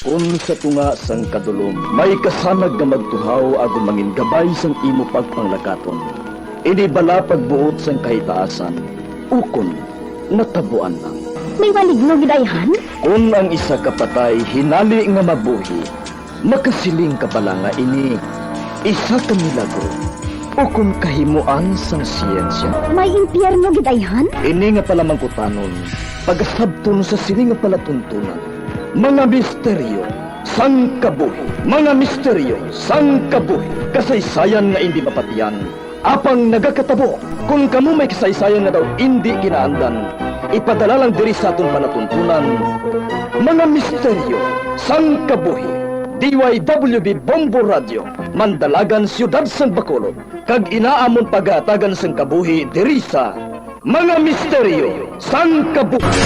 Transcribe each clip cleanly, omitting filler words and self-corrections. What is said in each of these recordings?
Kung sa tunga sang kadulom, may kasanag nga magtuhaw agon mangin gabay sang imo pagpanglakaton. Ini bala pagbuot sang kahitaasan, ukon natabuan lang. May maligno gidayhan? Kung ang isa kapatay hinali nga mabuhi, makasiling ka pala nga ini isa ka milagro o kung kahimuan sang siyensya. May impyerno gidayhan? Ini nga pala mangkutanon, pagasabton sa sini nga palatuntunan. Mga misteryo sang kabuhi, mga misteryo sang kabuhi, kasaysayan nga hindi mapatiyan. Apang nagakatabo, kung kamo may kasaysayan nga daw hindi kinaandan, ipadala lang diri sa atong palatuntunan. Mga misteryo sang kabuhi, DYWB Bombo Radio, Mandalagan, Siyudad San Bacolod, kag inaamon pagatagan sang kabuhi diri sa Mga Misteryo sang Kabuhi.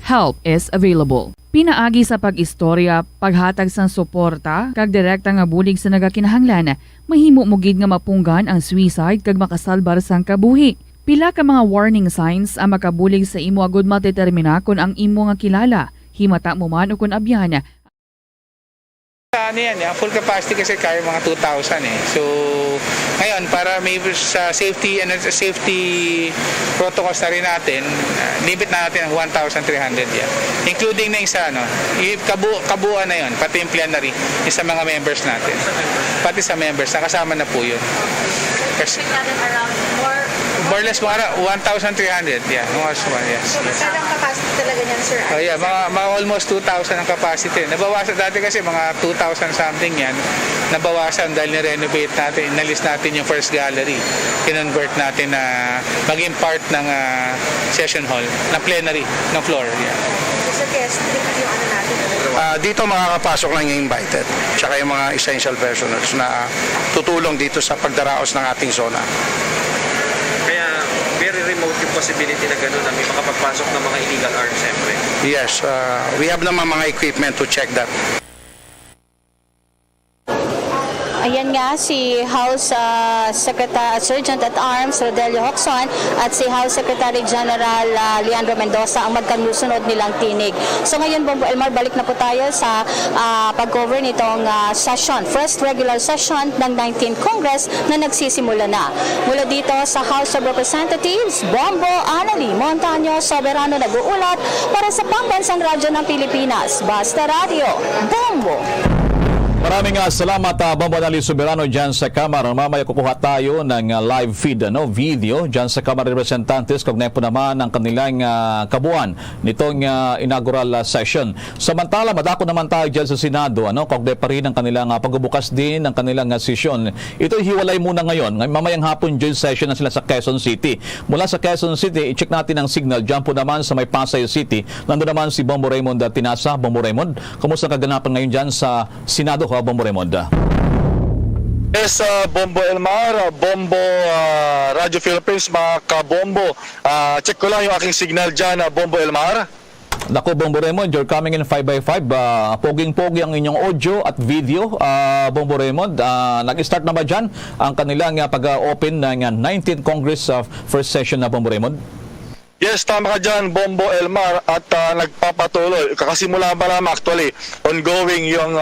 Help is available. Pinaagi sa pag-istorya, paghatag sang suporta, kag direkta nga bulig sa nagakinahanglan, mahimo mo gid nga mapunggan ang suicide kag makasalbar sang kabuhi. Pila ka mga warning signs ang makabulig sa imo agud matedetermina kung ang imo nga kilala, himata mo man o kung abyan. Ano yan, full capacity kasi kaya mga 2,000 eh. So, ngayon, para may sa safety protocols na rin natin, limit na natin ang 1,300 yan. Including na yung sa, kabuuan na yun, pati yung plenary, yung sa mga members natin. Pati sa members, nakasama na po yun. Kasi, more or less mga 1,300, yeah, yes. Saan ang capacity talaga niyan, sir? Oh yeah, mga almost 2,000 ang capacity. Nabawasan dati kasi mga 2,000 something yan. Nabawasan dahil ni-renovate natin, inalis natin yung first gallery. Kinonvert natin na maging part ng session hall, na plenary, ng floor. Yeah. So, guest, yung ano natin. Dito makakapasok lang yung invited, tsaka yung mga essential personals na tutulong dito sa pagdaraos ng ating zona. Kaya very remote yung possibility na gano'n na may makapagpasok ng mga illegal arms, siyempre. Yes, we have naman mga equipment to check that. Ayan nga si House Sergeant at Arms Rodelio Hoxon at si House Secretary General Leandro Mendoza ang magkanusunod nilang tinig. So ngayon, Bombo Elmar, balik na po tayo sa pag-cover nitong session, first regular session ng 19th Congress na nagsisimula na. Mula dito sa House of Representatives, Bombo Anali Montaño Soberano nag-uulat para sa Pambansang Radyo ng Pilipinas, Basta Radio, Bombo! Maraming salamat Bombo Anali Soberano dyan sa Kamara. Mamaya kukuha tayo ng live feed, video dyan sa Kamara Representantes. Kaugnay po naman ang kanilang kabuuan nitong inaugural session. Samantala, madako naman tayo dyan sa Senado. Kaugnay pa rin ang kanilang pagbubukas din ng kanilang session. Ito hiwalay muna ngayon. Mamayang hapon joint session na sila sa Quezon City. Mula sa Quezon City, i-check natin ang signal. Dyan po naman sa may Pasay City. Nandun naman si Bombo Raymond Tinasa. Bombo Raymond, kamusta kaganapan ngayon dyan sa Senado? Bombo Raymond. Yes, Bombo Elmar, Bombo Radio Philippines, mga kabombo. Check ko lang yung aking signal dyan, Bombo Elmar. Naku, Bombo Raymond, you're coming in 5x5. Poging-pogi ang inyong audio at video, Bombo Raymond. Nag-start na ba dyan ang kanilang pag-open ng 19th Congress first session na Bombo Raymond? Yes, tama ka dyan, Bombo Elmar, at nagpapatuloy. Kakasimula pa naman actually, ongoing yung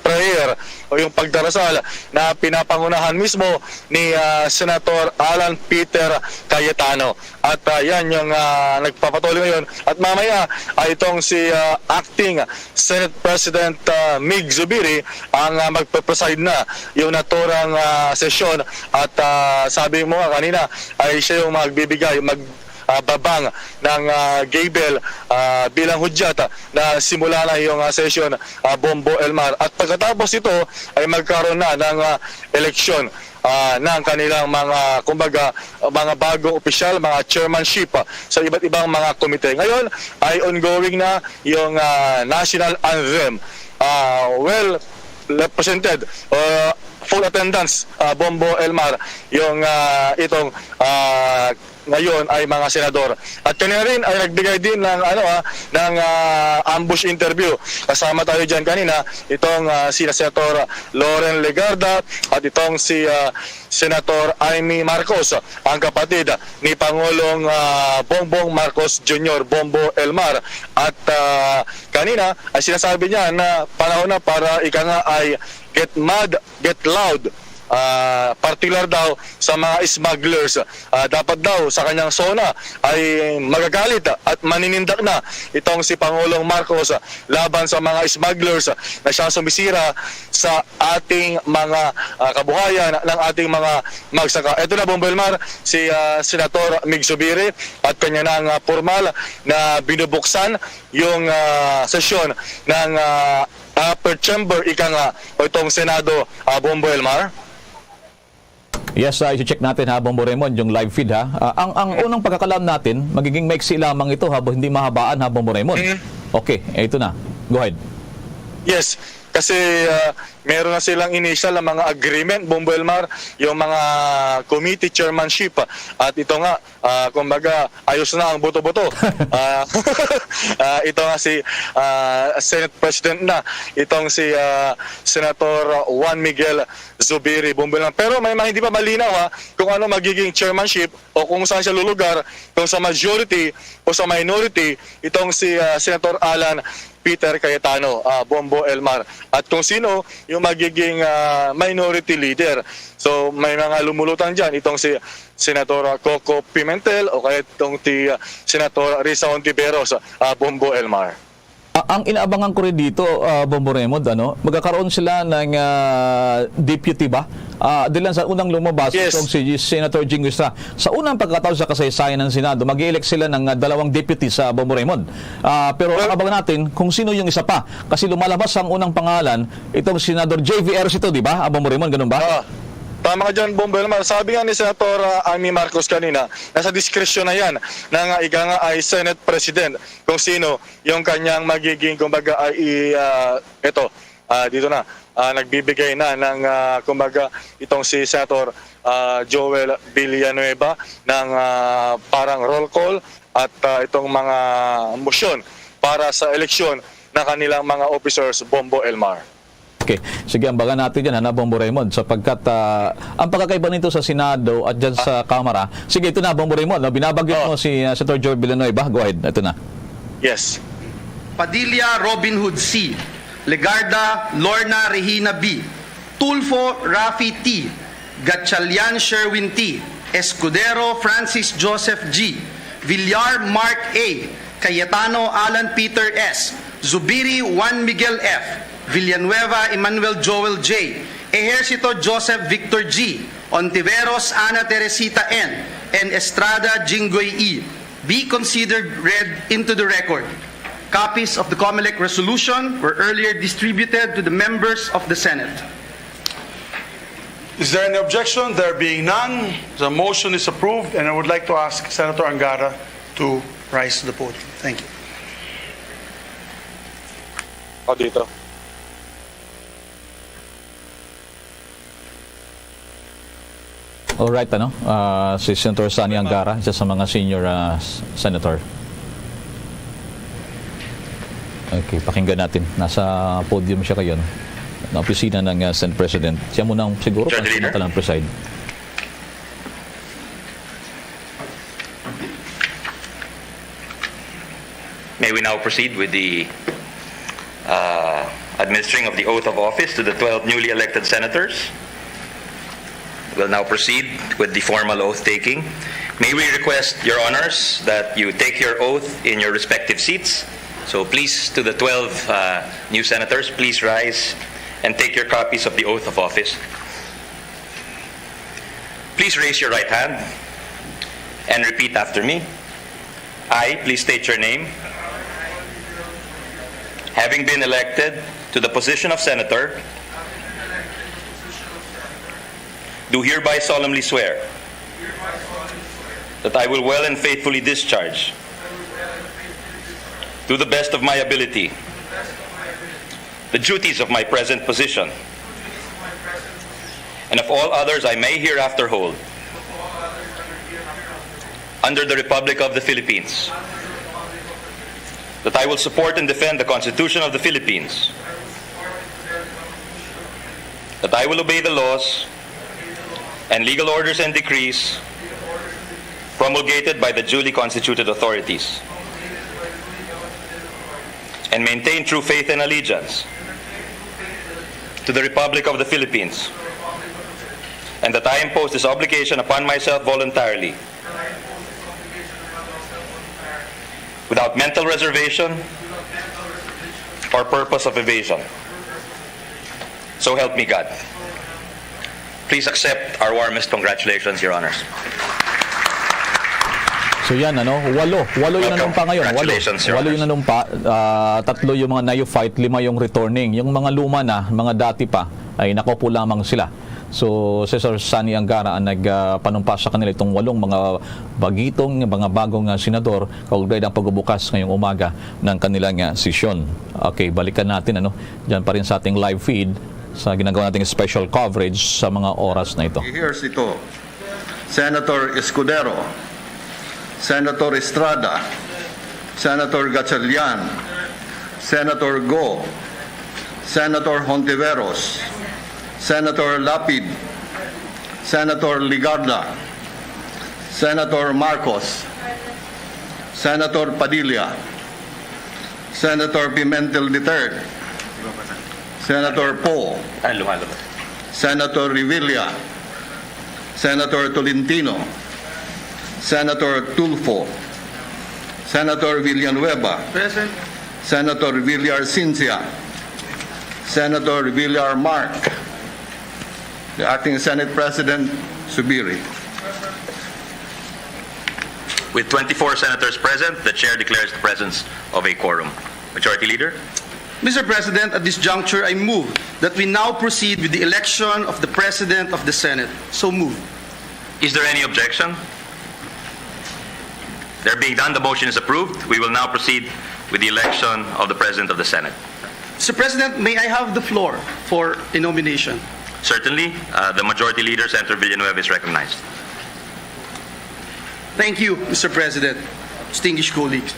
prayer o yung pagdarasal na pinapangunahan mismo ni Senator Alan Peter Cayetano. At yan yung nagpapatuloy ngayon. At mamaya ay itong si Acting Senate President Mig Zubiri ang magpapreside na yung naturang sesyon. At sabi mo nga kanina ay siya yung magbibigay, babang ng Gabriel bilang hudyat na simula na yung session, Bombo Elmar. At pagkatapos ito ay magkaroon na ng eleksyon ng kanilang mga, kumbaga, mga bagong opisyal, mga chairmanship sa iba't ibang mga komite. Ngayon ay ongoing na yung national anthem. Well represented, full attendance, Bombo Elmar, yung itong ngayon ay mga senador. At kanina rin ay nagbigay din ng ambush interview. Kasama tayo diyan kanina itong si Senator Loren Legarda at itong si Senator Amy Marcos, ang kapatid ni Pangulong Bongbong Marcos Jr., Bombo Elmar. At kanina ay sinasabi niya na panahon na para ika nga ay get mad, get loud. Particular daw sa mga smugglers. Dapat daw sa kanyang zona ay magagalit at maninindak na itong si Pangulong Marcos laban sa mga smugglers na siya sumisira sa ating mga kabuhayan ng ating mga magsaka. Ito na, Bombo Elmar, si Senator Mig Zubiri at kanya nang formal na binubuksan yung sesyon ng upper chamber ika nga o itong Senado, Bombo Elmar. Yes, i-check natin ha, Bombo Raymond, yung live feed ha. Ang unang pagkakalam natin, magiging maiksi lamang ito ha, hindi mahabaan ha, Bombo Raymond. Okay, ito na. Go ahead. Yes, kasi meron na silang initial na mga agreement, Bombo Elmar, yung mga committee chairmanship. At ito nga, kumbaga, ayos na ang buto-buto. Ito nga si Senate President na, itong si Senator Juan Miguel Zubiri, Bombo Elmar. Pero may mga hindi pa malinaw ha, kung ano magiging chairmanship o kung saan siya lulugar, kung sa majority o sa minority, itong si Senator Alan Peter Cayetano, Bombo Elmar. At kung sino yung magiging minority leader. So may mga lumulutan dyan, itong si Senator Coco Pimentel o kaya itong si Senator Risa Ontiveros, Bombo Elmar. Ang inaabangan ko rin dito, Bombo Raymond, magkakaroon sila ng deputy ba? Dilan sa unang lumabas, Yes. itong si Senator Jing Estrada. Sa unang pagkataon sa kasaysayan ng Senado, mag-i-elect sila ng 2 deputy sa Bombo Raymond. Pero ang abangan natin kung sino yung isa pa. Kasi lumalabas ang unang pangalan, itong Senador JVR ito, di ba? Bombo Raymond, ganun ba? Tama ka dyan, Bombo Elmar. Sabi nga ni Senator Amy Marcos kanina, nasa diskresyon na yan na ika nga ay Senate President kung sino yung kanyang magiging, kumbaga, ay dito na, nagbibigay na ng, kumbaga, itong si Senator Joel Villanueva ng parang roll call at itong mga motion para sa eleksyon ng kanilang mga officers, Bombo Elmar. Okay. Sige, ambagan natin yan, Bombo Raymond, sapagkat ang pagkakaiba nito sa Senado at dyan sa Kamara. Sige, ito na, Bombo Raymond. Binabagyan mo si Senator Joel Villanueva. Go ahead. Ito na. Yes. Padilla Robin Hood C, Legarda Lorna Regina B, Tulfo Rafi T, Gatchalian Sherwin T, Escudero Francis Joseph G, Villar Mark A, Cayetano Alan Peter S, Zubiri Juan Miguel F, Villanueva Emmanuel Joel J, Ejercito Joseph Victor G, Ontiveros Ana Teresita N, and Estrada Jinggoy E be considered read into the record. Copies of the COMELEC resolution were earlier distributed to the members of the Senate. Is there any objection? There being none, the motion is approved, and I would like to ask Senator Angara to rise to the podium. Thank you. Dito. Alright, si Senator Sani Angara, isa sa mga senior senator. Okay, pakinggan natin. Nasa podium siya ngayon, na opisina ng Senate President. Siya muna siguro pansamantala ng preside. May we now proceed with the administering of the oath of office to the 12 newly elected senators. We'll now proceed with the formal oath taking. May we request, Your Honors, that you take your oath in your respective seats. So please, to the 12 new senators, please rise and take your copies of the oath of office. Please raise your right hand and repeat after me. I, please state your name. Having been elected to the position of senator, do hereby solemnly swear that I will well and faithfully discharge, to the best of my ability, the duties of my present position, and of all others I may hereafter hold, under the Republic of the Philippines, that I will support and defend the Constitution of the Philippines, that I will obey the laws and legal orders and decrees promulgated by the duly constituted authorities, and maintain true faith and allegiance to the Republic of the Philippines, and that I impose this obligation upon myself voluntarily, without mental reservation or purpose of evasion. So help me God. Please accept our warmest congratulations, Your Honors. So yan, walo yung nanumpa ngayon. Congratulations, Your Walo yung Honors. nanumpa. Tatlo yung mga neophyte, 5 yung returning. Yung mga luma na, mga dati pa, ay nakopo lamang sila. So, Cesar Sani Angara ang nagpanumpa sa kanila itong 8 mga mga bagong senador kaugnay ng pagbubukas ngayong umaga ng kanilang sesyon. Okay, balikan natin diyan pa rin sa ating live feed sa ginagawa nating special coverage sa mga oras na ito. Here's ito. Senator Escudero, Senator Estrada, Senator Gatchalian, Senator Go, Senator Hontiveros, Senator Lapid, Senator Ligarda, Senator Marcos, Senator Padilla, Senator Pimentel III, Senator Poe, Senator Revilla, Senator Tolentino, Senator Tulfo, Senator Villanueva, Senator Villar Cincia, Senator Villar Mark, the Acting Senate President Subiri. With 24 senators present, the chair declares the presence of a quorum. Majority Leader? Mr. President, at this juncture, I move that we now proceed with the election of the President of the Senate. So moved. Is there any objection? There being done, the motion is approved. We will now proceed with the election of the President of the Senate. Mr. President, may I have the floor for a nomination? Certainly, the Majority Leader, Senator Villanueva, is recognized. Thank you, Mr. President. Distinguished colleagues.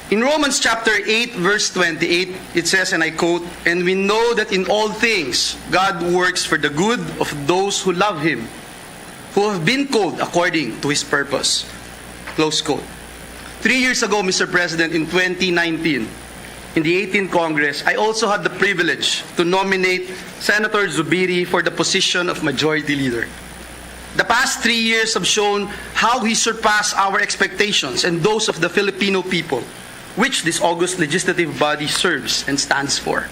In Romans chapter 8, verse 28, it says, and I quote, "And we know that in all things God works for the good of those who love Him, who have been called according to His purpose." Close quote. 3 years ago, Mr. President, in 2019, in the 18th Congress, I also had the privilege to nominate Senator Zubiri for the position of Majority Leader. The past 3 years have shown how he surpassed our expectations and those of the Filipino people, which this august legislative body serves and stands for.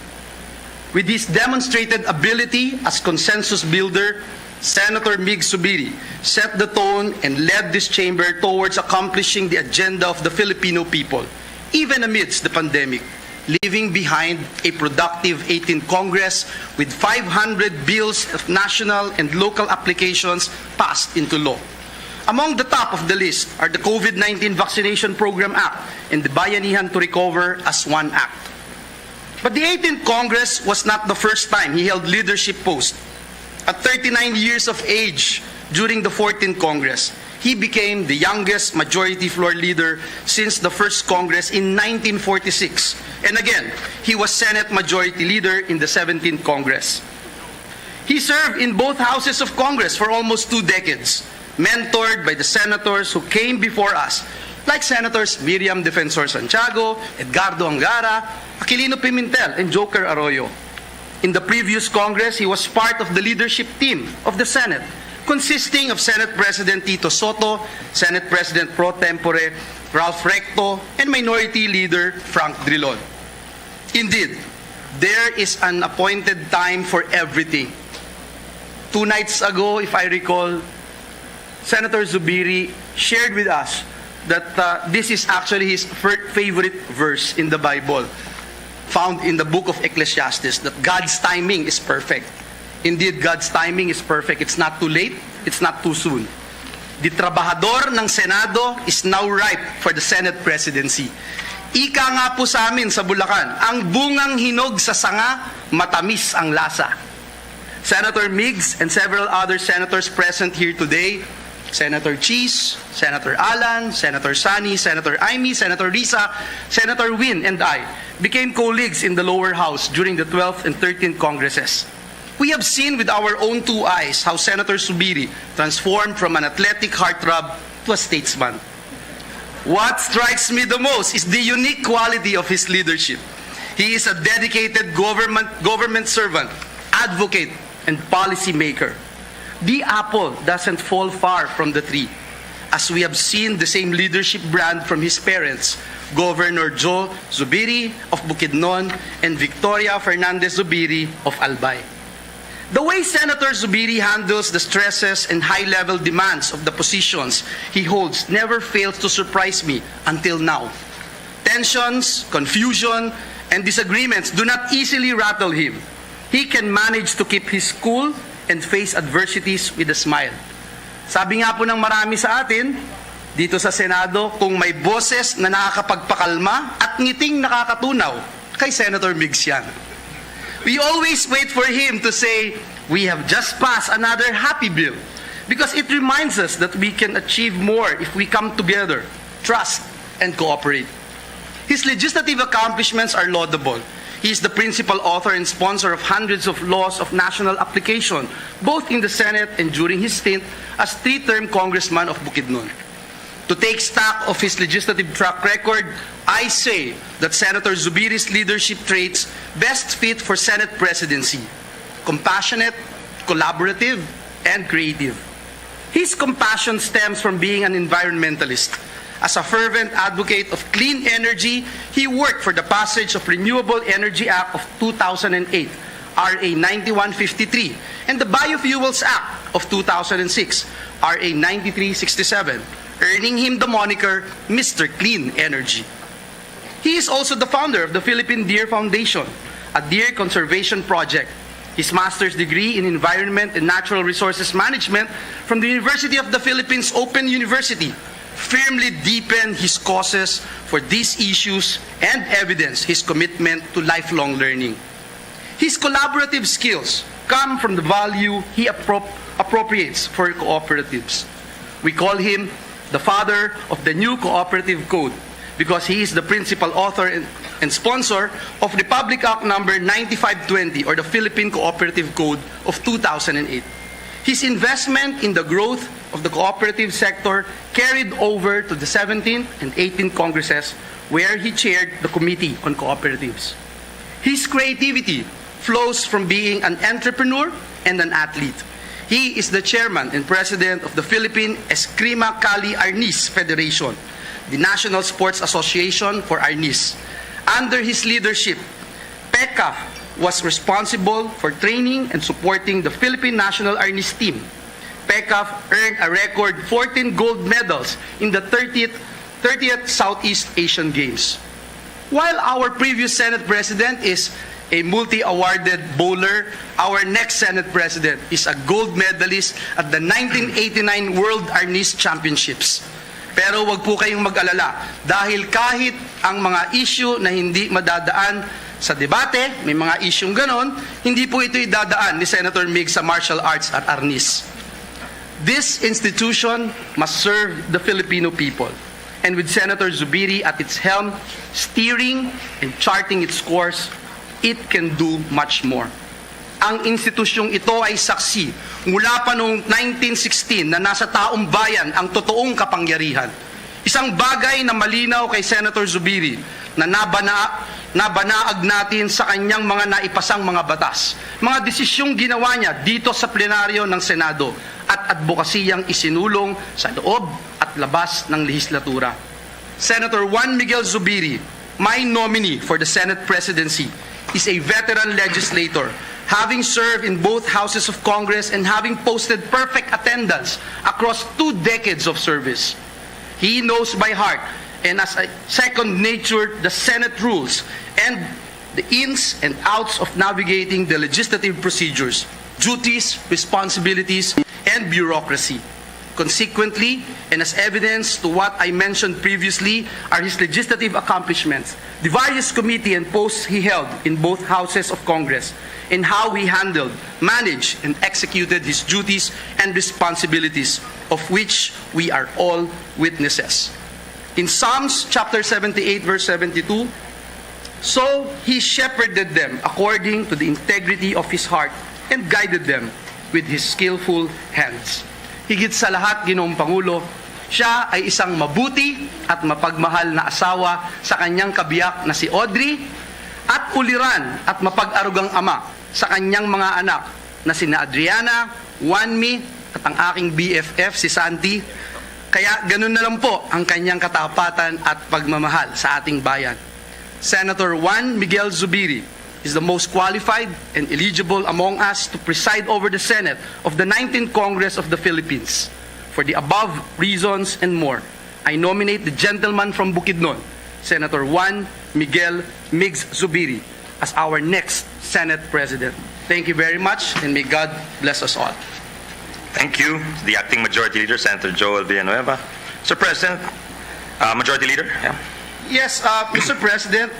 With his demonstrated ability as consensus builder, Senator Mig Zubiri set the tone and led this chamber towards accomplishing the agenda of the Filipino people, even amidst the pandemic, leaving behind a productive 18th Congress with 500 bills of national and local applications passed into law. Among the top of the list are the COVID-19 Vaccination Program Act and the Bayanihan to Recover as one act. But the 18th Congress was not the first time he held leadership posts. At 39 years of age during the 14th Congress, he became the youngest majority floor leader since the first Congress in 1946. And again, he was Senate Majority Leader in the 17th Congress. He served in both houses of Congress for almost 2 decades, mentored by the senators who came before us, like Senators Miriam Defensor Santiago, Edgardo Angara, Aquilino Pimentel, and Joker Arroyo. In the previous Congress, he was part of the leadership team of the Senate, consisting of Senate President Tito Soto, Senate President Pro Tempore Ralph Recto, and Minority Leader Frank Drilon. Indeed, there is an appointed time for everything. 2 nights ago, if I recall, Senator Zubiri shared with us that this is actually his favorite verse in the Bible, found in the book of Ecclesiastes, that God's timing is perfect. Indeed, God's timing is perfect. It's not too late, it's not too soon. The trabahador ng Senado is now ripe for the Senate presidency. Ika nga po sa amin sa Bulacan, ang bungang hinog sa sanga, matamis ang lasa. Senator Migs and several other senators present here today Senator Cheese, Senator Alan, Senator Sani, Senator Amy, Senator Risa, Senator Win, and I became colleagues in the lower house during the 12th and 13th Congresses. We have seen with our own two eyes how Senator Zubiri transformed from an athletic heartthrob to a statesman. What strikes me the most is the unique quality of his leadership. He is a dedicated government servant, advocate, and policy maker. The apple doesn't fall far from the tree, as we have seen the same leadership brand from his parents, Governor Joe Zubiri of Bukidnon and Victoria Fernandez Zubiri of Albay. The way Senator Zubiri handles the stresses and high-level demands of the positions he holds never fails to surprise me until now. Tensions, confusion, and disagreements do not easily rattle him. He can manage to keep his cool and face adversities with a smile. Sabi nga po ng marami sa atin, dito sa Senado, kung may boses na nakakapagpakalma at ngiting nakakatunaw, kay Senator Migs yan. We always wait for him to say, we have just passed another happy bill, because it reminds us that we can achieve more if we come together, trust, and cooperate. His legislative accomplishments are laudable. He is the principal author and sponsor of hundreds of laws of national application, both in the Senate and during his stint as three-term congressman of Bukidnon. To take stock of his legislative track record, I say that Senator Zubiri's leadership traits best fit for Senate presidency: compassionate, collaborative, and creative. His compassion stems from being an environmentalist. As a fervent advocate of clean energy, he worked for the passage of Renewable Energy Act of 2008, RA 9153, and the Biofuels Act of 2006, RA 9367, earning him the moniker Mr. Clean Energy. He is also the founder of the Philippine Deer Foundation, a deer conservation project. His master's degree in Environment and Natural Resources Management from the University of the Philippines Open University firmly deepened his causes for these issues and evidence his commitment to lifelong learning. His collaborative skills come from the value he appropriates for cooperatives. We call him the father of the new cooperative code because he is the principal author and sponsor of Republic Act number 9520, or the Philippine Cooperative Code of 2008. His investment in the growth of the cooperative sector carried over to the 17th and 18th Congresses, where he chaired the Committee on Cooperatives. His creativity flows from being an entrepreneur and an athlete. He is the chairman and president of the Philippine Eskrima Kali Arnis Federation, the National Sports Association for Arnis. Under his leadership, PECAF was responsible for training and supporting the Philippine National Arnis team. PECAF earned a record 14 gold medals in the 30th Southeast Asian Games. While our previous Senate President is a multi-awarded bowler, our next Senate President is a gold medalist at the 1989 World Arnis Championships. Pero wag po kayong mag-alala dahil kahit ang mga issue na hindi madadaan sa debate, may mga isyong ganon, hindi po ito idadaan ni Senator Mig sa martial arts at Arnis. This institution must serve the Filipino people. And with Senator Zubiri at its helm, steering and charting its course, it can do much more. Ang institusyong ito ay saksi mula pa noong 1916 na nasa taong bayan ang totoong kapangyarihan. Isang bagay na malinaw kay Senator Zubiri na nabanaag natin sa kanyang mga naipasang mga batas, mga desisyong ginawa niya dito sa plenaryo ng Senado at advokasiyang isinulong sa loob at labas ng lehislatura. Senator Juan Miguel Zubiri, my nominee for the Senate presidency, is a veteran legislator, having served in both houses of Congress and having posted perfect attendance across 2 decades of service. He knows by heart and as a second nature the Senate rules and the ins and outs of navigating the legislative procedures, duties, responsibilities, and bureaucracy. Consequently, and as evidence to what I mentioned previously are his legislative accomplishments, the various committee and posts he held in both houses of Congress, and how he handled, managed, and executed his duties and responsibilities of which we are all witnesses. In Psalms chapter 78, verse 72, so he shepherded them according to the integrity of his heart and guided them with his skillful hands. Higit sa lahat, Ginoong Pangulo, siya ay isang mabuti at mapagmahal na asawa sa kanyang kabiyak na si Audrey at uliran at mapag-arugang ama sa kanyang mga anak na sina Adriana, Juanmi at ang aking BFF si Santi. Kaya ganun na lang po ang kanyang katapatan at pagmamahal sa ating bayan. Senator Juan Miguel Zubiri is the most qualified and eligible among us to preside over the Senate of the 19th Congress of the Philippines. For the above reasons and more, I nominate the gentleman from Bukidnon, Senator Juan Miguel Migs Zubiri, as our next Senate President. Thank you very much, and may God bless us all. Thank you. The Acting Majority Leader, Senator Joel Villanueva. Mr. President, Majority Leader. Yeah. Yes, Mr. President,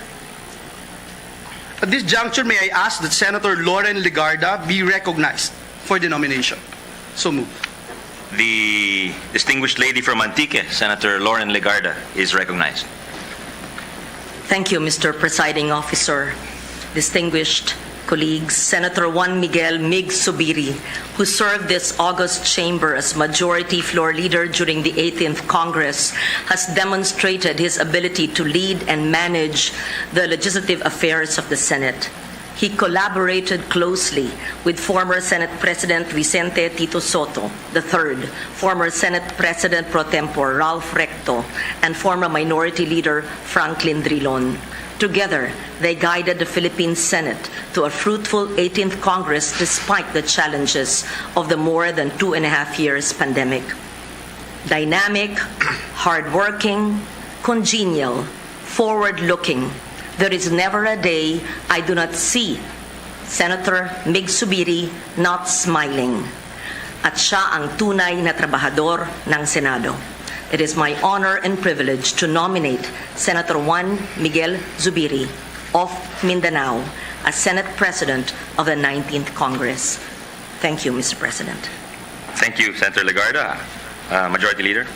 at this juncture, may I ask that Senator Loren Legarda be recognized for the nomination. So moved. The distinguished lady from Antique, Senator Loren Legarda, is recognized. Thank you, Mr. Presiding Officer. Distinguished colleagues, Senator Juan Miguel Mig Zubiri, who served this august chamber as Majority Floor Leader during the 18th Congress, has demonstrated his ability to lead and manage the legislative affairs of the Senate. He collaborated closely with former Senate President Vicente Tito Soto III, former Senate President pro tempore Ralph Recto, and former Minority Leader Franklin Drilon. Together, they guided the Philippine Senate to a fruitful 18th Congress despite the challenges of the more than 2.5 years pandemic. Dynamic, hardworking, congenial, forward-looking, there is never a day I do not see Senator Mig Zubiri not smiling. At siya ang tunay na trabahador ng Senado. It is my honor and privilege to nominate Senator Juan Miguel Zubiri of Mindanao as Senate President of the 19th Congress. Thank you, Mr. President. Thank you, Senator Legarda. Majority Leader.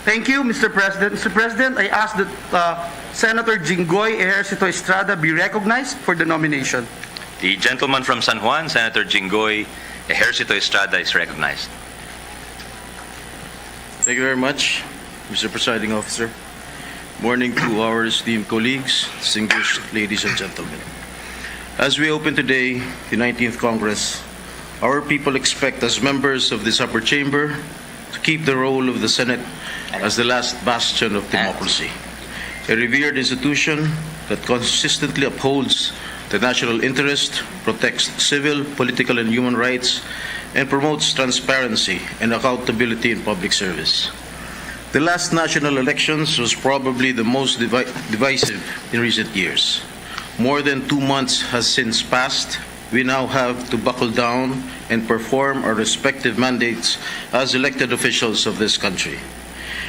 Thank you, Mr. President. Mr. President, I ask that Senator Jinggoy Ejercito Estrada be recognized for the nomination. The gentleman from San Juan, Senator Jinggoy Ejercito Estrada, is recognized. Thank you very much, Mr. Presiding Officer. Morning to our esteemed colleagues, distinguished ladies and gentlemen. As we open today the 19th Congress, our people expect as members of this upper chamber to keep the role of the Senate as the last bastion of democracy, a revered institution that consistently upholds the national interest, protects civil, political, and human rights, and promotes transparency and accountability in public service. The last national elections was probably the most divisive in recent years. More than 2 months has since passed. We now have to buckle down and perform our respective mandates as elected officials of this country.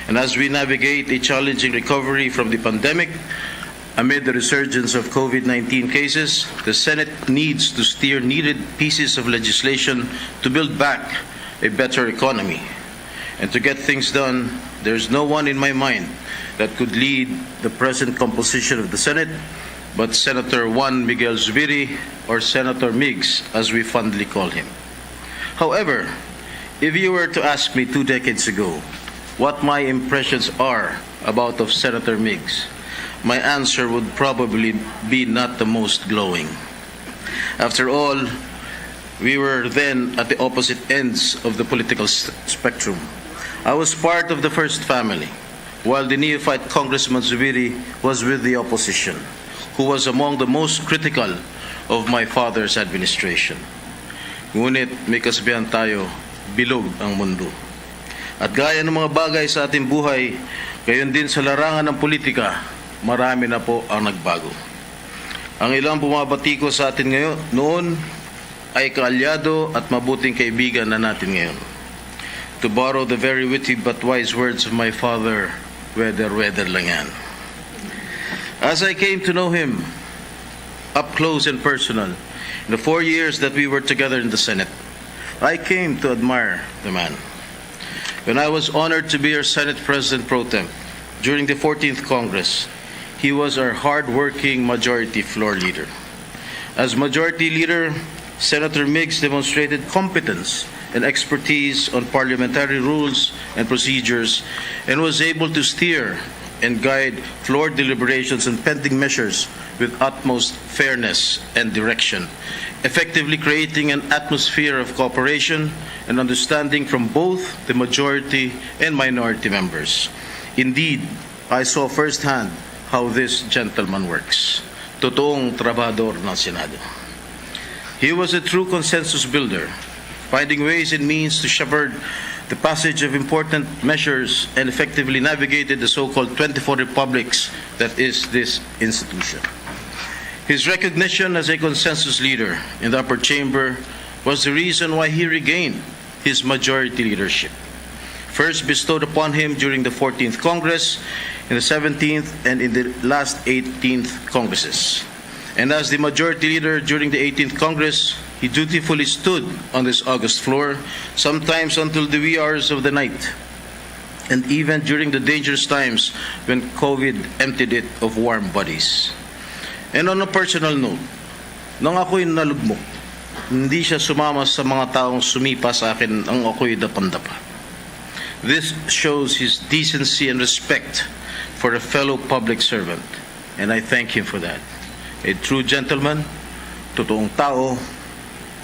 And as we navigate a challenging recovery from the pandemic, amid the resurgence of COVID-19 cases, the Senate needs to steer needed pieces of legislation to build back a better economy. And to get things done, there's no one in my mind that could lead the present composition of the Senate but Senator Juan Miguel Zubiri, or Senator Migs, as we fondly call him. However, if you were to ask me 2 decades ago what my impressions are about of Senator Migs, my answer would probably be not the most glowing. After all, we were then at the opposite ends of the political spectrum. I was part of the first family, while the neophyte Congressman Zubiri was with the opposition, who was among the most critical of my father's administration. Ngunit may kasabihan tayo, bilog ang mundo. At gaya ng mga bagay sa ating buhay, gayon din sa larangan ng politika, marami na po ang nagbago. Ang ilang bumabati ko sa atin ngayon, noon ay kaalyado at mabuting kaibigan na natin ngayon. To borrow the very witty but wise words of my father, weather lang yan. As I came to know him up close and personal in the 4 years that we were together in the Senate, I came to admire the man. When I was honored to be our Senate President Pro Tem during the 14th Congress, he was our hard-working majority floor leader. As majority leader, Senator Miggs demonstrated competence and expertise on parliamentary rules and procedures and was able to steer and guide floor deliberations on pending measures with utmost fairness and direction, effectively creating an atmosphere of cooperation and understanding from both the majority and minority members. Indeed, I saw firsthand how this gentleman works. Totoong trabador ng Senado. He was a true consensus builder, finding ways and means to shepherd the passage of important measures and effectively navigated the so-called 24 republics that is this institution. His recognition as a consensus leader in the upper chamber was the reason why he regained his majority leadership, first bestowed upon him during the 14th Congress, in the 17th, and in the last 18th Congresses. And as the majority leader during the 18th Congress, he dutifully stood on this august floor, sometimes until the wee hours of the night, and even during the dangerous times when COVID emptied it of warm bodies. And on a personal note, nang ako'y nalugmok, hindi siya sumama sa mga taong sumipa sa akin ang ako'y dapandapa. This shows his decency and respect for a fellow public servant, and I thank him for that. A true gentleman, totoong tao,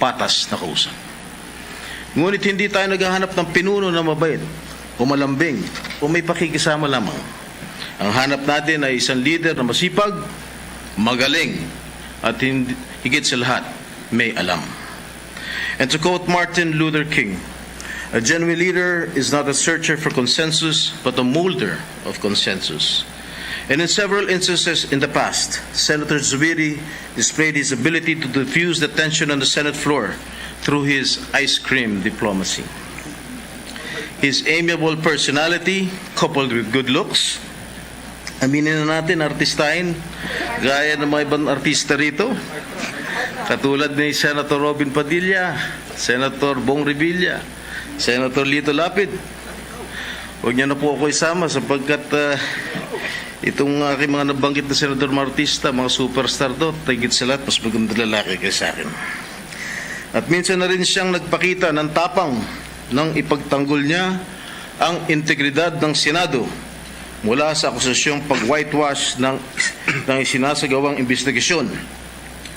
patas na kausap. Ngunit hindi tayo naghahanap ng pinuno na mabait, o malambing, o may pakikisama lamang. Ang hanap natin ay isang leader na masipag, magaling, at higit sa lahat, may alam. And to quote Martin Luther King, a genuine leader is not a searcher for consensus, but a molder of consensus. And in several instances in the past, Senator Zubiri displayed his ability to diffuse the tension on the Senate floor through his ice cream diplomacy. His amiable personality, coupled with good looks, aminin na natin, artistahin, gaya ng mga ibang artista rito, katulad ni Senator Robin Padilla, Senator Bong Revilla, Senator Lito Lapid. Huwag niyo na po ako isama sapagkat itong aking mga nabanggit na senador mga artista, mga superstar do, tigit sa lahat, mas maganda lalaki kay sa akin. At minsan na rin siyang nagpakita ng tapang nang ipagtanggol niya ang integridad ng Senado mula sa akusasyong pag-whitewash ng isinasagawang investigasyon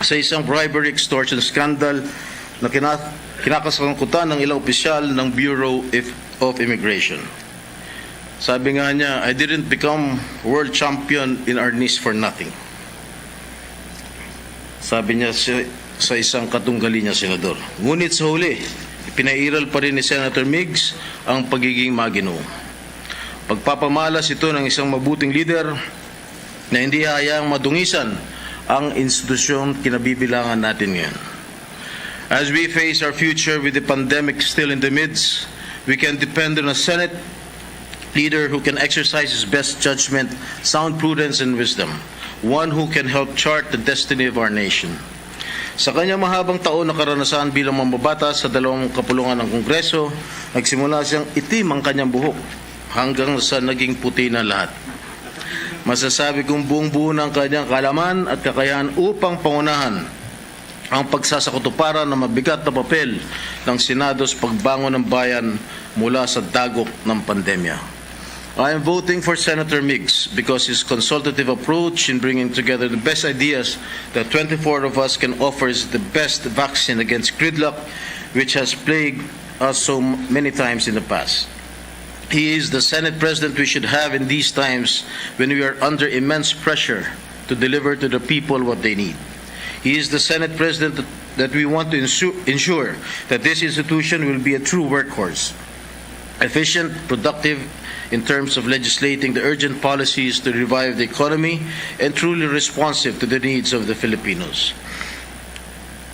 sa isang bribery extortion scandal na kinakasangkutan ng ilang opisyal ng Bureau of Immigration. Sabi nga niya, I didn't become world champion in Arnis for nothing. Sabi niya sa isang katunggali niya, senador. Ngunit sa huli, pinairal pa rin ni Senator Miggs ang pagiging maginoo. Pagpapamalas ito ng isang mabuting leader na hindi hayaang madungisan ang institusyong kinabibilangan natin ngayon. As we face our future with the pandemic still in the midst, we can depend on a Senate leader who can exercise his best judgment, sound prudence, and wisdom. One who can help chart the destiny of our nation. Sa kanyang mahabang taon na karanasan bilang mamabata sa dalawang kapulungan ng Kongreso, nagsimula siyang itim ang kanyang buhok hanggang sa naging puti na lahat. Masasabi kong buong-buo ng kanyang kalaman at kakayahan upang pangunahan ang pagsasakutuparan ng mabigat na papel ng Senado sa pagbangon ng bayan mula sa dagok ng pandemya. I am voting for Senator Miggs because his consultative approach in bringing together the best ideas that 24 of us can offer is the best vaccine against gridlock, which has plagued us so many times in the past. He is the Senate President we should have in these times when we are under immense pressure to deliver to the people what they need. He is the Senate President that we want to ensure that this institution will be a true workhorse, efficient, productive in terms of legislating the urgent policies to revive the economy, and truly responsive to the needs of the Filipinos.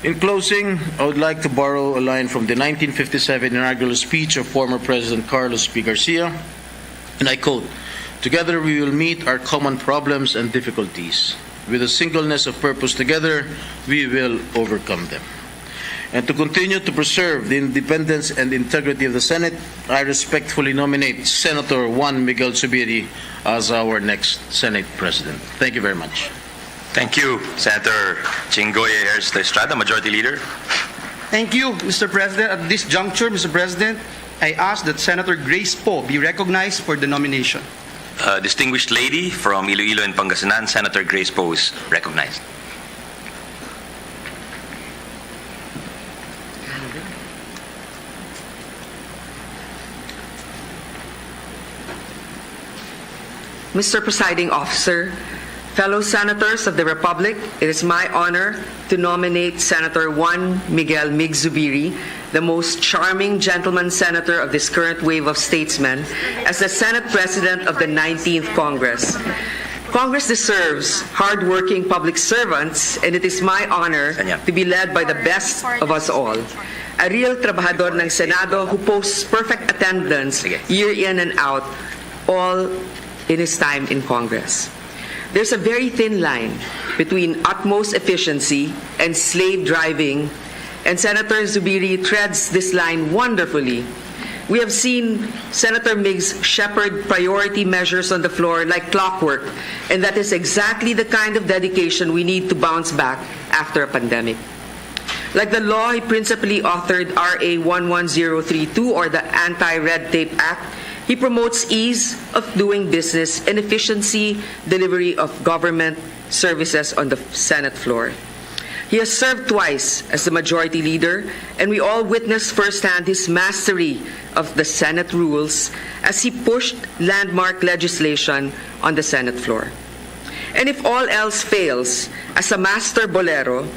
In closing, I would like to borrow a line from the 1957 inaugural speech of former President Carlos P. Garcia, and I quote, "Together we will meet our common problems and difficulties. With a singleness of purpose together, we will overcome them." and to continue to preserve the independence and integrity of the Senate, I respectfully nominate Senator Juan Miguel Zubiri as our next Senate President. Thank you very much. Thank you, Senator Chingoy Ayers de Estrada, Majority Leader. Thank you, Mr. President. At this juncture, Mr. President, I ask that Senator Grace Poe be recognized for the nomination. Distinguished lady from Iloilo and Pangasinan, Senator Grace Poe is recognized. Mr. Presiding Officer, fellow senators of the Republic, it is my honor to nominate Senator Juan Miguel Mig Zubiri, the most charming gentleman senator of this current wave of statesmen, as the Senate President of the 19th Congress. Congress deserves hard-working public servants, and it is my honor to be led by the best of us all. A real trabajador ng Senado who posts perfect attendance year in and out, all in his time in Congress. There's a very thin line between utmost efficiency and slave driving, and Senator Zubiri treads this line wonderfully. We have seen Senator Migs shepherd priority measures on the floor like clockwork, and that is exactly the kind of dedication we need to bounce back after a pandemic. Like the law, he principally authored RA 11032, or the Anti-Red Tape Act. He promotes ease of doing business and efficiency delivery of government services on the Senate floor. He has served twice as the majority leader, and we all witnessed firsthand his mastery of the Senate rules as he pushed landmark legislation on the Senate floor. And if all else fails, as a master bolero,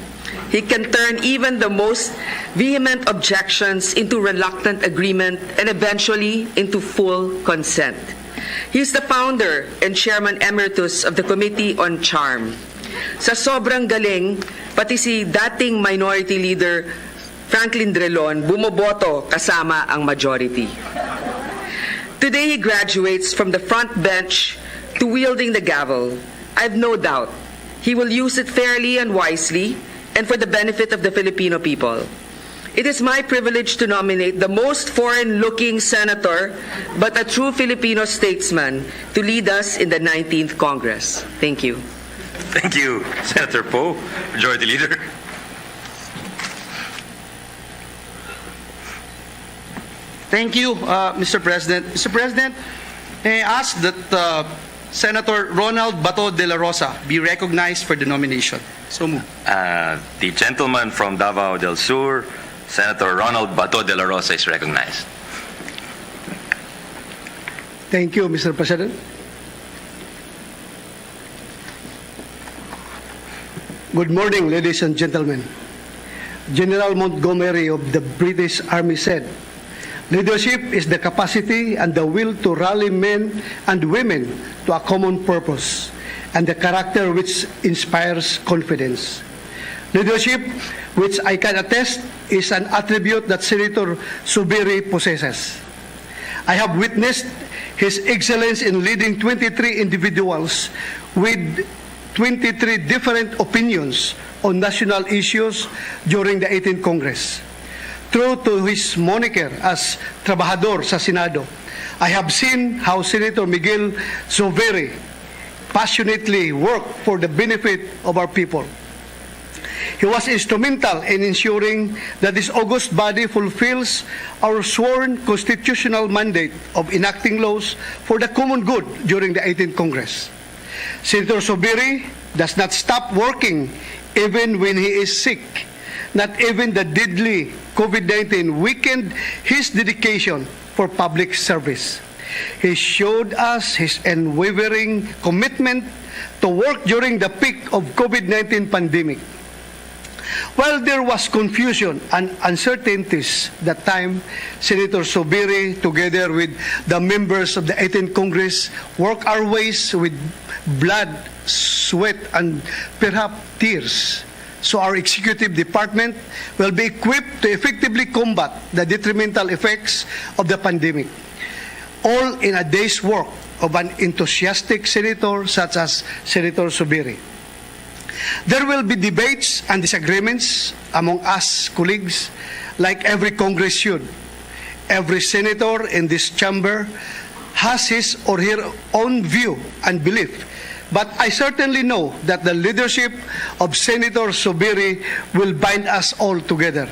he can turn even the most vehement objections into reluctant agreement and eventually into full consent. He is the founder and chairman emeritus of the Committee on Charm. Sa sobrang galing, pati si dating minority leader Franklin Drilon bumoboto kasama ang majority. Today he graduates from the front bench to wielding the gavel. I have no doubt he will use it fairly and wisely and for the benefit of the Filipino people. It is my privilege to nominate the most foreign-looking senator, but a true Filipino statesman, to lead us in the 19th Congress. Thank you. Thank you, Senator Poe, Majority Leader. Thank you, Mr. President. Mr. President, may I ask that Senator Ronald Bato de la Rosa be recognized for the nomination. So move. The gentleman from Davao del Sur, Senator Ronald Bato de la Rosa, is recognized. Thank you, Mr. President. Good morning, ladies and gentlemen. General Montgomery of the British Army said, "Leadership is the capacity and the will to rally men and women to a common purpose, and the character which inspires confidence." Leadership, which I can attest, is an attribute that Senator Zubiri possesses. I have witnessed his excellence in leading 23 individuals with 23 different opinions on national issues during the 18th Congress. True to his moniker as Trabajador sa Senado, I have seen how Senator Miguel Zubiri passionately worked for the benefit of our people. He was instrumental in ensuring that this august body fulfills our sworn constitutional mandate of enacting laws for the common good during the 18th Congress. Senator Zubiri does not stop working even when he is sick. Not even the deadly COVID-19 weakened his dedication for public service. He showed us his unwavering commitment to work during the peak of COVID-19 pandemic. While there was confusion and uncertainties that time, Senator Zubiri, together with the members of the 18th Congress, worked our ways with blood, sweat, and perhaps tears, so our executive department will be equipped to effectively combat the detrimental effects of the pandemic. All in a day's work of an enthusiastic senator such as Senator Zubiri. There will be debates and disagreements among us colleagues, like every Congress should. Every senator in this chamber has his or her own view and belief. But I certainly know that the leadership of Senator Zubiri will bind us all together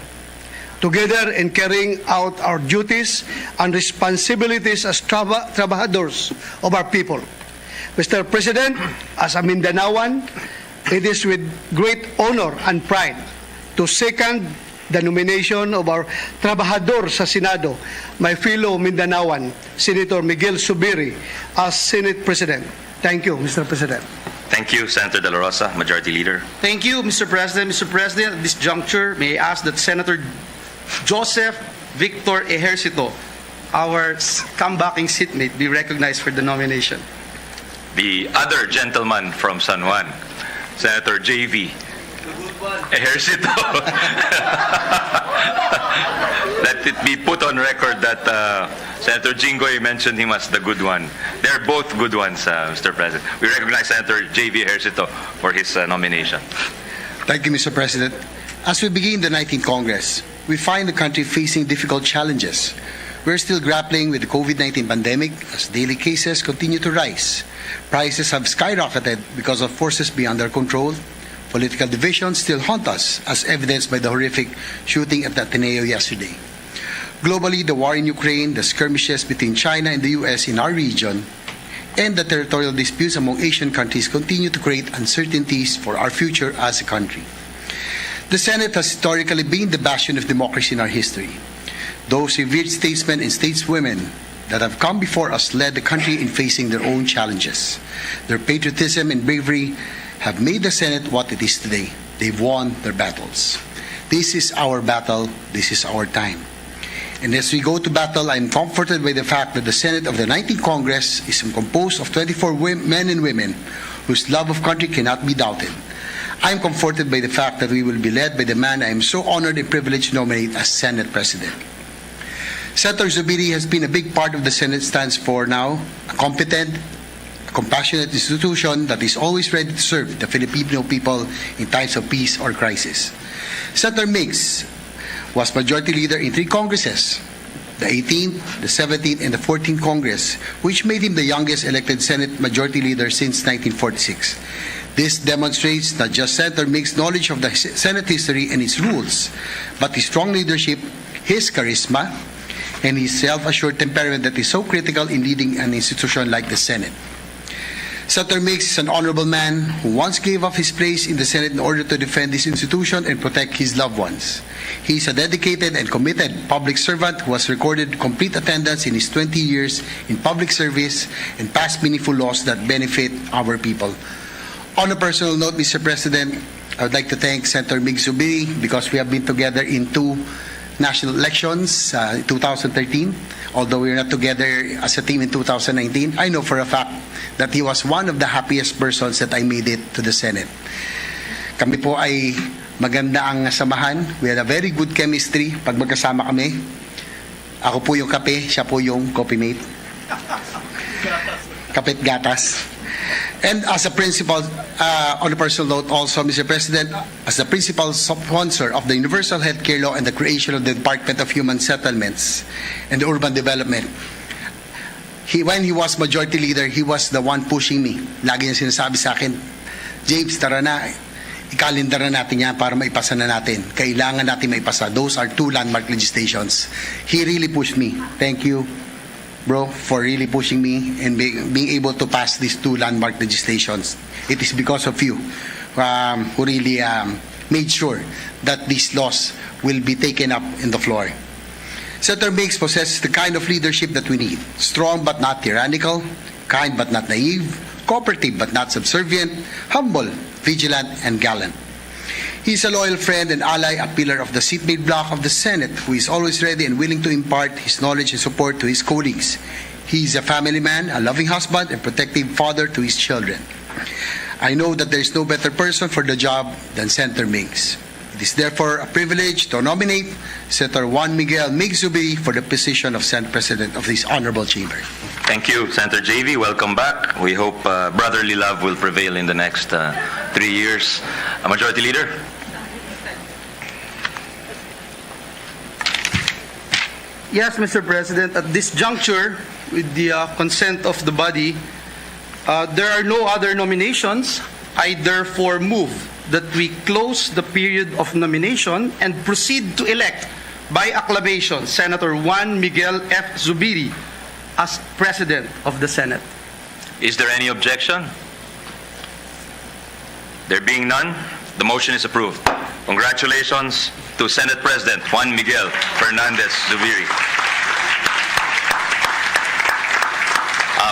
in carrying out our duties and responsibilities as trabajadores of our people. Mr. President, as a Mindanaoan, it is with great honor and pride to second the nomination of our trabajador sa Senado, my fellow Mindanaoan, Senator Miguel Zubiri, as Senate President. Thank you, Mr. President. Thank you, Senator De La Rosa, Majority Leader. Thank you, Mr. President. Mr. President, at this juncture, may I ask that Senator Joseph Victor Ejercito, our comebacking seatmate, be recognized for the nomination. The other gentleman from San Juan, Senator J.V. Ejercito. Let it be put on record that Senator Jinggoy mentioned him as the good one. They're both good ones, Mr. President. We recognize Senator J.V. Ejercito for his nomination. Thank you, Mr. President. As we begin the 19th Congress, we find the country facing difficult challenges. We're still grappling with the COVID-19 pandemic as daily cases continue to rise. Prices have skyrocketed because of forces beyond our control. Political divisions still haunt us, as evidenced by the horrific shooting at the Ateneo yesterday. Globally, the war in Ukraine, the skirmishes between China and the U.S. in our region, and the territorial disputes among Asian countries continue to create uncertainties for our future as a country. The Senate has historically been the bastion of democracy in our history. Those revered statesmen and stateswomen that have come before us led the country in facing their own challenges. Their patriotism and bravery have made the Senate what it is today. They've won their battles. This is our battle. This is our time. And as we go to battle, I'm comforted by the fact that the Senate of the 19th Congress is composed of 24 men and women whose love of country cannot be doubted. I'm comforted by the fact that we will be led by the man I am so honored and privileged to nominate as Senate President. Senator Zubiri has been a big part of the Senate stands for now, a competent, compassionate institution that is always ready to serve the Filipino people in times of peace or crisis. Senator Meigs was Majority Leader in 3 Congresses, the 18th, the 17th, and the 14th Congress, which made him the youngest elected Senate Majority Leader since 1946. This demonstrates not just Senator Meigs' knowledge of the Senate history and its rules, but his strong leadership, his charisma, and his self-assured temperament that is so critical in leading an institution like the Senate. Senator Meigs is an honorable man who once gave up his place in the Senate in order to defend this institution and protect his loved ones. He is a dedicated and committed public servant who has recorded complete attendance in his 20 years in public service and passed meaningful laws that benefit our people. On a personal note, Mr. President, I would like to thank Senator Mig Zubiri because we have been together in 2 national elections in 2013, although we were not together as a team in 2019. I know for a fact that he was one of the happiest persons that I made it to the Senate. Kami po ay maganda ang samahan. We had a very good chemistry pag magkasama kami. Ako po yung kape, siya po yung coffee mate. Kapit gatas. And as a principal, on a personal note also, Mr. President, as the principal sponsor of the Universal Healthcare Law and the creation of the Department of Human Settlements and Urban Development, when he was Majority Leader, he was the one pushing me. Lagi niya sinasabi sa akin, James, tara na, ikalendar na natin yan para maipasa na natin. Kailangan natin maipasa. Those are 2 landmark legislations. He really pushed me. Thank you, bro, for really pushing me and being able to pass these 2 landmark legislations. It is because of you who really made sure that these laws will be taken up in the floor. Senator Meigs possesses the kind of leadership that we need. Strong but not tyrannical, kind but not naive, cooperative but not subservient, humble, vigilant, and gallant. He is a loyal friend and ally, a pillar of the seatmate bloc of the Senate, who is always ready and willing to impart his knowledge and support to his colleagues. He is a family man, a loving husband, and protective father to his children. I know that there is no better person for the job than Senator Meigs. It is therefore a privilege to nominate Senator Juan Miguel Mig Zubiri for the position of Senate President of this honorable chamber. Thank you, Senator JV. Welcome back. We hope brotherly love will prevail in the next 3 years. Majority Leader? Yes, Mr. President, at this juncture, with the consent of the body, there are no other nominations. I therefore move that we close the period of nomination and proceed to elect by acclamation Senator Juan Miguel F. Zubiri as President of the Senate. Is there any objection? There being none, the motion is approved. Congratulations to Senate President Juan Miguel Fernandez Zubiri.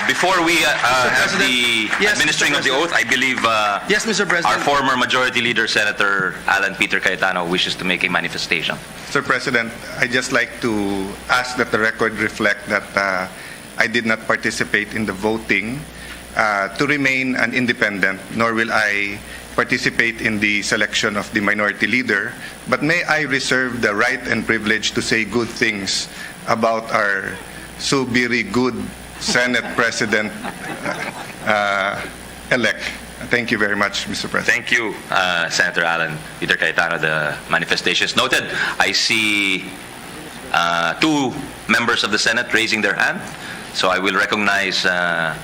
Before we have the administering of the oath, I believe Yes, Mr. President. our former Majority Leader, Senator Alan Peter Cayetano, wishes to make a manifestation. Mr. President, I'd just like to ask that the record reflect that I did not participate in the voting to remain an independent, nor will I participate in the selection of the minority leader, but may I reserve the right and privilege to say good things about our Zubiri good Senate President elect. Thank you very much, Mr. President. Thank you, Senator Alan Peter Cayetano. The manifestation is noted. I see two members of the Senate raising their hand, so I will recognize our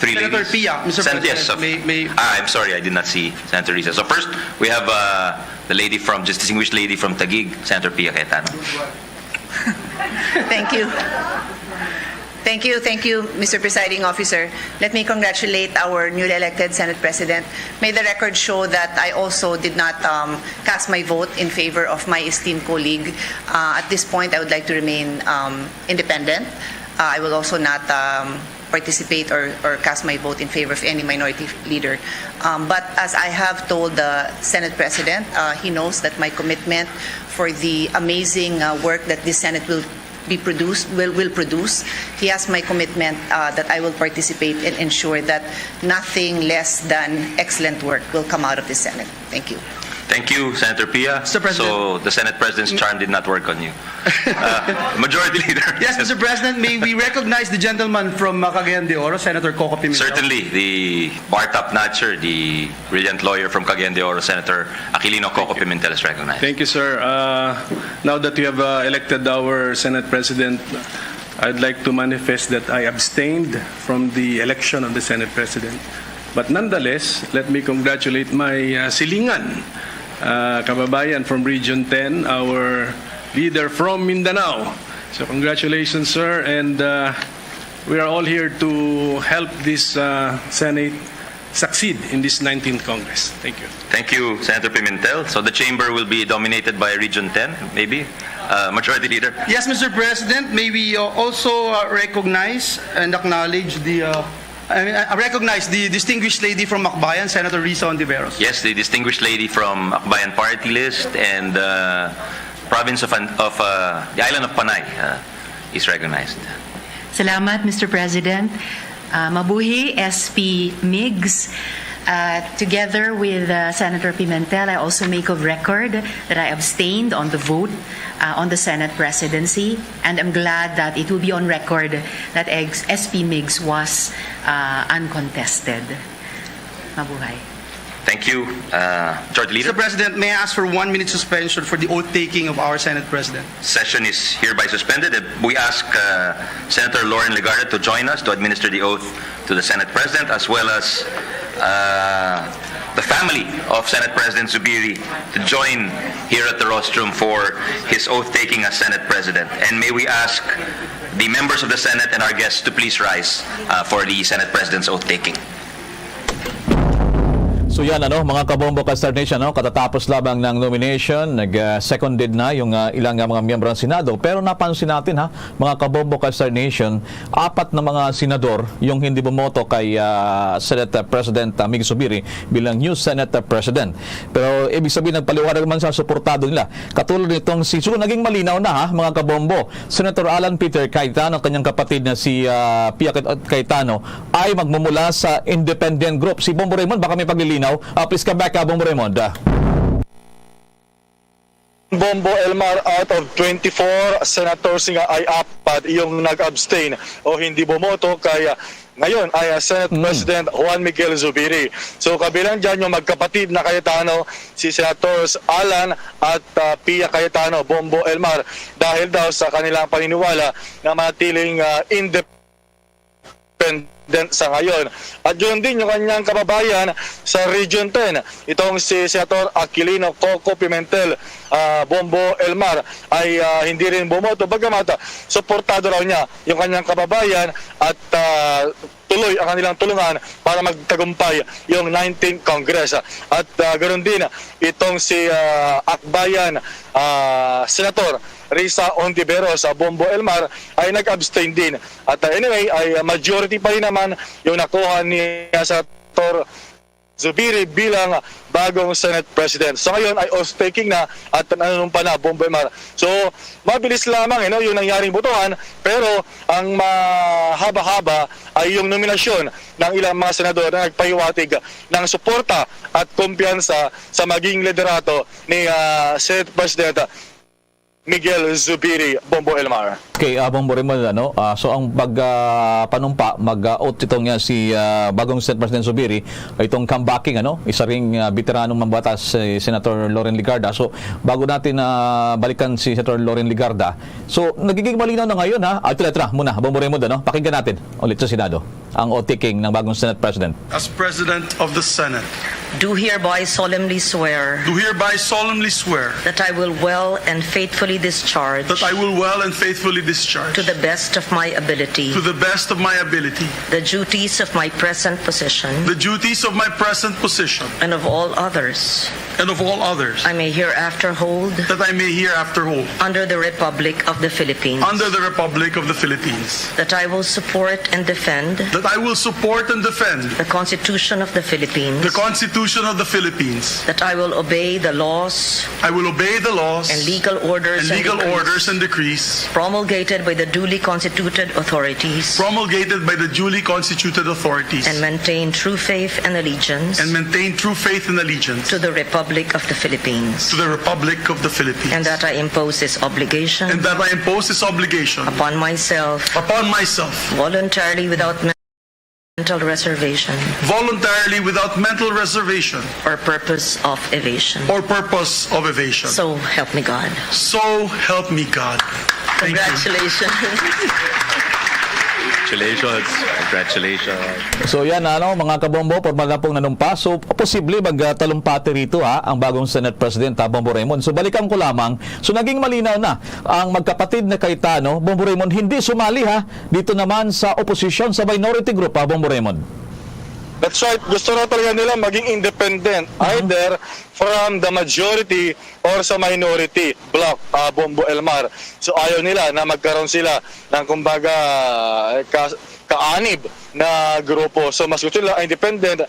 three Senator ladies. Pia, Mr. Yes, President, I'm sorry, I did not see Senator Risa. So first, we have the lady from, just distinguished lady from Taguig, Senator Pia Cayetano. Thank you. Thank you, Mr. Presiding Officer. Let me congratulate our newly elected Senate President. May the record show that I also did not cast my vote in favor of my esteemed colleague. At this point, I would like to remain independent. I will also not participate or cast my vote in favor of any minority leader. But as I have told the Senate President, he knows that my commitment for the amazing work that this Senate will produce. He has my commitment that I will participate and ensure that nothing less than excellent work will come out of the Senate. Thank you. Thank you, Senator Pia. Mr. President. So the Senate President's charm did not work on you. Majority Leader. Yes, Mr. President, may we recognize the gentleman from Cagayan de Oro, Senator Coco Pimentel? Certainly, the bar top notcher, the brilliant lawyer from Cagayan de Oro, Senator Aquilino Coco Pimentel is recognized. Thank you, sir. Now that we have elected our Senate President, I'd like to manifest that I abstained from the election of the Senate President. But nonetheless, let me congratulate my silingan, kababayan from Region 10, our leader from Mindanao. So congratulations, sir, and we are all here to help this Senate succeed in this 19th Congress. Thank you. Thank you, Senator Pimentel. So the chamber will be dominated by Region 10, maybe? Majority Leader. Yes, Mr. President, may we also recognize and acknowledge I recognize the distinguished lady from Macbayan, Senator Risa Ontiveros. Yes, the distinguished lady from Akbayan Party List and province of the island of Panay is recognized. Salamat, Mr. President. Mabuhi, SP Migs. Together with Senator Pimentel, I also make of record that I abstained on the vote on the Senate presidency, and I'm glad that it will be on record that SP Migs was uncontested. Mabuhay. Thank you, Majority Leader. Mr. President, may I ask for 1 minute suspension for the oath taking of our Senate President? Session is hereby suspended. We ask Senator Lauren Legarda to join us to administer the oath to the Senate President, as well as the family of Senate President Zubiri to join here at the rostrum for his oath taking as Senate President. And may we ask the members of the Senate and our guests to please rise for the Senate President's oath taking. So yan mga kabombo ka Star Nation, katatapos lamang ng nomination, nag-seconded na yung ilang mga miyembro ng Senado. Pero napansin natin mga kabombo ka Star Nation, 4 na mga senador yung hindi bumoto kay Senate President Mig Zubiri bilang new Senate President. Pero ibig sabihin nagpaliwanag naman sa suportado nila. Katulad nitong so naging malinaw na mga kabombo. Senator Alan Peter Cayetano, kanyang kapatid na si Pia Cayetano ay magmumula sa independent group. Si Bombo Raymond baka may paglilinaw. Please come back, Bombo Raymond. Bombo Elmar, out of 24 senators nga ay 4 yung nag-abstain o hindi bumoto kay ngayon ay Senate President Juan Miguel Zubiri. So kabilang dyan yung magkapatid na Cayetano, si Senators Alan at Pia Cayetano, Bombo Elmar, dahil daw sa kanilang paniniwala na manatiling independent sa ngayon. At yun din yung kanyang kababayan sa Region 10. Itong si Senator Aquilino Coco Pimentel, Bombo Elmar, ay hindi rin bumoto. Bagamat, suportado raw niya yung kanyang kababayan at tuloy ang kanilang tulungan para magtagumpay yung 19th Congress. At ganoon din itong si Akbayan Senator Risa Ontiveros sa Bombo Elmar ay nag-abstain din. At anyway, ay majority pa rin naman yung nakuha ni Senator Zubiri bilang bagong Senate President. So ngayon ay oath-taking na at nanunumpa na Bombo Elmar. So mabilis lamang yung nangyaring botohan, pero ang mahaba-haba ay yung nominasyon ng ilang mga senador na nagpahiwatig ng suporta at kumpiyansa sa maging liderato ni Senate President Miguel Zubiri, Bombo Elmar. Okay, Bombo Raymond, so ang panumpa, mag-oath itong si bagong Senate President Zubiri, itong comebacking, isa ring veteranong mambatas si Senator Loren Ligarda. So, bago natin balikan si Senator Loren Ligarda, so, nagiging malinaw na ngayon, Ito muna, Bombo Raymond, pakinggan natin ulit sa Senado ang oath-taking ng bagong Senate President. As President of the Senate, Do hereby solemnly swear that I will well and faithfully discharge I will well and faithfully discharge to the best of my ability the duties of my present position duties of my present position and of all others and of all others I may hereafter hold that I may hereafter hold under the Republic of the Philippines, that I will support and defend the Constitution of the Philippines, that that I will obey the laws and legal orders and decrees promulgated by the duly constituted authorities and maintain true faith and allegiance to the Republic of the Philippines, and that I impose this obligation upon myself voluntarily without mental reservation or purpose of evasion. So help me God. Congratulations. So yan mga kabombo, formal na pong nanumpa. So posible magtalumpati rito ang bagong Senate President Bombo Raymond. So balikan ko lamang. So naging malinaw na ang magkapatid na Cayetano, Bombo Raymond, hindi sumali dito naman sa opposition, sa minority group Bombo Raymond. That's right. Gusto na talaga nila maging independent, either from the majority or sa minority bloc, Bombo Elmar. So ayaw nila na magkaroon sila ng kumbaga kaanib na grupo. So mas gusto nila independent.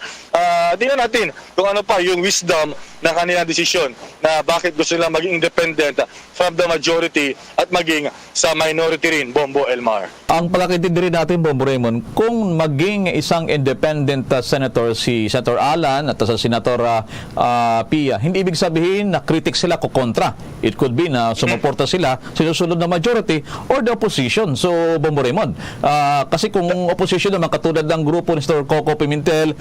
Tingnan natin kung ano pa yung wisdom ng kanilang desisyon na bakit gusto nila maging independent from the majority at maging sa minority rin, Bombo Elmar. Ang pagkakaintindi rin natin, Bombo Raymond, kung maging isang independent senator si Senator Alan at sa Senator Pia, hindi ibig sabihin na critic sila o kontra. It could be na sumuporta sila sinusunod na majority or the opposition. So, Bombo Raymond, kasi kung opposition naman katulad ng grupo ni Senator Coco Pimentel,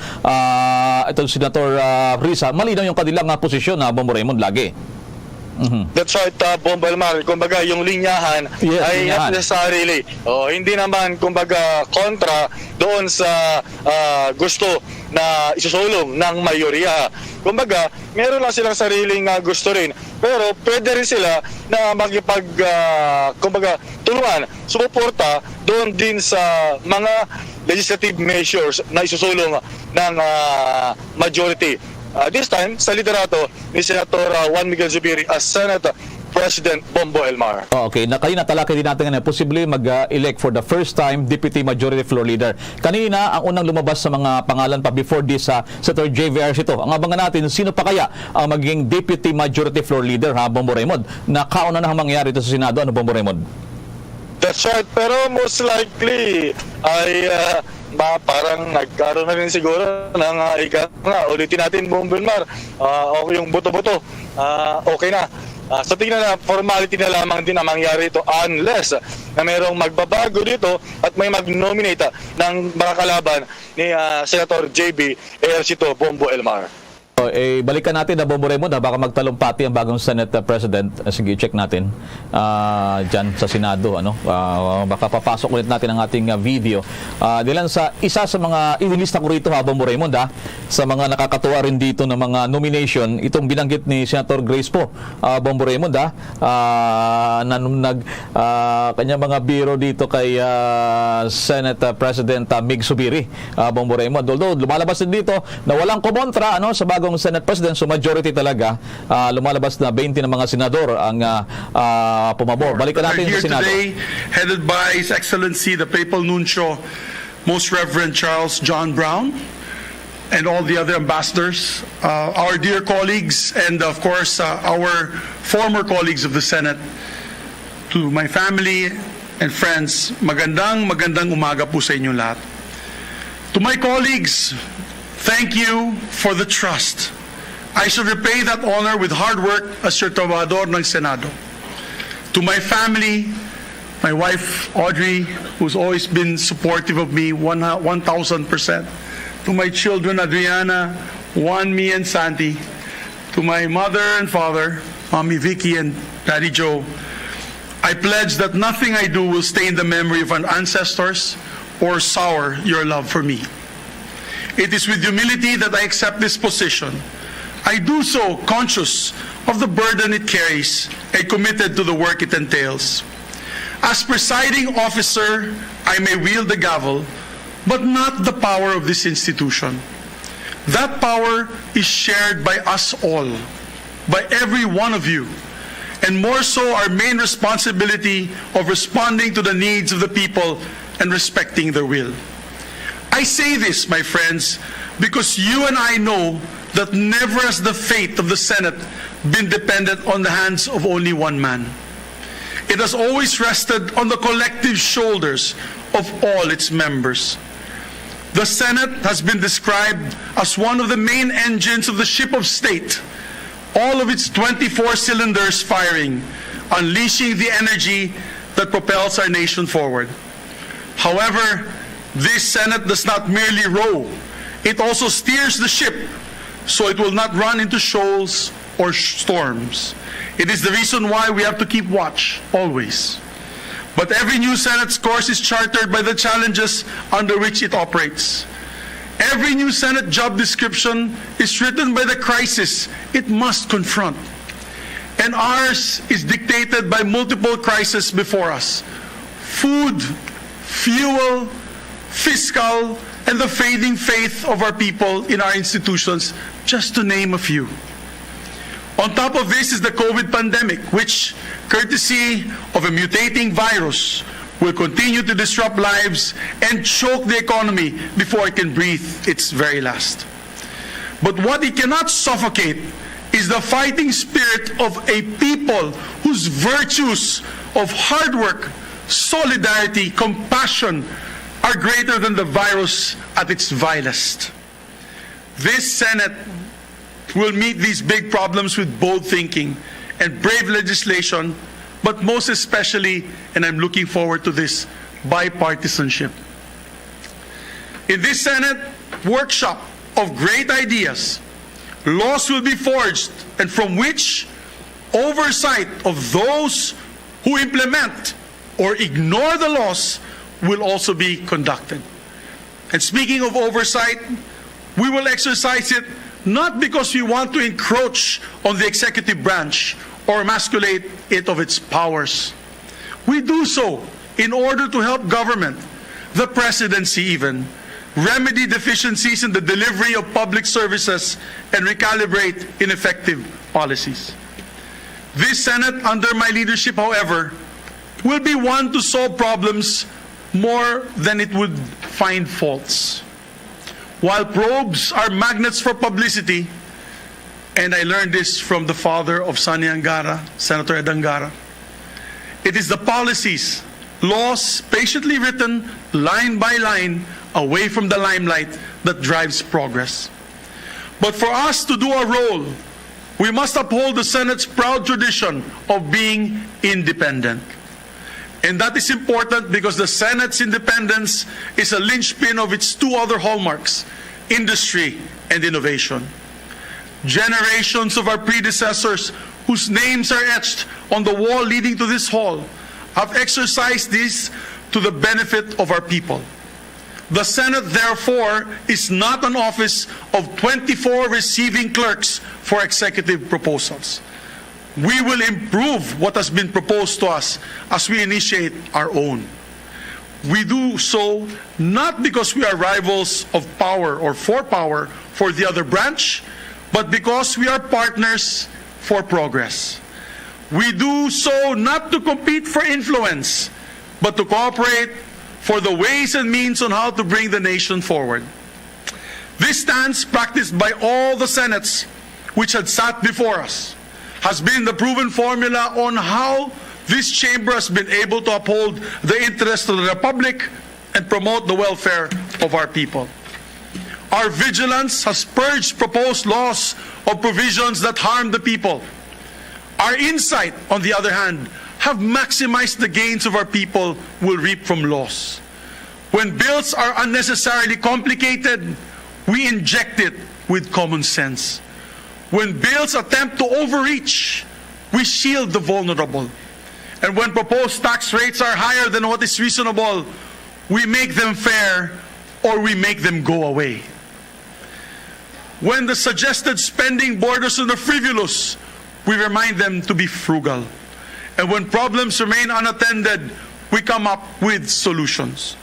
itong Senator Risa, malinaw yung kanilang posisyon na Bombo Raymond lagi. That's right, Bombo Elmar. Kumbaga, yung linyahan ay necessarily. Hindi naman, kumbaga, kontra doon sa gusto na isusulong ng mayorya. Kumbaga, meron lang silang sariling gusto rin. Pero pwede rin sila na kumbaga, tulungan, sumuporta doon din sa mga legislative measures na isusulong ng majority. This time, sa liderato ni Senator Juan Miguel Zubiri as Senate President Bombo Elmar. Okay, kayo natalakay din natin na posible mag-elect for the first time Deputy Majority Floor Leader. Kanina, ang unang lumabas sa mga pangalan pa before this Senator JVR ito. Ang abangan natin, sino pa kaya ang maging Deputy Majority Floor Leader, Bombo Raymond? Nakauna na mangyari ito sa Senado, Bombo Raymond? That's right, pero most likely ay parang nagkaroon na rin siguro ng ulitin natin, Bombo Elmar, yung boto-boto, okay na. Sa tingin na formality na lamang din ang mangyari ito unless na mayroong magbabago dito at may mag-nominate ng makakalaban ni Senator JB Ejercito Bombo Elmar. Balikan natin na Bombo Raymond, baka magtalumpati ang bagong Senate President. Sige, check natin dyan sa Senado. Baka papasok ulit natin ang ating video. Dilan sa isa sa mga inilista ko rito, Bombo Raymond, sa mga nakakatuwa rin dito ng mga nomination, itong binanggit ni Senator Grace po, Bombo Raymond, kanyang mga biro dito kay Senate President Mig Zubiri, Bombo Raymond. Although lumalabas din dito na walang kumontra sa bagong Senate President, so majority talaga, lumalabas na 20 ng mga senador ang pumabor. Balikan natin sa Senado. Today, headed by His Excellency the Papal Nuncio, Most Reverend Charles John Brown, and all the other ambassadors, our dear colleagues, and of course our former colleagues of the Senate, to my family and friends, magandang umaga po sa inyong lahat. To my colleagues, thank you for the trust. I shall repay that honor with hard work as your trabador ng Senado. To my family, my wife Audrey, who's always been supportive of me 1,000%. To my children Adriana, Juan, me, and Santi. To my mother and father, Mommy Vicky and Daddy Joe, I pledge that nothing I do will stain the memory of our ancestors or sour your love for me. It is with humility that I accept this position. I do so conscious of the burden it carries and committed to the work it entails. As presiding officer, I may wield the gavel, but not the power of this institution. That power is shared by us all, by every one of you, and more so our main responsibility of responding to the needs of the people and respecting their will. I say this, my friends, because you and I know that never has the fate of the Senate been dependent on the hands of only one man. It has always rested on the collective shoulders of all its members. The Senate has been described as one of the main engines of the ship of state, all of its 24 cylinders firing, unleashing the energy that propels our nation forward. However, this Senate does not merely row, it also steers the ship so it will not run into shoals or storms. It is the reason why we have to keep watch, always. But every new Senate's course is chartered by the challenges under which it operates. Every new Senate job description is written by the crisis it must confront. And ours is dictated by multiple crises before us. Food, fuel, fiscal, and the fading faith of our people in our institutions, just to name a few. On top of this is the COVID pandemic, which, courtesy of a mutating virus, will continue to disrupt lives and choke the economy before it can breathe its very last. But what it cannot suffocate is the fighting spirit of a people whose virtues of hard work, solidarity, compassion are greater than the virus at its vilest. This Senate will meet these big problems with bold thinking and brave legislation, but most especially, and I'm looking forward to this, bipartisanship. In this Senate workshop of great ideas, laws will be forged, and from which oversight of those who implement or ignore the laws will also be conducted. And speaking of oversight, we will exercise it not because we want to encroach on the executive branch or emasculate it of its powers. We do so in order to help government, the presidency even, remedy deficiencies in the delivery of public services and recalibrate ineffective policies. This Senate, under my leadership, however, will be one to solve problems more than it would find faults. While probes are magnets for publicity, and I learned this from the father of Sani Angara, Senator Ed Angara, it is the policies, laws patiently written line by line away from the limelight that drives progress. But for us to do our role, We must uphold the Senate's proud tradition of being independent. And that is important because the Senate's independence is a linchpin of its two other hallmarks, industry and innovation. Generations of our predecessors, whose names are etched on the wall leading to this hall, have exercised this to the benefit of our people. The Senate, therefore, is not an office of 24 receiving clerks for executive proposals. We will improve what has been proposed to us as we initiate our own. We do so not because we are rivals of power or for power for the other branch, but because we are partners for progress. We do so not to compete for influence, but to cooperate for the ways and means on how to bring the nation forward. This stance, practiced by all the Senates which had sat before us, has been the proven formula on how this chamber has been able to uphold the interests of the Republic and promote the welfare of our people. Our vigilance has purged proposed laws of provisions that harm the people. Our insight, on the other hand, have maximized the gains of our people will reap from laws. When bills are unnecessarily complicated, we inject it with common sense. When bills attempt to overreach, we shield the vulnerable. And when proposed tax rates are higher than what is reasonable, we make them fair or we make them go away. When the suggested spending borders on the frivolous, we remind them to be frugal. And when problems remain unattended, we come up with solutions.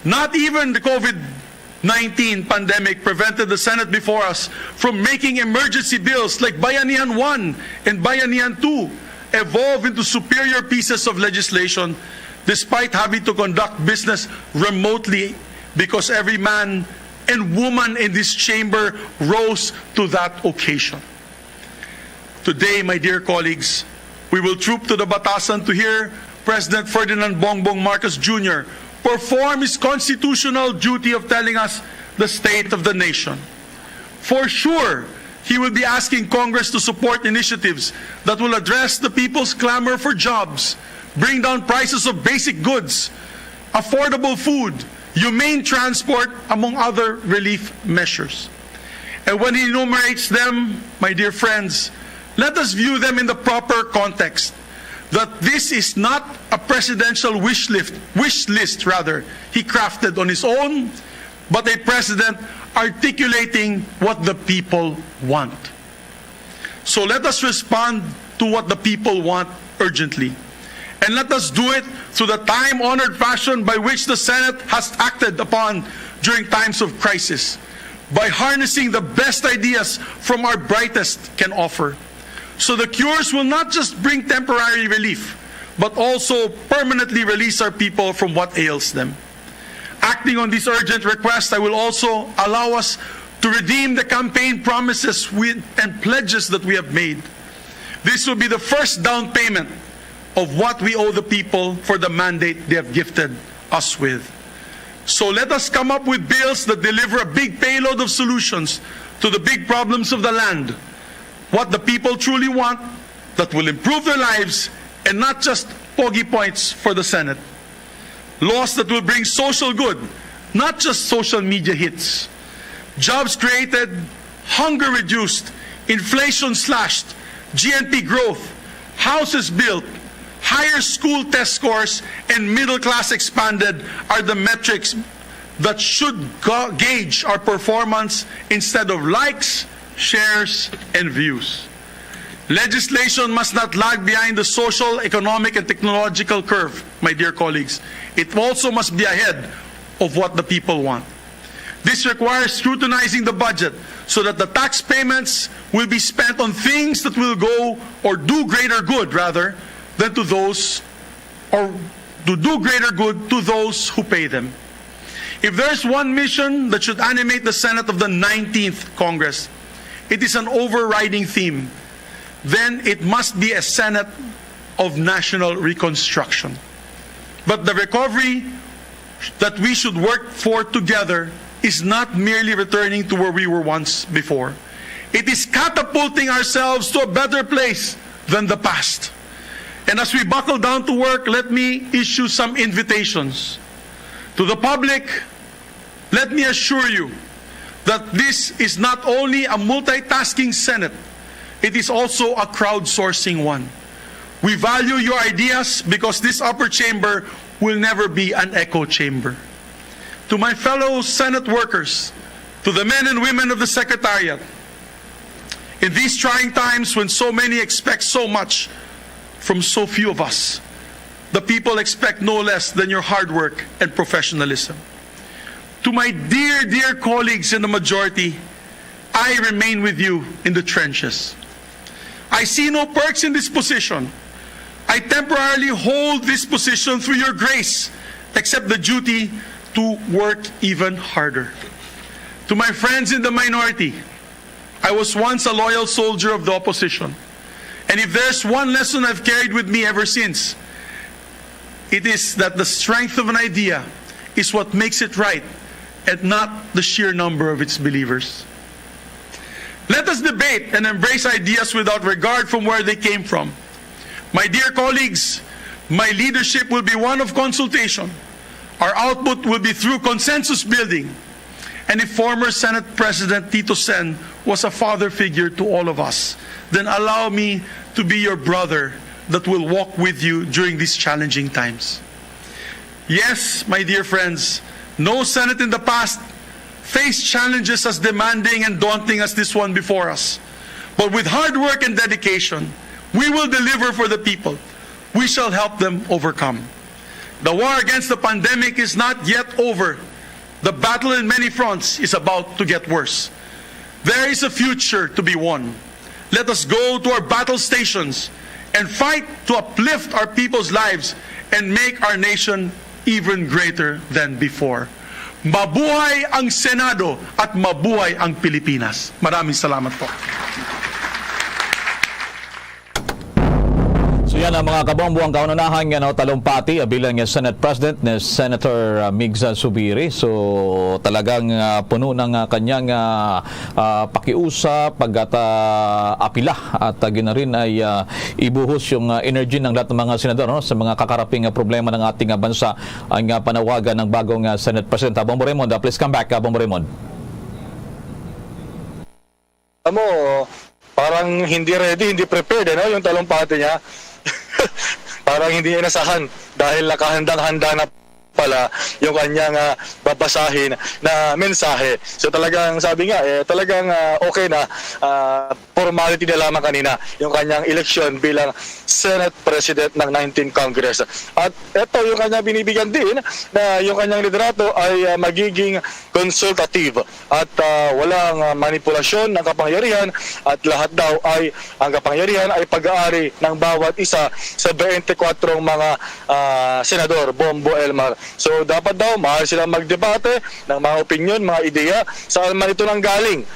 Not even the COVID-19 pandemic prevented the Senate before us from making emergency bills like Bayanihan 1 and Bayanihan 2 evolve into superior pieces of legislation despite having to conduct business remotely because every man and woman in this chamber rose to that occasion. Today, my dear colleagues, we will troop to the Batasan to hear President Ferdinand Bongbong Marcos Jr. perform his constitutional duty of telling us the state of the nation. For sure, he will be asking Congress to support initiatives that will address the people's clamor for jobs, bring down prices of basic goods, affordable food, humane transport, among other relief measures. And when he enumerates them, my dear friends, let us view them in the proper context. That this is not a presidential wish list he crafted on his own, but a president articulating what the people want. So let us respond to what the people want urgently. And let us do it through the time-honored fashion by which the Senate has acted upon during times of crisis, by harnessing the best ideas from our brightest can offer. So the cures will not just bring temporary relief, but also permanently release our people from what ails them. Acting on this urgent request, I will also allow us to redeem the campaign promises and pledges that we have made. This will be the first down payment of what we owe the people for the mandate they have gifted us with. So let us come up with bills that deliver a big payload of solutions to the big problems of the land. What the people truly want, that will improve their lives and not just pogi points for the Senate. Laws that will bring social good, not just social media hits. Jobs created, hunger reduced, inflation slashed, GNP growth, houses built, higher school test scores, and middle class expanded are the metrics that should gauge our performance instead of likes, shares, and views. Legislation must not lag behind the social, economic, and technological curve, my dear colleagues. It also must be ahead of what the people want. This requires scrutinizing the budget so that the tax payments will be spent on things that will go or do greater good rather than to those, or to do greater good to those who pay them. If there's one mission that should animate the Senate of the 19th Congress, it is an overriding theme. Then it must be a Senate of national reconstruction. But the recovery that we should work for together is not merely returning to where we were once before. It is catapulting ourselves to a better place than the past. And as we buckle down to work, let me issue some invitations. To the public, let me assure you that this is not only a multitasking Senate, it is also a crowdsourcing one. We value your ideas because this upper chamber will never be an echo chamber. To my fellow Senate workers, to the men and women of the Secretariat, in these trying times when so many expect so much from so few of us, the people expect no less than your hard work and professionalism. To my dear, dear colleagues in the majority, I remain with you in the trenches. I see no perks in this position. I temporarily hold this position through your grace, except the duty to work even harder. To my friends in the minority, I was once a loyal soldier of the opposition. And if there's one lesson I've carried with me ever since, it is that the strength of an idea is what makes it right, and not the sheer number of its believers. Let us debate and embrace ideas without regard from where they came from. My dear colleagues, my leadership will be one of consultation. Our output will be through consensus building. And if former Senate President Tito Sen was a father figure to all of us, then allow me to be your brother that will walk with you during these challenging times. Yes, my dear friends, no Senate in the past faced challenges as demanding and daunting as this one before us. But with hard work and dedication, we will deliver for the people. We shall help them overcome. The war against the pandemic is not yet over. The battle in many fronts is about to get worse. There is a future to be won. Let us go to our battle stations and fight to uplift our people's lives and make our nation even greater than before. Mabuhay ang Senado at mabuhay ang Pilipinas. Maraming salamat po. So yan ang mga kabombo ang kaunanahang talumpati bilang Senate President ni Senator Migs Zubiri. So talagang puno ng kanyang pakiusap, apila at ginarin ay ibuhos yung energy ng lahat ng mga senador sa mga kakaraping problema ng ating bansa ang panawagan ng bagong Senate President. Bombo Raymond, please come back, Bombo Raymond. Parang hindi ready, hindi prepared yung talumpati niya. Parang hindi inasahan dahil nakahandang-handa na pala yung kanyang babasahin na mensahe. So talagang sabi nga, talagang okay na, formality na lamang kanina yung kanyang eleksyon bilang Senate President ng 19th Congress. At ito yung kanyang binibigyan din na yung kanyang liderato ay magiging consultative at walang manipulasyon ng kapangyarihan at lahat daw ay ang kapangyarihan ay pag-aari ng bawat isa sa 24 mga senador, Bombo Elmar. So dapat daw mahal silang magdebate ng mga opinyon, mga ideya, saan man ito nang galing.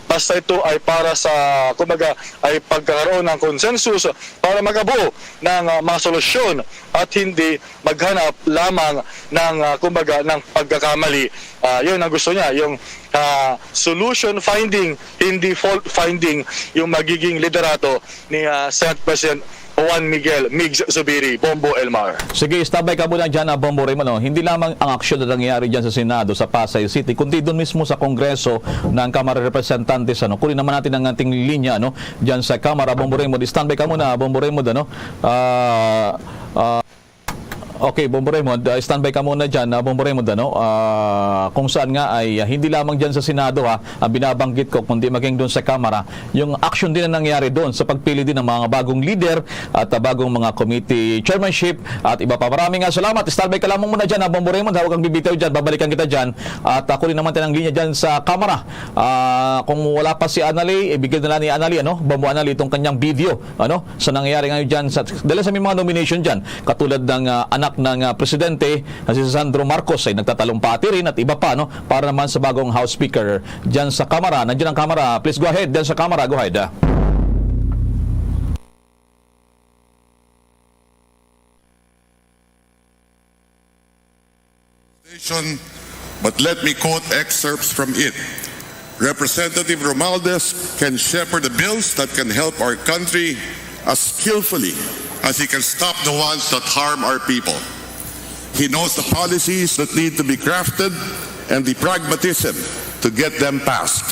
Basta ito ay para sa, kumbaga, ay pagkakaroon ng konsensus para magabuo ng mga solusyon at hindi maghanap lamang ng, kumbaga, ng pagkakamali. Yun ang gusto niya, yung solution finding, hindi fault finding, yung magiging liderato ni Senate President Juan Miguel Migs Zubiri, Bombo Elmar. Sige, stabay ka muna dyan, Bombo Raymond. Hindi lamang ang aksyon na nangyayari dyan sa Senado, sa Pasay City, kundi doon mismo sa Kongreso ng Kamara Representantes. Kunin naman natin ang ating linya dyan sa Kamara. Bombo Raymond, standby ka muna, Bombo Raymond. Okay, Bombo Raymond, standby ka muna dyan, Bombo Raymond, kung saan nga ay hindi lamang dyan sa Senado ang binabanggit ko, kundi maging doon sa Kamara, yung action din na nangyari doon sa pagpili din ng mga bagong leader at bagong mga committee chairmanship at iba pa. Maraming salamat. Standby ka lamang muna dyan, Bombo Raymond, huwag kang bibitaw dyan, babalikan kita dyan at kunin naman tayo ng linya dyan sa Kamara. Kung wala pa si Anali, ibigay na lang ni Anali, Bombo Anali, itong kanyang video, sa nangyayari ngayon dyan, dahil sa may mga nomination dyan, katulad ng anak ng presidente na si Sandro Marcos ay nagtatalumpati rin at iba pa para naman sa bagong House Speaker dyan sa Kamara. Nandiyan ang Kamara. Please go ahead. Dyan sa Kamara. Go ahead. But let me quote excerpts from it. Representative Romualdez can shepherd the bills that can help our country as skillfully as he can stop the ones that harm our people. He knows the policies that need to be crafted and the pragmatism to get them passed.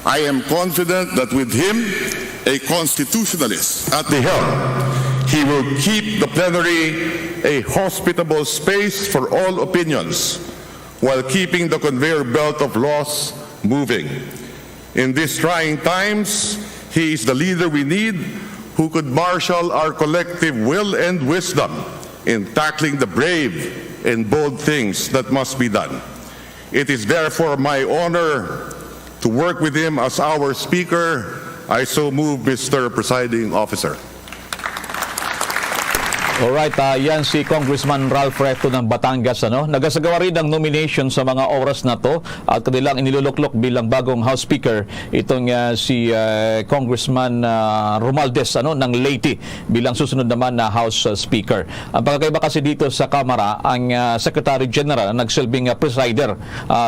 I am confident that with him, a constitutionalist at the helm, he will keep the plenary a hospitable space for all opinions while keeping the conveyor belt of laws moving. In these trying times, he is the leader we need who could marshal our collective will and wisdom in tackling the brave and bold things that must be done. It is therefore my honor to work with him as our Speaker. I so move, Mr. Presiding Officer. Alright, yan si Congressman Ralph Recto ng Batangas. Nagasagawa rin ng nomination sa mga oras na to at kanilang iniluluklok bilang bagong House Speaker itong si Congressman Romualdez ng Leyte bilang susunod naman na House Speaker. Ang pagkakaiba kasi dito sa Kamara, ang Secretary General nagsilbing presider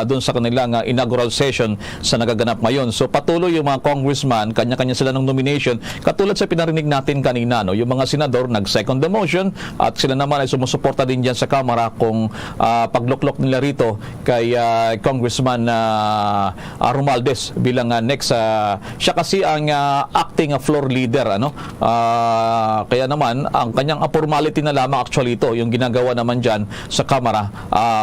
doon sa kanilang inaugural session sa nagaganap ngayon. So patuloy yung mga congressman, kanya-kanya sila ng nomination. Katulad sa pinarinig natin kanina, yung mga senador nag-second the motion at sila naman ay sumusuporta din dyan sa Kamara kung pagluklok nila rito kay Congressman Romualdez bilang next. Siya kasi ang acting floor leader. Kaya naman, ang kanyang formality na lamang actually ito, yung ginagawa naman dyan sa Kamara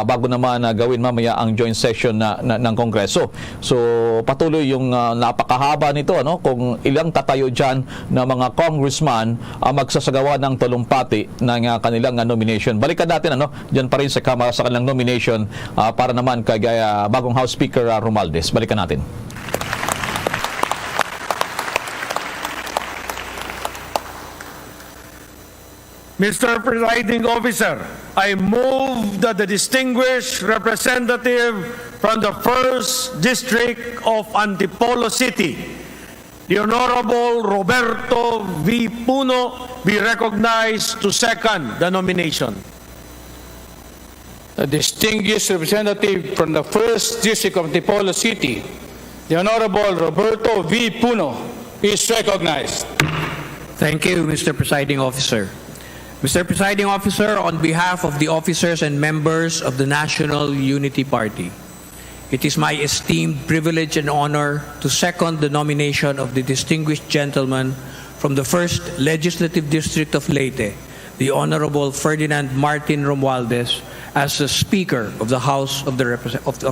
bago naman gawin mamaya ang joint session ng Kongreso. So patuloy yung napakahaba nito, kung ilang tatayo dyan na mga congressman magsasagawa ng talumpati ng kanilang nomination. Balikan natin diyan pa rin sa Kamara sa kanilang nomination para naman kay bagong House Speaker Romualdez. Balikan natin. Mr. Presiding Officer, I move that the distinguished representative from the 1st District of Antipolo City, the Honorable Roberto V. Puno, be recognized to second the nomination. The distinguished representative from the 1st District of Antipolo City, the Honorable Roberto V. Puno, is recognized. Thank you, Mr. Presiding Officer. Mr. Presiding Officer, on behalf of the officers and members of the National Unity Party, it is my esteemed privilege and honor to second the nomination of the distinguished gentleman from the 1st Legislative District of Leyte, the Honorable Ferdinand Martin Romualdez, as the Speaker of the House of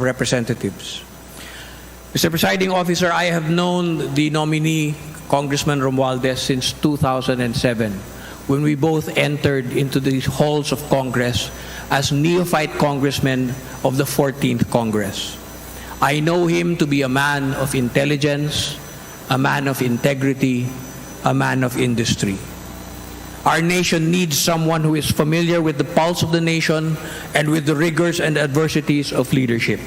Representatives. Mr. Presiding Officer, I have known the nominee, Congressman Romualdez, since 2007, when we both entered into the halls of Congress as neophyte congressmen of the 14th Congress. I know him to be a man of intelligence, a man of integrity, a man of industry. Our nation needs someone who is familiar with the pulse of the nation and with the rigors and adversities of leadership.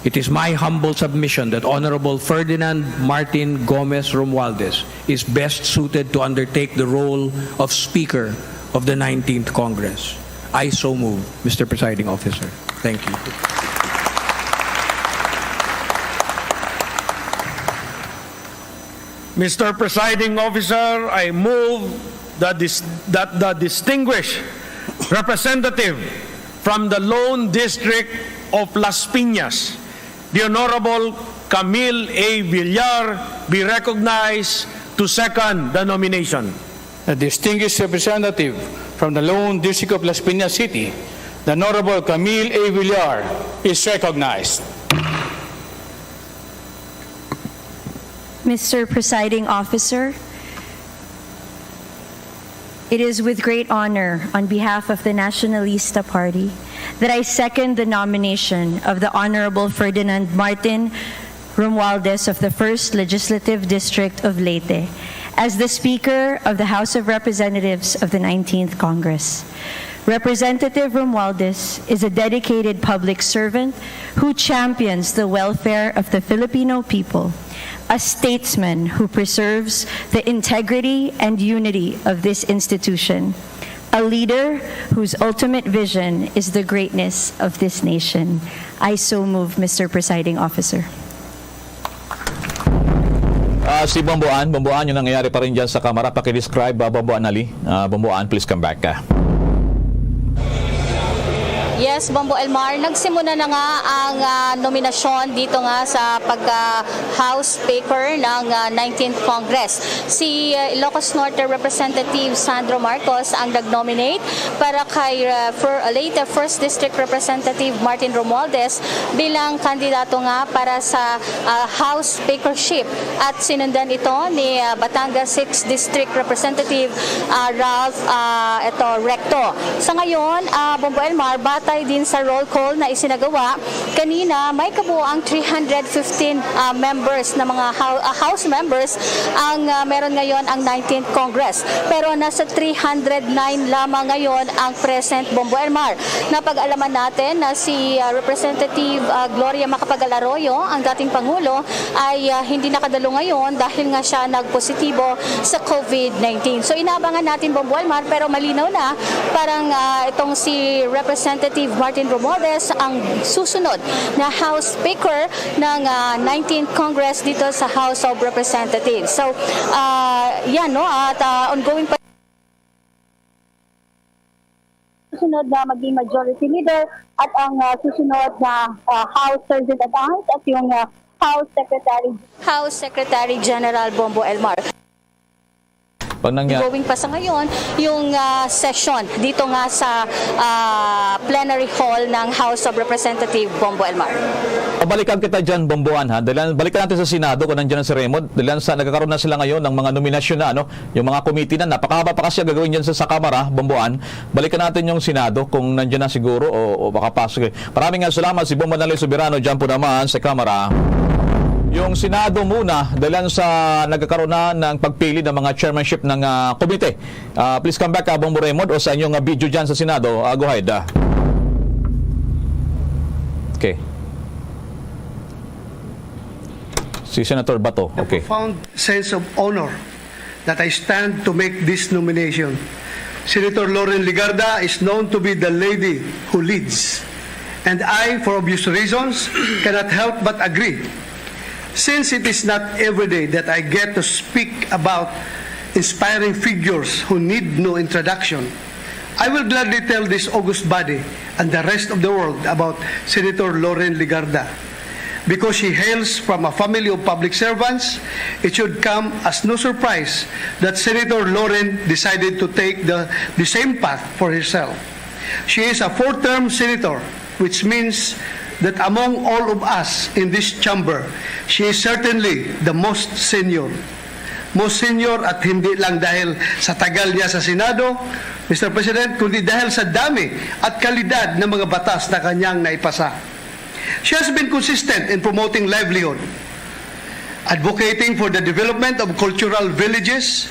It is my humble submission that Honorable Ferdinand Martin Gomez Romualdez is best suited to undertake the role of Speaker of the 19th Congress. I so move, Mr. Presiding Officer. Thank you. Mr. Presiding Officer, I move that the distinguished representative from the Lone District of Las Piñas, the Honorable Camille A. Villar, be recognized to second the nomination. The distinguished representative from the Lone District of Las Piñas City, the Honorable Camille A. Villar, is recognized. Mr. Presiding Officer, it is with great honor on behalf of the Nacionalista Party that I second the nomination of the Honorable Ferdinand Martin Romualdez of the 1st Legislative District of Leyte as the Speaker of the House of Representatives of the 19th Congress. Representative Romualdez is a dedicated public servant who champions the welfare of the Filipino people, a statesman who preserves the integrity and unity of this institution, a leader whose ultimate vision is the greatness of this nation. I so move, Mr. Presiding Officer. si Bomboan. Bomboan, yung nangyayari pa rin dyan sa kamera. Paki-describe, Bomboan Ali. Bomboan, please come back. Yes, Bombo Elmar, nagsimula na nga ang nominasyon dito nga sa pagka-House Speaker ng 19th Congress. Si Ilocos Norte Representative Sandro Marcos ang nag-nominate para kay late First District Representative Martin Romualdez bilang kandidato nga para sa House Speakership. At sinundan ito ni Batangas 6th District Representative Ralph Recto. Sa ngayon, Bombo Elmar, batay din sa roll call na isinagawa kanina, may kabuuang 315 members na mga House members ang meron ngayon ang 19th Congress. Pero nasa 309 lamang ngayon ang present, Bombo Elmar. Napag-alaman natin na si Representative Gloria Macapagal Arroyo, ang dating Pangulo, ay hindi nakadalo ngayon dahil nga siya nagpositibo sa COVID-19. So inaabangan natin, Bombo Elmar, pero malinaw na parang itong si Representative Martin Romualdez ang susunod na House Speaker ng 19th Congress dito sa House of Representatives. So, yan, no? At ongoing pa susunod na maging majority leader at ang susunod na House Sergeant at Arms at yung House Secretary General Bombo Elmar. Going pa sa ngayon yung session dito nga sa plenary hall ng House of Representatives, Bombo Elmar. Balikan kita dyan, Bomboan, ha? Balikan natin sa Senado kung nandiyan na si Raymond. Dahil nagkakaroon na sila ngayon ng mga nominasyon na, yung mga committee na napakahaba pa kasi gagawin dyan sa Kamara, Bomboan. Balikan natin yung Senado kung nandiyan na siguro o baka pasok. Maraming salamat si Bomboan Ali Soberano dyan po naman sa Kamara. Yung Senado muna, dahil sa nagkakaroon na ng pagpili ng mga chairmanship ng komite. Please come back, Bombo Raymond, o sa inyong video dyan sa Senado. Go ahead. Okay. Si Senator Bato. Okay. A profound sense of honor that I stand to make this nomination. Senator Loren Legarda is known to be the lady who leads. And I, for obvious reasons, cannot help but agree. Since it is not every day that I get to speak about inspiring figures who need no introduction, I will gladly tell this august body and the rest of the world about Senator Loren Legarda. Because she hails from a family of public servants, it should come as no surprise that Senator Loren decided to take the same path for herself. She is a four-term senator, which means that among all of us in this chamber, she is certainly the most senior. Most senior at hindi lang dahil sa tagal niya sa Senado, Mr. President, kundi dahil sa dami at kalidad ng mga batas na kanyang naipasa. She has been consistent in promoting livelihood, advocating for the development of cultural villages,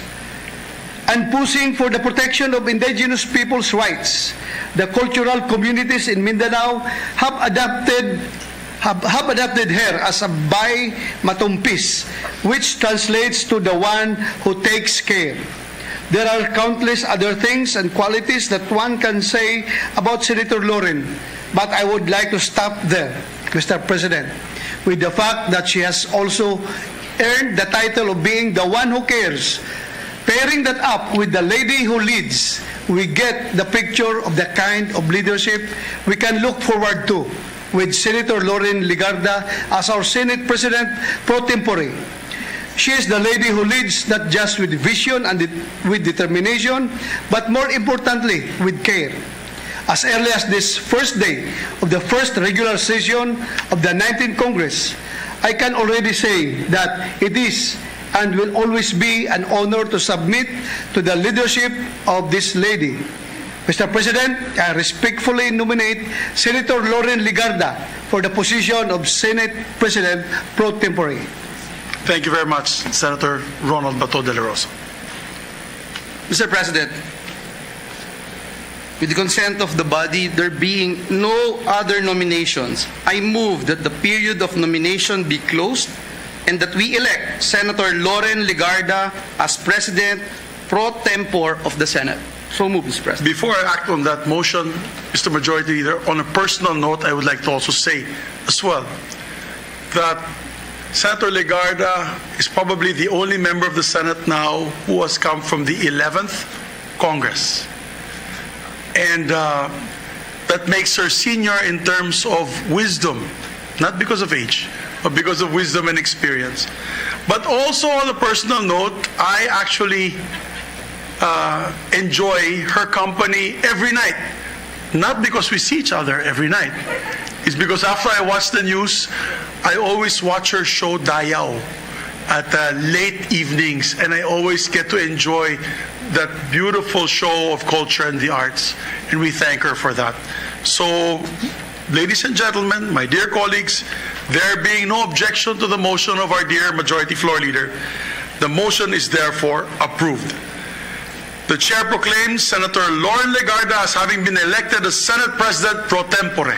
and pushing for the protection of indigenous people's rights. The cultural communities in Mindanao have adopted her as a bay matumpis, which translates to the one who takes care. There are countless other things and qualities that one can say about Senator Loren, but I would like to stop there, Mr. President, with the fact that she has also earned the title of being the one who cares. Pairing that up with the lady who leads, we get the picture of the kind of leadership we can look forward to with Senator Loren Legarda as our Senate President pro tempore. She is the lady who leads not just with vision and with determination, but more importantly, with care. As early as this first day of the first regular session of the 19th Congress, I can already say that it is and will always be an honor to submit to the leadership of this lady. Mr. President, I respectfully nominate Senator Loren Legarda for the position of Senate President pro tempore. Thank you very much, Senator Ronald Bato de la Rosa. Mr. President, with the consent of the body, there being no other nominations, I move that the period of nomination be closed and that we elect Senator Loren Legarda as President pro tempore of the Senate. So move, Mr. President. Before I act on that motion, Mr. Majority Leader, on a personal note, I would like to also say as well that Senator Legarda is probably the only member of the Senate now who has come from the 11th Congress. And that makes her senior in terms of wisdom, not because of age, but because of wisdom and experience. But also on a personal note, I actually enjoy her company every night. Not because we see each other every night. It's because after I watch the news, I always watch her show Dayaw at late evenings, and I always get to enjoy that beautiful show of culture and the arts, and we thank her for that. So, ladies and gentlemen, my dear colleagues, there being no objection to the motion of our dear Majority Floor Leader, the motion is therefore approved. The Chair proclaims Senator Loren Legarda as having been elected as Senate President pro tempore.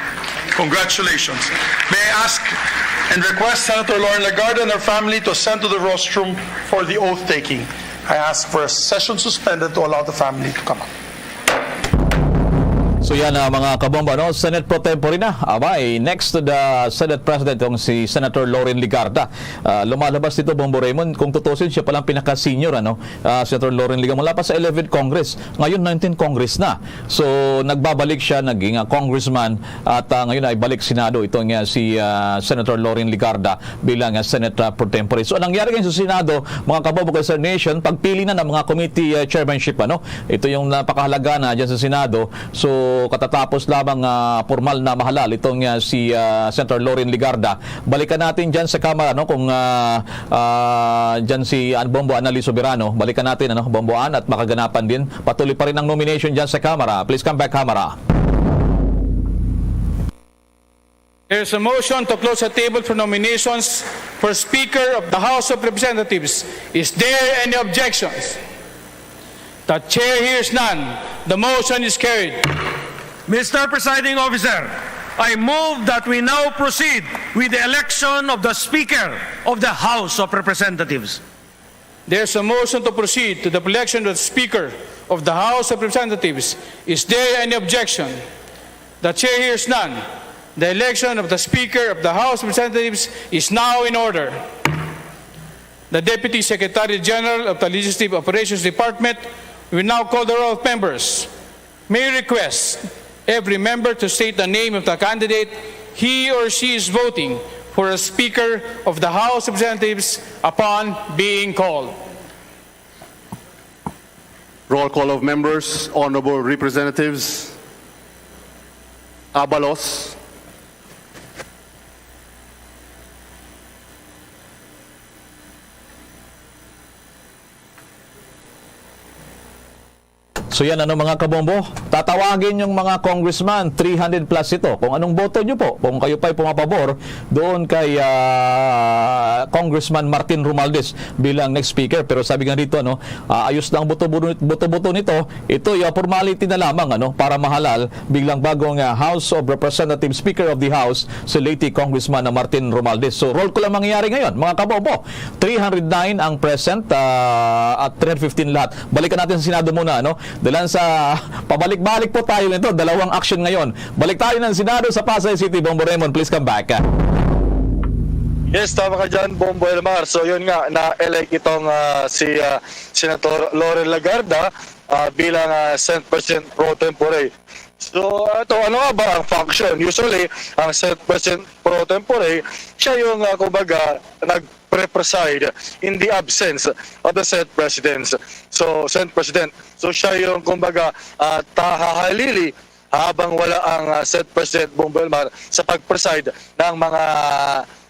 Congratulations. May I ask and request Senator Loren Legarda and her family to ascend to the rostrum for the oath taking. I ask for a session suspended to allow the family to come up. So yan mga kabomba, no? Senate pro tempore na. Abay, next to the Senate President yung si Senator Loren Legarda. Lumalabas dito, Bombo Raymond, kung tutusin siya palang pinaka-senior, Senator Loren Legarda. Mula pa sa 11th Congress, ngayon 19th Congress na. So nagbabalik siya, naging congressman, at ngayon ay balik Senado itong si Senator Loren Legarda bilang Senate pro tempore. So nangyari ngayon sa Senado, mga kabomba sa nation, pagpili na ng mga committee chairmanship, ito yung napakahalaga na dyan sa Senado. So katatapos lamang formal na mahalal itong si Senator Loren Legarda. Balikan natin dyan sa Kamara, kung dyan si Bombo Anali Soberano. Balikan natin, Bomboan, at makaganapan din. Patuloy pa rin ang nomination dyan sa Kamara. Please come back, Kamara. There is a motion to close the table for nominations for Speaker of the House of Representatives. Is there any objections? The chair hears none. The motion is carried. Mr. Presiding Officer, I move that we now proceed with the election of the Speaker of the House of Representatives. There's a motion to proceed to the election of the Speaker of the House of Representatives. Is there any objection? The chair hears none. The election of the Speaker of the House of Representatives is now in order. The Deputy Secretary General of the Legislative Operations Department will now call the roll of members. May I request every member to state the name of the candidate he or she is voting for a Speaker of the House of Representatives upon being called. Roll call of members. Honorable Representatives Abalos, So yan, mga kabombo, tatawagin yung mga congressman, 300 plus ito. Kung anong boto nyo po, kung kayo pa'y pumapabor doon kay Congressman Martin Romualdez bilang next speaker. Pero sabi nga dito, ayos lang boto-boto nito. Ito yung formality na lamang para mahalal biglang bagong House of Representatives Speaker of the House, si late Congressman Martin Romualdez. So roll ko lang mangyayari ngayon, mga kabombo. 309 ang present at 315 lahat. Balikan natin sa Senado muna, Dalan sa pabalik-balik po tayo nito, dalawang action ngayon. Balik tayo ng Senado sa Pasay City. Bombo Raymond, please come back. Yes, tama ka dyan, Bombo Elmar. So yun nga, na-elect itong si Senator Loren Legarda bilang Senate President pro tempore. So ito, ano nga ba ang function? Usually, ang Senate President pro tempore, siya yung kumbaga nag-preside in the absence of the Senate President. So Senate President, so siya yung kumbaga tahahalili habang wala ang Senate President Bombo Elmar sa pag-preside ng mga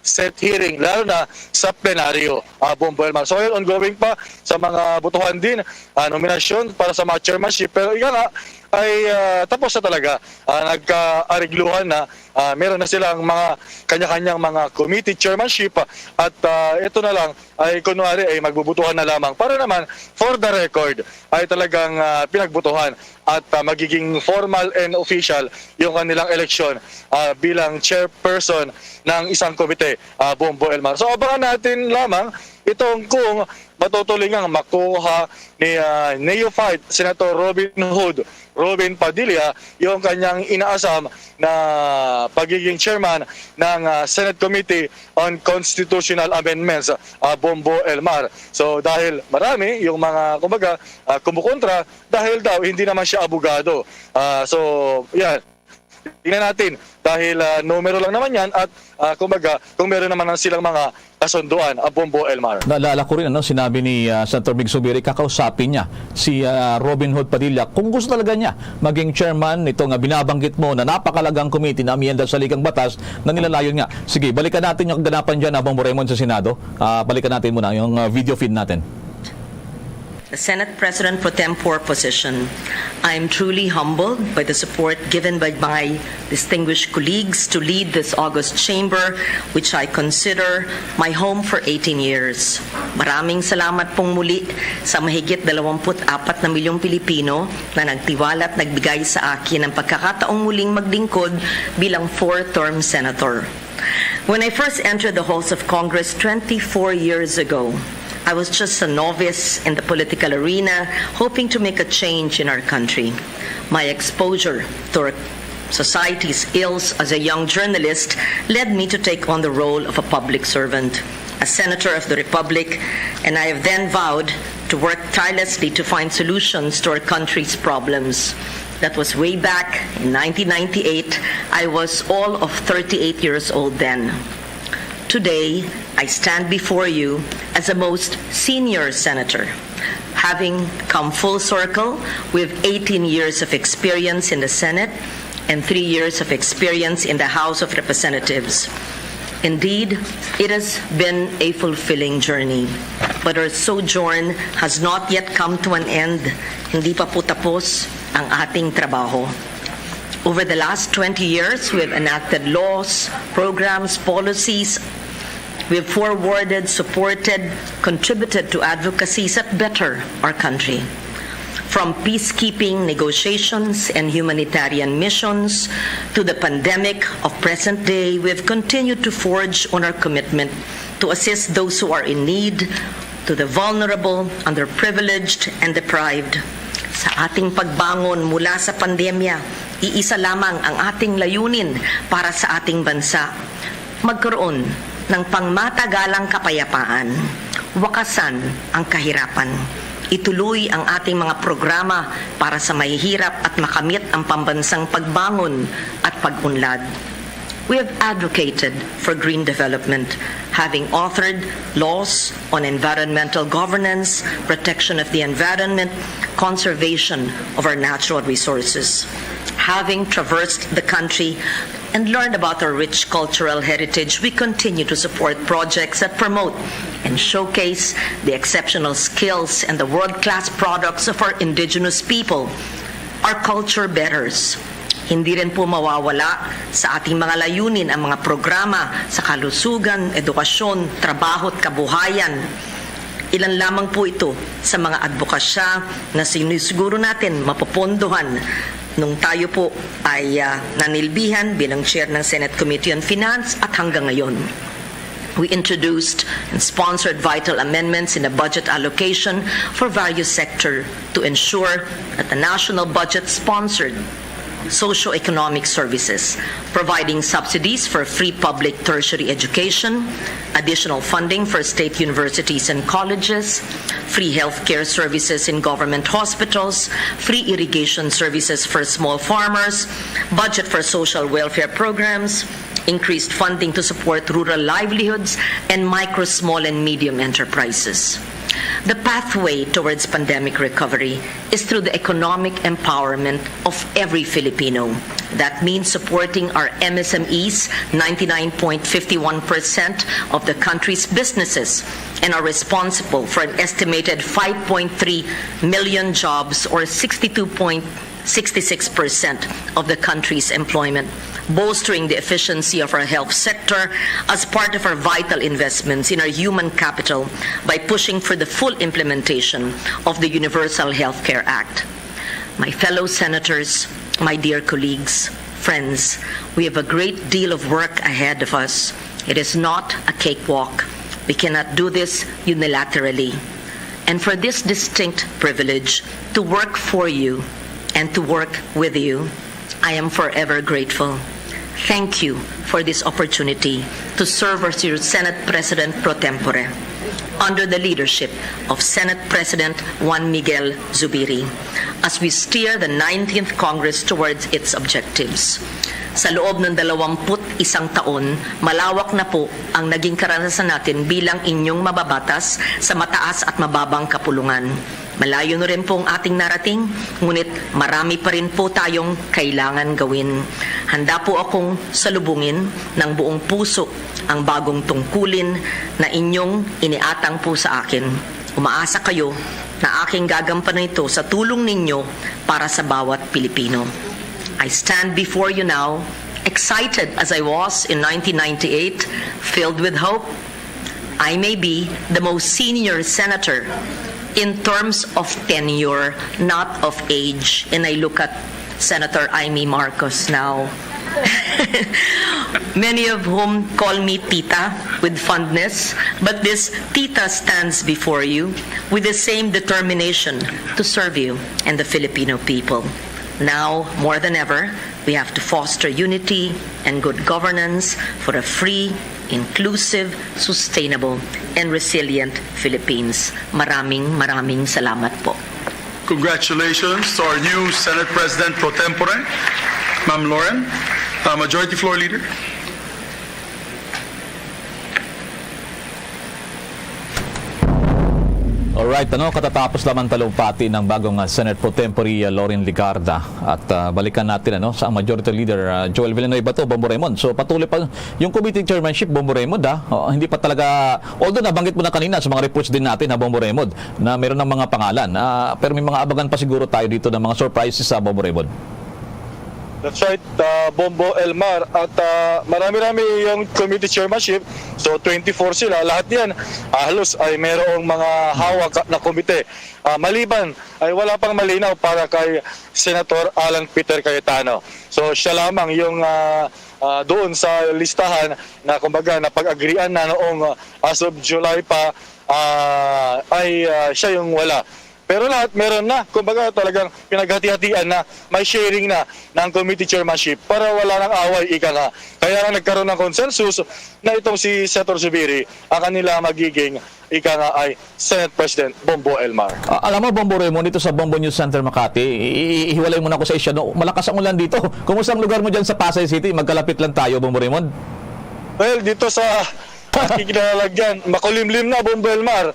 Senate hearing, lalo na sa plenaryo, Bombo Elmar. So yun, ongoing pa sa mga butuhan din, nominasyon para sa mga chairmanship. Pero ika nga, ay tapos na talaga. Nagka-arigluhan na, meron na silang mga kanya-kanyang mga committee chairmanship at ito na lang ay kunwari ay magbubutuhan na lamang para naman for the record ay talagang pinagbutuhan at magiging formal and official yung kanilang eleksyon bilang chairperson ng isang komite, Bombo Elmar. So abangan natin lamang itong kung matutuloy ngang makuha ni neophyte Senator Robin Padilla yung kanyang inaasam na pagiging chairman ng Senate Committee on Constitutional Amendments, Bombo Elmar. So dahil marami yung mga kumukontra dahil daw hindi naman siya abogado. So yan, tingnan natin dahil numero lang naman yan at kung meron naman silang mga kasunduan, Bombo Elmar. Naalala ko rin, sinabi ni Senator Mig Zubiri, kakausapin niya si Robin Hood Padilla kung gusto talaga niya maging chairman nitong binabanggit mo na napakalagang committee na amyenda sa Ligang Batas na nilalayon nga. Sige, balikan natin yung kaganapan dyan habang Raymond sa Senado. Balikan natin muna yung video feed natin. The Senate President pro tempore position, I am truly humbled by the support given by my distinguished colleagues to lead this august chamber, which I consider my home for 18 years. Maraming salamat pong muli sa mahigit 24 na milyong Pilipino na nagtiwala at nagbigay sa akin ng pagkakataong muling maglingkod bilang 4-term senator. When I first entered the halls of Congress 24 years ago, I was just a novice in the political arena, hoping to make a change in our country. My exposure to our society's ills as a young journalist led me to take on the role of a public servant, a senator of the Republic, and I have then vowed to work tirelessly to find solutions to our country's problems. That was way back in 1998. I was all of 38 years old then. Today, I stand before you as the most senior senator, having come full circle with 18 years of experience in the Senate and 3 years of experience in the House of Representatives. Indeed, it has been a fulfilling journey, but our sojourn has not yet come to an end. Hindi pa po tapos ang ating trabaho. Over the last 20 years, we have enacted laws, programs, policies. We have forwarded, supported, contributed to advocacies that better our country. From peacekeeping negotiations and humanitarian missions to the pandemic of present day, we have continued to forge on our commitment to assist those who are in need, to the vulnerable, underprivileged, and deprived. Sa ating pagbangon mula sa pandemya, iisa lamang ang ating layunin para sa ating bansa. Magkaroon ng pangmatagalang kapayapaan, wakasan ang kahirapan. Ituloy ang ating mga programa para sa mahihirap at makamit ang pambansang pagbangon at pag-unlad. We have advocated for green development, having authored laws on environmental governance, protection of the environment, conservation of our natural resources. Having traversed the country and learned about our rich cultural heritage, we continue to support projects that promote and showcase the exceptional skills and the world-class products of our indigenous people, our culture bearers. Hindi rin po mawawala sa ating mga layunin ang mga programa sa kalusugan, edukasyon, trabaho at kabuhayan. Ilan lamang po ito sa mga advokasya na sinisiguro natin mapopondohan nung tayo po ay nanilbihan bilang chair ng Senate Committee on Finance at hanggang ngayon. We introduced and sponsored vital amendments in the budget allocation for various sectors to ensure that the national budget sponsored socio-economic services, providing subsidies for free public tertiary education, additional funding for state universities and colleges, free healthcare services in government hospitals, free irrigation services for small farmers, budget for social welfare programs, increased funding to support rural livelihoods, and micro, small, and medium enterprises. The pathway towards pandemic recovery is through the economic empowerment of every Filipino. That means supporting our MSMEs, 99.51% of the country's businesses, and are responsible for an estimated 5.3 million jobs or 62.66% of the country's employment, bolstering the efficiency of our health sector as part of our vital investments in our human capital by pushing for the full implementation of the Universal Health Care Act. My fellow senators, my dear colleagues, friends, we have a great deal of work ahead of us. It is not a cakewalk. We cannot do this unilaterally. And for this distinct privilege to work for you and to work with you, I am forever grateful. Thank you for this opportunity to serve as your Senate President pro tempore under the leadership of Senate President Juan Miguel Zubiri as we steer the 19th Congress towards its objectives. Sa loob ng 21 taon, malawak na po ang naging karanasan natin bilang inyong mababatas sa mataas at mababang kapulungan. Malayo na rin po ang ating narating, ngunit marami pa rin po tayong kailangan gawin. Handa po akong salubungin ng buong puso ang bagong tungkulin na inyong iniatang po sa akin. Umaasa kayo na aking gagampanan ito sa tulong ninyo para sa bawat Pilipino. I stand before you now, excited as I was in 1998, filled with hope. I may be the most senior senator in terms of tenure, not of age. And I look at Senator Amy Marcos now, many of whom call me Tita with fondness, but this Tita stands before you with the same determination to serve you and the Filipino people. Now, more than ever, we have to foster unity and good governance for a free, inclusive, sustainable, and resilient Philippines. Maraming salamat po. Congratulations to our new Senate President pro tempore, Ma'am Lauren, Majority Floor Leader. Alright, katatapos lamang talumpati ng bagong Senate Pro Tempore Lauren Ligarda at balikan natin sa Majority Leader Joel Villanueva to, Bombo Raymond. So patuloy pa yung committee chairmanship, Bombo Raymond hindi pa talaga, although nabanggit mo na kanina sa mga reports din natin Bombo Raymond, na meron ng mga pangalan, pero may mga abagan pa siguro tayo dito ng mga surprises sa Bombo Raymond. That's right, Bombo Elmar. At marami-rami yung committee chairmanship. So 24 sila. Lahat yan halos ay mayroong mga hawak na komite. Maliban ay wala pang malinaw para kay Senator Alan Peter Cayetano. So siya lamang yung doon sa listahan na kumbaga na pag-agrian na noong as of July pa ay siya yung wala. Pero lahat meron na, kumbaga talagang pinaghati-hatian na, may sharing na ng committee chairmanship para wala nang away, ika nga. Kaya nga nagkaroon ng consensus na itong si Senator Zubiri, ang kanila magiging, ika nga ay Senate President Bombo Elmar. Alam mo, Bombo Raymond, dito sa Bombo News Center Makati, ihiwalay muna ko sa isya. Malakas ang ulan dito. Kumusta ang lugar mo dyan sa Pasay City? Magkalapit lang tayo, Bombo Raymond. Well, dito sa kikilalagyan, makulimlim na, Bombo Elmar.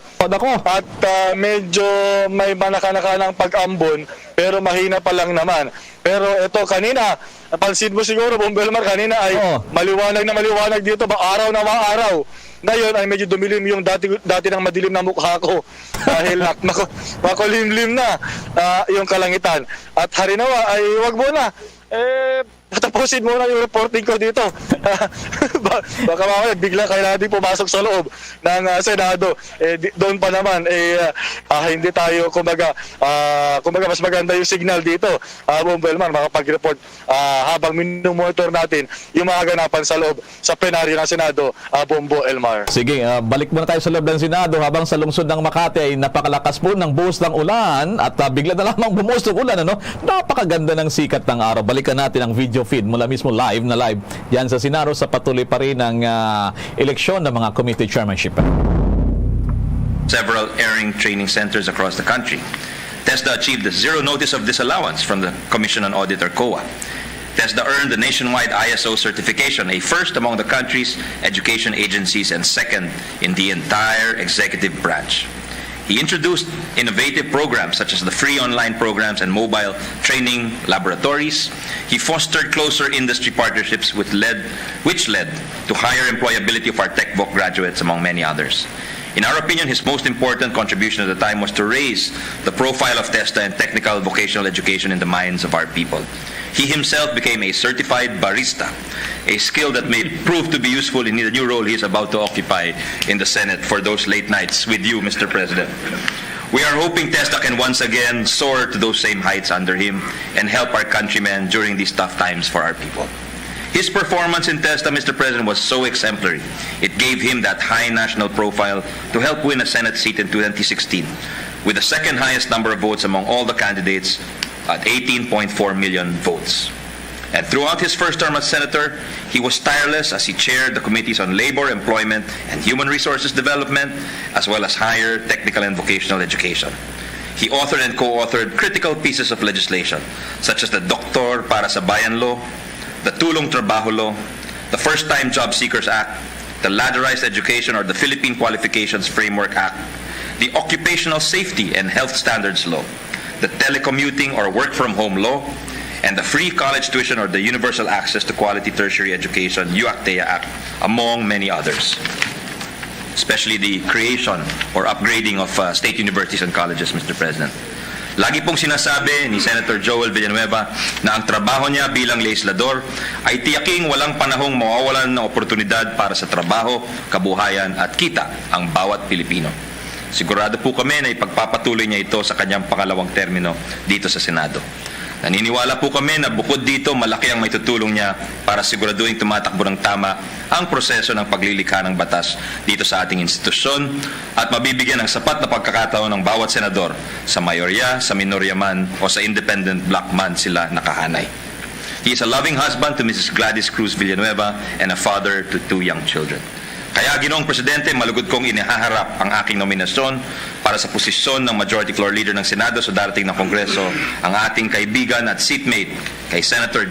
At medyo may manaka-naka ng pag-ambon, pero mahina pa lang naman. Pero ito kanina, napansin mo siguro, Bombo Elmar, kanina ay maliwanag na maliwanag dito, araw na araw. Ngayon ay medyo dumilim yung dati nang madilim na mukha ko dahil makulimlim na yung kalangitan. At harinawa ay wag mo na. Tapusin muna yung reporting ko dito. Baka mamaya bigla kailangan din pumasok sa loob ng Senado. Doon pa naman hindi tayo kumbaga mas maganda yung signal dito. Bombo Elmar, makapag-report habang minumonitor natin yung mga ganapan sa loob sa plenaryo ng Senado, Bombo Elmar. Sige, balik muna tayo sa loob ng Senado habang sa lungsod ng Makati ay napakalakas po ng buhos ng ulan at bigla na lamang bumuhos ng ulan. Napakaganda ng sikat ng araw. Balikan natin ang video feed mula mismo live yan sa Senado sa patuloy pa rin ng eleksyon ng mga committee chairmanship. Several airing training centers across the country. TESDA achieved the zero notice of disallowance from the Commission on Audit or COA. TESDA earned the nationwide ISO certification, a first among the country's education agencies and second in the entire executive branch. He introduced innovative programs such as the free online programs and mobile training laboratories. He fostered closer industry partnerships which led to higher employability of our TechVoc graduates, among many others. In our opinion, his most important contribution at the time was to raise the profile of TESDA and technical vocational education in the minds of our people. He himself became a certified barista, a skill that may prove to be useful in the new role he is about to occupy in the Senate for those late nights with you, Mr. President. We are hoping TESDA can once again soar to those same heights under him and help our countrymen during these tough times for our people. His performance in TESDA, Mr. President, was so exemplary. It gave him that high national profile to help win a Senate seat in 2016, with the second highest number of votes among all the candidates at 18.4 million votes. And throughout his first term as senator, he was tireless as he chaired the committees on labor, employment, and human resources development, as well as higher technical and vocational education. He authored and co-authored critical pieces of legislation, such as the Doktor para sa Bayan Law, the Tulong Trabaho Law, the First-Time Job Seekers Act, the Ladderized Education or the Philippine Qualifications Framework Act, the Occupational Safety and Health Standards Law, the Telecommuting or Work-from-Home Law, and the Free College Tuition or the Universal Access to Quality Tertiary Education, UACTEA Act, among many others. Especially the creation or upgrading of state universities and colleges, Mr. President. Lagi pong sinasabi ni Senator Joel Villanueva na ang trabaho niya bilang legislador ay tiyaking walang panahong mawawalan ng oportunidad para sa trabaho, kabuhayan at kita ang bawat Pilipino. Sigurado po kami na ipagpapatuloy niya ito sa kanyang pangalawang termino dito sa Senado. Naniniwala po kami na bukod dito malaki ang maitutulong niya para siguraduhin tumatakbo ng tama ang proseso ng paglilikha ng batas dito sa ating institusyon at mabibigyan ng sapat na pagkakataon ng bawat senador sa mayorya, sa minorya man o sa independent bloc man sila nakahanay. He is a loving husband to Mrs. Gladys Cruz Villanueva and a father to 2 young children. Kaya, Ginoong Presidente, malugod kong inihaharap ang aking nominasyon para sa posisyon ng Majority Floor Leader ng Senado sa darating na Kongreso, ang ating kaibigan at seatmate kay Senator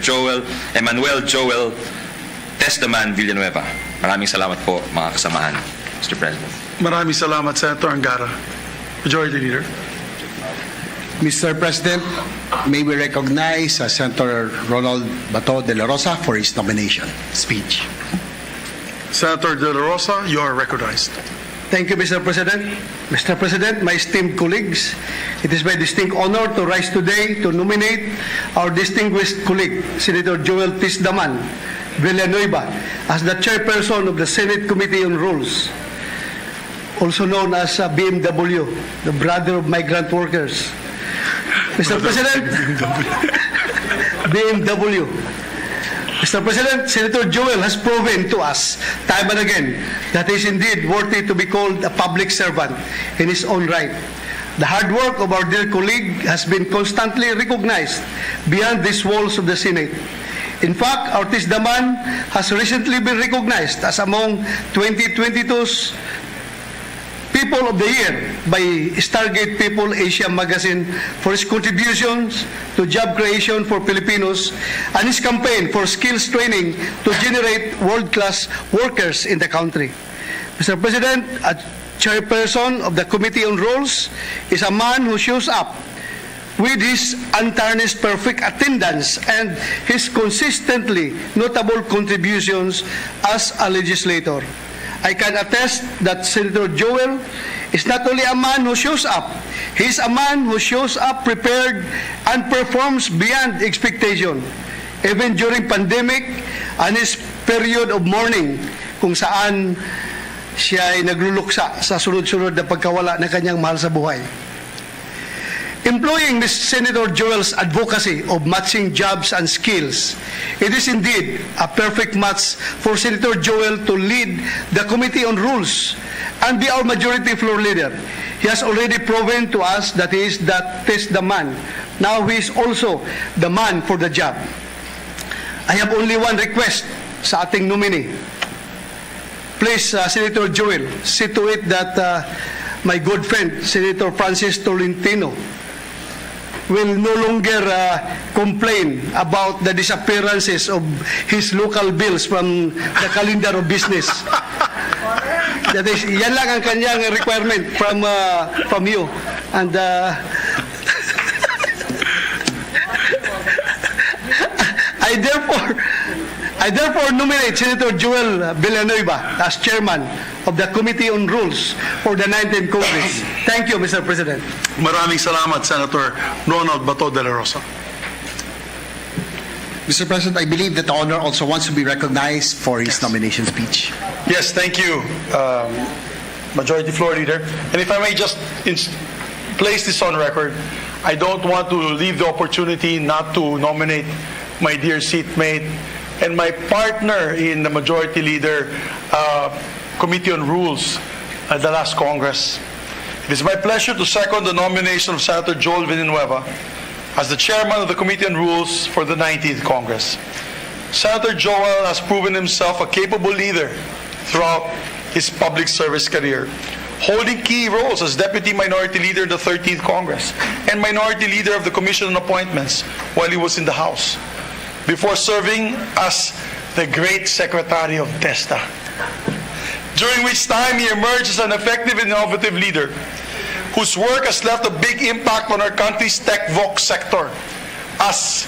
Emmanuel Joel Testaman Villanueva. Maraming salamat po, mga kasamahan, Mr. President. Maraming salamat, Senator Angara. Majority Leader. Mr. President, may we recognize Senator Ronald Bato de la Rosa for his nomination speech. Senator De La Rosa, you are recognized. Thank you, Mr. President. Mr. President, my esteemed colleagues, it is my distinct honor to rise today to nominate our distinguished colleague, Senator Joel Testaman Villanueva, as the chairperson of the Senate Committee on Rules, also known as BMW, the brother of migrant workers. Mr. President, BMW. Mr. President, Senator Joel has proven to us time and again that he is indeed worthy to be called a public servant in his own right. The hard work of our dear colleague has been constantly recognized beyond these walls of the Senate. In fact, our Testaman has recently been recognized as among 2022's People of the Year by Stargate People Asia Magazine for his contributions to job creation for Filipinos and his campaign for skills training to generate world-class workers in the country. Mr. President, a chairperson of the Committee on Rules is a man who shows up with his untarnished perfect attendance and his consistently notable contributions as a legislator. I can attest that Senator Joel is not only a man who shows up, he is a man who shows up prepared and performs beyond expectation, even during pandemic and his period of mourning kung saan siya ay nagluluksa sa sunod-sunod na pagkawala ng kanyang mahal sa buhay. Employing Ms. Senator Joel's advocacy of matching jobs and skills, it is indeed a perfect match for Senator Joel to lead the Committee on Rules and be our majority floor leader. He has already proven to us that he is the man. Now he is also the man for the job. I have only one request sa ating nominee. Please, Senator Joel, see to it that my good friend, Senator Francis Tolentino, will no longer complain about the disappearances of his local bills from the calendar of business. That is, yan lang ang kanyang requirement from you. And I therefore nominate Senator Joel Villanueva as chairman of the Committee on Rules for the 19th Congress. Thank you, Mr. President. Maraming salamat, Senator Ronald Bato de la Rosa. Mr. President, I believe that the honor also wants to be recognized for his nomination speech. Yes, thank you, Majority Floor Leader. And if I may just place this on record, I don't want to leave the opportunity not to nominate my dear seatmate, and my partner in the Majority Leader Committee on Rules at the last Congress. It is my pleasure to second the nomination of Senator Joel Villanueva as the chairman of the Committee on Rules for the 19th Congress. Senator Joel has proven himself a capable leader throughout his public service career, holding key roles as Deputy Minority Leader in the 13th Congress and Minority Leader of the Commission on Appointments while he was in the House, before serving as the Great Secretary of TESDA, during which time he emerged as an effective and innovative leader whose work has left a big impact on our country's tech vox sector, as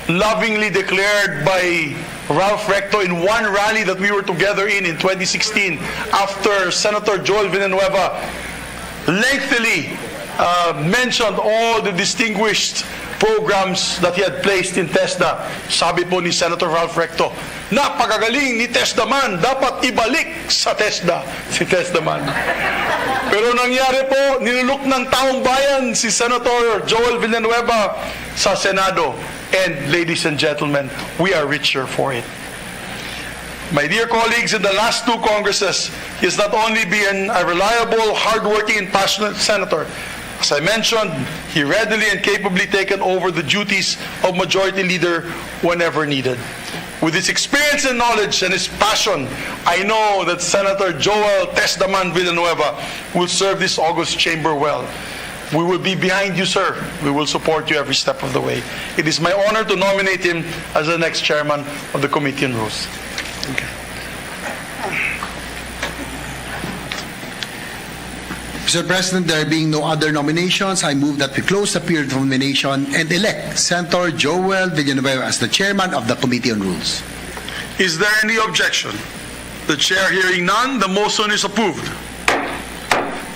lovingly declared by Ralph Recto in one rally that we were together in 2016 after Senator Joel Villanueva lengthily mentioned all the distinguished programs that he had placed in TESDA. Sabi po ni Senator Ralph Recto, napakagaling ni TESDA man, dapat ibalik sa TESDA si TESDA man. Pero nangyari po, nilulok ng taong bayan si Senator Joel Villanueva sa Senado. And ladies and gentlemen, we are richer for it. My dear colleagues, in the last two Congresses, he has not only been a reliable, hardworking, and passionate senator. As I mentioned, he readily and capably taken over the duties of Majority Leader whenever needed. With his experience and knowledge and his passion, I know that Senator Joel Tesdaman Villanueva will serve this august chamber well. We will be behind you, sir. We will support you every step of the way. It is my honor to nominate him as the next chairman of the Committee on Rules. Okay. Mr. President, there being no other nominations, I move that we close the period of nomination and elect Senator Joel Villanueva as the chairman of the Committee on Rules. Is there any objection? The chair hearing none, the motion is approved.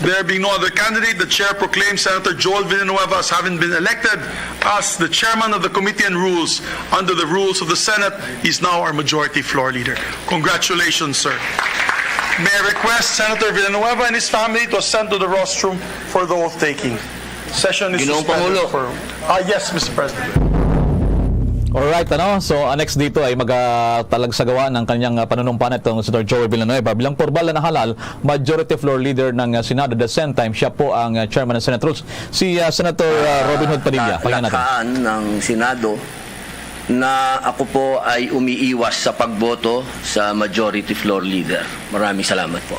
There being no other candidate, the chair proclaims Senator Joel Villanueva as having been elected as the chairman of the Committee on Rules under the rules of the Senate. He is now our majority floor leader. Congratulations, sir. May I request Senator Villanueva and his family to ascend to the rostrum for the oath-taking. Session is suspended for... yes, Mr. President. Alright, so next dito ay magtalagsagawa ng kanyang panunumpan itong Senator Joel Villanueva bilang formal na halal majority floor leader ng Senado. At the same time, siya po ang chairman ng Senate Rules. Si Senator Robin Hood Padilla. Lakaan ng Senado na ako po ay umiiwas sa pagboto sa majority floor leader. Maraming salamat po.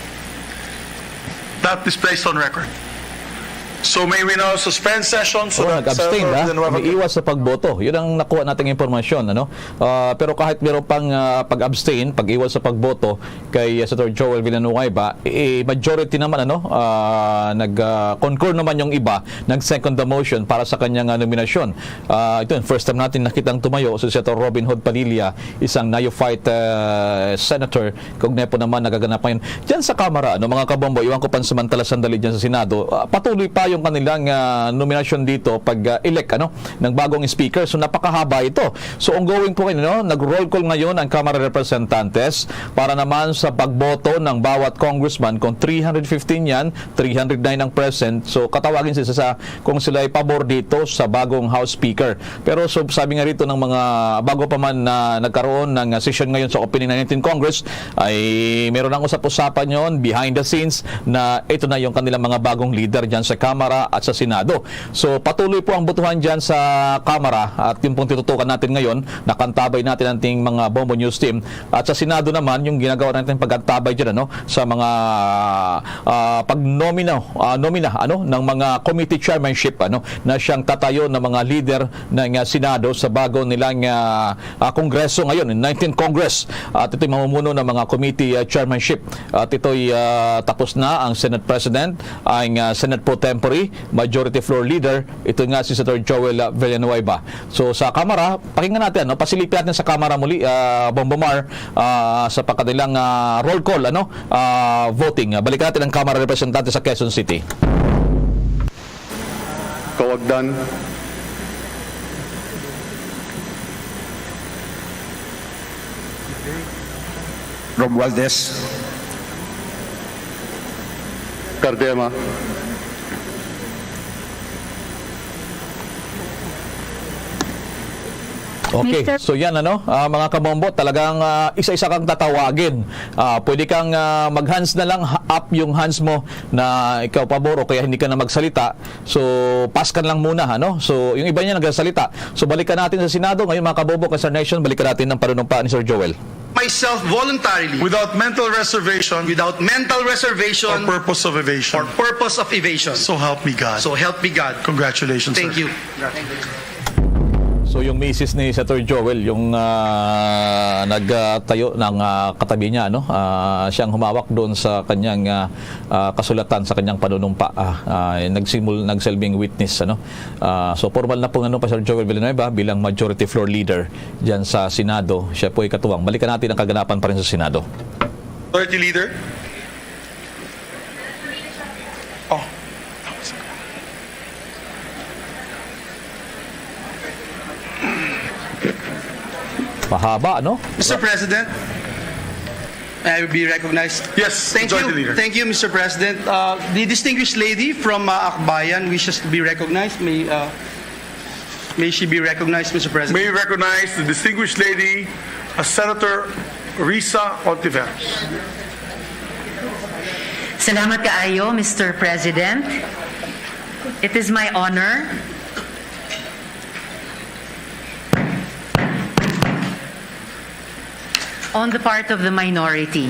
That is placed on record. So may we now suspend session so that nag-abstain umiiwas sa pagboto. Yun ang nakuha nating impormasyon, ano? Pero kahit meron pang pag-abstain, pag-iwas sa pagboto kay Senator Joel Villanueva, majority naman nag-concur naman yung iba, nag-second the motion para sa kanyang nominasyon. Ito, first time natin nakitang tumayo si Senator Robin Hood Padilla, isang neophyte senator. Kaugnay po naman nagaganap ngayon diyan sa Kamara, mga kabombo, iwan ko pansamantala sandali diyan sa Senado. Patuloy pa yung kanilang nominasyon dito pag-elect ng bagong speaker. So napakahaba ito. So ongoing po kayo, nag-roll call ngayon ang Kamara Representantes para naman sa pagboto ng bawat congressman. Kung 315 yan, 309 ang present. So katawagin sila sa kung sila ay pabor dito sa bagong House Speaker. Pero so, sabi nga rito ng mga bago pa man na nagkaroon ng session ngayon sa opening ng 19th Congress, ay meron ang usap-usapan yon behind the scenes na ito na yung kanilang mga bagong leader dyan sa Kamara at sa Senado. So patuloy po ang botohan dyan sa Kamara at yung pong titutukan natin ngayon, nakantabay natin ang ating mga Bombo News team. At sa Senado naman, yung ginagawa natin pag-antabay dyan sa mga pag-nomina ng mga committee chairmanship na siyang tatayo ng mga leader ng Senado sa bago nilang Kongreso ngayon, 19th Congress. At ito'y mamumuno ng mga committee chairmanship. At ito'y tapos na ang Senate President, ang Senate Pro Tempore, Majority Floor Leader, ito nga si Senator Joel Villanueva. So sa Kamara, pakinggan natin, pasilipin natin sa Kamara muli, Bombomar, sa pagkadilang roll call, voting. Balikan natin ang Kamara Representante sa Quezon City. Kawagdan. Romualdez. Cardema. Okay, so yan mga kabombo, talagang isa-isa kang tatawagin. Pwede kang mag-hands na lang, up yung hands mo na ikaw pabor o kaya hindi ka na magsalita. So, pass ka lang muna, So, yung iba niya nagsasalita. So, balikan natin sa Senado. Ngayon mga kabombo, Kasar Nation, balikan natin ng panunumpa ni Sir Joel. Myself voluntarily, Without mental reservation without mental reservation or purpose of evasion. or purpose of evasion. So help me God. So help me God. Congratulations, Thank sir. you. So yung misis ni Senator Joel, yung nagtayo ng katabi niya, siyang humawak doon sa kanyang kasulatan sa kanyang panunumpa, nagsilbing witness, so formal na po pa Sir Joel Villanueva bilang Majority Floor Leader diyan sa Senado. Siya po ay katuwang. Balikan natin ang kaganapan pa rin sa Senado. Majority Leader. Mahaba, Mr. President, I will be recognized. Yes, Thank Majority you. Leader. Thank you, Mr. President. The distinguished lady from Akbayan wishes to be recognized. May she be recognized, Mr. President? May we recognize the distinguished lady, Senator Risa Ontiveros. Salamat kaayo, Mr. President. It is my honor on the part of the minority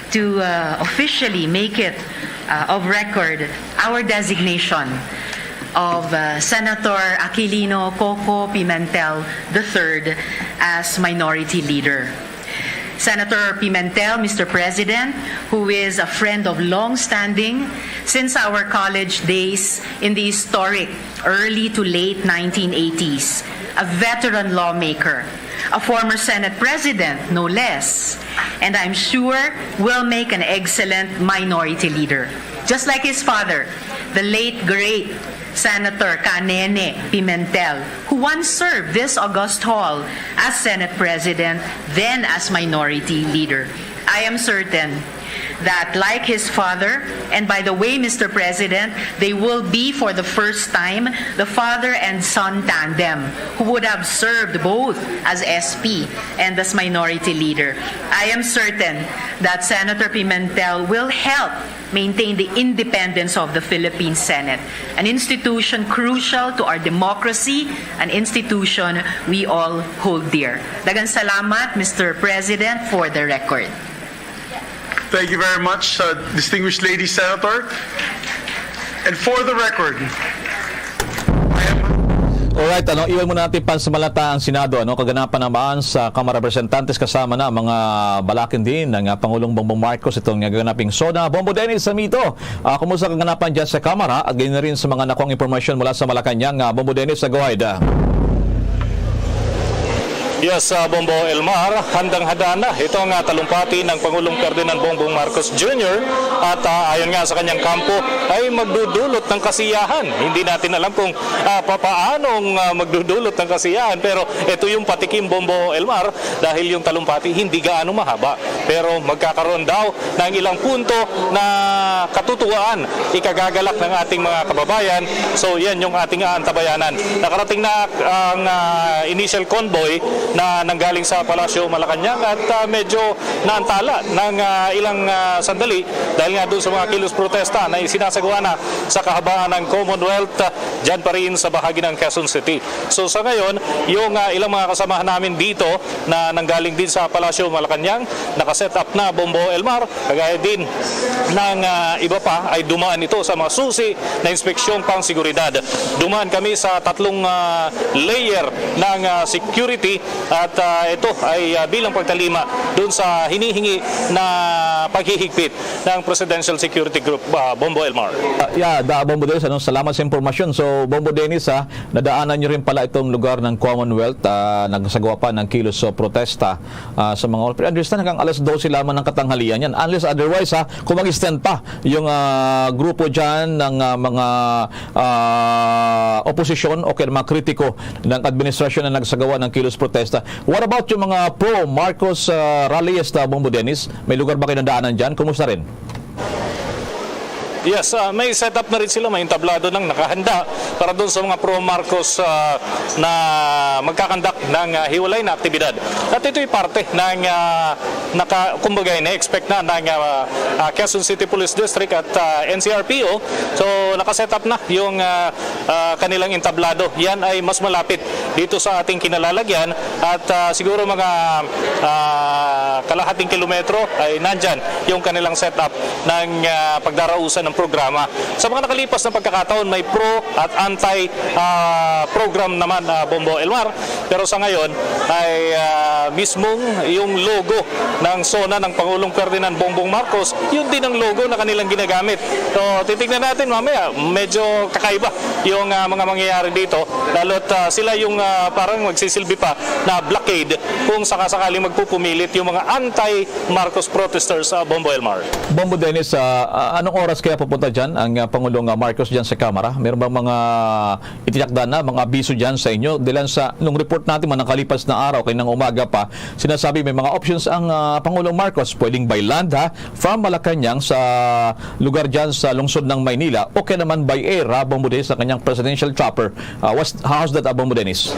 to officially make it of record our designation of Senator Aquilino Coco Pimentel III as Minority Leader. Senator Pimentel, Mr. President, who is a friend of long-standing since our college days in the historic early to late 1980s, a veteran lawmaker, a former Senate President, no less, and I'm sure will make an excellent minority leader. Just like his father, the late great Senator Canene Pimentel, who once served this august hall as Senate President, then as Minority Leader. I am certain that, like his father, and by the way, Mr. President, they will be for the first time the father and son tandem who would have served both as SP and as Minority Leader. I am certain that Senator Pimentel will help maintain the independence of the Philippine Senate, an institution crucial to our democracy, an institution we all hold dear. Daghang salamat, Mr. President, for the record. Thank you very much, distinguished lady Senator. And for the record, Alright, iwan muna natin pansamalata ang Senado. Kaganapan naman sa Kamara Representantes kasama na mga balakin din ng Pangulong Bongbong Marcos itong gaganaping SONA. Bombo Dennis Samito, kumusta kaganapan dyan sa Kamara at ganyan rin sa mga nakuang impormasyon mula sa Malacanang. Bombo Dennis, go ahead. Yes, Bombo Elmar, handang-handa na itong talumpati ng Pangulong Ferdinand Bongbong Marcos Jr. At ayon nga sa kanyang kampo ay magdudulot ng kasiyahan. Hindi natin alam kung papaanong magdudulot ng kasiyahan, pero ito yung patikim, Bombo Elmar, dahil yung talumpati hindi gaano mahaba. Pero magkakaroon daw ng ilang punto na katutuwaan, ikagagalak ng ating mga kababayan. So yan yung ating aantabayanan. Nakarating na ang initial convoy na nanggaling sa Palasyo Malacanang at medyo naantala ng ilang sandali dahil nga doon sa mga kilos protesta na isinasagawa na sa kahabaan ng Commonwealth dyan pa rin sa bahagi ng Quezon City. So sa ngayon, yung ilang mga kasamahan namin dito na nanggaling din sa Palasyo Malacanang, nakaset up na, Bombo Elmar, kagaya din ng iba pa ay dumaan ito sa mga susi na inspeksyong pang-seguridad. Dumaan kami sa tatlong layer ng security at ito ay bilang pagtalima doon sa hinihingi na paghihigpit ng Presidential Security Group, Bombo Elmar. Bombo Dennis, salamat sa impormasyon. So, Bombo Dennis, nadaanan nyo rin pala itong lugar ng Commonwealth, nagsagawa pa ng kilos protesta sa mga pero understand hanggang alas 12 lamang ng katanghalian yan. Unless otherwise, kung mag-extend pa yung grupo dyan ng mga oposisyon o kaya mga kritiko ng administrasyon na nagsagawa ng kilos protesta. What about yung mga pro-Marcos rallyist, Bombo Dennis? May lugar ba kayo nadaanan dyan? Kumusta rin? Yes, may setup na rin sila, may tablado ng nakahanda para doon sa mga pro-Marcos na magkakandak ng hiwalay na aktibidad. At ito'y parte ng kumbaga na-expect na ng Quezon City Police District at NCRPO. So nakasetup na yung kanilang entablado. Yan ay mas malapit dito sa ating kinalalagyan at siguro mga kalahating kilometro ay nandyan yung kanilang setup ng pagdarausan ng programa. Sa mga nakalipas na pagkakataon, may pro at anti program naman Bombo Elmar. Pero sa ngayon ay mismong yung logo ng SONA ng Pangulong Ferdinand Bongbong Marcos, yun din ang logo na kanilang ginagamit. So titignan natin mamaya, medyo kakaiba yung mga mangyayari dito. Lalo't sila yung parang magsisilbi pa na blockade kung sakasakaling magpupumilit yung mga anti-Marcos protesters sa Bombo Elmar. Bombo Dennis, anong oras kaya pupunta dyan ang Pangulong Marcos dyan sa Kamara? Meron bang mga itinakda na, mga abiso dyan sa inyo? Dahil nung report natin man nakalipas na araw, kayo ng umaga pa, sinasabi may mga options ang Pangulong Marcos. Pwedeng by land from Malacanang sa lugar dyan sa lungsod ng Maynila. Okay naman by air, Bombo Dennis, sa kanyang presidential chopper. How's that, Bombo Dennis?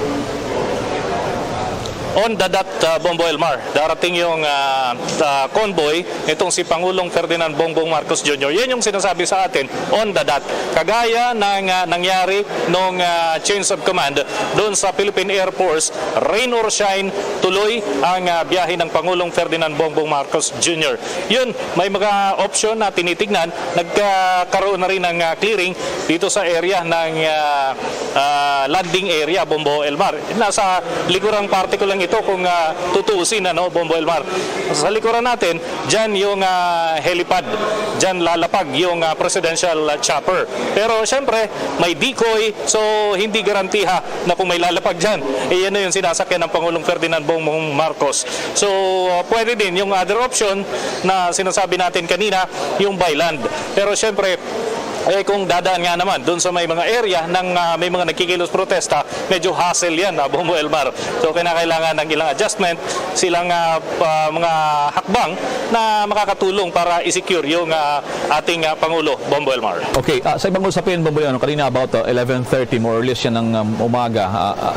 On the dot, Bombo Elmar, darating yung convoy, itong si Pangulong Ferdinand Bongbong Marcos Jr. Yan yung sinasabi sa atin, on the dot. Kagaya ng nangyari nung change of command doon sa Philippine Air Force, rain or shine, tuloy ang biyahe ng Pangulong Ferdinand Bongbong Marcos Jr. Yun, may mga option na tinitignan. Nagkaroon na rin ng clearing dito sa area ng landing area, Bombo Elmar. Nasa likurang parte ko lang ito kung tutuusin, Bombo Elmar. Sa likuran natin, dyan yung helipad. Dyan lalapag yung presidential chopper. Pero syempre, may decoy, so hindi garantiha na kung may lalapag dyan, yan na yung sinasakyan ng Pangulong Ferdinand Bongbong Marcos. So, pwede din yung other option na sinasabi natin kanina, yung by land. Pero syempre, kung dadaan nga naman doon sa may mga area ng may mga nagkikilos protesta, medyo hassle yan, Bombo Elmar. So kinakailangan ng ilang adjustment, silang mga hakbang na makakatulong para i-secure yung ating Pangulo, Bombo Elmar. Okay, sa ibang usapin, Bombo Elmar, kanina about 11:30 more or less yan ng umaga.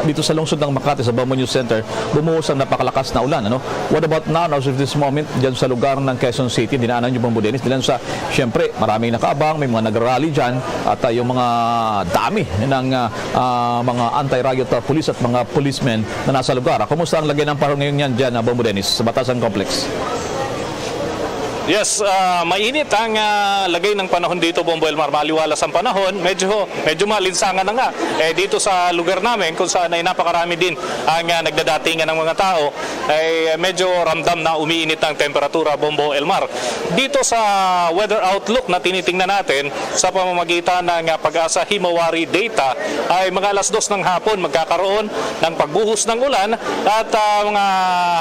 Dito sa lungsod ng Makati, sa Bambo News Center, bumuhos ang napakalakas na ulan. What about now, as of this moment, dyan sa lugar ng Quezon City, dinaanan yung Bombo Dennis, dilan sa, syempre, maraming nakaabang, may mga nagrally dyan, at yung mga dami ng mga anti-riot police at mga policemen na nasa lugar. Kumusta ang lagay ng panahon ngayon yan dyan, Bombo Dennis, sa Batasan Complex? Yes, mainit ang lagay ng panahon dito, Bombo Elmar. Maliwalas ang panahon, medyo malinsangan na nga. Dito sa lugar namin, kung saan ay napakarami din ang nagdadatingan ng mga tao, ay medyo ramdam na umiinit ang temperatura, Bombo Elmar. Dito sa weather outlook na tinitingnan natin sa pamamagitan ng Pag-asa Himawari data, ay mga 2:00 ng hapon magkakaroon ng pagbuhos ng ulan at mga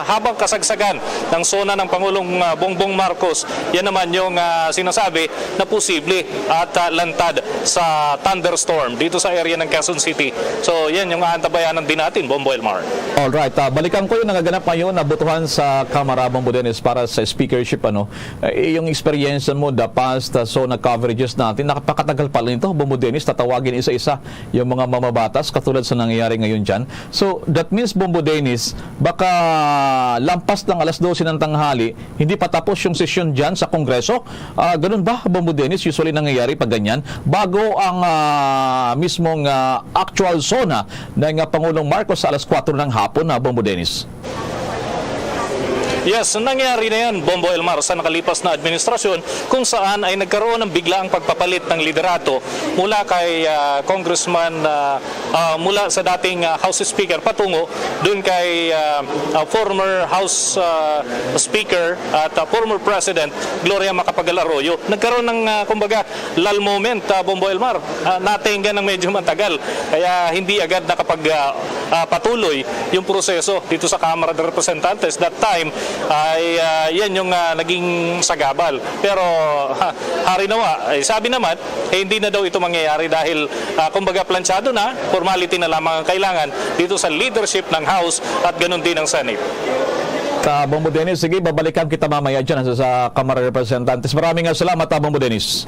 habang kasagsagan ng SONA ng Pangulong Bongbong Marcos. Yan naman yung sinasabi na posible at lantad sa thunderstorm dito sa area ng Quezon City. So yan yung aantabayanan din natin, Bombo Elmar. Alright, balikan ko yung nagaganap ngayon na butuhan sa Kamara, Bombo Dennis, para sa speakership. Yung experience mo, the past SONA coverages natin, nakapakatagal pa lang ito, Bombo Dennis, tatawagin isa-isa yung mga mamabatas katulad sa nangyayari ngayon dyan. So that means, Bombo Dennis, baka lampas ng 12:00 ng tanghali, hindi pa tapos yung session dyan sa Kongreso. Ganun ba, Bombo Dennis, usually nangyayari pag ganyan? Bago ang mismong actual SONA ng Pangulong Marcos sa 4:00 ng hapon, Bombo Dennis. Yes, nangyari na yan, Bombo Elmar, sa nakalipas na administrasyon kung saan ay nagkaroon ng biglaang pagpapalit ng liderato mula kay Congressman, mula sa dating House Speaker patungo dun kay former House Speaker at former President Gloria Macapagal Arroyo. Nagkaroon ng, kumbaga, lull moment, Bombo Elmar. Natinggan ng medyo matagal, kaya hindi agad nakapagpatuloy yung proseso dito sa Kamara de Representantes. That time, ay yan yung naging sagabal. Pero hari nawa, sabi naman, hindi na daw ito mangyayari dahil kumbaga planchado na, formality na lamang ang kailangan dito sa leadership ng House at ganun din ang Senate. Bombo Dennis, sige, babalikan kita mamaya dyan sa Kamara de Representantes. Maraming salamat, Bombo Dennis.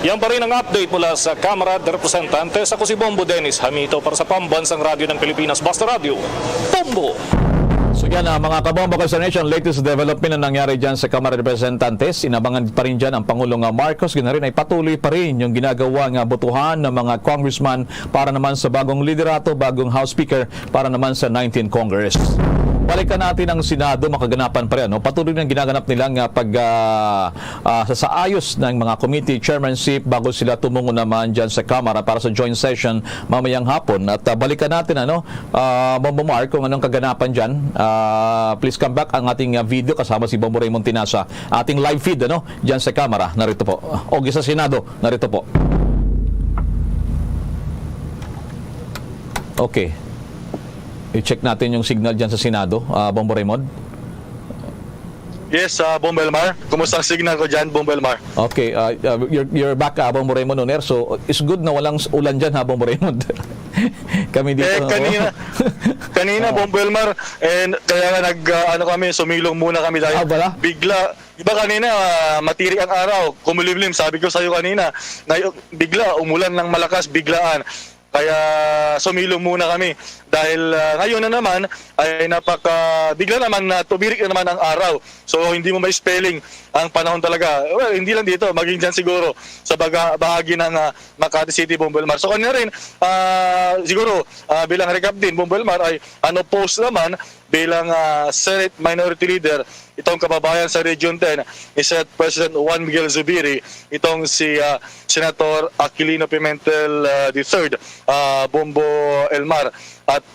Yan pa rin ang update mula sa Kamara de Representantes. Ako si Bombo Dennis Hamito para sa Pambansang Radyo ng Pilipinas, Basta Radio, Bombo! So yan mga kabombo sa nation, latest development na nangyari dyan sa Kamara de Representantes. Inabangan pa rin dyan ang Pangulong Marcos. Gina rin ay patuloy pa rin yung ginagawang botohan ng mga congressman para naman sa bagong liderato, bagong House Speaker para naman sa 19th Congress. Balikan natin ang Senado, makaganapan pa rin. No? Patuloy nang ginaganap nilang sa ayos ng mga committee chairmanship bago sila tumungo naman dyan sa Kamara para sa joint session mamayang hapon. At balikan natin, Bombo Mark, kung anong kaganapan dyan. Please come back ang ating video kasama si Bombo Raymond Tinasa. Ating live feed dyan sa Kamara. Narito po. O sa Senado. Narito po. Okay. I-check natin yung signal dyan sa Senado, Bombo Raymond. Yes, Bombo Elmar. Kumusta ang signal ko dyan, Bombo Elmar? Okay, you're back, Bombo Raymond on air. So, it's good na walang ulan dyan, Bombo Raymond. Kami dito. Kanina, Bombo Elmar, and kaya kami, sumilong muna kami dahil bigla, iba kanina, matiri ang araw, kumulimlim, sabi ko sa'yo kanina, na bigla, umulan ng malakas, biglaan. Kaya sumilong muna kami dahil ngayon na naman ay bigla naman na tumirik na naman ang araw. So hindi mo may spelling ang panahon talaga. Well, hindi lang dito, maging dyan siguro sa bahagi ng Makati City, Bombo Elmar. So kanina rin, siguro bilang recap din, Bombo Elmar ay post naman bilang Senate Minority Leader itong kababayan sa Region 10 ni Senate President Juan Miguel Zubiri, itong si Senator Aquilino Pimentel III, Bombo Elmar, at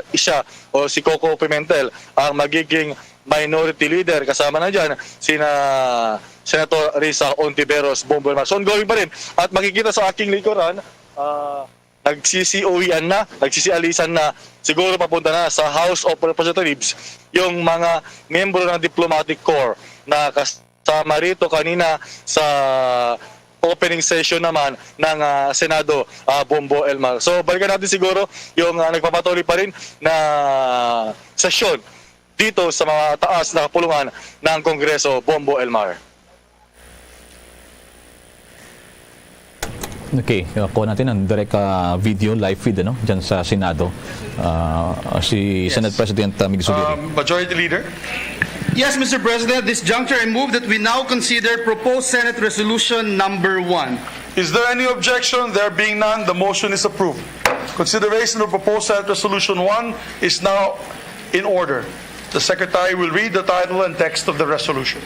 isa o si Coco Pimentel ang magiging minority leader. Kasama na dyan sina Senator Risa Ontiveros, Bombo Elmar. So ongoing pa rin at makikita sa aking likuran, nagsisi-uwian na, nagsisi-alisan na, siguro papunta na sa House of Representatives yung mga membro ng Diplomatic Corps na kasama rito kanina sa opening session naman ng Senado, Bombo Elmar. So balikan natin siguro yung nagpapatuloy pa rin na sesyon dito sa mga taas na kapulungan ng Kongreso, Bombo Elmar. Okay, kuha natin ang direct video, live feed dyan sa Senado. Si Senate President Miguel Zubiri. Majority Leader. Yes, Mr. President, this juncture I move that we now consider proposed Senate Resolution number 1. Is there any objection? There being none, the motion is approved. Consideration of proposed Senate Resolution 1 is now in order. The Secretary will read the title and text of the resolution.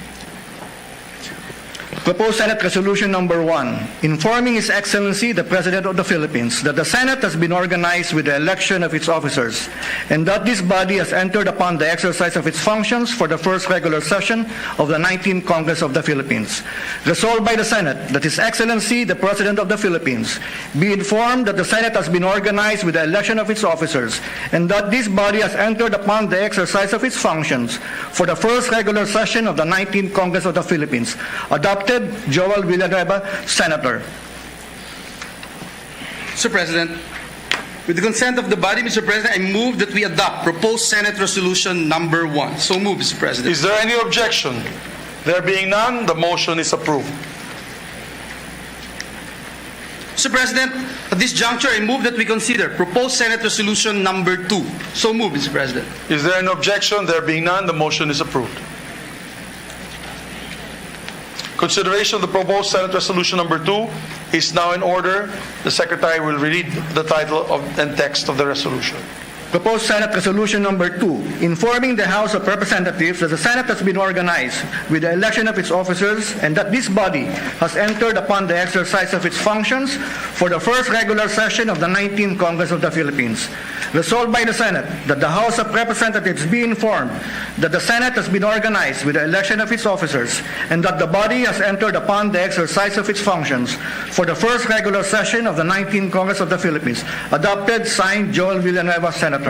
Proposed Senate Resolution number 1, informing His Excellency the President of the Philippines that the Senate has been organized with the election of its officers and that this body has entered upon the exercise of its functions for the first regular session of the 19th Congress of the Philippines. Resolved by the Senate that His Excellency the President of the Philippines be informed that the Senate has been organized with the election of its officers and that this body has entered upon the exercise of its functions for the first regular session of the 19th Congress of the Philippines. Adopted, Joel Villanueva, Senator. Mr. President, with the consent of the body, Mr. President, I move that we adopt proposed Senate Resolution number 1. So move, Mr. President. Is there any objection? There being none, the motion is approved. Mr. President, at this juncture, I move that we consider proposed Senate Resolution number 2. So move, Mr. President. Is there an objection? There being none, the motion is approved. Consideration of the proposed Senate Resolution number 2 is now in order. The Secretary will read the title and text of the resolution. Proposed Senate Resolution number 2, informing the House of Representatives that the Senate has been organized with the election of its officers and that this body has entered upon the exercise of its functions for the first regular session of the 19th Congress of the Philippines. Resolved by the Senate that the House of Representatives be informed that the Senate has been organized with the election of its officers and that the body has entered upon the exercise of its functions for the first regular session of the 19th Congress of the Philippines. Adopted, signed, Joel Villanueva, Senator.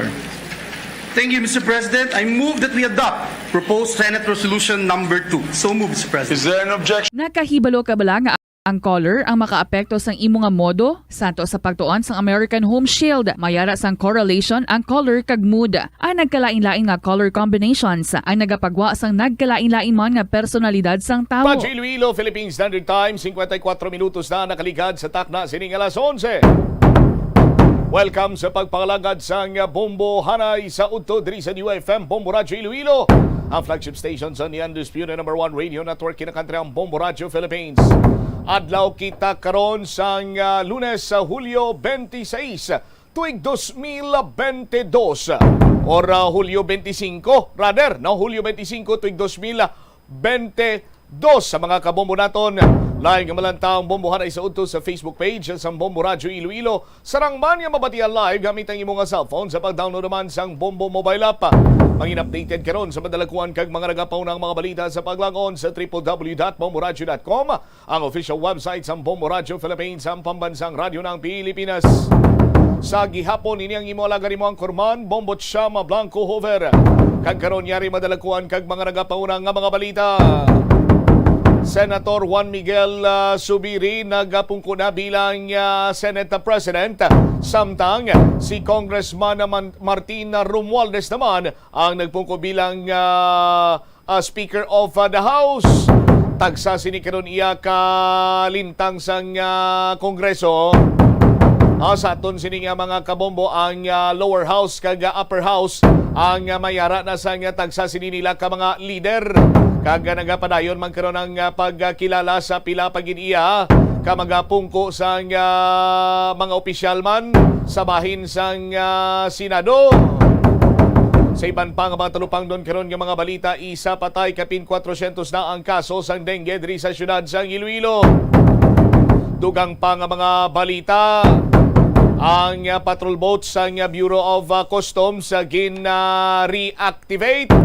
Thank you, Mr. President. I move that we adopt proposed Senate Resolution number 2. So move, Mr. President. Is there an objection? Nakahibalo ka bala nga Ang color ang makaapekto sang imo nga modo santo sa pagtuon sang American Home Shield. Mayara sang correlation ang color kag mood. Ang nagkalain-lain nga color combinations ang nagapagwa sang nagkalain-lain man nga personalidad sang tao. Paji Iloilo, Philippine Standard Time, 54 minutos na nakaligad sa takna sining alas 11. Welcome sa pagpangalagad sang Bombo Hanay sa Udto diri sa New FM Bombo Radio Iloilo, ang flagship station sa the undisputed #1 radio network kinakantri ang Bombo Radio Philippines. Adlaw kita karon sang Lunes sa Hulyo 26 tuig 2022 or Hulyo 25 rather, no, Hulyo 25 tuig 2022 sa mga kabombo naton. Laing kamalanta ang Bombo Hanay sa Udto sa Facebook page sa Bombo Radio Iloilo. Sarang man nga mabatian live gamit ang imong cellphone sa pag-download naman sang Bombo mobile app. Mangin updated karon sa madalakuan kag mga nagapaw ng mga balita sa paglangon sa www.bomboradio.com, ang official website sa Bombo Radio Philippines, ang pambansang radyo ng Pilipinas. Sa gihapon ini ang imo alaga nimo ang Kurman Bombo Chama Blanco Hover. Kag karon yari madalakuan kag mga nagapaw ng mga balita. Senator Juan Miguel Zubiri nagapungko na bilang Senate President. Samtang si Congressman Martin Romualdez naman ang nagpungko bilang Speaker of the House. Tagsa sinikaron iya kalintang sang Kongreso. Sa aton sini nga mga kabombo ang lower house kag upper house ang mayara na sang tagsa sini nila ka mga leader. Kag nagapadayon man karon ang pagkilala sa pila pagin iya ka magapungko sang mga opisyal man sa bahin sang Senado. Sa iban pa nga mga talupang doon karon nga mga balita, isa patay kapin 400 na ang kaso sang dengue diri sa syudad sang Iloilo. Dugang pa nga mga balita, ang patrol boat sang Bureau of Customs gin-reactivate.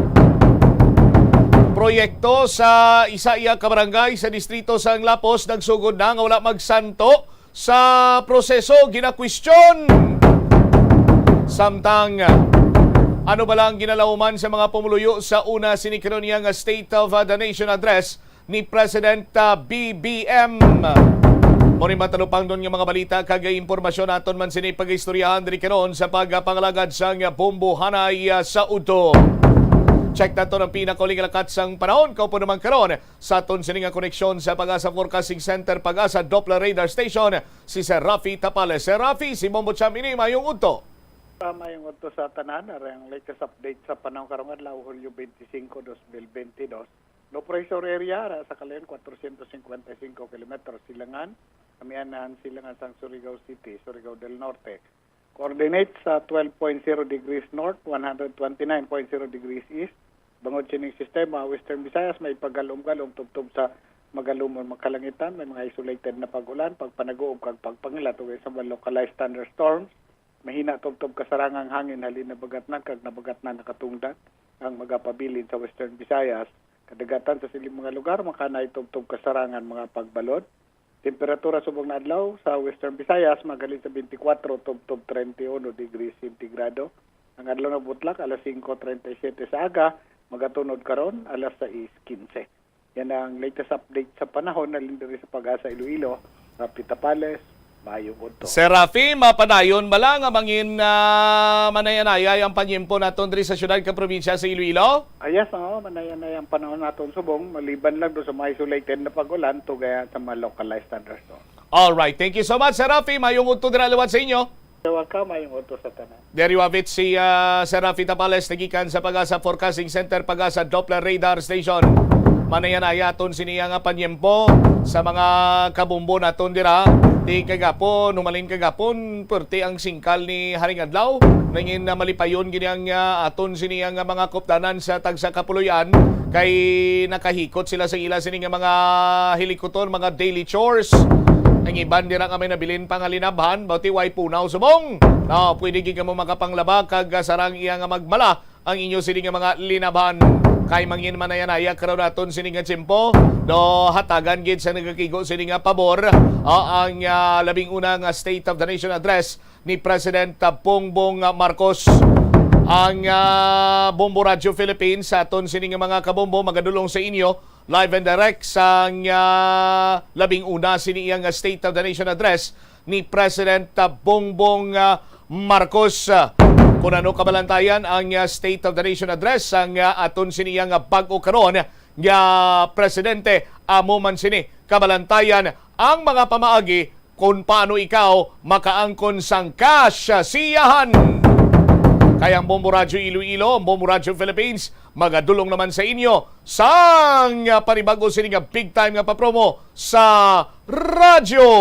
Proyekto sa isa-iya ka barangay sa distrito sang Lapos nagsugod na nga wala magsanto sa proseso, gina-question. Samtang ano ba lang ginalauman sa mga pumuluyo sa una sinikaron niya nga State of the Nation Address ni President BBM. Mori matalupang doon nga mga balita kag impormasyon naton man sini pag-istoryahan diri karon sa pagpangalagad sang Bombo Hanay sa Udto. Check nato ng pinakaling lakat sang panahon. Kaupo naman karon sa aton sining koneksyon sa Pag-asa Forecasting Center, Pag-asa Doppler Radar Station, si Sir Rafi Tapales. Sir Rafi, si Bombo Chamini, mayong Udto. Mayong Udto sa tanan, ang latest update sa panahon karong adlaw, Hulyo 25, 2022. No pressure area sa kalayon 455 km silangan. Kamianahan silangan sang Surigao City, Surigao del Norte. Coordinates sa 12.0 degrees north, 129.0 degrees east. Bangod sining sistema, Western Visayas may paggalom-galom tubtob sa magalumon makalangitan, may mga isolated na pag-ulan, pagpanago kag pagpangilat ug sa mga localized thunderstorms. Mahina tubtob kasarangang hangin halin na bagatnan kag nabagatnan nakatungdan ang magapabilin sa Western Visayas. Kadagatan sa siling mga lugar makanay tubtob kasarangan mga pagbalod. Temperatura subong na adlaw sa Western Visayas magaling sa 24 tubtob 31 degrees centigrado. Ang adlaw na butlak alas 5:37 sa aga, magatunod karon alas 6:15. Yan ang latest update sa panahon na lindiri sa Pag-asa Iloilo. Rafi Tapales, mayong Udto. Sir Rafi, mapadayon bala nga mangin manayanaya ang panyempo naton diri sa syudad ka probinsya sa Iloilo? Ayas, manayanaya ang panahon naton subong, maliban lang do sa mga isolated na pag-ulan tugaya sa mga localized thunderstorms. Alright, thank you so much Sir Rafi, mayong Udto dira luwat sa inyo. Welcome, mayong Udto sa tanan. There you have it, si Sir Rafi Tapales, nagikan sa Pag-asa Forecasting Center, Pag-asa Doppler Radar Station. Manayanaya aton siniya nga panyempo sa mga kabumbo naton dira. Di kagapon, numalin kagapon, perti ang singkal ni Haring Adlaw. Nangin na malipayon giniang aton siniya nga mga kopdanan sa tagsa kapuluyan kay nakahikot sila sa ila sini nga mga helikoton, mga daily chores. Ang iban dira kami nabilin pangalinabhan, bauti way punaw subong. No, pwede gid mo makapanglaba kag sarang iya nga magmala ang inyo sini nga mga linabhan. Kay mangin manayanaya karon naton sini nga tiyempo do hatagan gid sa nagakigo sini nga pabor ang labing una nga State of the Nation Address ni President Bongbong Marcos. Ang Bombo Radio Philippines sa aton sini nga mga kabombo magadulong sa inyo live and direct sang 11 siniyang State of the Nation Address ni President Bongbong Marcos. Kung ano kabalantayan ang State of the Nation Address ang aton siniyang bag-o karon nga presidente, amo man sini kabalantayan ang mga pamaagi kung paano ikaw makaangkon sang kasiyasiyahan. Kaya ang Bombo Radyo Iloilo, ang Bombo Radyo Philippines, magadulong naman sa inyo sang panibago sini nga big time nga papromo sa radyo.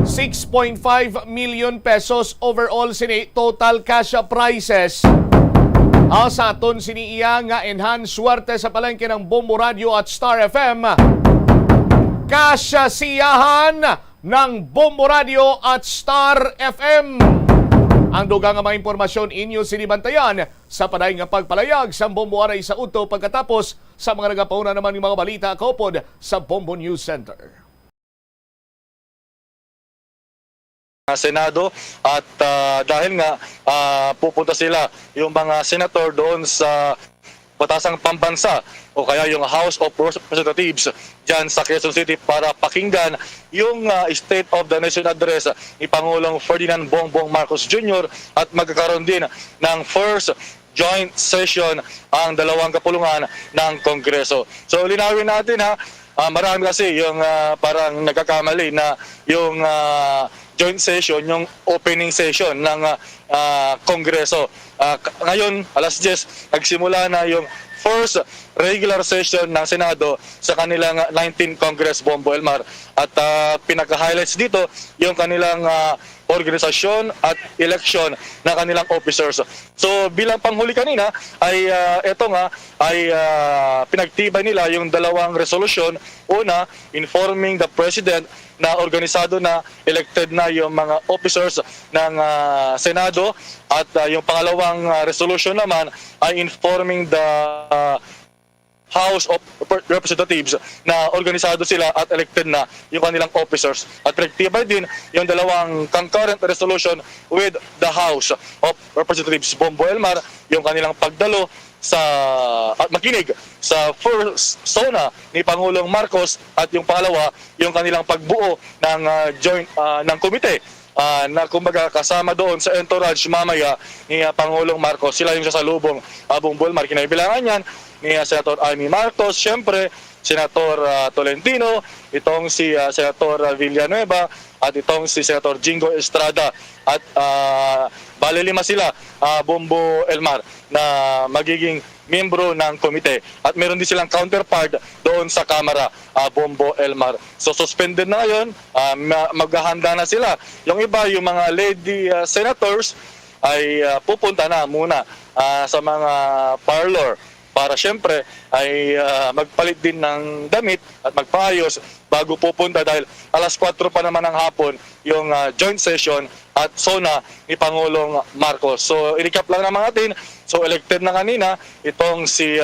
6.5 million pesos overall sini total cash prizes. Sa aton sini iya nga enhance swerte sa palengke ng Bombo Radio at Star FM. Kasiyasiyahan ng Bombo Radio at Star FM. Ang dugang nga mga impormasyon inyo sinibantayan sa paday nga pagpalayag sa Bombo Aray sa Uto pagkatapos sa mga nagapauna naman ng mga balita kaupod sa Bombo News Center. Senado at dahil nga pupunta sila yung mga senator doon sa batasang pambansa o kaya yung House of Representatives dyan sa Quezon City para pakinggan yung State of the Nation Address ni Pangulong Ferdinand Bongbong Marcos Jr. at magkakaroon din ng first joint session ang dalawang kapulungan ng Kongreso. So linawin natin marami kasi yung parang nagkakamali na yung joint session, yung opening session ng Kongreso. Ngayon, alas 10, nagsimula na yung first regular session ng Senado sa kanilang 19 Congress, Bombo Elmar. At pinaka-highlights dito, yung kanilang organisasyon at election ng kanilang officers. So bilang panghuli kanina ay ito nga ay pinagtibay nila yung dalawang resolution. Una, informing the President na organisado na, elected na yung mga officers ng Senado at yung pangalawang resolution naman ay informing the House of Representatives na organisado sila at elected na yung kanilang officers. At pinagtibay din yung dalawang concurrent resolution with the House of Representatives, Bombo Elmar, yung kanilang pagdalo sa at makinig sa first SONA ni Pangulong Marcos at yung pangalawa yung kanilang pagbuo ng joint ng komite na kumbaga kasama doon sa entourage mamaya ni Pangulong Marcos. Sila yung sasalubong Bombo Elmar. Kinaibilangan yan ni Senator Amy Marcos, syempre Senator Tolentino, itong si Senator Villanueva at itong si Senator Jingo Estrada at bale 5 sila Bombo Elmar na magiging membro ng komite at meron din silang counterpart doon sa Kamara, Bombo Elmar. So suspended na ngayon, maghahanda na sila. Yung iba, yung mga lady senators ay pupunta na muna sa mga parlor para syempre ay magpalit din ng damit at magpaayos bago pupunta dahil alas 4 pa naman ng hapon yung joint session at SONA ni Pangulong Marcos. So i-recap lang naman natin. So elected na kanina itong si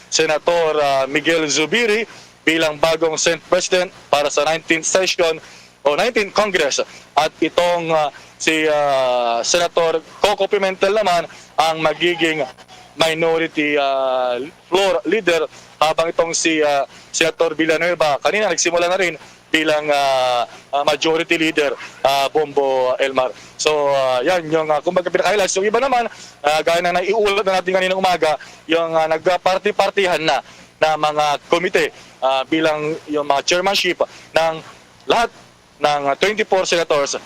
Senator Miguel Zubiri bilang bagong Senate President para sa 19th session o 19th Congress at itong si Senator Coco Pimentel naman ang magiging minority floor leader habang itong si Senator Villanueva kanina nagsimula na rin bilang majority leader, Bombo Elmar. So yan yung kumbaga pinaka-highlights. Yung iba naman, gaya na naiulat na natin kanina umaga, yung nagpa-party-partihan na mga komite bilang yung mga chairmanship ng lahat ng 24 senators,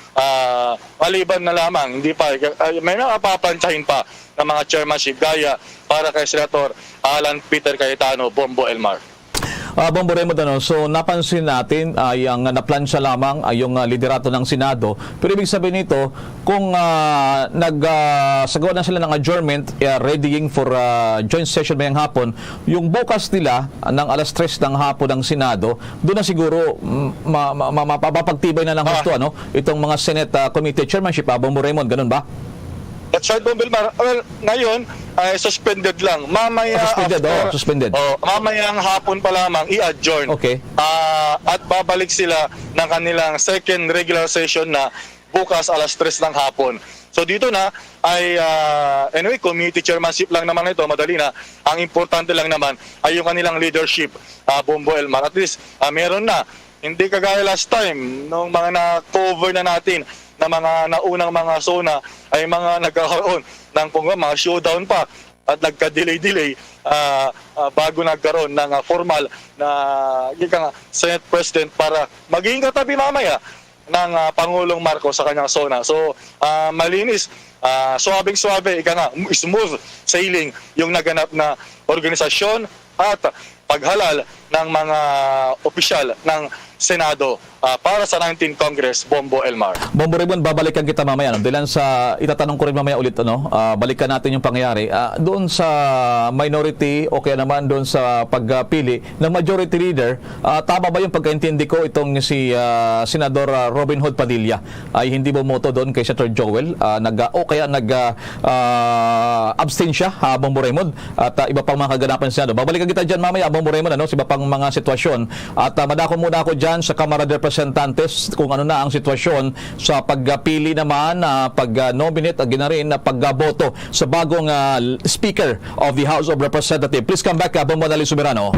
maliban na lamang, hindi pa, may napapansyahin pa ng mga chairmanship gaya para kay Senator Alan Peter Cayetano, Bombo Elmar. Bombo Raymond, so napansin natin yung naplansya lamang yung liderato ng Senado. Pero ibig sabihin nito, kung nagsagawa na sila ng adjournment, readying for joint session mayang hapon, yung bukas nila ng alas 3 ng hapon ng Senado, doon na siguro mapapagtibay na ng gusto itong mga Senate Committee Chairmanship. Bombo Raymond, ganun ba? That's right, Bombo Elmar. Well, ngayon ay suspended lang. Mamaya suspended. Mamayang hapon pa lamang i-adjourn. Okay. At babalik sila ng kanilang second regular session na bukas alas 3 ng hapon. So dito na ay anyway, committee chairmanship lang naman ito, madali na. Ang importante lang naman ay yung kanilang leadership, Bombo Elmar. At least meron na. Hindi kagaya last time, nung mga na-cover na natin na mga naunang mga zona ay mga nagkakaroon ng mga showdown pa at nagka-delay bago nagkaroon ng formal na Senate President para maging katabi mamaya ng Pangulong Marcos sa kanyang zona. So, malinis, suwabing-suwabe, smooth sailing yung naganap na organisasyon at paghalal ng mga opisyal ng Senado para sa 19th Congress, Bombo Elmar. Bombo Raymond, babalikan kita mamaya. Dahil sa itatanong ko rin mamaya ulit, balikan natin yung pangyayari. Doon sa minority o kaya naman doon sa pagpili ng majority leader, tama ba yung pagkaintindi ko itong si Senador Robin Hood Padilla ay hindi bumoto doon kay Senator Joel abstain siya, Bombo Raymond, at iba pang mga kaganapan sa Senado. Babalikan kita dyan mamaya, Bombo Raymond, sa iba pang mga sitwasyon. At madako muna ako dyan sa Kamara de Representantes kung ano na ang sitwasyon sa pagpili naman, pag-nominate at ginarin na pagboto sa bagong Speaker of the House of Representatives. Please come back, Bombo Dali Soberano.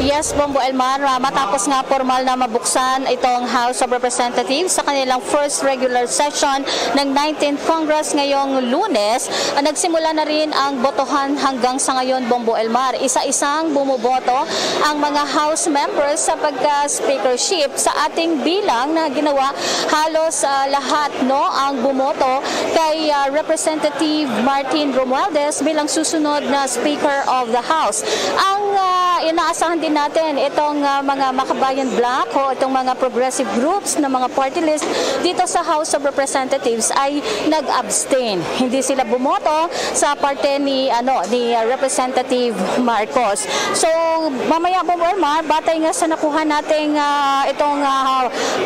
Yes, Bombo Elmar, matapos nga formal na mabuksan itong House of Representatives sa kanilang first regular session ng 19th Congress ngayong Lunes, nagsimula na rin ang botohan hanggang sa ngayon, Bombo Elmar. Isa-isang bumuboto ang mga House members sa pagka-speakership sa ating bilang na ginawa halos lahat ang bumoto kay Representative Martin Romualdez bilang susunod na Speaker of the House. Ang inaasahan din natin itong mga Makabayan Bloc o itong mga progressive groups na mga party list dito sa House of Representatives ay nag-abstain. Hindi sila bumoto sa parte ni Representative Marcos. So mamaya po, batay nga sa nakuha nating itong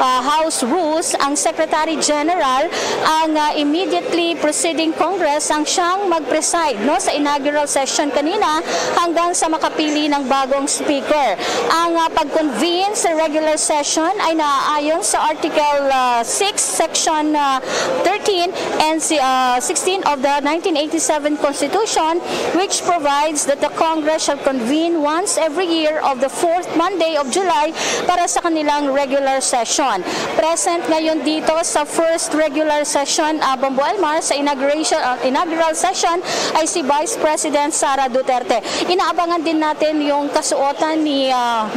House rules, ang Secretary General ang immediately preceding Congress ang siyang mag-preside sa inaugural session kanina hanggang sa makapili ng bagong speaker. Ang pag-convene sa regular session ay naaayon sa Article 6, Section 13 and 16 of the 1987 Constitution, which provides that the Congress shall convene once every year of the fourth Monday of July para sa kanilang regular session. Present ngayon dito sa first regular session, Bombo Elmar, sa inaugural session ay si Vice President Sara Duterte. Inaabangan din natin yung kasuotan ni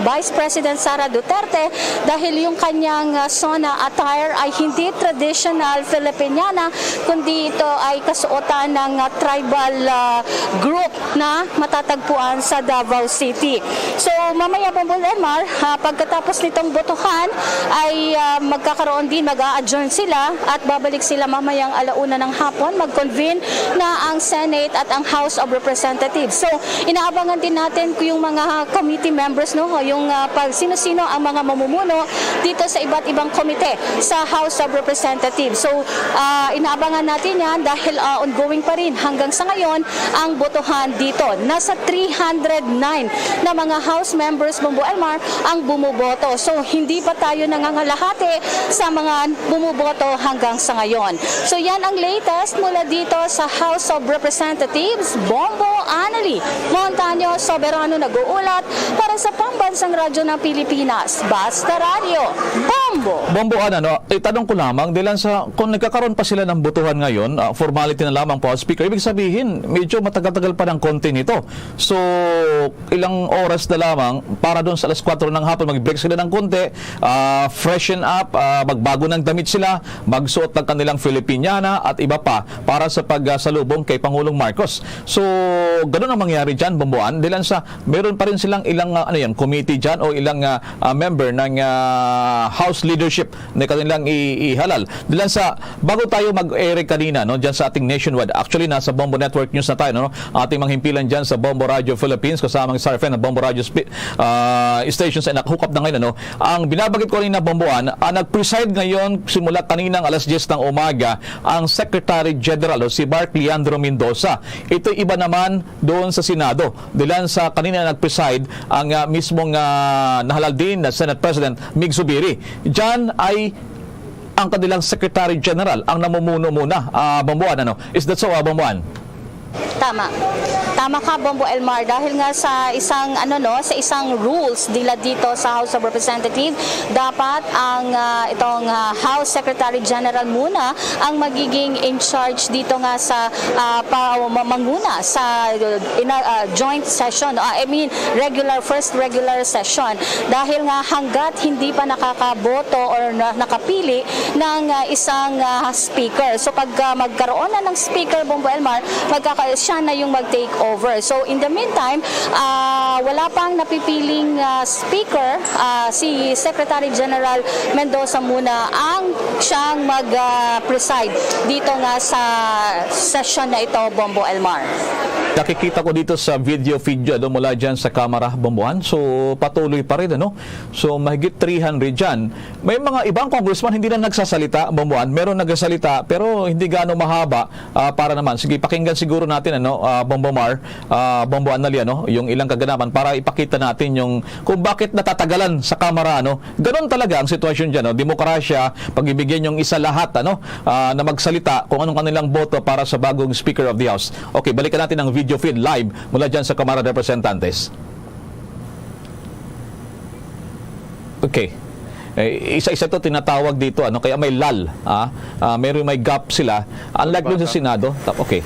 Vice President Sara Duterte dahil yung kanyang SONA attire ay hindi traditional Filipiniana, kundi ito ay kasuotan ng tribal group na matatagpuan sa Davao City. So mamaya po, Elmar, pagkatapos nitong botohan ay magkakaroon din, mag-a-adjourn sila at babalik sila mamayang 1:00 ng hapon, mag-convene na ang Senate at ang House of Representatives. So inaabangan din natin yung mga committee members, yung sino-sino ang mga mamumuno dito sa iba't ibang komite sa House of Representatives. So inaabangan natin yan dahil ongoing pa rin hanggang sa ngayon ang botohan dito. Nasa 309 na mga House members, Bombo Elmar, ang bumuboto. So hindi pa tayo nangangalahati sa mga bumuboto hanggang sa ngayon. So yan ang latest mula dito sa House of Representatives. Bombo Anali Montaño Soberano nag-uulat para sa Pambansang Radyo ng Pilipinas. Basta Radio. Bombo! Bombo, tanong ko lamang, kung nagkakaroon pa sila ng botohan ngayon, formality na lamang po, Speaker, ibig sabihin, medyo matagal-tagal pa ng konti nito. So, ilang oras na lamang, para doon sa 4:00 ng hapon, mag-break sila ng konti, freshen up, magbago ng damit sila, magsuot ng kanilang Filipiniana at iba pa, para sa pagsalubong kay Pangulong Marcos. So, ganun ang mangyari dyan, Bomboan, meron pa rin silang ilang committee dyan o ilang member ng House leadership na kanilang ihalal. Bago tayo mag-air kanina dyan sa ating nationwide, actually nasa Bombo Network News na tayo, ating manghimpilan dyan sa Bombo Radio Philippines kasamang Sarfen na Bombo Radio stations ay nakahook up na ngayon. Ang binabagit ko rin na Bomboan, nag-preside ngayon simula kaninang 10:00 ng umaga ang Secretary General si Mark Leandro Mendoza. Ito iba naman doon sa Senado. Sa kanina nag-preside ang mismong nahalal din na Senate President Mig Zubiri. Diyan ay ang kanilang Secretary General ang namumuno muna, Bomboan. Ano? Is that so, Bomboan? Tama. Tama ka, Bombo Elmar, dahil nga sa isang sa isang rules nila dito sa House of Representatives, dapat ang itong House Secretary General muna ang magiging in charge dito nga sa manguna sa joint session. First regular session, dahil nga hanggat hindi pa nakakaboto or nakapili ng isang speaker. So pag magkaroon na ng speaker, Bombo Elmar, siya na yung mag-take over. So in the meantime, wala pang napipiling speaker, si Secretary General Mendoza muna ang siyang mag-preside dito nga sa session na ito, Bombo Elmar. Nakikita ko dito sa video feed mula dyan sa kamera, Bomboan. So, patuloy pa rin, ano? So, mahigit 300 dyan. May mga ibang congressman hindi na nagsasalita, Bomboan. Meron nagsasalita, pero hindi gaano mahaba para naman. Sige, pakinggan siguro natin, Bombomar, Bomboan Nali, yung ilang kaganapan para ipakita natin yung kung bakit natatagalan sa kamera, Ganon talaga ang sitwasyon dyan, Demokrasya, pag-ibigyan yung isa lahat, na magsalita kung anong kanilang boto para sa bagong Speaker of the House. Okay, balikan natin ang video feed live mula dyan sa Kamara de Representantes. Okay. Isa-isa to tinatawag dito, kaya may lull, may gap sila. Unlike dun sa Senado. Okay.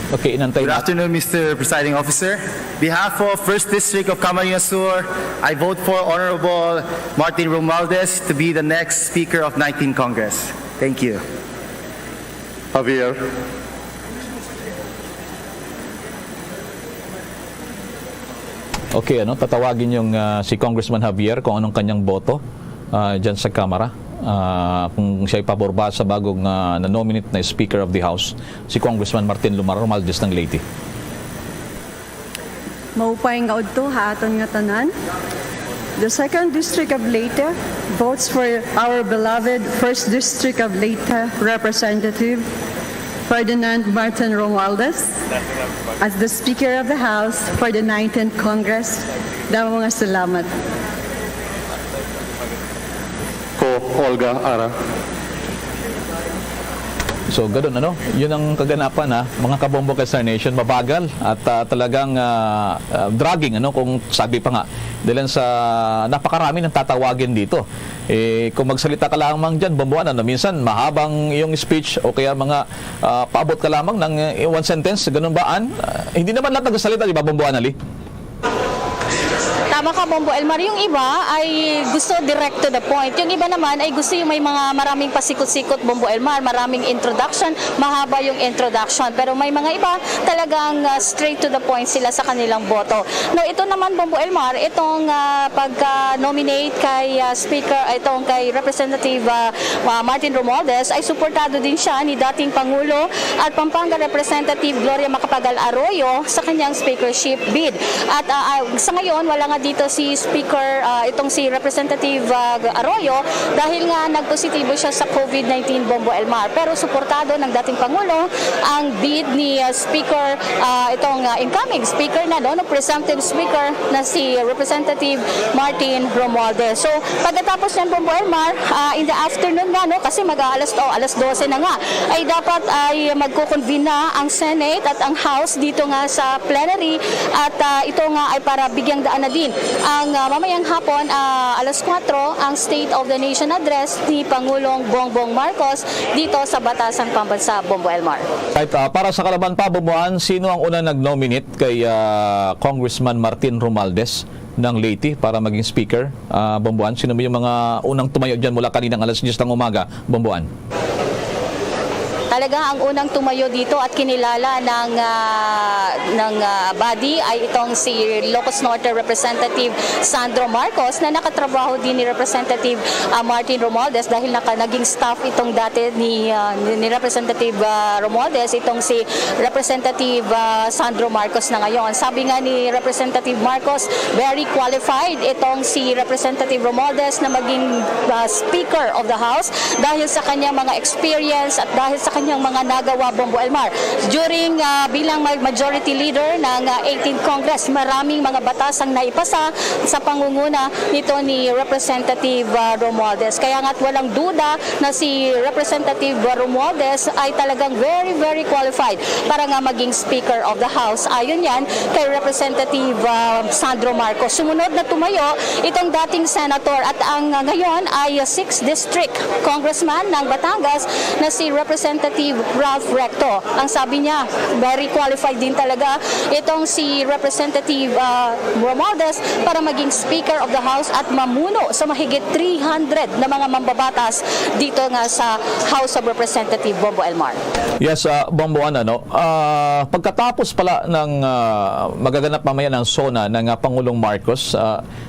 Okay, inantay Good afternoon, Mr. Presiding Officer. Behalf of 1st District of Camarines Sur, I vote for Honorable Martin Romualdez to be the next Speaker of 19th Congress. Thank you. Javier. Okay, tatawagin yung si Congressman Javier kung anong kanyang boto dyan sa Kamara. Kung siya ipabor ba sa bagong na-nominate na Speaker of the House, si Congressman Martin Romualdez ng Leyte. Maupay nga udto haaton nga tanan. The 2nd District of Leyte votes for our beloved 1st District of Leyte Representative Ferdinand Martin Romualdez as the Speaker of the House for the 19th Congress. Damo nga salamat. Olga Ara. So, ganun, Yun ang kaganapan, mga kabombo sa nation, mabagal at talagang dragging, kung sabi pa nga, dahil sa napakarami ng tatawagin dito. Kung magsalita ka lamang dyan, bomboan, minsan mahabang yung speech o kaya mga paabot ka lamang ng one sentence, ganun baan? Hindi naman lahat nagsalita, di ba, Bomboan Ali? Tama ka, Bombo Elmar. Yung iba ay gusto direct to the point. Yung iba naman ay gusto yung may mga maraming pasikot-sikot, Bombo Elmar, maraming introduction, mahaba yung introduction. Pero may mga iba talagang straight to the point sila sa kanilang boto. No, ito naman, Bombo Elmar, itong pagka-nominate kay kay Representative Martin Romualdez ay suportado din siya ni dating Pangulo at Pampanga Representative Gloria Macapagal Arroyo sa kanyang speakership bid. At sa ngayon, wala nga dito si Speaker, itong si Representative Arroyo dahil nga nagpositibo siya sa COVID-19, Bombo Elmar. Pero suportado ng dating Pangulo ang bid ni Speaker, itong incoming Speaker na, presumptive Speaker na si Representative Martin Romualdez. So, pagkatapos ng Bombo Elmar, in the afternoon nga, kasi alas 12 na nga, ay dapat ay magkukonvene na ang Senate at ang House dito nga sa plenary at ito nga ay para bigyang daan na din ang mamayang hapon, alas 4, ang State of the Nation Address ni Pangulong Bongbong Marcos dito sa Batasan Pambansa, Bombo Elmar. Right, para sa kalaban pa, Bomboan, sino ang una nag-nominate kay Congressman Martin Romualdez ng Leyte para maging Speaker? Bomboan, sino ba yung mga unang tumayo dyan mula kaninang alas 10 ng umaga, Bomboan? Talaga ang unang tumayo dito at kinilala ng body ay itong si Ilocos Norte Representative Sandro Marcos na nakatrabaho din ni Representative Martin Romualdez dahil naging staff itong dati ni Representative Romualdez, itong si Representative Sandro Marcos na ngayon. Sabi nga ni Representative Marcos, very qualified itong si Representative Romualdez na maging Speaker of the House dahil sa kanyang mga experience at dahil sa kanyang kanyang mga nagawa, Bombo Elmar. During bilang majority leader ng 18th Congress, maraming mga batas ang naipasa sa pangunguna nito ni Representative Romualdez. Kaya nga't walang duda na si Representative Romualdez ay talagang very, very qualified para nga maging Speaker of the House. Ayon yan kay Representative Sandro Marcos. Sumunod na tumayo itong dating senator at ang ngayon ay 6th District Congressman ng Batangas na si Representative Ralph Recto. Ang sabi niya, very qualified din talaga itong si Representative Romualdez para maging Speaker of the House at mamuno sa mahigit 300 na mga mambabatas dito nga sa House of Representative, Bombo Elmar. Yes, Bombo, pagkatapos pala ng magaganap mamaya ng SONA ng Pangulong Marcos,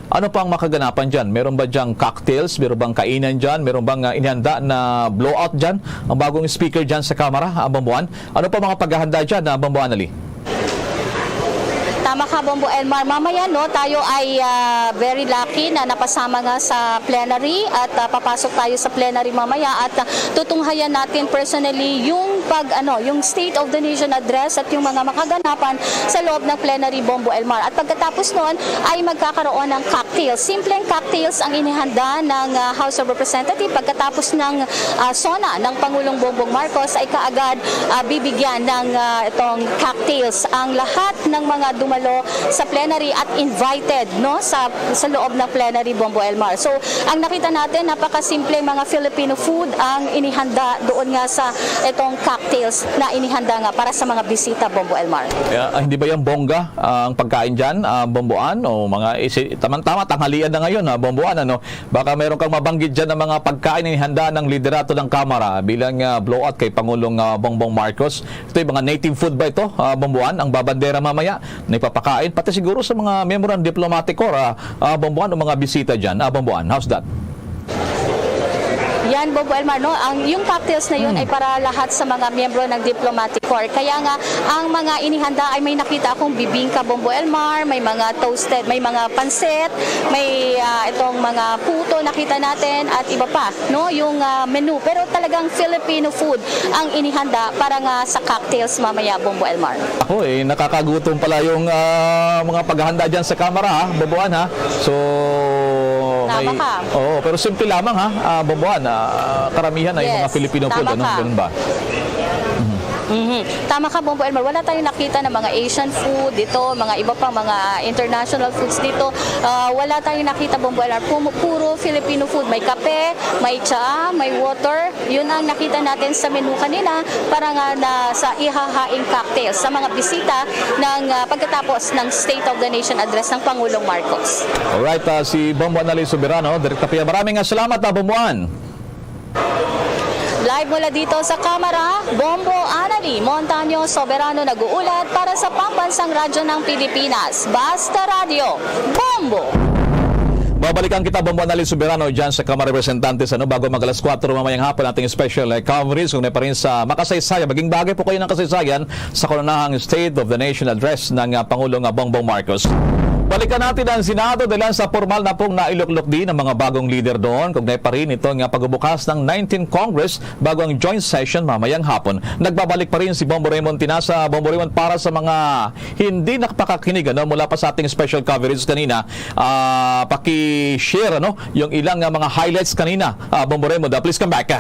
ano pang makaganapan dyan? Meron ba dyang cocktails? Meron bang kainan dyan? Meron bang inihanda na blowout dyan? Ang bagong speaker dyan sa Kamara, Bomboan? Ano pa mga paghahanda dyan, Bomboan Ali? Tama ka, Bombo Elmar. Mamaya tayo ay very lucky na napasama nga sa plenary at papasok tayo sa plenary mamaya at tutunghayan natin personally yung yung State of the Nation address at yung mga makaganapan sa loob ng plenary, Bombo Elmar. At pagkatapos noon ay magkakaroon ng cocktails. Simpleng cocktails ang inihanda ng House of Representatives. Pagkatapos ng SONA ng Pangulong Bongbong Marcos ay kaagad bibigyan ng itong cocktails ang lahat ng mga dumalo sa plenary at invited sa loob ng plenary, Bombo Elmar. So ang nakita natin, napakasimple mga Filipino food ang inihanda doon nga sa itong cocktails na inihanda nga para sa mga bisita, Bombo Elmar. Hindi ba yung bongga ang pagkain dyan, Bomboan? O mga tama-tama, tanghalian na ngayon, Bomboan, Baka meron kang mabanggit dyan ng mga pagkain na inihanda ng liderato ng Kamara bilang blowout kay Pangulong Bongbong Marcos. Ito yung mga native food ba ito, Bomboan? Ang babandera mamaya na ipapakain, pati siguro sa mga miyembro ng diplomatic corps, Bomboan, o mga bisita dyan, Bomboan. How's that? Yan, Bombo Elmar, yung cocktails na yun ay para lahat sa mga miyembro ng diplomatic corps. Kaya nga, ang mga inihanda ay may nakita akong bibingka, Bombo Elmar, may mga toasted, may mga pansit, may itong mga puto nakita natin at iba pa, yung menu. Pero talagang Filipino food ang inihanda para nga sa cocktails mamaya, Bombo Elmar. Ako nakakagutom pala yung mga paghahanda dyan sa Kamara, Bomboan, So, Tama ka. Oo, pero simple lamang, Bomboan. Karamihan ay mga Filipino food, ganun ba? Tama ka, Bombo Elmar. Wala tayong nakita ng mga Asian food dito, mga iba pang mga international foods dito. Wala tayong nakita, Bombo Elmar. Puro Filipino food. May kape, may tsaa, may water. Yun ang nakita natin sa menu kanina para nga sa ihahaing cocktails sa mga bisita ng pagkatapos ng State of the Nation address ng Pangulong Marcos. Alright, si Bomboan Ali Soberano, Direkta Pia. Maraming salamat, Bomboan. Live mula dito sa Kamara, Bombo Anali Montaño Soberano nag-uulat para sa Pambansang Radyo ng Pilipinas. Basta Radio, Bombo! Babalikan kita, Bomboan Ali Soberano, dyan sa Kamara Representantes. Bago mag alas 4 mamayang hapon nating special coverage. Kung pa rin sa makasaysayan, maging bagay po kayo ng kasaysayan sa kanunahang State of the Nation address ng Pangulong Bongbong Marcos. Balikan natin ang Senado dahil sa formal na pong nailuklok din ng mga bagong leader doon. Kugnay pa rin itong pagbubukas ng 19th Congress bago ang joint session mamayang hapon. Nagbabalik pa rin si Bombo Raymond Tinasa. Bombo Raymond, para sa mga hindi nakapakakinig mula pa sa ating special coverage kanina, paki-share yung ilang mga highlights kanina. Bombo Raymond, please come back.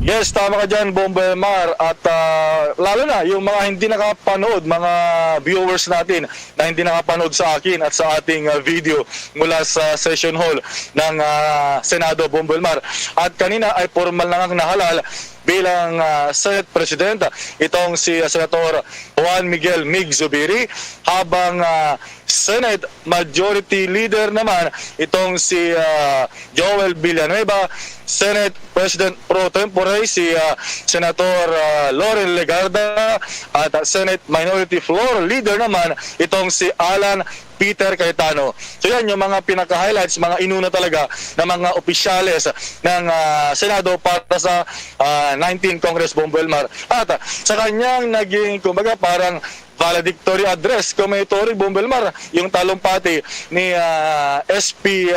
Yes, tama ka dyan, Bombo Elmar. At lalo na yung mga hindi nakapanood, mga viewers natin na hindi nakapanood sa akin at sa ating video mula sa session hall ng Senado, Bombo Elmar. At kanina ay formal na nahalal bilang Senate President itong si Senator Juan Miguel Mig Zubiri, habang Senate Majority Leader naman itong si Joel Villanueva, Senate President Pro Tempore si Senator Loren Legarda, at Senate Minority Floor Leader naman itong si Alan Peter Cayetano. So yan yung mga pinaka-highlights, mga inuna talaga ng mga opisyales ng Senado para sa 19 Congress, Bombo Elmar. At sa kanyang naging, kumbaga, parang valedictory address Committee Bombo Elmar, yung talumpati ni SP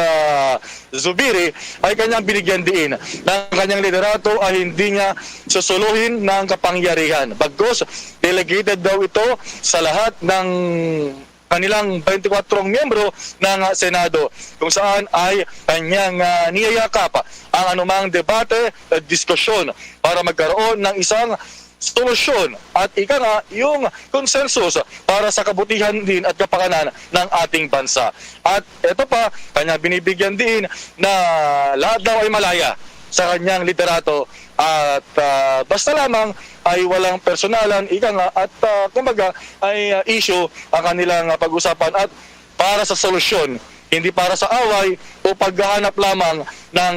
Zubiri, ay kanyang binigyan diin ng kanyang liderato ay hindi niya susuluhin ng kapangyarihan. Bagkus, delegated daw ito sa lahat ng kanilang 24 miyembro ng Senado, kung saan ay kanyang niyayakap ang anumang debate at diskusyon para magkaroon ng isang solusyon at yung consensus para sa kabutihan din at kapakanan ng ating bansa. At ito pa, kanya binibigyan din na lahat daw ay malaya sa kanyang liderato at basta lamang ay walang personalan, at kumbaga ay issue ang kanilang pag-usapan at para sa solusyon, hindi para sa away o paghahanap lamang ng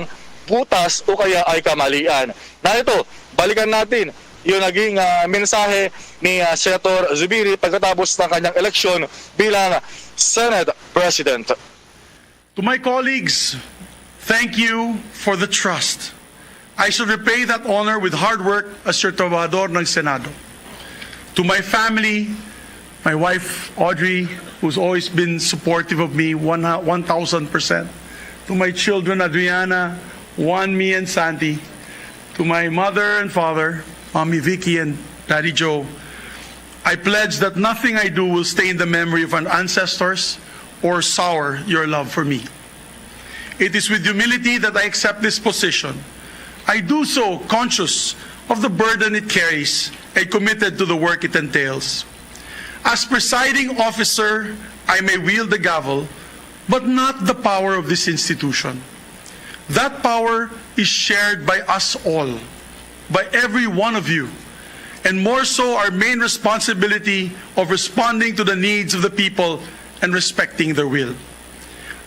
butas o kaya ay kamalian. Na ito, balikan natin yung naging mensahe ni Senator Zubiri pagkatapos ng kanyang eleksyon bilang Senate President. To my colleagues, thank you for the trust. I shall repay that honor with hard work as your trabajador ng Senado. To my family, my wife Audrey, who's always been supportive of me 1,000%. To my children Adriana, Juan, me, and Santi. To my mother and father, Mommy Vicky and Daddy Joe, I pledge that nothing I do will stain the memory of our ancestors or sour your love for me. It is with humility that I accept this position. I do so conscious of the burden it carries and committed to the work it entails. As presiding officer, I may wield the gavel, but not the power of this institution. That power is shared by us all, by every one of you, and more so our main responsibility of responding to the needs of the people and respecting their will.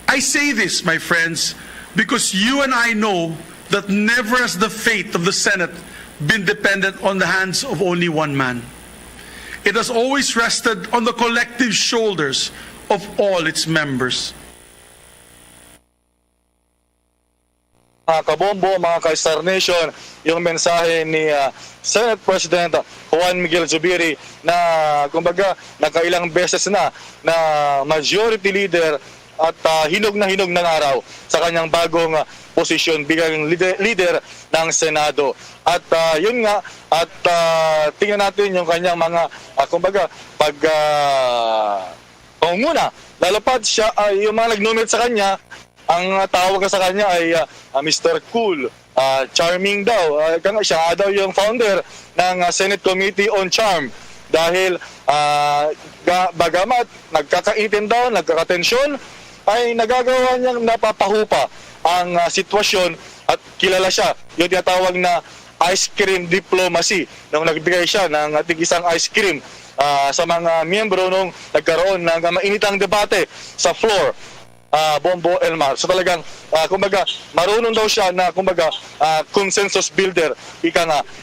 I say this, my friends, because you and I know that never has the fate of the Senate been dependent on the hands of only one man. It has always rested on the collective shoulders of all its members. Mga kabombo, mga ka-Star Nation, yung mensahe ni Senate President Juan Miguel Zubiri na kumbaga nakailang beses na majority leader at hinog na hinog ng araw sa kanyang bagong posisyon bilang leader ng Senado. At yun nga, at tingnan natin yung kanyang mga kumbaga pangunguna. Lalapad siya, yung mga nag-nominate sa kanya, ang tawag sa kanya ay Mr. Cool, charming daw. Siya daw yung founder ng Senate Committee on Charm dahil bagamat nagkakaitin daw, nagkakatensyon, ay nagagawa niyang napapahupa ang sitwasyon at kilala siya. Yung tinatawag na ice cream diplomacy nung nagbigay siya ng isang ice cream sa mga miyembro nung nagkaroon ng mainitang debate sa floor. Bombo Elmar. So talagang kumbaga marunong daw siya na kumbaga consensus builder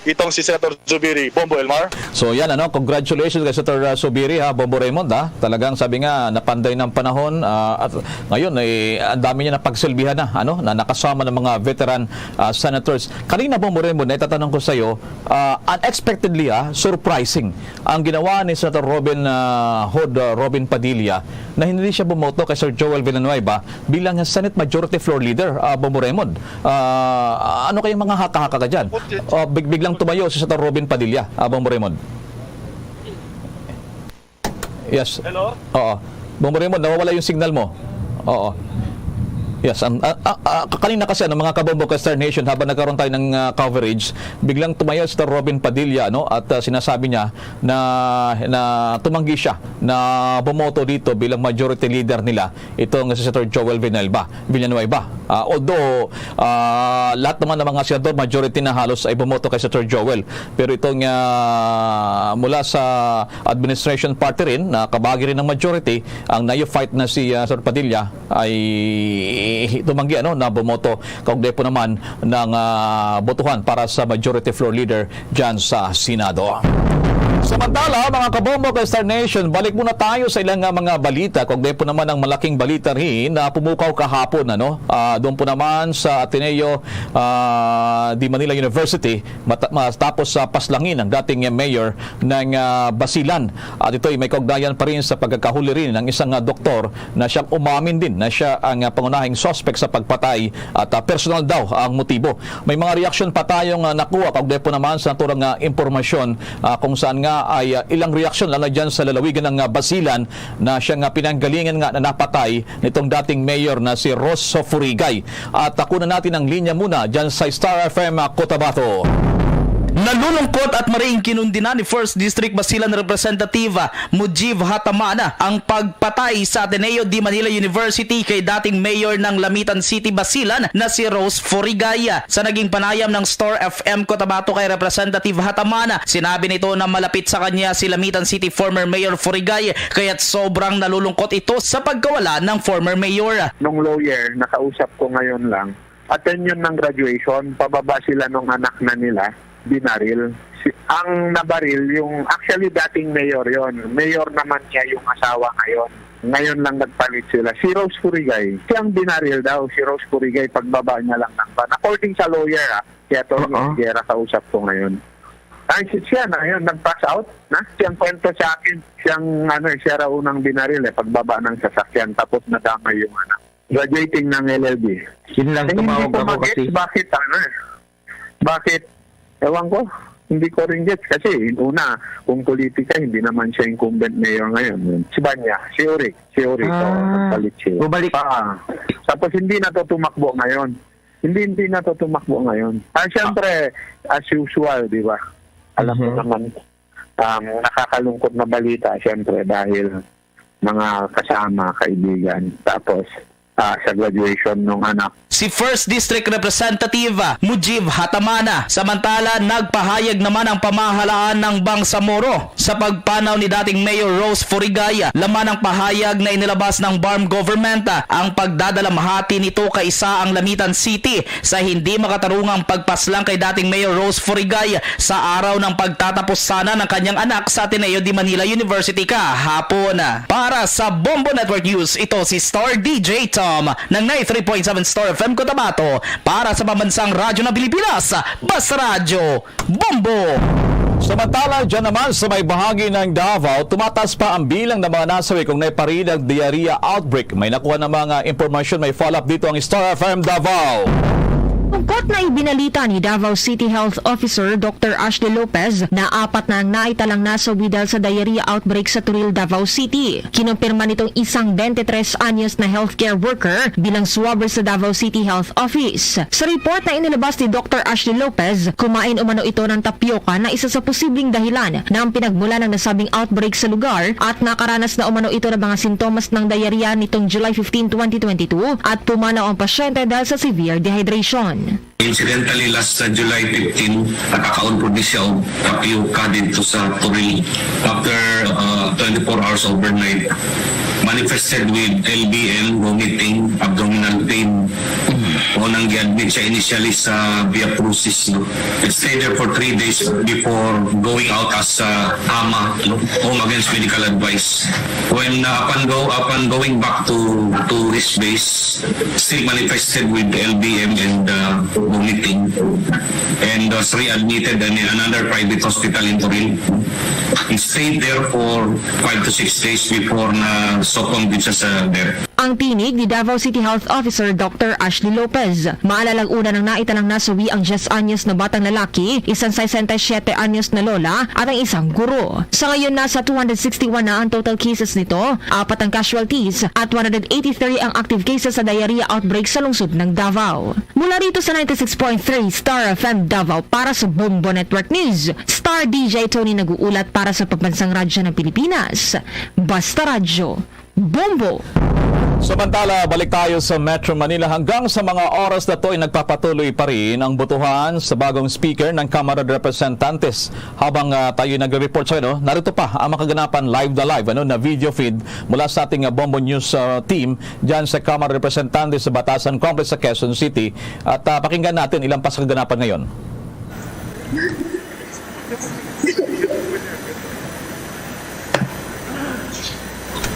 itong si Senator Zubiri. Bombo Elmar. So yan congratulations kay Senator Zubiri Bombo Raymond Talagang sabi nga napanday ng panahon at ngayon ang dami niya napagsilbihan na na nakasama ng mga veteran senators. Kanina Bombo Raymond itatanong ko sa iyo unexpectedly surprising ang ginawa ni Senator Robin Padilla na hindi siya bumoto kay Sir Joel Villanueva bilang Senate Majority Floor Leader, Bombo Raymond. Ano kayong mga haka-haka ka dyan? Biglang tumayo si Senator Robin Padilla, Bombo Raymond. Yes. Hello? Oo. Bombo Raymond, nawawala yung signal mo. Oo. Yes, kanina kasi mga kabombo ka Star Nation habang nagkaroon tayo ng coverage, biglang tumayo si Robin Padilla at sinasabi niya na tumanggi siya na bumoto dito bilang majority leader nila itong si Senator Joel Villanueva. Although lahat naman ng mga senador majority na halos ay bumoto kay Senator Joel, pero itong mula sa administration party rin na kabahagi rin ng majority ang nayo-fight na si Senator Padilla ay tumanggi na bumoto kaugnay po naman ng botohan para sa majority floor leader dyan sa Senado. Samantala, mga kabombo ka Star Nation, balik muna tayo sa ilang mga balita. Kung po naman ang malaking balita rin na pumukaw kahapon, doon po naman sa Ateneo di Manila University, matapos paslangin ng dating mayor ng Basilan. At ito ay may kaugnayan pa rin sa pagkakahuli rin ng isang doktor na siyang umamin din na siya ang pangunahing suspect sa pagpatay at personal daw ang motibo. May mga reaksyon pa tayong nakuha kaugnay po naman sa naturang impormasyon kung saan nga ay ilang reaksyon lalo dyan sa lalawigan ng Basilan na siyang pinanggalingan nga na napatay nitong dating mayor na si Rosso Furigay. At kunan natin ang linya muna dyan sa Star FM Cotabato. Nalulungkot at mariing kinundina ni 1st District Basilan Representative Mujib Hatamana ang pagpatay sa Ateneo di Manila University kay dating mayor ng Lamitan City Basilan na si Rose Furigay. Sa naging panayam ng Star FM Cotabato kay Representative Hatamana, sinabi nito na malapit sa kanya si Lamitan City former Mayor Furigay kaya't sobrang nalulungkot ito sa pagkawala ng former mayor. Nung lawyer, nakausap ko ngayon lang, attend yun ng graduation, pababa sila nung anak na nila, binaril. Ang nabaril, yung actually dating mayor yon. Mayor naman niya yung asawa ngayon. Ngayon lang nagpalit sila. Si Rose Furigay, siyang binaril daw. Si Rose Furigay, pagbaba niya lang ng van. According sa lawyer, kaya to Gera kausap ko ngayon. Ay, siya na yun, nag-pass out. Siyang kwento sa akin, siya raw unang binaril pagbaba ng sasakyan, tapos nadamay yung anak. Graduating ng LLB. Yun lang tumawag ako kasi. Bakit? Ewan ko, hindi ko rin gets kasi una, kung politika, hindi naman siya incumbent mayor ngayon. Si Banya, si Uri, nagpalit siya. Bumalik. Tapos hindi na to tumakbo ngayon. Hindi na to tumakbo ngayon. Siyempre, as usual, di ba? Alam mo naman, nakakalungkot na balita, siyempre, dahil mga kasama, kaibigan. Tapos, sa graduation ng anak. Si 1st District Representative Mujib Hatamana. Samantala, nagpahayag naman ang pamahalaan ng Bangsamoro sa pagpanaw ni dating Mayor Rose Furigay. Laman ang pahayag na inilabas ng BARM government ang pagdadalamhati nito kay isa ang Lamitan City sa hindi makatarungang pagpaslang kay dating Mayor Rose Furigay sa araw ng pagtatapos sana ng kanyang anak sa Ateneo di Manila University kahapon. Para sa Bombo Network News, ito si Star DJ Tom ng 93.7 Star FM Cotabato para sa pambansang radyo ng Pilipinas, Basta Radyo, Bombo! Samantala, dyan naman sa may bahagi ng Davao, tumataas pa ang bilang ng mga nasawi kung naiparin ang diarrhea outbreak. May nakuha ng mga impormasyon, may follow-up dito ang Star FM Davao. Tungkot na ibinalita ni Davao City Health Officer Dr. Ashley Lopez na 4 na ang naitalang nasawi dahil sa diarrhea outbreak sa Turil, Davao City. Kinumpirma nitong isang 23 anyos na healthcare worker bilang swabber sa Davao City Health Office. Sa report na inilabas ni Dr. Ashley Lopez, kumain umano ito ng tapioca na isa sa posibleng dahilan na ang pinagmula ng nasabing outbreak sa lugar at nakaranas na umano ito ng mga sintomas ng diarrhea nitong July 15, 2022 at pumanaw ang pasyente dahil sa severe dehydration. Incidentally, last July 15, nakakaon po din siya o tapioca dito sa Turil. After 24 hours overnight, manifested with LBM, vomiting, abdominal pain. Unang gi-admit siya initially sa Via Crucis. It stayed there for 3 days before going out as AMA, home against medical advice. When upon going back to his base, still manifested with LBM and vomiting, and was readmitted in another private hospital in Turil. He stayed there for 5 to 6 days before na sokong din siya sa death. Ang tinig ni Davao City Health Officer Dr. Ashley Lopez. Maalalang una ng naitalang nasawi ang 10 anyos na batang lalaki, isang 67 anyos na lola at ang isang guro. Sa ngayon nasa 261 na ang total cases nito, 4 ang casualties at 183 ang active cases sa diarrhea outbreak sa lungsod ng Davao. Mula rito sa 96.3 Star FM Davao para sa Bombo Network News, Star DJ Tony nag-uulat para sa pambansang radyo ng Pilipinas, Basta Radyo, Bombo! Samantala, balik tayo sa Metro Manila. Hanggang sa mga oras na ito ay nagpapatuloy pa rin ang botohan sa bagong speaker ng Kamara de Representantes. Habang tayo nagre-report sa narito pa ang makaganapan live na video feed mula sa ating Bombo News team dyan sa Kamara de Representantes sa Batasan Complex sa Quezon City. At pakinggan natin ilang pa sa kaganapan ngayon.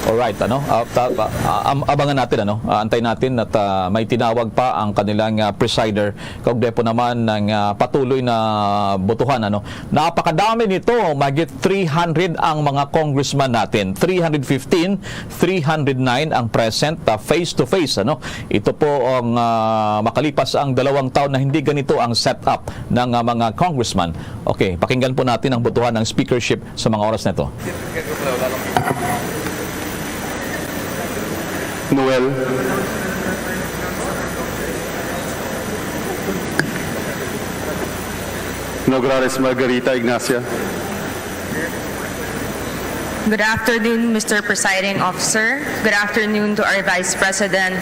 Alright, abangan natin, antay natin at may tinawag pa ang kanilang presider kaugnay po naman ng patuloy na botohan. Napakadami nito, mahigit 300 ang mga congressman natin. 315, 309 ang present face to face. Ito po ang makalipas ang 2 taon na hindi ganito ang setup ng mga congressman. Okay, pakinggan po natin ang botohan ng speakership sa mga oras na ito. Noel. Nograles Margarita Ignacia. Good afternoon, Mr. Presiding Officer. Good afternoon to our Vice President,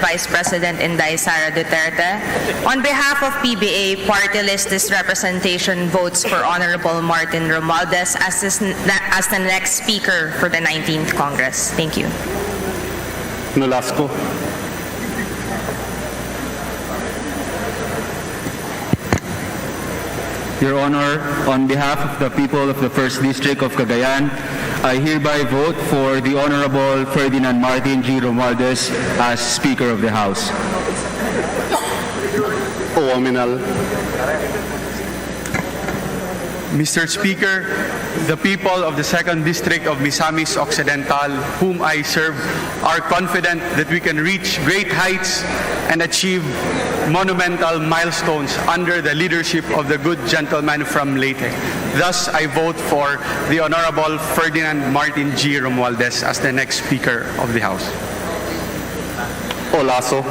Inday Sara Duterte. On behalf of PBA, Party List Representation votes for Honorable Martin Romualdez as the next Speaker for the 19th Congress. Thank you. Nolasco. Your Honor, on behalf of the people of the 1st District of Cagayan, I hereby vote for the Honorable Ferdinand Martin G. Romualdez as Speaker of the House. Oaminal. Mr. Speaker, the people of the 2nd District of Misamis Occidental, whom I serve, are confident that we can reach great heights and achieve monumental milestones under the leadership of the good gentleman from Leyte. Thus, I vote for the Honorable Ferdinand Martin G. Romualdez as the next Speaker of the House. Olaso.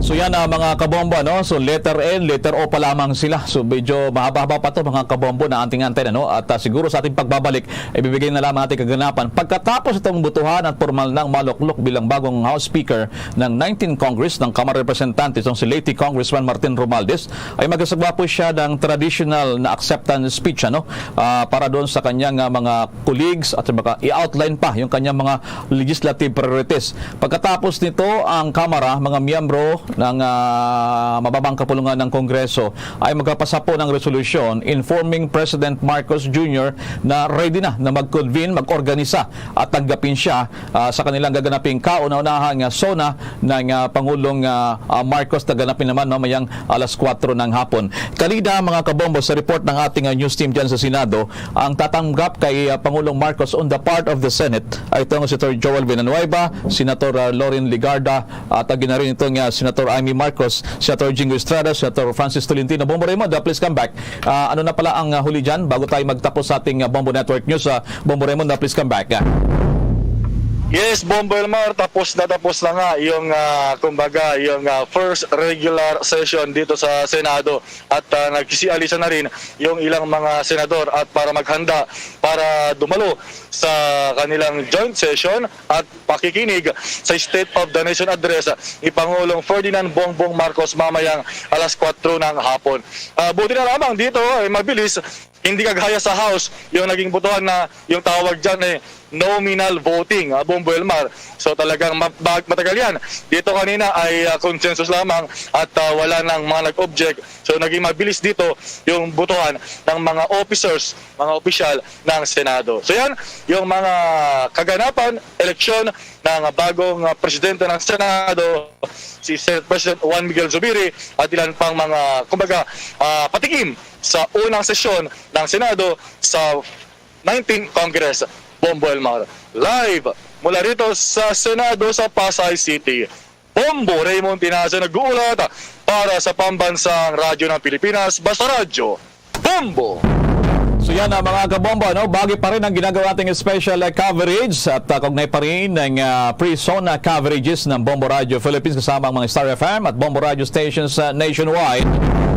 So yan mga kabombo, So letter N, letter O pa lamang sila. So medyo mahaba-haba pa to mga kabombo na anting-antay, At siguro sa ating pagbabalik, ibibigay na lamang ating kaganapan. Pagkatapos itong butuhan at formal ng maluklok bilang bagong House Speaker ng 19th Congress ng Kamara Representantes, itong si Leyte Congressman Martin Romualdez, ay magsasagawa po siya ng traditional na acceptance speech, para doon sa kanyang mga colleagues at baka i-outline pa yung kanyang mga legislative priorities. Pagkatapos nito, ang Kamara, mga miyembro ng mababang kapulungan ng Kongreso ay magpapasa po ng resolusyon informing President Marcos Jr. na ready na mag-convene, mag-organisa at tanggapin siya sa kanilang gaganaping kauna-unahang SONA ng Pangulong Marcos na ganapin naman mamayang alas 4 ng hapon. Kanina mga kabombo, sa report ng ating news team dyan sa Senado, ang tatanggap kay Pangulong Marcos on the part of the Senate ay itong Senator Joel Villanueva, Senator Loren Legarda at na rin itong Senator Amy Marcos, Senator Jingo Estrada, Senator Francis Tolentino. Bombo Raymond, please come back. Ano na pala ang huli dyan bago tayo magtapos sa ating Bombo Network News? Bombo Raymond, please come back. Yes, Bombo Elmar, tapos na nga yung yung first regular session dito sa Senado at nagsisialisan na rin yung ilang mga senador at para maghanda para dumalo sa kanilang joint session at pakikinig sa State of the Nation Address ni Pangulong Ferdinand Bongbong Marcos mamayang alas 4 ng hapon. Buti na lamang dito ay mabilis, hindi kagaya sa House yung naging botohan na yung tawag dyan nominal voting, Bombo Elmar. So talagang matagal yan. Dito kanina ay consensus lamang at wala nang mga nag-object. So naging mabilis dito yung botohan ng mga officers, mga opisyal ng Senado. So yan, yung mga kaganapan, eleksyon ng bagong presidente ng Senado, si Senate President Juan Miguel Zubiri at ilan pang mga, patikim sa unang sesyon ng Senado sa 19th Congress. Bombo Elmar, live mula rito sa Senado sa Pasay City. Bombo Raymond Tinaza nag-uulat para sa Pambansang Radyo ng Pilipinas, Basta Radyo, Bombo! So yan mga kabombo, bagay pa rin ang ginagawa nating special coverage at kaugnay pa rin ng pre-SONA coverages ng Bombo Radio Philippines kasama ang mga Star FM at Bombo Radio stations nationwide.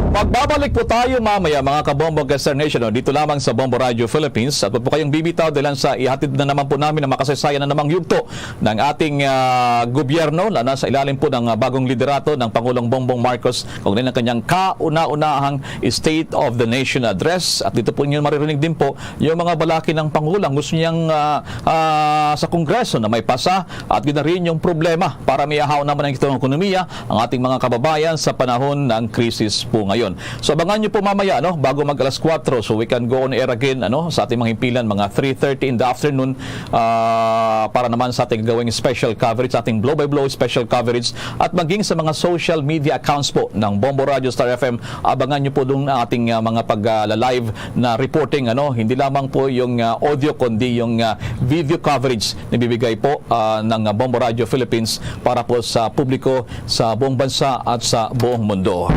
Magbabalik po tayo mamaya mga kabombo ka Star Nation dito lamang sa Bombo Radio Philippines at po kayong bibitaw dahil sa ihatid na naman po namin na makasaysayan na namang yugto ng ating gobyerno na nasa ilalim po ng bagong liderato ng Pangulong Bongbong Marcos kaugnay ng kanyang kauna-unahang State of the Nation Address at dito po niyo maririnig din po yung mga balaki ng Pangulang gusto niyang sa Kongreso na may pasa at yun na rin yung problema para may ahaw naman ng itong ekonomiya ang ating mga kababayan sa panahon ng krisis po ngayon. ngayon. So abangan nyo po mamaya, no, bago mag alas 4, so we can go on air again, ano, sa ating mga himpilan, mga 3:30 in the afternoon, para naman sa ating gawing special coverage, sa ating blow-by-blow special coverage, at maging sa mga social media accounts po ng Bombo Radio Star FM. Abangan nyo po doon ang ating mga pag-live na reporting, ano, hindi lamang po yung audio, kundi yung video coverage na bibigay po ng Bombo Radio Philippines para po sa publiko sa buong bansa at sa buong mundo.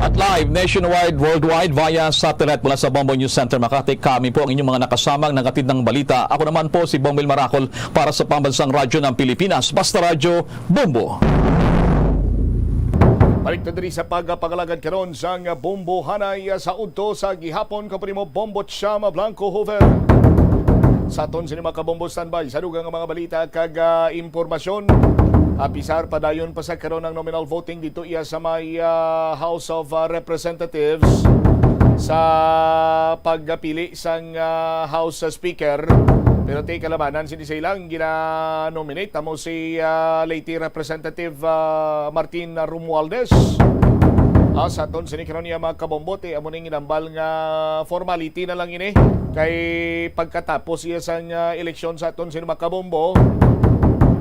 At live, nationwide, worldwide, via satellite mula sa Bombo News Center Makati, kami po ang inyong mga nakasamang nangatid ng balita. Ako naman po si Bombil Maracol para sa Pambansang Radyo ng Pilipinas, Basta Radyo, Bombo. Balik na diri sa pagpagalagad karon sang Bombo Hanay sa udto sa gihapon kaprimo Bombo Chama Blanco Hover. Sa aton sinima ka Bombo standby sa dugang mga balita kag impormasyon. Pisar padayon pa sa karon ng nominal voting dito iya sa may House of Representatives sa pagpili sang House Speaker. Pero tay kalabanan sini silang gina-nominate amo si late Representative Martin Romualdez. Sa aton sini karon niya mga kabombote amo ning ginambal nga formality na lang ini kay pagkatapos iya sang eleksyon sa aton sini mga kabombo.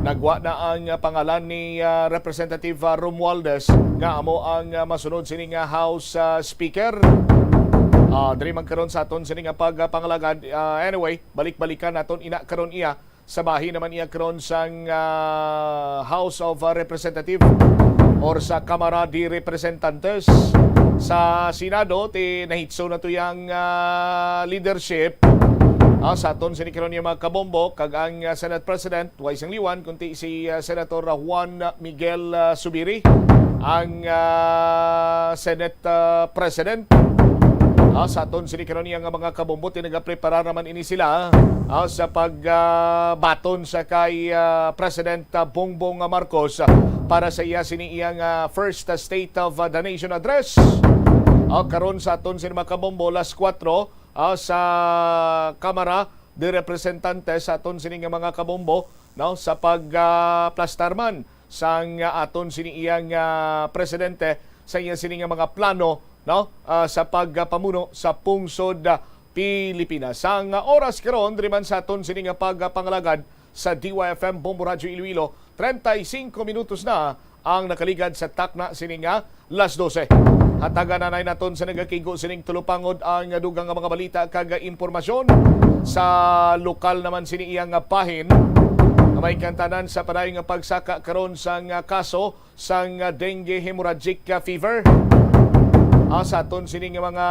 Nagwa na ang pangalan ni Representative Romualdez nga amo ang masunod sini nga House Speaker. Diri man karon sa aton sini nga pagpangalagad. Anyway, balik-balikan naton ina karon iya sa bahin naman iya karon sang House of Representative or sa Kamara de Representantes. Sa Senado nahitso na to yang leadership. Sa aton sini karon yung mga kabombo kag ang Senate President Waisang Liwan kunti si Senator Juan Miguel Subiri ang Senate President. Sa aton sini karon yung mga kabombo nagaprepara naman ini sila sa pagbaton sa kay President Bongbong Marcos para sa iya sini iyang first State of the Nation address. Karon sa aton sini mga kabombo las 4 sa Kamara de Representantes sa aton sini nga mga kabombo, no, sa pagplastar man sang aton sini iyang presidente sa iya sini nga mga plano, no, sa pagpamuno sa pungsod Pilipinas. Ang oras karon diri man sa aton sini nga pagpangalagad sa DYFM Bombo Radio Iloilo, 35 minutos na ang nakaligad sa takna sini nga las 12. Hatagan na naton sa nagakigo sining tulupangod ang dugang nga mga balita kag impormasyon sa lokal naman sini iyang pahin. May kantanan sa padayon nga pagsaka karon sang kaso sang dengue hemorrhagic fever. Sa aton sini nga mga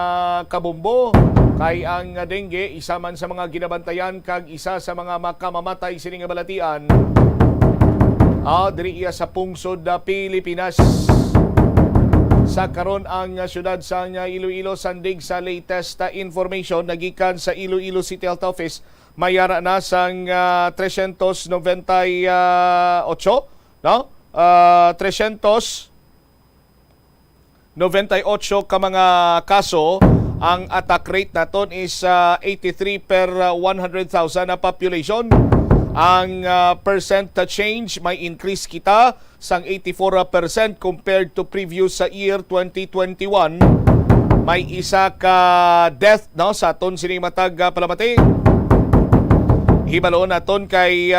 kabombo kay ang dengue isa man sa mga ginabantayan kag isa sa mga makamamatay sini nga balatian. Diri iya sa pungsod Pilipinas. Sa karon ang syudad sa Iloilo sandig sa latest information nagikan sa Iloilo City Health Office mayara na sang 398, no? 398 ka mga kaso. Ang attack rate naton is 83 per 100,000 na population. Ang percent change may increase kita sang 84% compared to previous sa year 2021. May isa ka death, no, sa aton sini matag palamati. Hibaloon naton kay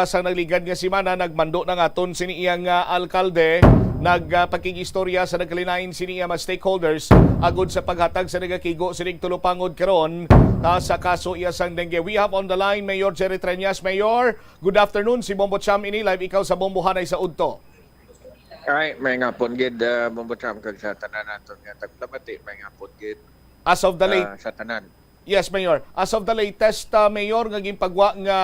sang nagligad nga semana nagmando ng aton sini iyang alkalde nagpakigistorya sa nagkalinain sini mga stakeholders agud sa paghatag sa nagakigo sining tulupangod karon sa kaso iya sang dengue. We have on the line Mayor Jerry Treñas. Mayor, good afternoon. Si Bombo Cham ini live ikaw sa Bombo Hanay sa udto. Alright, may nga po gid Bombo Cham kag sa tanan naton nga taglamati may nga po gid. As of the late sa tanan. Yes, Mayor. As of the latest, Mayor, nga gimpagwa nga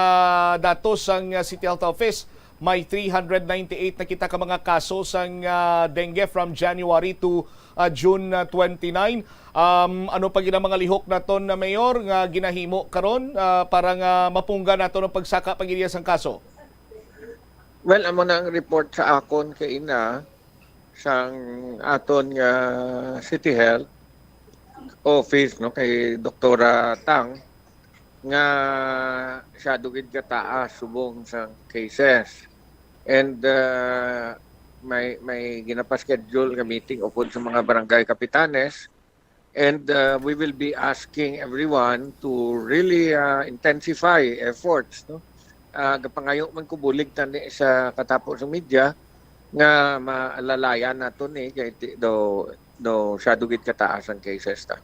datos sang City Health Office, may 398 na kita ka mga kaso sang dengue from January to June 29. Ano pa gina mga lihok naton na Mayor nga ginahimo karon para nga mapungga naton ang pagsaka pagiliya sang kaso? Well, amo na ang report sa akon kay ina sang aton nga City Health Office, no, kay Doktora Tang nga siya dugid ka taas subong sang cases. And may ginapa-schedule nga meeting upod sa mga barangay kapitanes, and we will be asking everyone to really intensify efforts, no? Gapangayo man ko bulig tani sa katapos sa media nga maalalayan nato ni kay do syadugit kataas ang cases ta.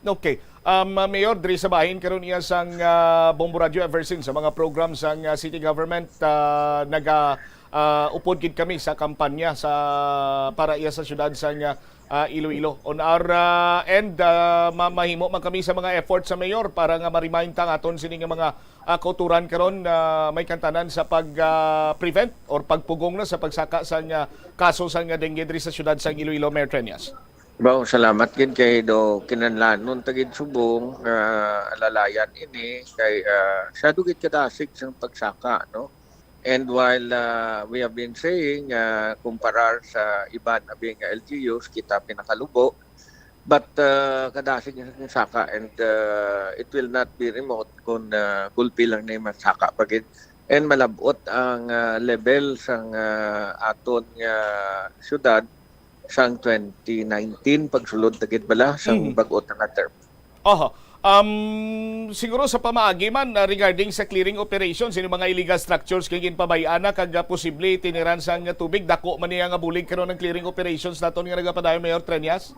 Okay. Mayor, diri sa bahin karon iya sang Bombo Radio ever since sa mga programs sang city government upod gid kami sa kampanya sa para iya sa syudad sang Iloilo. On our end, mahimo man kami sa mga efforts sa mayor para nga ma-remind ta aton sini nga mga kauturan karon may kantanan sa pag-prevent or pagpugong na sa pagsaka sa kaso sa dengue diri sa syudad sang Iloilo, Mayor Treñas. Bao, salamat gid kay do kinanlanon tagid subong alalayan ini kay syadugit kadasig sa pagsaka, no? And while we have been saying kumparar sa iban abing LGUs kita pinakalubo, but kadasig sa saka, and it will not be remote kung gulpi lang na masaka pagid, and malabot ang level sang aton nga syudad sang 2019 pagsulod tagid bala sang bag-ot nga term. Siguro sa pamaagi man regarding sa clearing operations, sino mga illegal structures kay ginpabayana kag posible tiniran sang tubig, dako man niya nga bulig karon ng clearing operations naton nga nagapadayon, Mayor Treñas?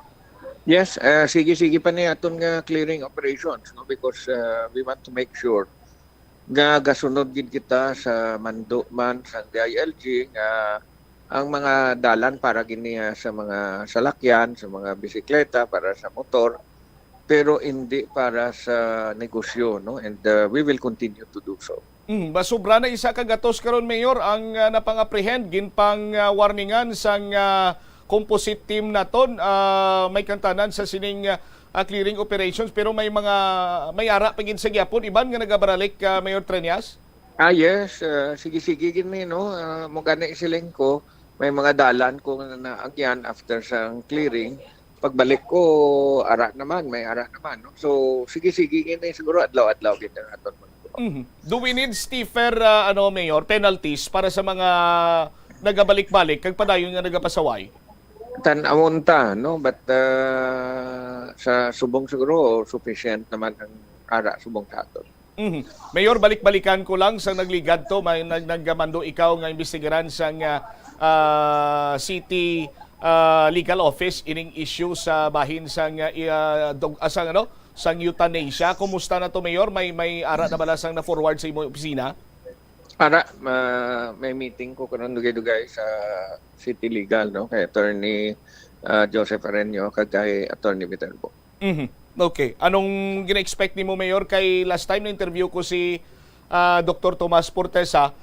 Yes, sige pa ni aton nga clearing operations, no, because we want to make sure nga gasunod gid kita sa mando man sa DILG nga ang mga dalan para gini sa mga salakyan, sa mga bisikleta, para sa motor, pero hindi para sa negosyo, no? And we will continue to do so. Basubra na isa ka gatos karon, Mayor, ang napang-apprehend ginpang warningan sang composite team naton, may kantanan sa sining clearing operations, pero may ara pagin sa gyapon iban nga nagabaralik, Mayor Treñas? Yes, sige gini, no? Mugana isiling ko, may mga dalan ko na agyan after sa clearing. Pagbalik ko, may ara naman, no? So sige gini siguro adlaw-adlaw gid aton. Do we need stiffer Mayor, penalties para sa mga nagabalik-balik kag padayon nga nagapasaway? Tan-awon ta, no? But sa subong siguro sufficient naman ang ara subong ta aton. Mayor, balik-balikan ko lang sa nagligad to, may naggamando ikaw nga imbestigaran sang city legal office ining issue sa bahin sang sang euthanasia. Kumusta na to, Mayor? May ara na bala sang na-forward sa imong opisina? May meeting ko karon dugay-dugay sa City Legal, no, kay Attorney Joseph Arenio kag kay Attorney Viterbo. Okay. Anong gina-expect nimo, Mayor? Kay last time na interview ko si Dr. Tomas Portesa,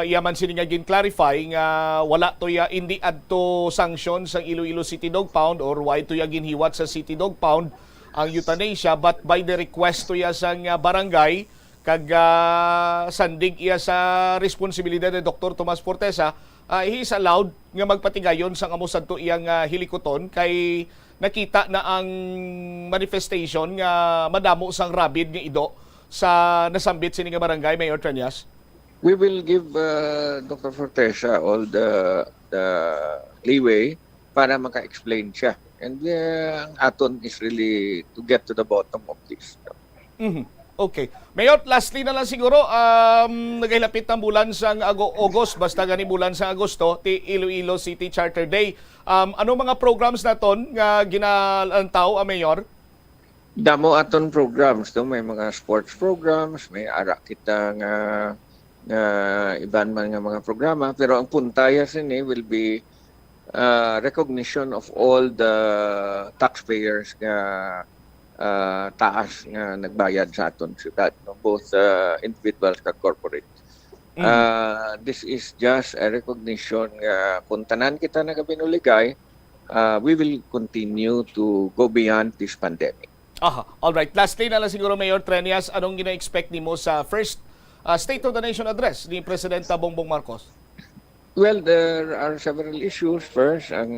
yaman sini nga gin-clarify nga wala to ya hindi adto sanction sa Iloilo City Dog Pound or why to ya ginhiwat sa City Dog Pound ang euthanasia, but by the request to ya sang barangay kag sandig iya sa responsibilidad ni Dr. Tomas Portesa, he is allowed nga magpatigayon sang amo sadto iyang hilikoton kay nakita na ang manifestation nga madamo sang rabid nga ido sa nasambit sini nga barangay, Mayor Treñas. We will give Dr. Fortesa all the leeway para maka-explain siya. And ang aton is really to get to the bottom of this. Okay. Mayor, lastly na lang siguro, nagahilapit ng bulan sa August, basta gani bulan sa Agosto, ti Iloilo City Charter Day. Ano mga programs naton nga ginalantaw, Mayor? Damo aton programs, no? May mga sports programs, may ara kita nga iban man nga mga programa, pero ang puntaya sini will be recognition of all the taxpayers nga taas nga nagbayad sa aton syudad, no? Both individuals kag corporate. This is just a recognition nga kung tanan kita nagabinuligay, we will continue to go beyond this pandemic. All right. Lastly na lang siguro, Mayor Treñas, anong gina-expect nimo sa first State of the Nation address ni Presidenta Bongbong Marcos? Well, there are several issues. First, ang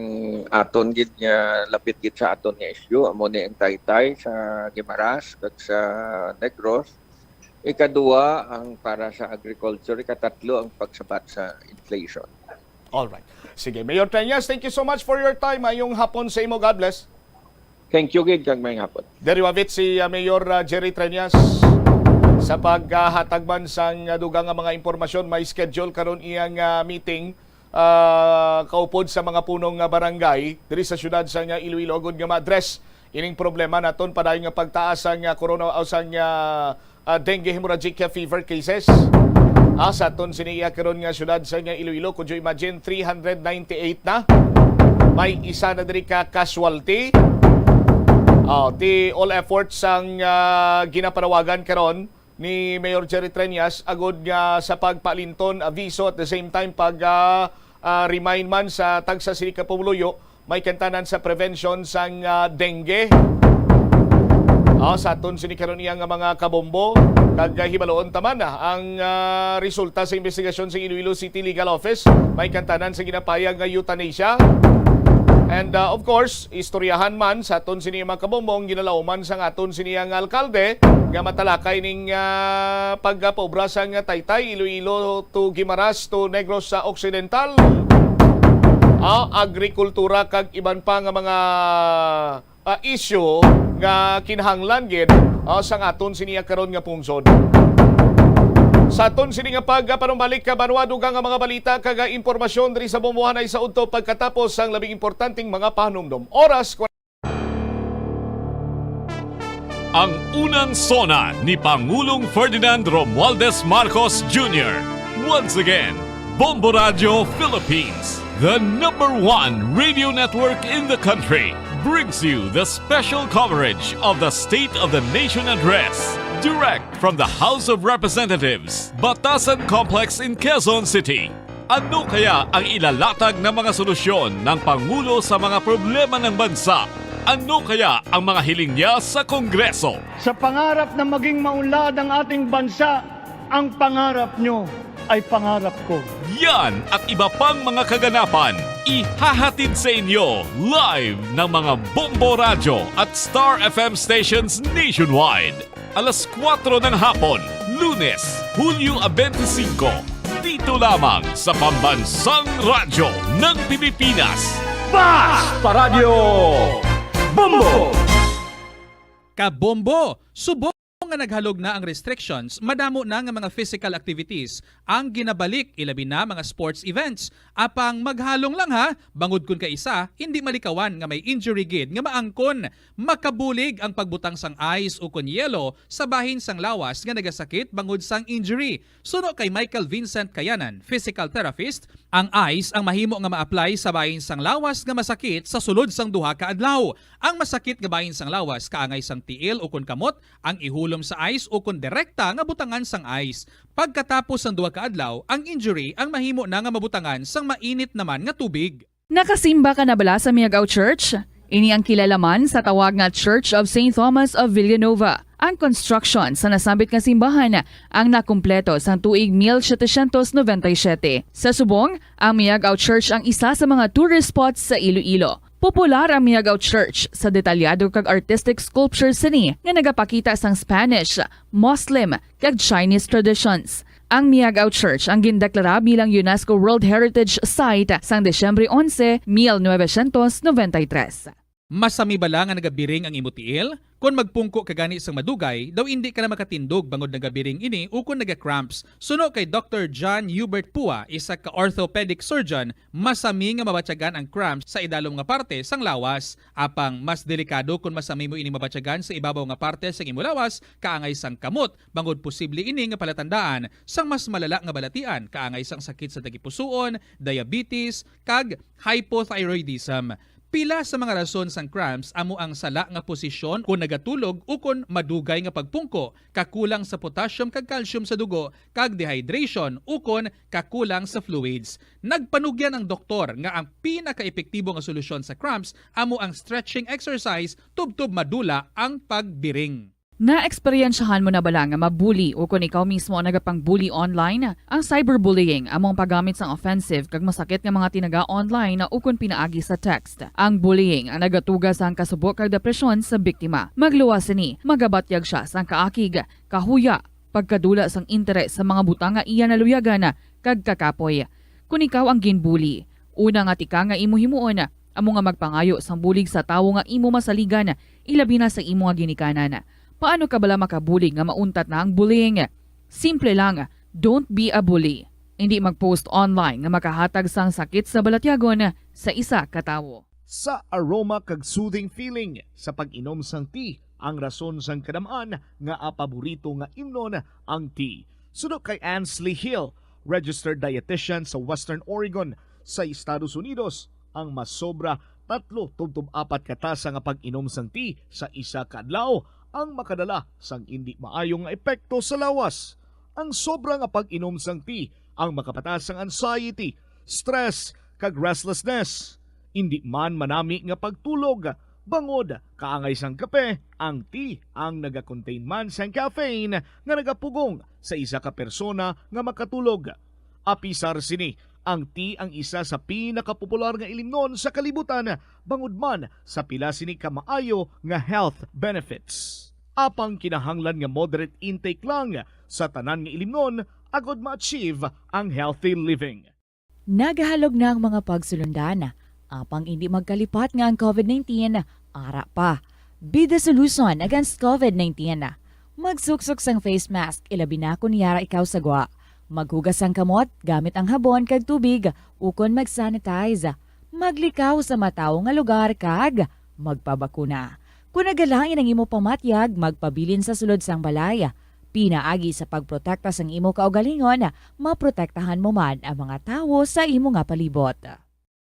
aton gid nga lapit gid sa aton nga issue amo ni ang Taytay sa Guimaras kag sa Negros. Ikaduha ang para sa agriculture, ikatatlo ang pagsabat sa inflation. Alright. Sige, Mayor Treñas, thank you so much for your time. Ayong hapon sa imo. God bless. Thank you, gid, kag may hapon. There you have it, si Mayor Jerry Treñas sa paghatag man sang dugang nga mga impormasyon. May schedule karon iyang meeting kaupod sa mga punong barangay diri sa syudad sa Iloilo gud nga ma-address ining problema naton padayon nga pagtaas sang corona o sang dengue hemorrhagic fever cases. Sa aton siniya karon nga syudad sa Iloilo, could you imagine 398 na. May isa na diri ka casualty. Di all efforts sang ginapanawagan karon ni Mayor Jerry Treñas agud nga sa pagpalinton aviso at the same time pag remind man sa tagsa sini ka Pumuluyo may kantanan sa prevention sang dengue. Sa aton sini karon iya nga mga kabombo kag hibaloon taman ang resulta sa investigasyon sa Iloilo City Legal Office. May kantanan sa ginapayag nga euthanasia. And of course, istoryahan man sa aton sini mga kabombong ginalauman sa aton sini nga alkalde nga matalakay ning pagpaobra sa nga Taytay, Iloilo to Guimaras to Negros sa Occidental. Agrikultura kag iban pa nga mga issue nga kinahanglan gid sa aton sini karon nga pungsod. Sa aton sini nga pagpanumbalik ka banwa dugang nga mga balita kag impormasyon diri sa Bombohanay sa udto pagkatapos ang labing importanteng mga panumdom. Oras ang unang sona ni Pangulong Ferdinand Romualdez Marcos Jr. Once again, Bombo Radio Philippines, the #1 radio network in the country, brings you the special coverage of the State of the Nation Address, direct from the House of Representatives, Batasan Complex in Quezon City. Ano kaya ang ilalatag na mga solusyon ng Pangulo sa mga problema ng bansa? Ano kaya ang mga hiling niya sa Kongreso? Sa pangarap na maging maunlad ang ating bansa, ang pangarap nyo ay pangarap ko. Yan at iba pang mga kaganapan, ihahatid sa inyo live ng mga Bombo Radio at Star FM stations nationwide. Alas 4 ng hapon, Lunes, Hulyo 25, dito lamang sa Pambansang Radyo ng Pilipinas. Basta Radio Bombo! Kabombo, subok nga naghalog na ang restrictions, madamo na nga mga physical activities ang ginabalik, ilabi na mga sports events. Apang maghalong lang ha, bangod kun ka isa, hindi malikawan nga may injury gid nga maangkon. Makabulig ang pagbutang sang ice o kun yelo sa bahin sang lawas nga nagasakit bangod sang injury. Suno kay Michael Vincent Kayanan, physical therapist, ang ice ang mahimo nga ma-apply sa bahin sang lawas nga masakit sa sulod sang duha ka adlaw. Ang masakit nga bahin sang lawas kaangay sang tiil o kun kamot, ang ihulom sa ice o kun direkta nga butangan sang ice. Pagkatapos ng duha ka adlaw, ang injury ang mahimo na nga mabutangan sang mainit naman nga tubig. Nakasimba ka na bala sa Miagaw Church? Ini ang kilalaman sa tawag nga Church of St. Thomas of Villanova. Ang construction sa nasambit nga simbahan ang nakumpleto sa tuig 1797. Sa subong, ang Miagaw Church ang isa sa mga tourist spots sa Iloilo. Popular ang Miagaw Church sa detalyado kag artistic sculptures sini nga nagapakita sang Spanish, Muslim kag Chinese traditions. Ang Miagaw Church ang gindeklara bilang UNESCO World Heritage Site sang Desyembre 11, 1993. Masami bala nga nagabiring ang imutiil? Kung magpungko ka gani sang madugay, daw hindi ka na makatindog bangod nagabiring ini o kung naga-cramps. Suno kay Dr. John Hubert Pua, isa ka orthopedic surgeon, masami nga mabatyagan ang cramps sa idalom nga parte sang lawas. Apang mas delikado kung masami mo ini mabatyagan sa ibabaw nga parte sang imo lawas, kaangay sang kamot, bangod posible ini nga palatandaan sang mas malala nga balatian, kaangay sang sakit sa tagipusoon, diabetes, kag hypothyroidism. Pila sa mga rason sang cramps amo ang sala nga posisyon kung nagatulog o kung madugay nga pagpungko, kakulang sa potassium kag calcium sa dugo, kag dehydration o kung kakulang sa fluids. Nagpanugyan ang doktor nga ang pinaka-epektibo nga solusyon sa cramps amo ang stretching exercise tubtob madula ang pagbiring. Na-eksperyensyahan mo na bala nga mabuli o kung ikaw mismo ang nagapang-bully online? Ang cyberbullying among paggamit sang offensive kag masakit nga mga tinaga online na ukon pinaagi sa text. Ang bullying ang nagatuga sang kasubok kag depresyon sa biktima. Magluwas ni, magabatyag siya sang kaakig, kahuya, pagkadula sang interes sa mga butang nga iya naluyagan kag kakapoy. kung ikaw ang ginbuli. Una nga tika nga imo himuon amo nga magpangayo sang bulig sa tawo nga imo masaligan, ilabi na sa imo nga ginikanan. Paano ka bala makabulig nga mauntat na ang bullying? Simple lang, don't be a bully. Hindi mag-post online nga makahatag sang sakit sa balatyagon sa isa ka tawo. Sa aroma kag soothing feeling sa pag-inom sang tea, ang rason sang kadamaan nga paborito nga imnon ang tea. Suno kay Ansley Hill, registered dietitian sa Western Oregon sa Estados Unidos, ang mas sobra 3-4 katasa nga pag-inom sang tea sa isa ka adlaw ang makadala sang hindi maayong epekto sa lawas. Ang sobra nga pag-inom sang tea ang makapatas sang anxiety, stress kag restlessness. Hindi man manami nga pagtulog, bangod kaangay sang kape, ang tea ang naga-contain man sang caffeine nga nagapugong sa isa ka persona nga makatulog. Apisar sini, ang tea ang isa sa pinakapopular nga ilimnon sa kalibutan, bangod man sa pila sini ka maayo nga health benefits. Apang kinahanglan nga moderate intake lang sa tanan nga ilimnon agod ma-achieve ang healthy living. Nagahalog na ang mga pagsulundan. Apang hindi magkalipat nga ang COVID-19, ara pa. Be the solution against COVID-19. Magsuksok sang face mask, ilabi na kung niyara ikaw sagwa. Maghugas ang kamot gamit ang habon kag tubig, ukon mag-sanitize. Maglikaw sa mataw nga lugar kag magpabakuna. Kung nagalain ang imo pamatyag, magpabilin sa sulod sang balay. Pinaagi sa pagprotekta sang imo kaugalingon, maprotektahan mo man ang mga tawo sa imo nga palibot.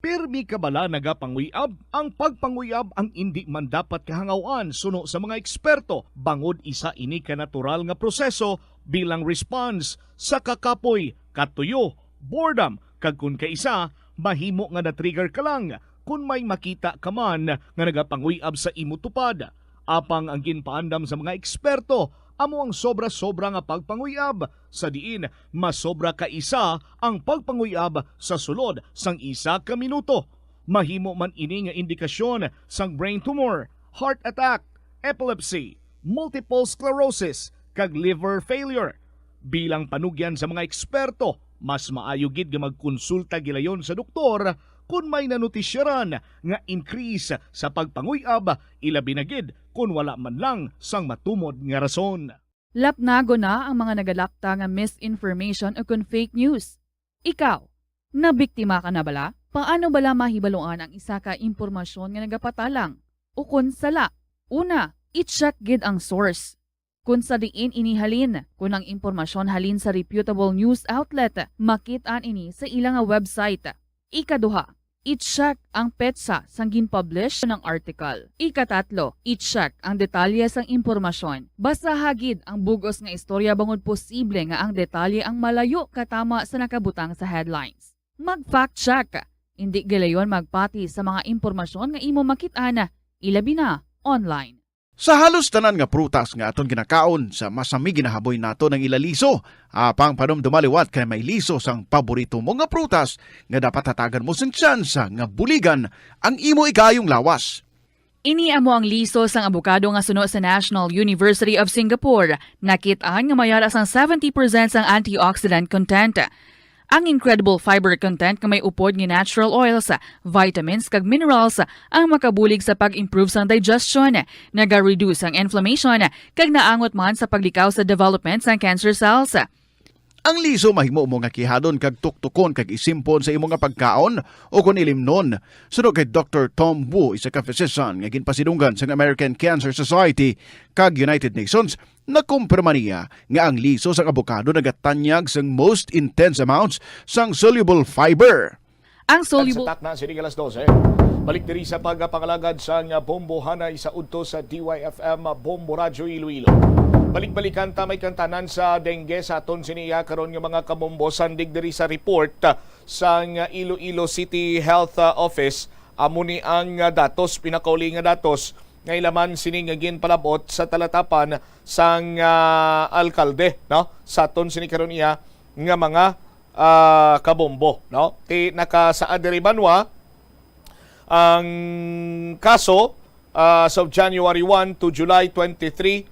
Pirmi ka bala nagapanguyab? Ang pagpanguyab ang hindi man dapat kahangawan suno sa mga eksperto. Bangod isa ini ka natural nga proseso bilang response sa kakapoy, katuyo, boredom, kag kun kaisa, mahimo nga na-trigger ka lang kung may makita ka man nga nagapanguyab sa imo tupad. Apang ang ginpaandam sa mga eksperto, amo ang sobra-sobra nga pagpanguyab, sa diin masobra ka isa ang pagpanguyab sa sulod sang isa ka minuto. Mahimo man ini nga indikasyon sang brain tumor, heart attack, epilepsy, multiple sclerosis, kag liver failure. Bilang panugyan sa mga eksperto, mas maayo gid nga magkonsulta gilayon sa doktor kung may nanutisyaran nga increase sa pagpanguyab, ilabi na gid kung wala man lang sang matumod nga rason. Lapnago na ang mga nagalapta nga misinformation o kung fake news. Ikaw, nabiktima ka na bala? Paano bala mahibaluan ang isa ka impormasyon nga nagapatalang? O kung sala? Una, i-check gid ang source. Kung sa diin inihalin, kung ang impormasyon halin sa reputable news outlet, makitaan ini sa ilang website. Ikaduha, i-check ang petsa sang gin-publish ng article. Ikatatlo, i-check ang detalye sang impormasyon. Basta hagid ang bugos nga istorya bangod posible nga ang detalye ang malayo katama sa nakabutang sa headlines. Mag-fact check. Hindi gilayon magpati sa mga impormasyon nga imo makit-ana, ilabi na online. Sa halos tanan nga prutas nga aton ginakaon sa masami ginahaboy nato ng ilaliso, apang panom dumaliwat kay may liso sang paborito mo nga prutas nga dapat hatagan mo sang tsansa nga buligan ang imo ikayong lawas. Ini amo ang liso sang abukado nga suno sa National University of Singapore. Nakit-an nga mayara sang 70% sang antioxidant content. Ang incredible fiber content nga may upod nga natural oils, vitamins kag minerals ang makabulig sa pag-improve sang digestion, naga-reduce ang inflammation kag naangot man sa paglikaw sa development sang cancer cells. Ang liso mahimo mo nga kihadon kag tuktukon kag isimpon sa imo nga pagkaon o kun ilimnon. Sunod kay Dr. Tom Wu, isa ka physician nga ginpasidunggan sa American Cancer Society kag United Nations, nakumpirma niya nga ang liso sang abokado nagatanyag sang most intense amounts sang soluble fiber. Ang soluble sa takna sining alas 12. Balik diri sa pagpangalagad sang Bombo Hanay sa udto sa DYFM Bombo Radyo Iloilo. Balik-balikan ta may kantanan sa dengue sa aton siniya karon nga mga kabombo sandig diri sa report sang Iloilo City Health Office. Amo ni ang datos, pinakauli nga datos nga ilaman sini nga ginpalabot sa talatapan sang alkalde, no? Sa aton sini karon iya nga mga kabombo, no? Ti nakasaad diri banwa ang kaso of January 1 to July 23,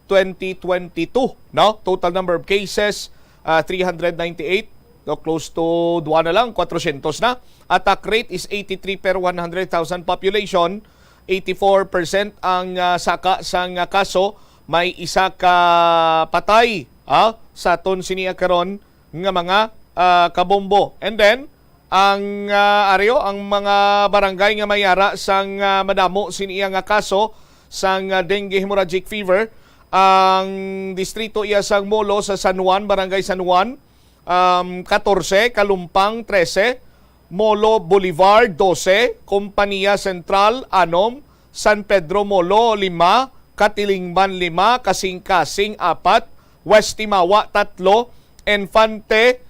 2022, no? Total number of cases 398, So close to 2 na lang, 400 na. Attack rate is 83 per 100,000 population. 84% ang saka sang kaso. May isa ka patay sa aton siniya karon nga mga kabombo. And then ang mga barangay nga mayara sang madamo siniya nga kaso sang dengue hemorrhagic fever. Ang distrito iya sang Molo sa San Juan, Barangay San Juan, 14, Kalumpang 13, Molo Boulevard 12, Kompanya Sentral 6, San Pedro Molo 5, Katilingban 5, Kasing-Kasing 4, West Timawa 3, Infante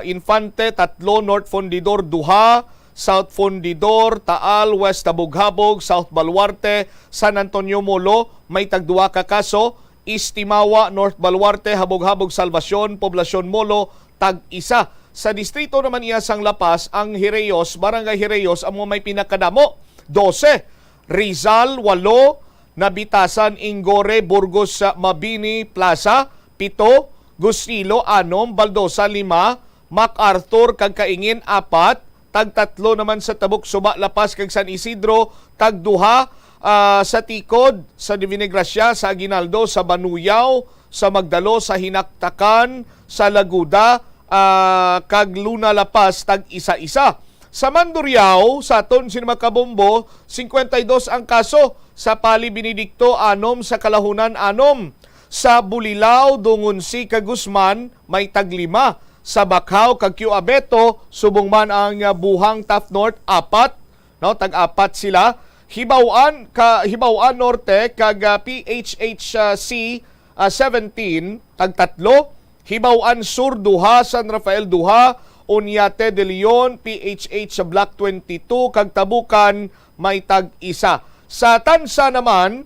3, North Fundidor 2, South Fundidor, Taal, West Habog-Habog, South Baluarte, San Antonio Molo, may tagduwa ka kaso. East Timawa, North Baluarte, Habog-Habog, Salvacion, Poblacion Molo, tag-isa. Sa distrito naman iya sang Lapas, ang Hireyos, Barangay Hireyos, ang may pinakadamo, 12. Rizal, 8. Nabitasan, Ingore, Burgos, Mabini, Plaza, 7. Gusilo, 6. Baldosa, 5. MacArthur, Kagkaingin, 4. Tag-3 naman sa Tabuk, Suba, Lapas, kag San Isidro, tag-2 sa Tikod, sa Divinagracia, sa Aguinaldo, sa Banuyaw, sa Magdalo, sa Hinaktakan, sa Laguda, kag Luna, Lapas, tag-isa-isa. Sa Mandurriao, sa aton Sinmakabombo, 52 ang kaso. Sa Pali Benedicto, 6. Sa Kalahunan, 6. Sa Bulilao, Dungunsi, kag Guzman, may tag-5. Sa Bakhaw, kag Abeto, subong man ang Buhang, Taft North, 4. No, tag-4 sila. Hibawaan Norte, kag PHHC 17, tag-3. Hibawaan Sur, 2. San Rafael, 2. Oñate de Leon, PHH Block 22, kag Tabukan, may tag-1. Sa Tansa naman,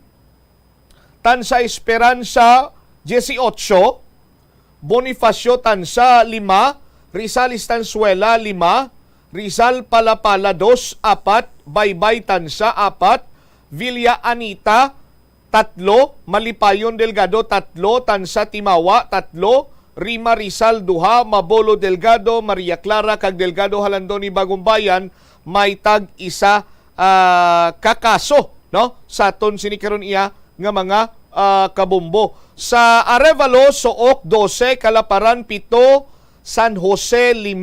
Tansa Esperanza, 18. Bonifacio Tansa 5, Rizal Estanzuela 5, Rizal Palapala 2, 4, Baybay Tansa 4, Villa Anita 3, Malipayon Delgado 3, Tansa Timawa 3, Rima Rizal 2, Mabolo Delgado, Maria Clara kag Delgado Halandoni Bagong Bayan, may tag-1 kakaso, no? Sa aton sinikaron iya nga mga kabombo. Sa Arevalo, Sook 12, Kalaparan 7, San Jose 5,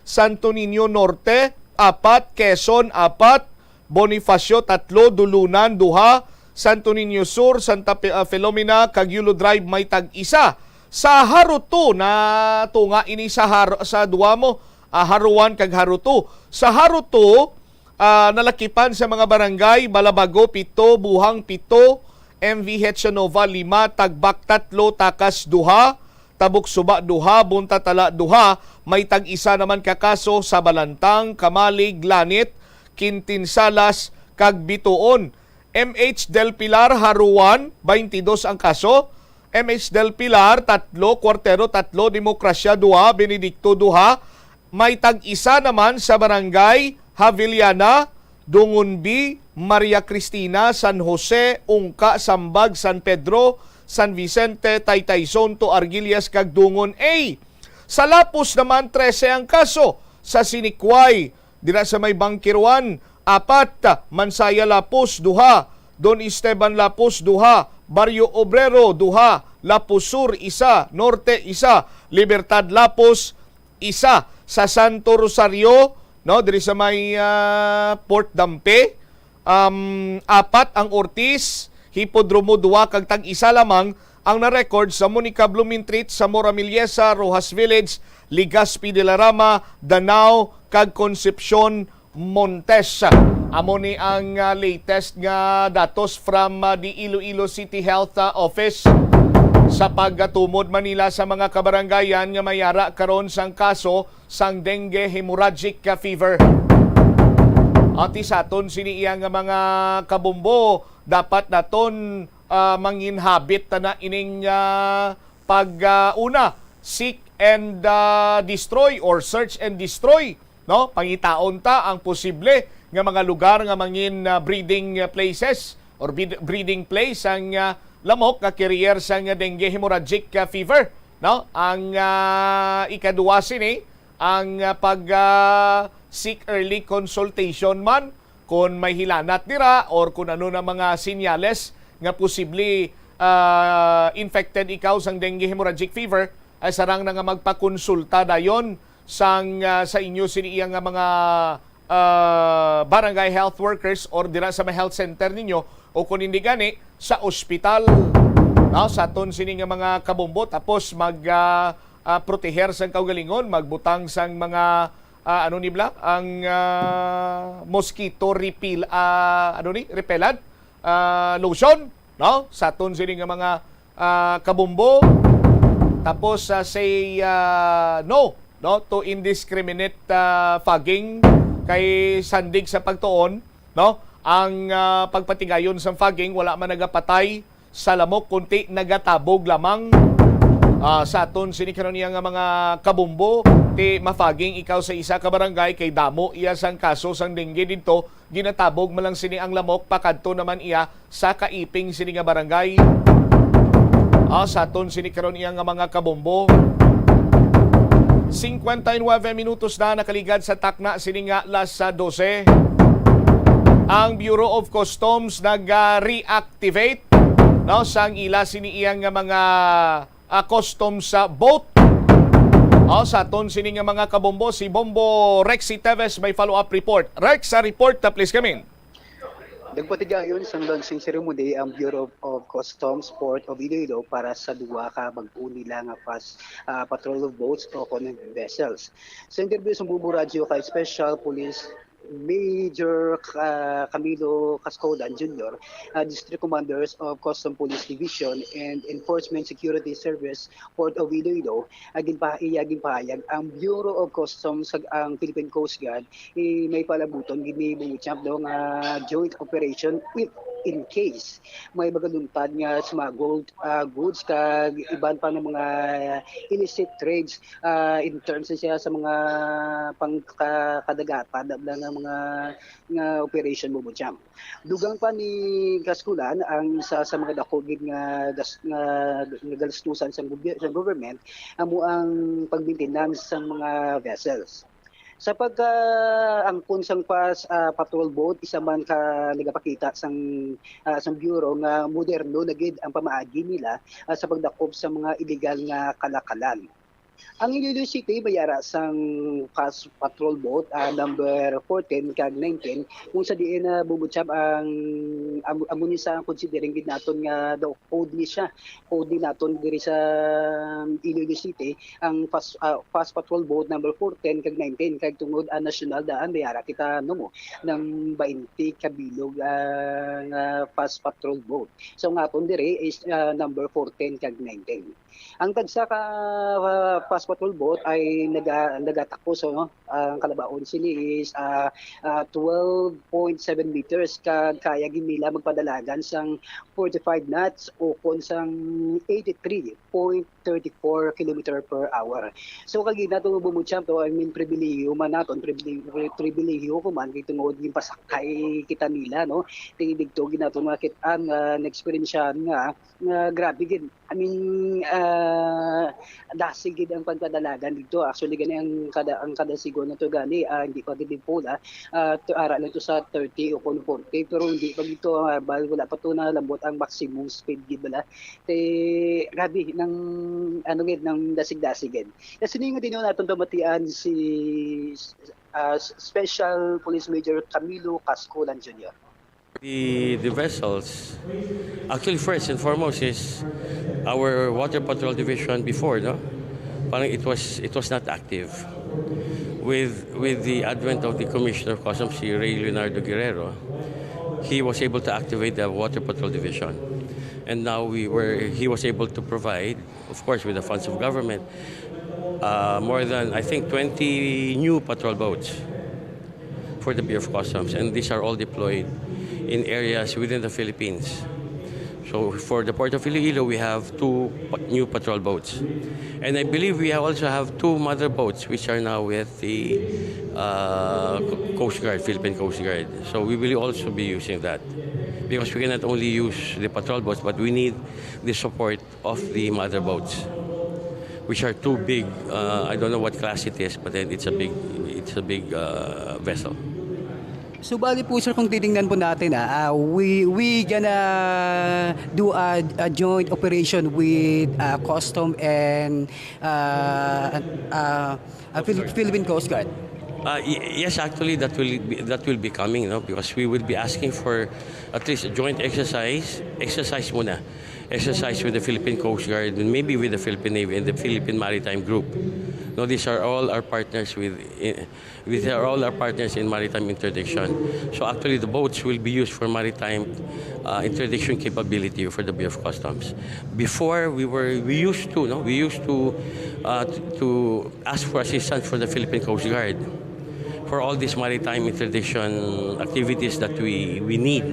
Santo Niño Norte 4, Quezon 4, Bonifacio 3, Dulunan 2, Santo Niño Sur, Santa Filomena, Caguilo Drive, may tag-1. Sa Haruto na tunga ini sa duwa mo, Haruan kag Haruto. Sa Haruto, nalakipan sa mga barangay, Balabago 7, Buhang 7, MVH Nova 5, Tagbak 3, Takas 2, Tabuk Suba 2, Buntatala 2, may tag-1 naman kakaso sa Balantang, Kamalig, Lanit, Quintinsalas, kag Bituon. MH Del Pilar, Haruan, 22 ang kaso. MH Del Pilar, 3, Cuartero 3, Demokrasya 2, Benedicto 2, may tag-1 naman sa Barangay Haviliana, Dungunbi, Maria Cristina, San Jose, Ungka, Sambag, San Pedro, San Vicente, Taytay Sonto, Argilias, kag Dungon A. Sa Lapus naman, 13 ang kaso. Sa Sinikway, dira sa may Bangkiruan, 4, Mansaya Lapus, 2, Don Esteban Lapus, 2, Barrio Obrero, 2, Lapus Sur, 1, Norte, 1, Libertad Lapus, 1. Sa Santo Rosario, no, diri sa may Port Dampe, 4 ang Ortiz, Hipodromo 2, kag tag-1 lamang ang na-record sa Monica Blumentritt, sa Mora Miliesa, Rojas Village, Legazpi de la Rama, Danao, kag Concepcion Montes. Amo ni ang latest nga datos from the Iloilo City Health Office sa pagtumod Manila sa mga kabaranggayan nga mayara karon sang kaso sang dengue hemorrhagic fever. At isaton siniya nga mga kabombo, dapat naton manginhabit na ining pag-una, seek and destroy or search and destroy, no? Pangitaon ta ang posible nga mga lugar nga mangin breeding places or breeding place ang lamok nga carrier sang dengue hemorrhagic fever. no? Ang ikaduwa sini ang seek early consultation man kung may hilanat dira or kung ano na mga sinyales nga posible infected ikaw sang dengue hemorrhagic fever, ay sarang na nga magpakonsulta dayon sa inyo siniya nga mga barangay health workers or dira sa may health center ninyo o kung hindi gani sa ospital, no? Sa aton sini nga mga kabombo, tapos proteher sang kaugalingon, magbutang sang mga ang mosquito repellent lotion, no? Sa aton sini nga mga kabombo, tapos say no to indiscriminate fogging kay sandig sa pagtuon, no? Ang pagpatigayon sa fogging, wala man nagapatay sa lamok, kunti nagatabog lamang. Sa aton sini karon niya nga mga kabumbo, ti mafaging ikaw sa isa ka barangay kay damo iya sang kaso sang dengue dito, ginatabog man lang sini ang lamok, pakadto naman iya sa kaiping sini nga barangay. Sa aton sini karon niya nga mga kabumbo. 59 minutos na nakaligad sa takna sini nga las 12. Ang Bureau of Customs nag-reactivate, no, sang ila sini iyang nga mga customs boat. Sa aton sini nga mga kabombo, si Bombo Rexy Teves may follow-up report. Rex, sa report na please kami. Nagpatigayon sa launching ceremony ang Bureau of Customs Port of Iloilo para sa duwa ka bag-o nila nga patrol of boats o koneng vessels. Sa interview sa Bumbo Radio kay Special Police Major Camilo Cascodan Jr., District Commanders of Custom Police Division and Enforcement Security Service Port of Iloilo, aging pahayag ang Bureau of Customs ang Philippine Coast Guard may palabuton ginibuchamp daw nga joint operation in case may magaluntad nga smuggled goods kag iban pa ng mga illicit trades in terms siya sa mga pangkadagatan ng mga operation mo jam. Dugang pa ni Kaskulan ang isa sa mga dakogid nga galastusan sa government amo ang pag-maintenance sa mga vessels. Sa pagka-angkon sang patrol boat, isa man ka nagapakita sang bureau nga moderno na gid ang pamaagi nila sa pagdakop sa mga illegal nga kalakalan. Ang Iloilo City bayara sang patrol boat number 14 kag 19 kung sa diin na bubutsyab ang amuni sa considering gid naton nga daw code ni siya. Code ni naton diri sa Iloilo City ang fast patrol boat number 14 kag 19 kag tungod ang national daan bayara kita mo ng 20 kabilog nga fast patrol boat. So nga aton diri is number 14 kag 19. Ang tagsa ka fast patrol boat ay nagatakbo, so no? Ang kalabaon sini is 12.7 meters kaya ginila magpadalagan sang 45 knots o kon sang 83.34 km per hour. So kagi nato bumutsyam to, I mean pribilehiyo man naton, pribilehiyo ko man kay tungod yung pasakay kita nila, no? Tingid to ginato makit-an na-experiencean nga grabe gid. I mean dasig gid ang pagpadalagan dito. Actually gani ang kada sigon na to gani hindi pa gid pula to ara lang to sa 30 o 40 pero hindi pa dito wala pa to na lambot ang maximum speed gid bala. Grabe nang gid nang dasig-dasig gid. Kasi nga din naton pamatian si Special Police Major Camilo Cascodan Jr. The vessels, actually first and foremost is our water patrol division before, no? Parang it was not active. With the advent of the Commissioner of Customs, si Ray Leonardo Guerrero, he was able to activate the water patrol division. And now he was able to provide, of course with the funds of government, more than I think 20 new patrol boats for the Bureau of Customs, and these are all deployed in areas within the Philippines. So for the Port of Iloilo, we have 2 new patrol boats. And I believe we also have 2 mother boats which are now with the Coast Guard, Philippine Coast Guard. So we will also be using that. Because we cannot only use the patrol boats, but we need the support of the mother boats. which are too big. I don't know what class it is, but then it's a big vessel. So bali po sir, kung titingnan po natin we gonna do a joint operation with Custom and Philippine Coast Guard. Yes, actually, that will be coming, because we will be asking for at least a joint exercise with the Philippine Coast Guard and maybe with the Philippine Navy and the Philippine Maritime Group. No, these are all our partners all our partners in maritime interdiction. So actually, the boats will be used for maritime interdiction capability for the Bureau of Customs. Before we used to ask for assistance from the Philippine Coast Guard for all these maritime interdiction activities that we need.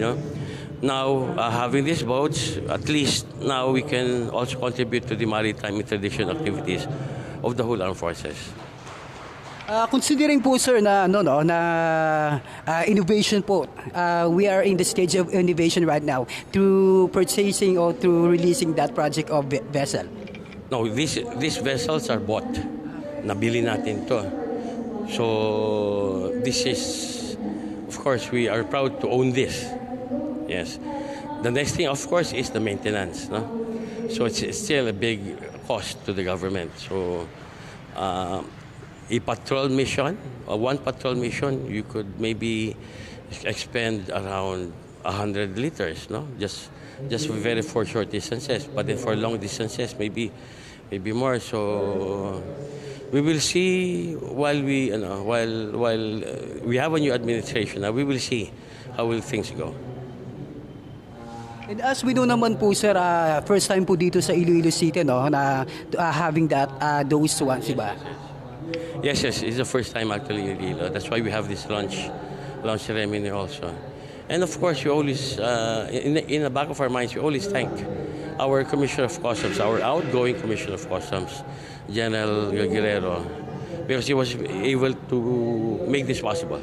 Now, having these boats, at least now we can also contribute to the maritime interdiction activities of the whole armed forces. Considering po sir na innovation po, we are in the stage of innovation right now through purchasing or through releasing that project of vessel. No, these vessels are bought. Nabili natin to. So this is, of course, we are proud to own this. Yes. The next thing, of course, is the maintenance. No? So it's still a big cost to the government. So a patrol mission, one patrol mission, you could maybe expend around 100 liters, no? Just for short distances. But then for long distances, maybe more. So we will see while we have a new administration. We will see how will things go. And as we know naman po sir, first time po dito sa Iloilo City na having those ones, diba? Yes, it's the first time actually in Iloilo. That's why we have this launch ceremony also. And of course, we always, in the back of our minds, we always thank our Commissioner of Customs, our outgoing Commissioner of Customs, General Guerrero, because he was able to make this possible.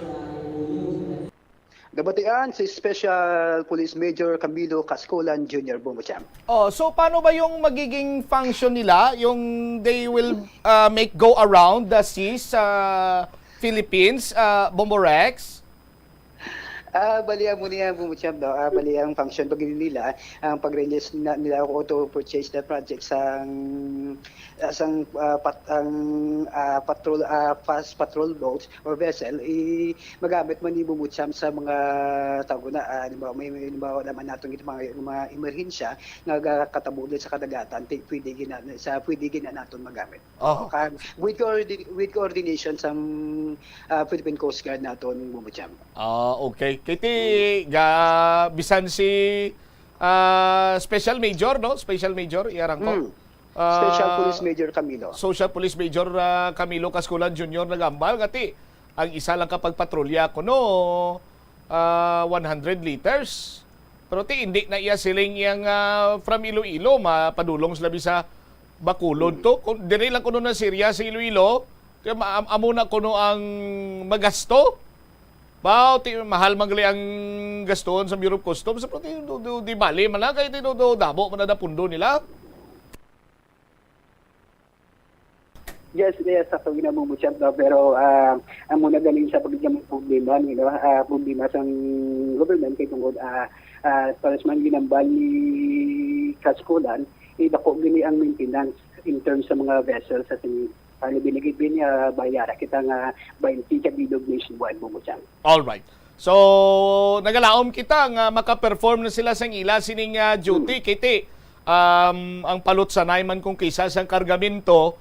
Nabatian si Special Police Major Camilo Cascolan Jr. Bumucham. So paano ba yung magiging function nila? Yung they will make go around the seas sa Philippines, Bombo Rex? Bali ang muna Bumucham, bali ang function pag nila ang pag-release nila ako to purchase the project fast patrol boats or vessel magamit man ni Bumucham sa mga tawag na halimbawa naman natin mga emerhensya nga katabulan sa kadagatan pwede gina natin magamit. With coordination sa Philippine Coast Guard natin Bumucham. Okay. Kiti bisan si Special Major, no? Special Major iarang ko. Special Police Major Camilo. Social Police Major Camilo Cascolan Jr. nagambal ngati ang isa lang kapag patrolya ko 100 liters. Pero hindi na iya siling yang from Iloilo mapadulong sila bisa Bacolod to. Dire lang kuno na Syria sa Iloilo, kaya amo na kuno ang magasto. Mahal magali ang gaston sa Bureau of Customs. Pero di bali man lang, kahit dabo man na pundo nila. Yes, ako ginamumusyap pero ang muna galing sa pagiging problema sa government kay tungod pares man ginambal ni Cascolan, dako gini ang maintenance in terms sa mga vessels sa ano binigay niya bayara kita nga 20 ka bilog nationwide Bumucham. All right. So nagalaom kita nga maka-perform na sila sang ila sining duty kiti ang palot sa nayman kung kisa sang kargamento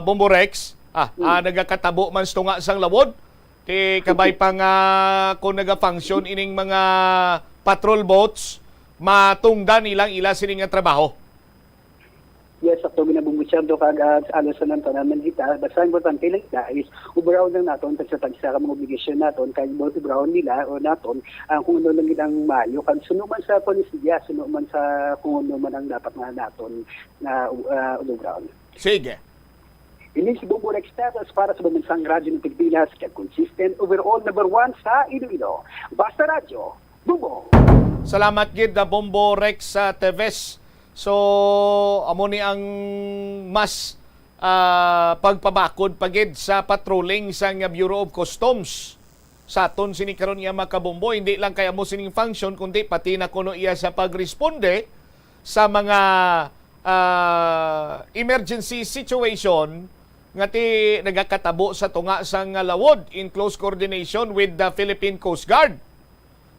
Bombo Rex nagakatabo man sto nga sang lawod ti kabay pa nga kung naga-function ining mga patrol boats matungdan ilang ila sining nga trabaho. Yes, ako ginabumusyam do kagad alas sa nang tanan kita. Basta importante lang is overall lang naton sa tagsa ka mga obligasyon naton kay both brown nila o naton kung ano lang ilang maayo kan suno man sa polisiya, suno man sa kung ano man ang dapat nga naton na brown. Sige. Ini si Bombo Rex status para sa Bamansang Radyo ng Pilipinas kaya consistent overall number 1 sa Iloilo. Basta Radyo, Bombo. Salamat gid na Bombo Rex sa Teves. So amo ni ang mas pagpabakod pagid sa patrolling sa Bureau of Customs. Sa aton sini karon iya makabombo, hindi lang kaya mo sining function kundi pati na kuno iya sa pagresponde sa mga emergency situation nga ti nagakatabo sa tunga sang lawod in close coordination with the Philippine Coast Guard.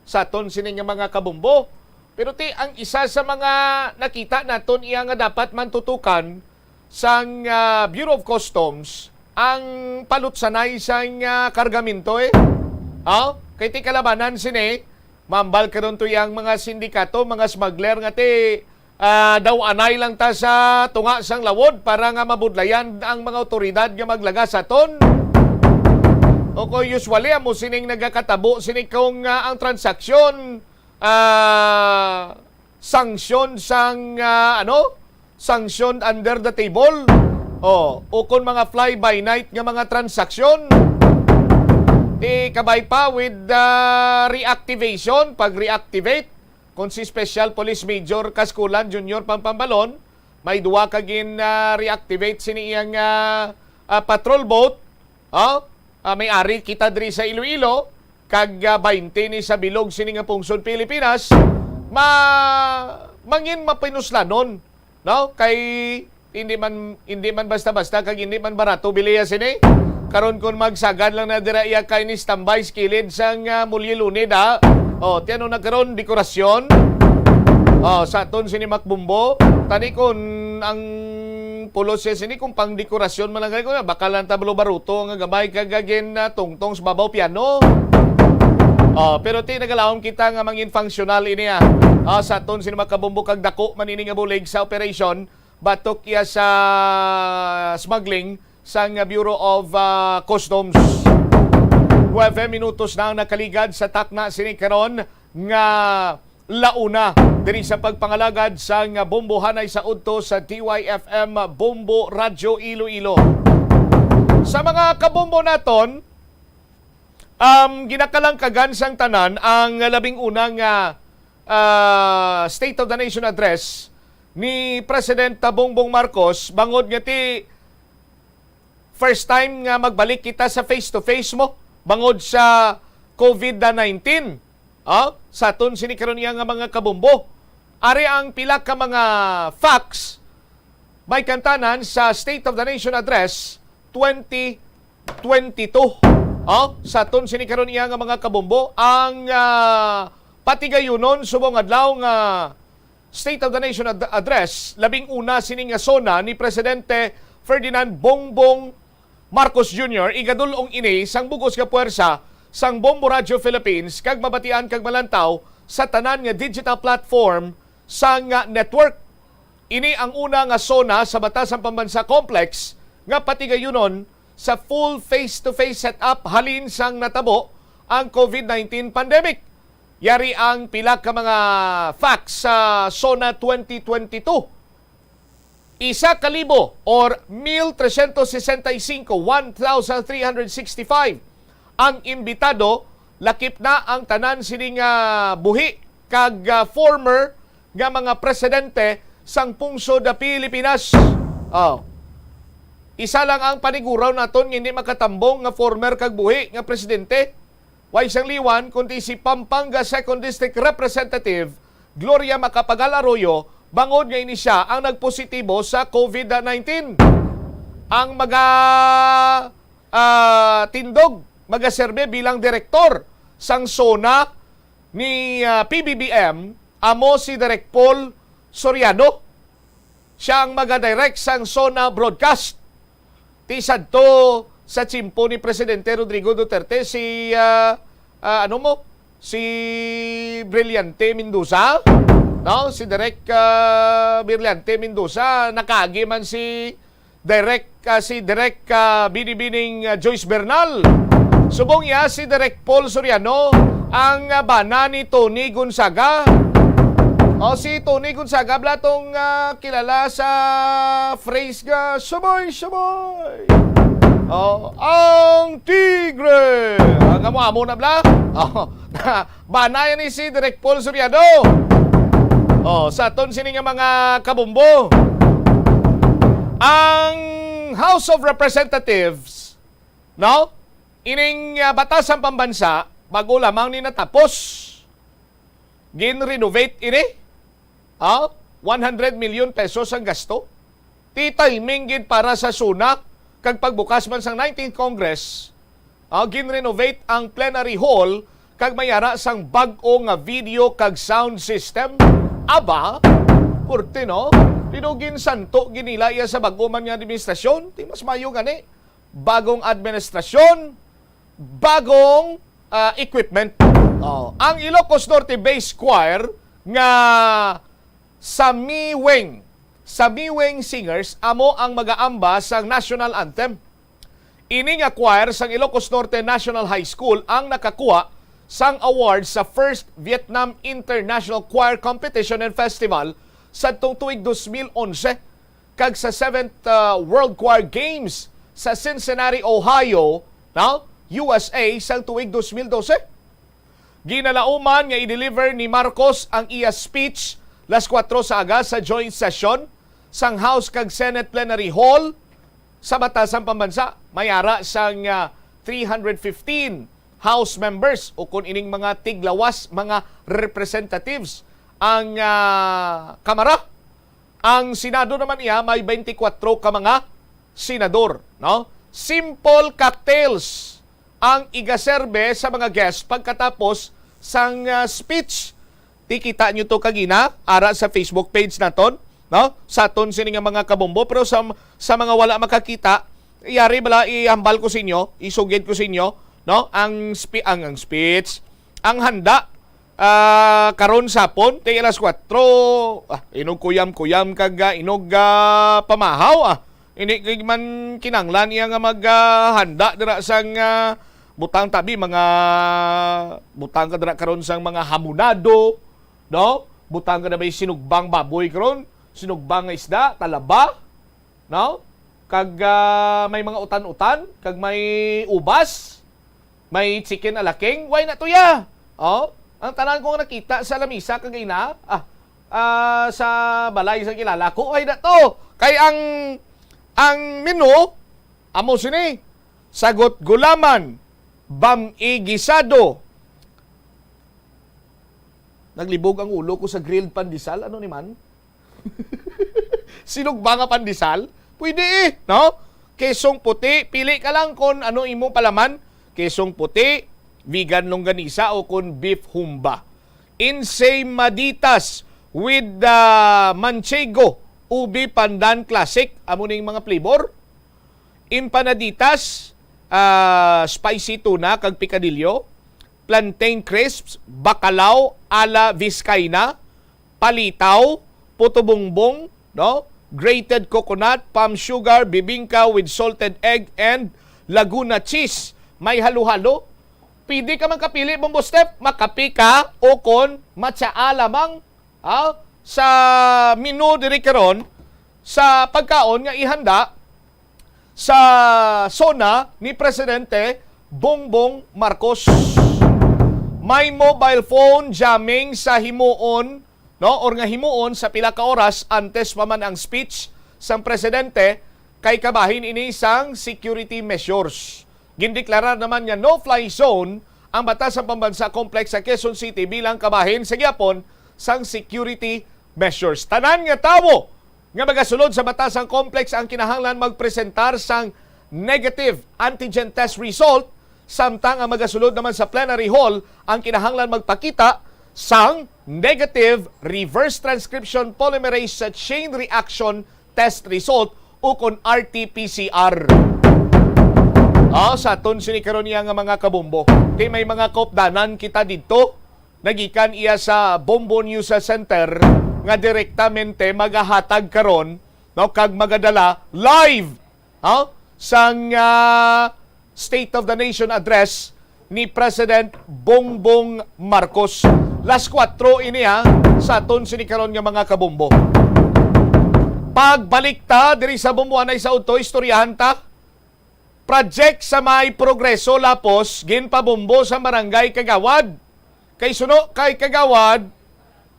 Sa aton sini nga mga kabombo. Pero ti ang isa sa mga nakita naton iya nga dapat mantutukan sang Bureau of Customs ang palutsanay sang kargamento kay ti kalabanan sini mambal karon to yang mga sindikato, mga smuggler nga ti daw anay lang ta sa tunga sang lawod para nga mabudlayan ang mga otoridad nga maglaga sa ton. O ko usually amo sining nagakatabo sini kung ang transaksyon sanction sang sanction under the table o kung mga fly by night nga mga transaksyon kabay pa with reactivation, pag-reactivate kung si Special Police Major Kaskulan Jr. Pampambalon may duwa kagin reactivate sini iyang patrol boat may ari kita diri sa Iloilo kag 20 ni sa bilog sini nga pungsod Pilipinas mangin mapinuslanon kay hindi man basta-basta kag hindi man barato biliya sini karon kun magsagad lang na dira iya kay ni standby skilid sang Mulyelunid tiano na karon dekorasyon sa aton sini makbumbo tani kun ang pulos sini kung pang dekorasyon man lang ko bakal lang tablo baruto nga gabay kagagin tungtong sa babaw piano. Pero ti nagalawom kita nga mangin functional ini sa aton sini makabumbo kag dako manini nga bulig sa operation batok iya sa smuggling sang Bureau of Customs. 9 minutos na ang nakaligad sa takna sini karon nga launa diri sa pagpangalagad sang bombohanay sa udto sa DYFM Bombo Radyo Iloilo. Sa mga kabombo naton, ginakalangkagan sang tanan ang labing unang State of the Nation address ni President Bongbong Marcos bangod nga ti first time nga magbalik kita sa face-to-face mo bangod sa COVID-19. Sa aton sini karon iya nga mga kabombo. Ari ang pila ka mga facts may kantanan sa State of the Nation Address 2022. Sa aton sini karon iya nga mga kabombo ang patigayunon subong adlaw nga State of the Nation Address labing una sini nga sona ni Presidente Ferdinand Bongbong Marcos Jr. igadulong ini sang bugos nga puwersa sang Bombo Radio Philippines kag mabatian kag malantaw sa tanan nga digital platform sang network. Ini ang una nga sona sa Batasan Pambansa Complex nga patigayunon sa full face-to-face setup halin sang natabo ang COVID-19 pandemic. Yari ang pila ka mga facts sa SONA 2022. 1,000 or 1,365 ang imbitado, lakip na ang tanan sining buhi kag former nga mga presidente sang pungsod da Pilipinas. Isa lang ang paniguraw naton nga hindi makatambong nga former kag buhi nga presidente. Way siyang liwan kundi si Pampanga 2nd District Representative Gloria Macapagal Arroyo bangod nga ini siya ang nagpositibo sa COVID-19. Ang tindog, magaserbe bilang direktor sang SONA ni PBBM, amo si Direk Paul Soriano. Siya ang magadirect sang SONA broadcast. Tisad to sa tsimpo ni Presidente Rodrigo Duterte si si Brillante Mendoza. Si Direk Brillante Mendoza, nakagi man si Direk Binibining Joyce Bernal. Subong ya si Direk Paul Soriano ang bana ni Tony Gonzaga. Si Tony Gonzaga blatong kilala sa phrase nga sabay-sabay. Ang tigre. Ang amo na bla. Bana yan ni si Direk Paul Soriano. Sa aton sini nga mga kabombo. Ang ang House of Representatives, no? Ining batasan pambansa, bago lamang ni natapos, gin-renovate ini, 100 million pesos ang gasto. Timing gid para sa sunak, kag pagbukas man sang 19th Congress, gin-renovate ang plenary hall, kag mayara sang bag-o nga video kag sound system. Aba, purti no? Dinugin santo ginila iya sa bago man nga administrasyon. Di mas mayo gani. Bagong administrasyon, bagong equipment. Ang Ilocos Norte Base Choir nga Samiweng Singers amo ang mag-aamba sa national anthem. Ini nga choir sang Ilocos Norte National High School ang nakakuha sang award sa First Vietnam International Choir Competition and Festival sa tuig 2011 kag sa 7th World Choir Games sa Cincinnati, Ohio, USA sa tuig 2012. Ginalauman nga i-deliver ni Marcos ang iya speech las 4 sa aga sa joint session sang House kag Senate Plenary Hall sa Batasan Pambansa. Mayara sang 315 House members o kung ining mga tiglawas, mga representatives ang Kamara. Ang Senado naman iya may 24 ka mga senador. No? Simple cocktails ang igaserbe sa mga guests pagkatapos sang speech. Tikita nyo to kagina, ara sa Facebook page naton. No? Sa aton sini nga mga kabombo. Pero sa mga wala makakita, iyari bala ihambal ko sa inyo, isugid ko sa inyo, no? Ang speech, ang handa karon sapon, ti alas 4, inog kuyam-kuyam kag inog pamahaw. Ini man kinanglan iya nga maghanda dira sang butang tabi, mga butang ka dira karon sang mga hamonado, no? Butang ka na may sinugbang baboy karon, sinugbang nga isda, talaba, no? Kag may mga utan-utan, kag may ubas, may chicken alaking, why na to ya? Ang tanan ko nakita sa lamisa kag ina, sa balay sa kilala ko, why na to? Kay ang menu, amo sini, sagot gulaman, bam-i gisado. Naglibog ang ulo ko sa grilled pandesal, ano ni man? Sinugbang nga pandesal? Pwede no? Kesong puti, pili ka lang kung ano imo palaman. Kesong puti, vegan longganisa o kung beef humba. Ensaymaditas with manchego, ubi pandan classic, amo ning mga flavor. Empanaditas, spicy tuna kag picadillo. Plantain crisps, bacalao ala Vizcaina, palitaw, puto bongbong, no? Grated coconut, palm sugar, bibingka with salted egg and Laguna cheese. May halo-halo. Pwede ka magkapili, Bombo Step, makapi ka o kon matsaa lamang sa menu diri karon sa pagkaon nga ihanda sa sona ni Presidente Bongbong Marcos. May mobile phone jamming sa himuon, no, or nga himuon sa pila ka oras antes pa man ang speech sang presidente kay kabahin ini sang security measures. Gindeklara naman nga no-fly zone ang Batasan Pambansa Complex sa Quezon City bilang kabahin sa gyapon sang security measures. Tanan nga tawo nga magasulod sa Batasan Complex ang kinahanglan magpresentar sang negative antigen test result, samtang ang magasulod naman sa plenary hall ang kinahanglan magpakita sang negative reverse transcription polymerase chain reaction test result o kon RT-PCR. Sa aton sinikaron niya nga mga kabombo. Kay may mga kopdanan kita dito, nagikan iya sa Bombo News Center nga direktamente magahatag karon, no, kag magadala live sang State of the Nation address ni President Bongbong Marcos. Las 4 ini sa aton sinikaron nga mga kabombo. Pagbalik ta diri sa Bumbuanay sa Uto, istoryahan ta. Project sa may progreso lapos ginpabombo sa Barangay Kagawad. Kay suno kay Kagawad,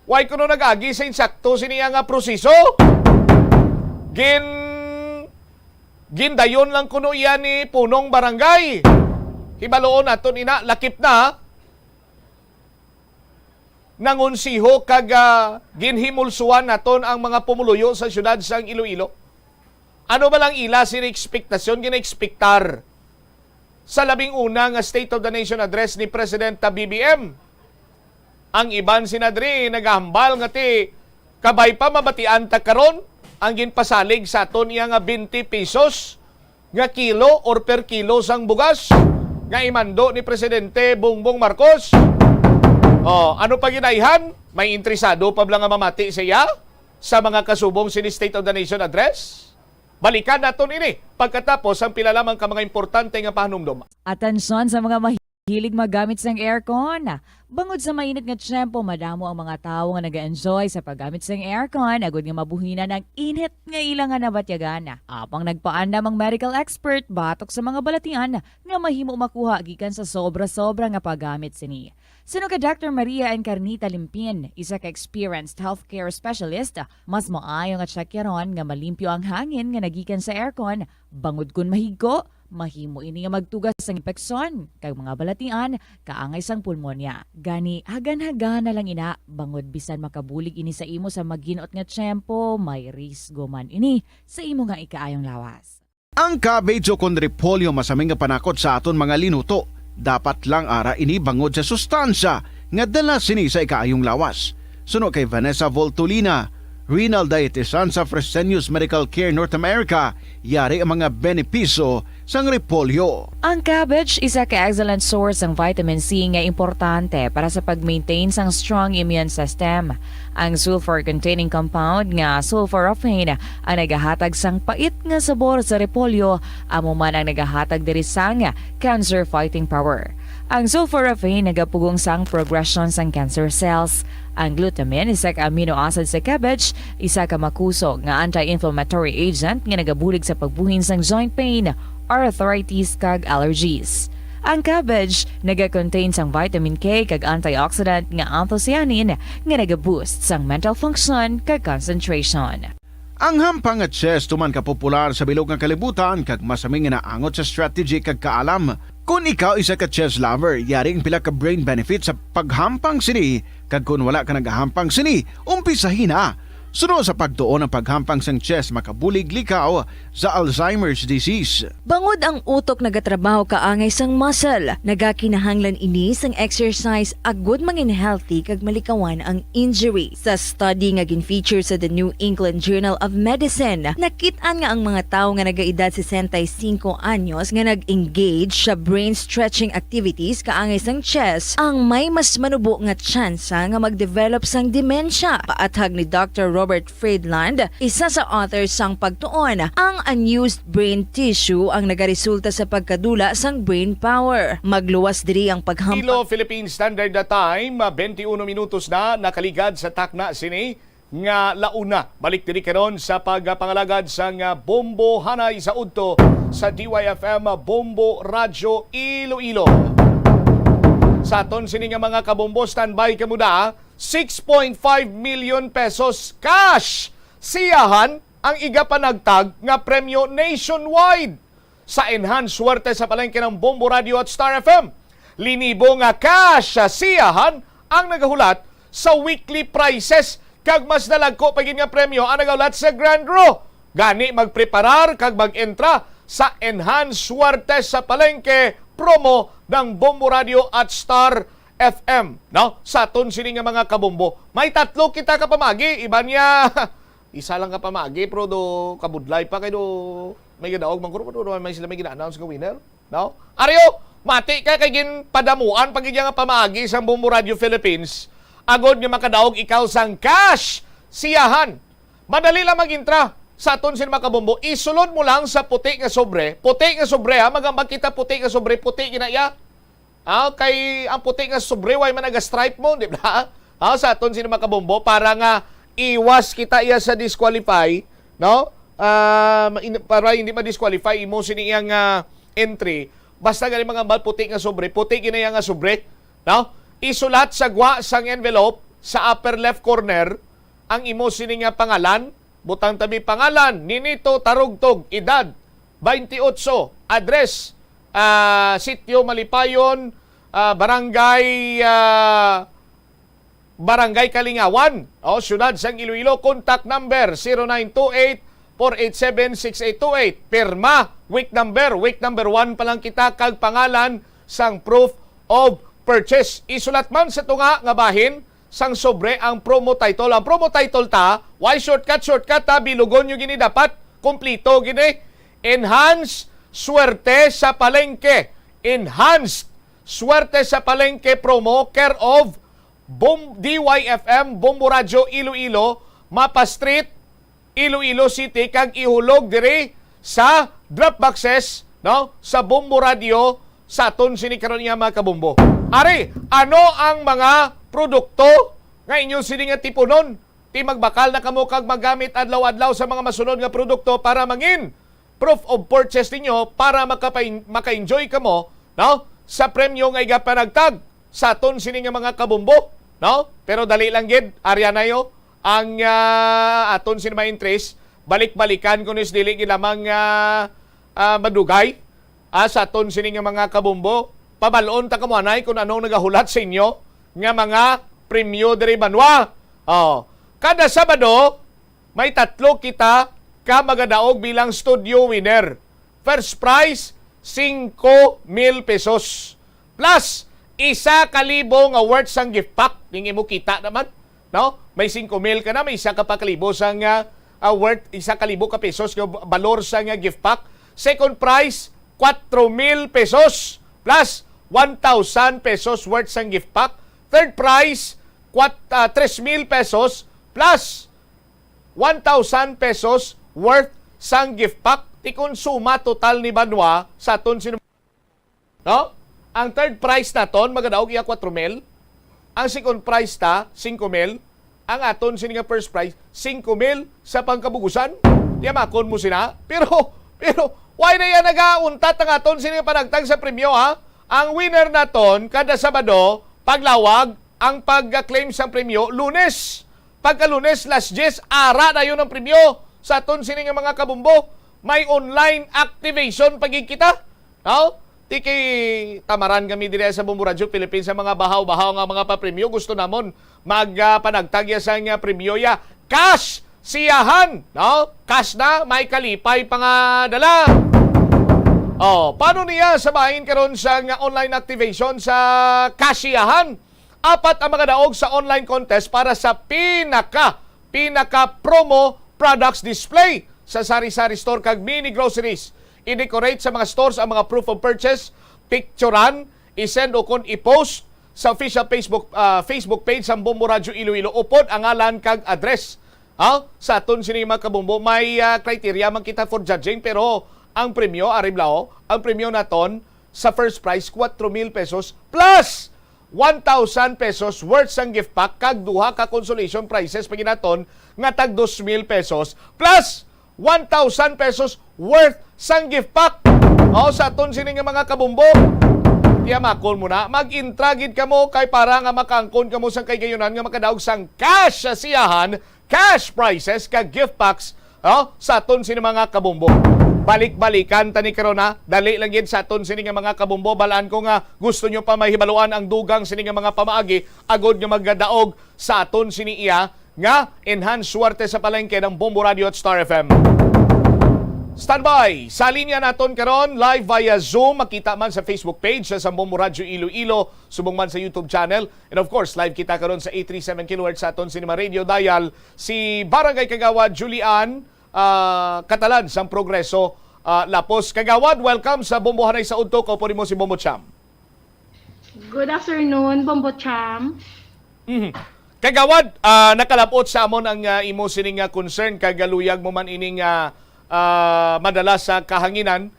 way kuno nag-agi sa insakto siniya nga proseso. gindayon lang kuno iya ni punong barangay. Hibaloon naton ina lakip na nangunsiho kag ginhimulsuan naton ang mga pumuluyo sa syudad sang Iloilo. Ano ba lang ila si ekspektasyon gina-ekspektar sa labing una nga State of the Nation address ni President BBM? Ang iban sinadri nagahambal nga ti kabay pa mabatian ta karon ang ginpasalig sa aton iya nga 20 pesos nga kilo or per kilo sang bugas nga imando ni Presidente Bongbong Marcos. Ano pa ginaihan? May interesado pa blang nga mamati siya sa mga kasubong sini State of the Nation address? Balikan naton ini pagkatapos ang pila lamang ka mga importante nga pahanumdom. Atensyon sa mga mahilig magamit ng aircon. Bangod sa mainit nga tiyempo, madamo ang mga tao nga nag-enjoy sa paggamit ng aircon, agud nga mabuhina ng init nga ilang nga nabatyagan. Apang nagpaandam ang medical expert batok sa mga balatian nga mahimo makuha gikan sa sobra-sobra nga paggamit sini. Sino ka Dr. Maria Encarnita Limpin, isa ka experienced healthcare specialist, mas maayo nga tsakyaron nga malimpyo ang hangin nga nagikan sa aircon, bangod kun mahigko, mahimo ini nga magtugas sang impeksyon kay mga balatian kaangay sang pulmonya. Gani hagan-hagan na lang ina bangod bisan makabulig ini sa imo sa maginot nga tiyempo, may risgo man ini sa imo nga ikaayong lawas. Ang cabbage o kun repolyo masaming nga panakot sa aton mga linuto. Dapat lang ara ini bangod sa sustansya nga dala sini sa ikaayong lawas. Suno kay Vanessa Voltolina, renal dietitian sa Fresenius Medical Care North America, yari ang mga benepisyo sang repolyo. Ang cabbage isa ka excellent source ng vitamin C nga importante para sa pag-maintain sang strong immune system. Ang sulfur-containing compound nga sulforaphane ang nagahatag sang pait nga sabor sa repolyo, amo man ang nagahatag diri sang cancer-fighting power. Ang sulforaphane nagapugong sang progression sang cancer cells. Ang glutamine, isa ka amino acid sa cabbage, isa ka makusog nga anti-inflammatory agent nga nagabulig sa pagbuhin sang joint pain, arthritis kag allergies. Ang cabbage naga-contain sang vitamin K kag antioxidant nga anthocyanin nga naga-boost sang mental function kag concentration. Ang hampang at chess tuman ka popular sa bilog nga kalibutan kag masaming naangot sa strategy kag kaalam. Kung ikaw isa ka chess lover, yaring pila ka brain benefit sa paghampang sini kag kung wala ka nagahampang sini, umpisahin na. Suno sa pagtuon ng paghampang sang chess makabulig likaw sa Alzheimer's disease. Bangod ang utok nagatrabaho kaangay sang muscle, nagakinahanglan ini sang exercise agud mangin healthy kag malikawan ang injury. Sa study nga gin-feature sa The New England Journal of Medicine, nakit-an nga ang mga tawo nga nagaedad 65 anyos nga nag-engage sa brain stretching activities kaangay sang chess ang may mas manubo nga tsansa nga mag-develop sang dementia. Paatag ni Dr. Robert Friedland, isa sa authors sang pagtuon, ang unused brain tissue ang nagaresulta sa pagkadula sang brain power. Magluwas diri ang paghampang. Kilo Philippine Standard Time, 21 minutos na nakaligad sa takna sini nga launa. Balik diri karon sa pagpangalagad sang Bombo Hanay sa udto sa DYFM Bombo Radyo Iloilo. Sa aton sini nga mga kabombo, standby ka muna. 6.5 million pesos cash siyahan ang igapanagtag nga premyo nationwide sa Enhanced Suwerte sa palengke ng Bombo Radio at Star FM. Linibo nga cash siyahan ang nagahulat sa weekly prizes kag mas dalagko pagin nga premyo ang nagahulat sa Grand Draw. Gani magpreparar kag mag-entra sa Enhanced Suwerte sa palengke promo ng Bombo Radio at Star FM. No? Sa aton sini nga mga kabombo. May tatlo kita ka pamagi. Iba niya, isa lang ka pamagi, pero do kabudlay pa kay do may gadaog mangkuro do may sila may gina-announce nga winner. No? Aryo, mati ka kay gin padamuan pag nga pamagi sa Bombo Radio Philippines. Agod nga makadaog ikaw sang cash siyahan. Madali lang mag-intra sa aton sini mga kabombo. Isulod mo lang sa puti nga sobre. Puti nga sobre ha, magambag kita puti nga sobre, puti ginaya. Kay ang puti nga sobre way man naga-stripe mo, di ba? Sa aton sino makabombo para nga iwas kita iya sa disqualify, no? Para hindi ma-disqualify imo sini iyang entry. Basta gali mga puti nga sobre, puti ginaya nga sobre, no? Isulat sa gwa sang envelope sa upper left corner ang imo sini nga pangalan, butang tabi pangalan, Ninito Tarugtog, edad 28. Address, Sitio Malipayon, Barangay Kalingawan, Syudad sang Iloilo. Contact number 0928-487-6828. Pirma, week number 1 pa lang kita kag pangalan sang proof of purchase. Isulat man sa tunga nga bahin sang sobre ang promo title. Ang promo title ta, why shortcut ta, bilugon yung gini dapat, kumplito gini. Enhanced Swerte sa Palengke. Enhanced Swerte sa Palengke promo, care of DYFM, Bombo Radio Iloilo, Mapa Street, Iloilo City, kag ihulog diri sa drop boxes, no, sa Bombo Radio sa aton sinikaron niya mga kabombo. Ari, ano ang mga produkto nga inyo sini nga tipunon? Ti magbakal na kamo kag magamit adlaw-adlaw sa mga masunod nga produkto para mangin proof of purchase ninyo para maka-enjoy kamo, no, sa premyo nga igapanagtag sa aton sini nga mga kabombo, no? Pero dali lang gid, arya na yo ang aton sini mga interest, balik-balikan kuno is dili gid lamang madugay sa aton sini nga mga kabombo. Pabalon ta kamo anay kung anong nagahulat sa inyo nga mga premyo diri banwa. Kada Sabado may 3 kita ka magadaog bilang studio winner. First prize 5,000 pesos. Plus, 1,000 nga worth sang gift pack. Ning imo kita naman. No? May 5,000 ka na, may 1,000 ka pa kalibo sang worth 1,000 ka pesos nga balor sang gift pack. Second prize, 4,000 pesos. Plus, 1,000 pesos worth sang gift pack. Third prize, 3,000 pesos. Plus, 1,000 pesos worth sang gift pack. Ti konsuma total ni Banwa sa aton no? Ang third prize naton magadaog iya 4,000. Ang second prize ta 5,000. Ang aton sini nga first prize 5,000 sa pangkabugusan. Di makon mo sina. Pero why na yan nagauntat ang aton sini nga panagtag sa premyo, ha? Ang winner naton kada Sabado paglawag ang pag-claim sa premyo Lunes. Pagka Lunes last 10 ara na yun ang premyo sa aton sini nga mga kabumbo. May online activation pagig kita. No? Tiki tamaran kami dire sa Bombo Radio Philippines sa mga bahaw-bahaw nga mga papremyo. Gusto namon magpanagtagya sa nga premyo ya. Cash siyahan, no? Cash na may kalipay pangadala. Paano niya sabahin karon sa nga online activation sa kasiyahan? 4 ang mga daog sa online contest para sa pinaka promo products display sa sari-sari store kag mini groceries. I-decorate sa mga stores ang mga proof of purchase, picturean, i-send o kon i-post sa official Facebook page sa Bombo Radio Iloilo. Upod ang ngalan kag address. Sa aton sini mga kabombo, may criteria man kita for judging, pero ang premyo, ariblao, ang premyo naton sa first prize 4,000 pesos plus 1,000 pesos worth sang gift pack kag duha ka consolation prizes paginaton nga tag 2,000 pesos plus 1,000 pesos worth sang gift pack. Sa aton sini nga mga kabombo, makon mo na, mag-intragid ka mo kay para nga makangkon ka mo sang kay gayunan nga makadaog sang cash sa siyahan, cash prizes kag gift packs sa aton sini mga kabombo. Balik-balikan tani karon na, dali lang yun sa aton sini nga mga kabombo. Balaan ko nga gusto nyo pa mahibaluan ang dugang sini nga mga pamaagi, agod nga magadaog sa aton sini iya nga enhance swerte sa palengke ng Bombo Radio at Star FM. Standby sa linya naton karon live via Zoom, makita man sa Facebook page sa Bombo Radio Iloilo, subong man sa YouTube channel, and of course live kita karon sa 837 kHz sa aton Cinema Radio dial. Si Barangay Kagawad Julian Katalan sang Progreso Lapos. Kagawad, welcome sa Bombo Hanay sa Udto. Kaupo mo si Bombo Cham. Good afternoon, Bombo Cham. Kagawad, nakalapot sa amon ang imo sining concern kay galuyag mo man ining madalas sa kahanginan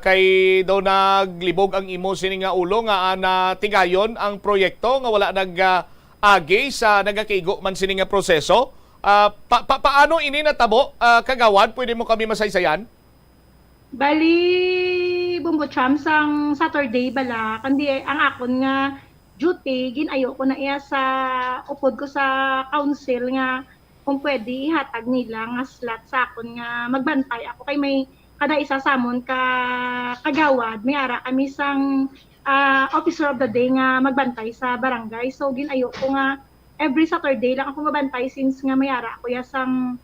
kay daw naglibog ang imo sining ulo nga tigayon ang proyekto nga wala nag-agi sa nagakigo man sining proseso. Paano ini natabo, Kagawad? Pwede mo kami masaysayan? Bali, Bombo Cham, sang Saturday bala, kandi ang akon nga duty, ginayo ko na iya sa upod ko sa council nga kung pwede ihatag nila nga slot sa akon nga magbantay ako kay may kada isa sa amon ka kagawad may ara kami sang officer of the day nga magbantay sa barangay. So ginayo ko nga every Saturday lang ako mabantay since nga may ara ko ya sang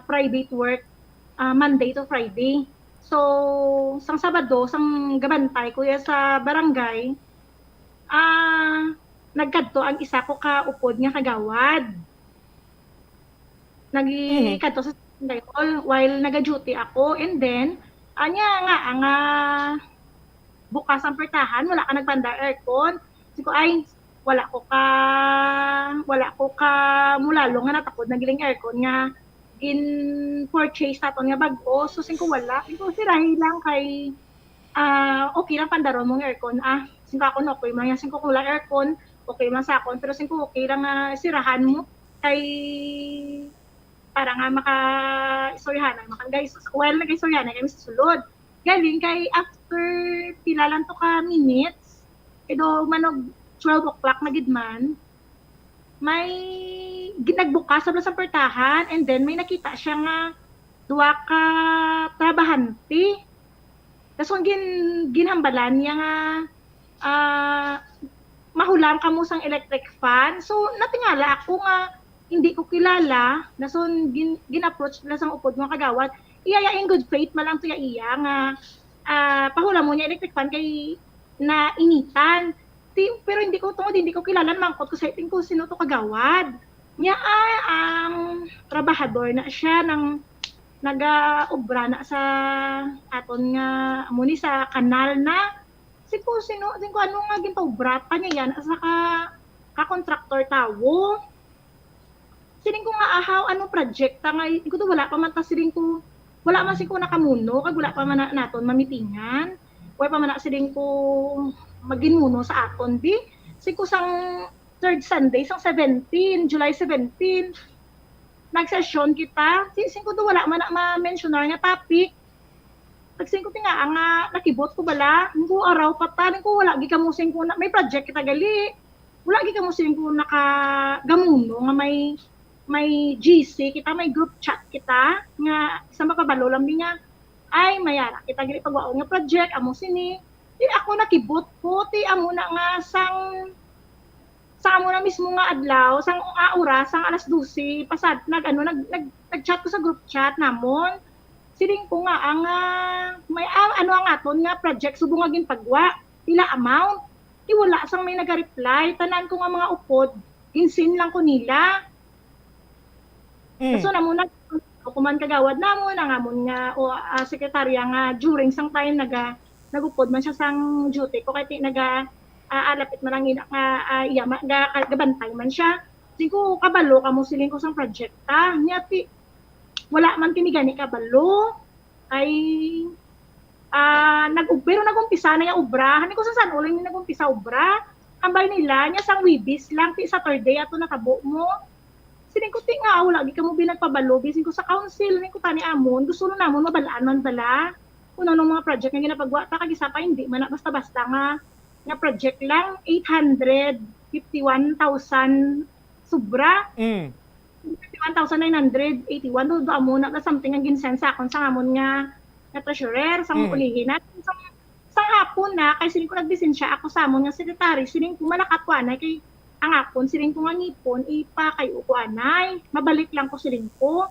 private work Monday to Friday. So sang Sabado sang gabantay ko ya sa barangay nagkadto ang isa ko ka upod nga kagawad. Nagikadto sa barangay hall while naga-duty ako, and then anya nga ang bukas ang pertahan, wala ka nagpanda aircon. Siko ay wala ko ka mulalo nga natakod nagiling aircon nga in purchase naton nga bag-o. So singko wala. Singko sirahin lang kay okay lang pandaron mong aircon. Singko ako no, okay man yan. Singko kung wala aircon, okay man sa akon. Pero singko okay lang sirahan mo kay para nga maka-istoryahan. Guys, well, nag-istoryahan kami sa sulod. Galing kay after pila lang to ka minutes, edo manog 12 o'clock na gidman, may ginagbukas sa pertahan, and then may nakita siya nga duwa ka trabahante. Tapos kung ginhambalan niya nga mahulam ka mo sang electric fan. So natingala ako nga hindi ko kilala, nason gin-approach na sang upod nga kagawad. Iya in good faith malang to iya nga pahulam mo niya electric fan kay na initan. Pero hindi ko kilala, mangkot ko sa iting ko sino to kagawad. Niya ay ang trabahador na siya ng naga-obra na sa aton nga muni sa kanal na sino ano nga ginpaubra pa niya yan asa ka contractor tawo. Siling ko nga ahaw ano project ta nga ko to wala pa man ta siling ko wala man sing ko nakamuno kag wala pa man naton mamitingan. Wala pa man na siling ko maginuno sa aton di siko sang third Sunday sang 17 July 17 nagsesyon kita singko do wala man na ma-mentioner nga topic nagsingko ti nga nakibot ko bala ngo araw patanin ko wala gi kamo singko na may project kita gali wala gi kamo singko nakagamuno nga may GC kita may group chat kita nga sa makabalo lang nga ay mayara kita gali pagwaon nga project amo sini. Di ako nakibot ko, ti amo na nga sang amo na mismo nga adlaw, sang oras, sang alas 12, pasad, nag-chat ko sa group chat namon. Siling ko nga, may ang aton nga project, subong nga ginpagwa, pila amount, wala sang may nag-reply, tanan ko nga mga upod, insin lang ko nila. So namon kuman kagawad namon, ang amon nga, sekretarya nga, during sang time nagupod man siya sang duty ko kay alapit man lang gabantay man siya singko kabalo kamo siling ko sang project nya wala man tinigani kabalo ay pero nagumpisa na yung obra ko sa uling ni nagumpisa obra ambay nila nya sang Wibis lang ti Saturday ato nakabo mo siling ko nga wala di kamo binagpabalo bisin ko sa council ni ko tani amon gusto na namon mabalaan man bala kuno ng mga project nga ginapagwa ta kag isa pa hindi man basta-basta nga project lang 851,000 sobra. 51,981 do amo na something ang ginsend sa akon sa amon nga treasurer sa ulihin natin sa hapon na kay siling ko nagdesensya ako sa amon nga secretary siling ko malakatwa na kay ang akon siling ko nga ngipon ipa kay uko anay mabalik lang ko siling ko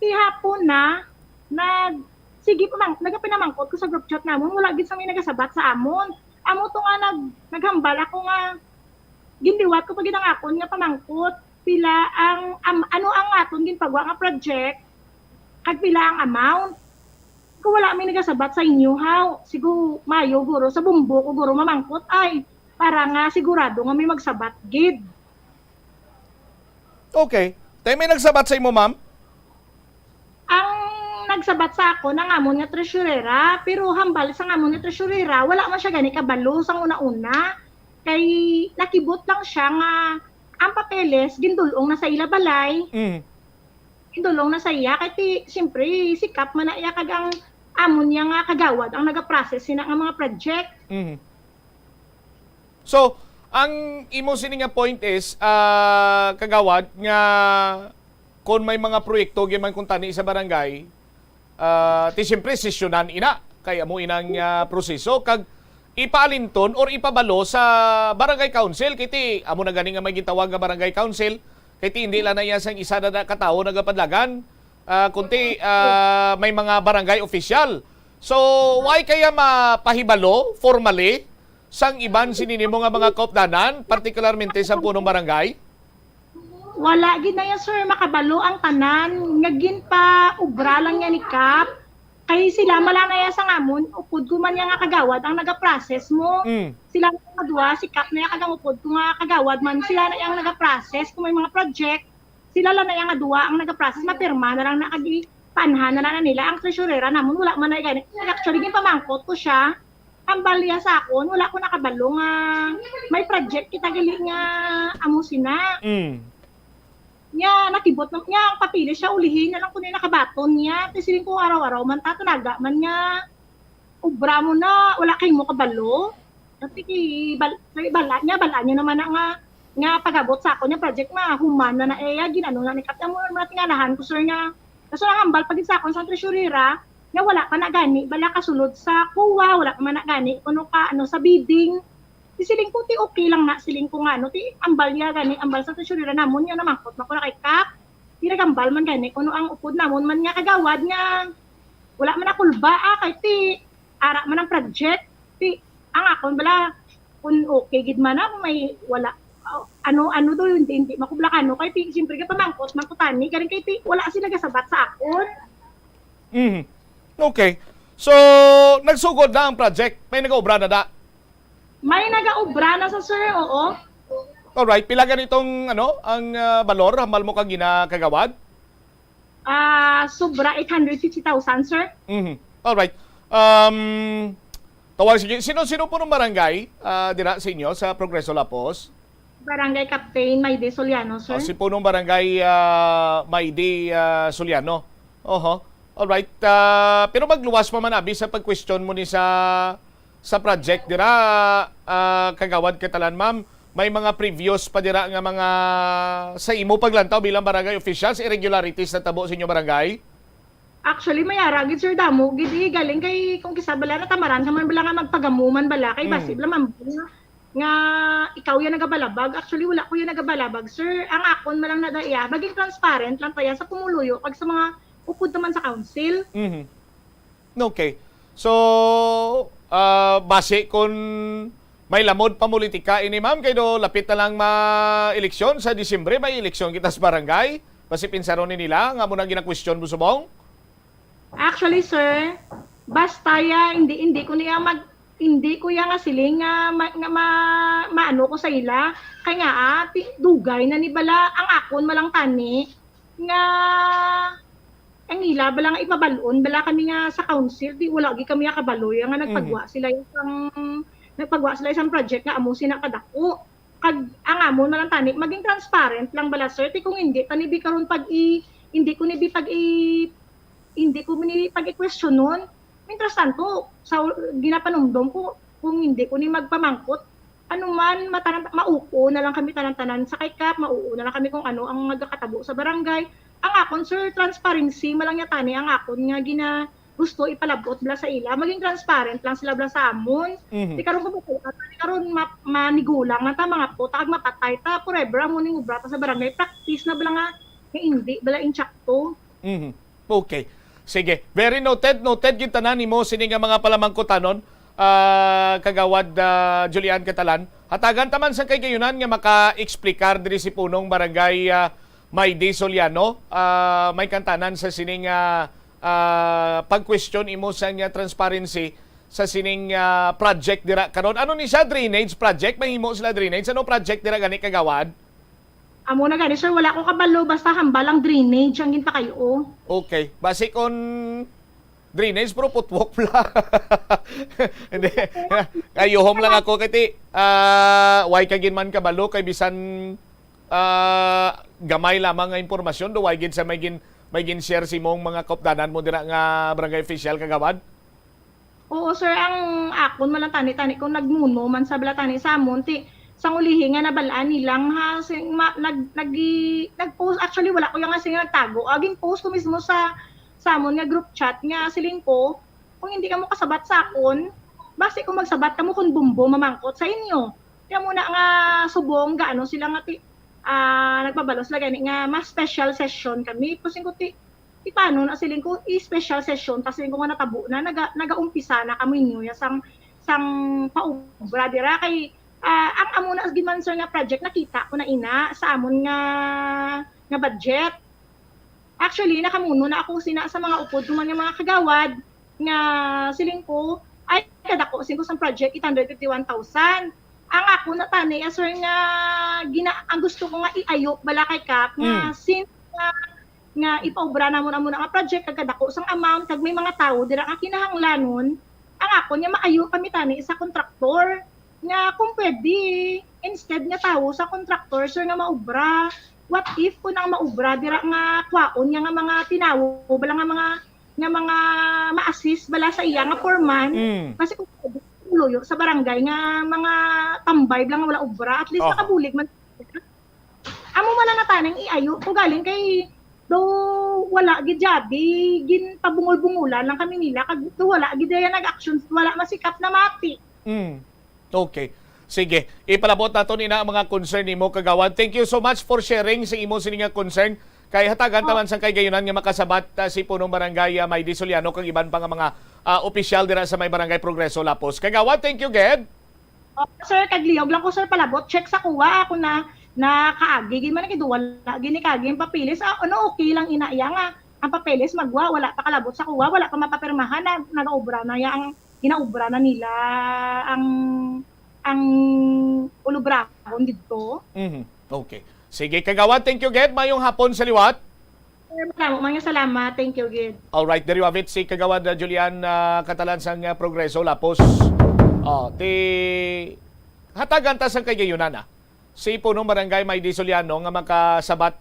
hapon na sige po nagapinamangkot ko sa group chat namon wala gid sa may nagasabat sa amon amo to nga naghambal ako nga gindiwat ko pagid ang akon nga pamangkot pila ang ano ang aton ginpagwa nga project kag pila ang amount ko wala may nagasabat sa inyo how sigo mayo guro sa bumbo ko guro mamangkot ay para nga sigurado nga may magsabat gid. Okay, tay may nagsabat sa imo ma'am? Ang nagsabat sa ako ng amon nga treasurera, pero hambal sa amon nga treasurera, wala man siya gani kabalo sa una-una. Kay nakibot lang siya nga ang papeles gindulong na sa ila balay. Gindulong na sa iya kay siyempre sikap man na iya kag ang amon niya nga kagawad ang naga-process sina nga mga project. So, ang imo sini nga point is kagawad nga kung may mga proyekto gyud man kung tani sa barangay ti siyempre sesyonan ina kay amo inang proseso kag ipaalinton or ipabalo sa barangay council kiti amo na gani nga may gitawag nga barangay council kiti hindi lang na iya sang isa na katawo nagapadlagan kunti may mga barangay official. So why kaya mapahibalo formally sang iban sininimo nga mga kaupdanan partikularmente sa punong barangay? Wala gid na yan, sir, makabalo ang tanan. Ngagin pa ubra lang yan ni Kap. Kay sila mala na yan sa ngamon, upod ko man yan nga kagawad ang nagaprocess mo. Sila na kadwa, si Kap na yan kagamupod ko nga kagawad man, sila na yung nagaprocess kung may mga project. Sila lang na yung kadwa ang nagaprocess, mapirma na lang nakagipanhan na lang nila. Ang treasurera namon, wala man na ganit. Actually, yung pamangkot ko siya, ang balya sa akon, wala ko nakabalo nga may project kita gali nga amusina. Nya nakibot na nya ang papili siya ulihin na lang kuno nakabaton niya tisiling ko araw-araw man tanaga man niya ubra mo na wala kay mo kabalo dati bala niya naman nga pagabot sa ako niya project ma human na ginano na ni kapya mo na tinganahan ko sir nga kaso lang hambal pagid sa akon sa treasurera nga wala pa na gani bala kasulod sa kuwa wala pa man na gani kuno ka ano sa bidding siling ko ti okay lang na siling ko nga no ti ambal ya gani ambal sa treasurera namon nya namangkot mako na kay Kap tiragambal man gani kuno ang upod namon man nga kagawad nga wala man akulba kay ti ara man ang project ti ang akon bala kun okay gid man na may wala ano do hindi makublakan no kay ti siyempre ka pamangkot mangkutani galing kay ti wala sila gasabat sa akon. Okay. So nagsugod na ang project may nagaobra na da. May nagaobra na sa sir, oo. Alright, pila ganitong ang balor hambal mo kang ginakagawad? Sobra 850,000, sir. Alright. Tawag sige, sino po ng barangay dira sa inyo sa Progreso Lapos? Barangay Captain Mayde Soliano, sir. Si punong barangay Mayde Soliano. Alright. Pero magluwas pa man abi sa pag-question mo ni sa project dira kagawad katalan ma'am may mga previous pa dira nga mga sa imo paglantaw bilang barangay officials irregularities na tabo sa inyo barangay? Actually mayara gid sir damo gid galing kay kung kisa bala na tamaran man bala nga magpagamuman bala kay basib man nga ikaw yan nagabalabag. Actually wala ko yan nagabalabag sir. Ang akon man lang nadaya maging transparent lang tayo sa pumuluyo pag sa mga upod naman sa council. Okay. So base kung may lamod pa politika ini ma'am kay do lapit na lang ma-eleksyon sa Disyembre may eleksyon kita sa barangay base pinsaron ni nila nga mo nang gina-question mo subong. Actually sir basta ya hindi ko niya hindi ko yang siling nga maano ko sa ila kay nga dugay na ni bala ang akon malang tani nga ang ila bala nga ipabalon bala kami nga sa council di wala gi kami kabaloy nga nagpagwa sila isang project nga amo sina kadako kag ang amon man tani maging transparent lang bala sir ti kung hindi tani bi karon hindi ko ni pag-i-question nun mientras tanto sa ginapanumdom ko kung hindi ko ni magpamangkot ano man mauko na lang kami tanan-tanan sa kay Kap mauuna na lang kami kung ano ang nagkatabo sa barangay. Ang akon sir transparency malang yatani ang akon nga gusto ipalabot bla sa ila maging transparent lang sila bla sa amon. Di karon ko karon manigulang na ta mga po tag mapatay ta forever amon ning ubra ta sa barangay practice na bala nga hindi bala inchakto. Okay. Sige, very noted gyud tanan nimo sini nga mga palamangkotanon kagawad Julian Catalan. Hatagan taman sa kay gayunan nga maka-explikar diri si punong barangay Mayde Soliano may kantanan sa sining pag-question imo sa nga transparency sa sining project dira karon. Ano ni siya drainage project? Mahimo sila drainage. Ano project dira gani kagawad? Amo na gani sir wala ko kabalo basta hambalang drainage ang ginpa kayo. Okay, base on drainage pero putwok pala. Hindi. Ayuhom lang ako kati why kagin man kabalo kay bisan gamay lamang nga impormasyon do why gid sa may gin share si mong mga kaupdanan mo dira nga barangay official kagawad. Oo sir ang akon man lang tani kung nagmuno man sa balatani sa amon ti sang ulihi nga nabalaan nilang nag-post actually wala ko yung nga nagtago aging post ko mismo sa sa amon nga group chat nga siling ko, kung hindi ka mo kasabat sa akon, basi kung magsabat ka mo kung bumbo mamangkot sa inyo. Kaya muna nga subong gaano sila nga nagpabalos la gani nga mas special session kami. Kasi ko ti paano na siling ko i-special session kasi ko nga natabo na nagaumpisa na kami niyo ya sang paubra dira kay ang amo na giman sir nga project nakita ko na ina sa amon nga budget. Actually nakamuno na ako sina sa mga upod man nga mga kagawad nga siling ko ay kadako sing ko sa project 851,000. Ang ako na tani sir nga ang gusto ko nga iayo bala kay Kap nga since nga ipaubra na mo nga project kag kadako sang amount kag may mga tawo dira nga kinahanglanon ang ako nya maayo kami tani sa kontraktor nga kung pwede instead nga tawo sa kontraktor sir nga maubra. What if kung ang maubra dira nga kwaon nga mga tinawo bala nga mga ma-assist bala sa iya nga foreman kasi kung luyo sa barangay nga mga tambay lang nga wala ubra at least nakabulig man amo man nga tanang iayo ko galing kay do wala gid jabi gin pabungol-bungulan lang kami nila kag do wala gid ya nag-actions wala masikap na mati. Okay. Sige, ipalabot nato nina ang mga concern nimo kagawad. Thank you so much for sharing sa imo sining concern. Kay hatagan taman sang kay gayunan nga makasabat si punong barangay May Disuliano kag iban pa nga mga opisyal dira sa may barangay Progreso Lapos. Kagawad, thank you ged. Sir kaglihog lang ko sir palabot check sa kuwa ako na kaagi gid man wala gini kagi ang papeles ano okay lang inaiya nga ang papeles magwa wala pa kalabot sa kuwa wala pa mapapirmahan na nagaobra na ya ang ginaobra na nila ang ulubrahon dito. Okay. Sige, kagawad, thank you, Ged. Mayong hapon sa liwat. Mga salamat. Thank you, Ged. Alright, there you have it. Si kagawad Julian Catalan sang Progreso Lapos. Hatagan ta sang kagayunan si punong barangay May Disuliano nga makasabat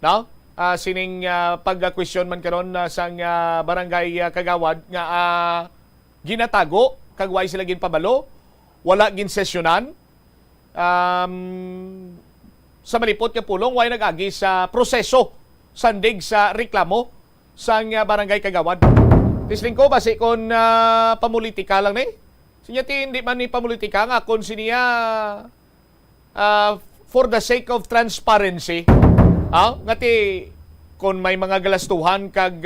no? Sining pag-question man karon sang barangay kagawad nga ginatago kag way sila ginpabalo wala gin sesyonan sa malipot nga pulong way nag-agi sa proseso sandig sa reklamo sang barangay kagawad. Tisling ko basi kon pamulitika lang ni. Sinya ti hindi man ni pamulitika nga kon siniya for the sake of transparency. Ngati kon may mga galastuhan kag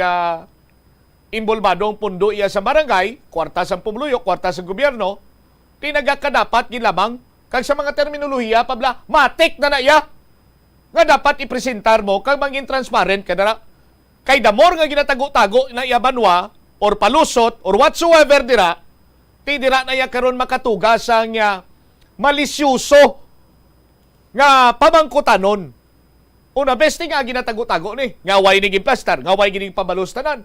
imbolbadong pundo iya sa barangay, kwarta sa pumuluyo, kwarta sa gobyerno, tinagakadapat ginlamang kag sa mga terminolohiya pabla matik na iya nga dapat ipresentar mo kag mangin transparent kada kay the more nga ginatago-tago na iya banwa or palusot or whatsoever dira ti dira na iya karon makatuga sang malisyoso nga pamangkutanon. Una best nga ginatago-tago ni nga way ni gimplastar nga way gining pabalustanan.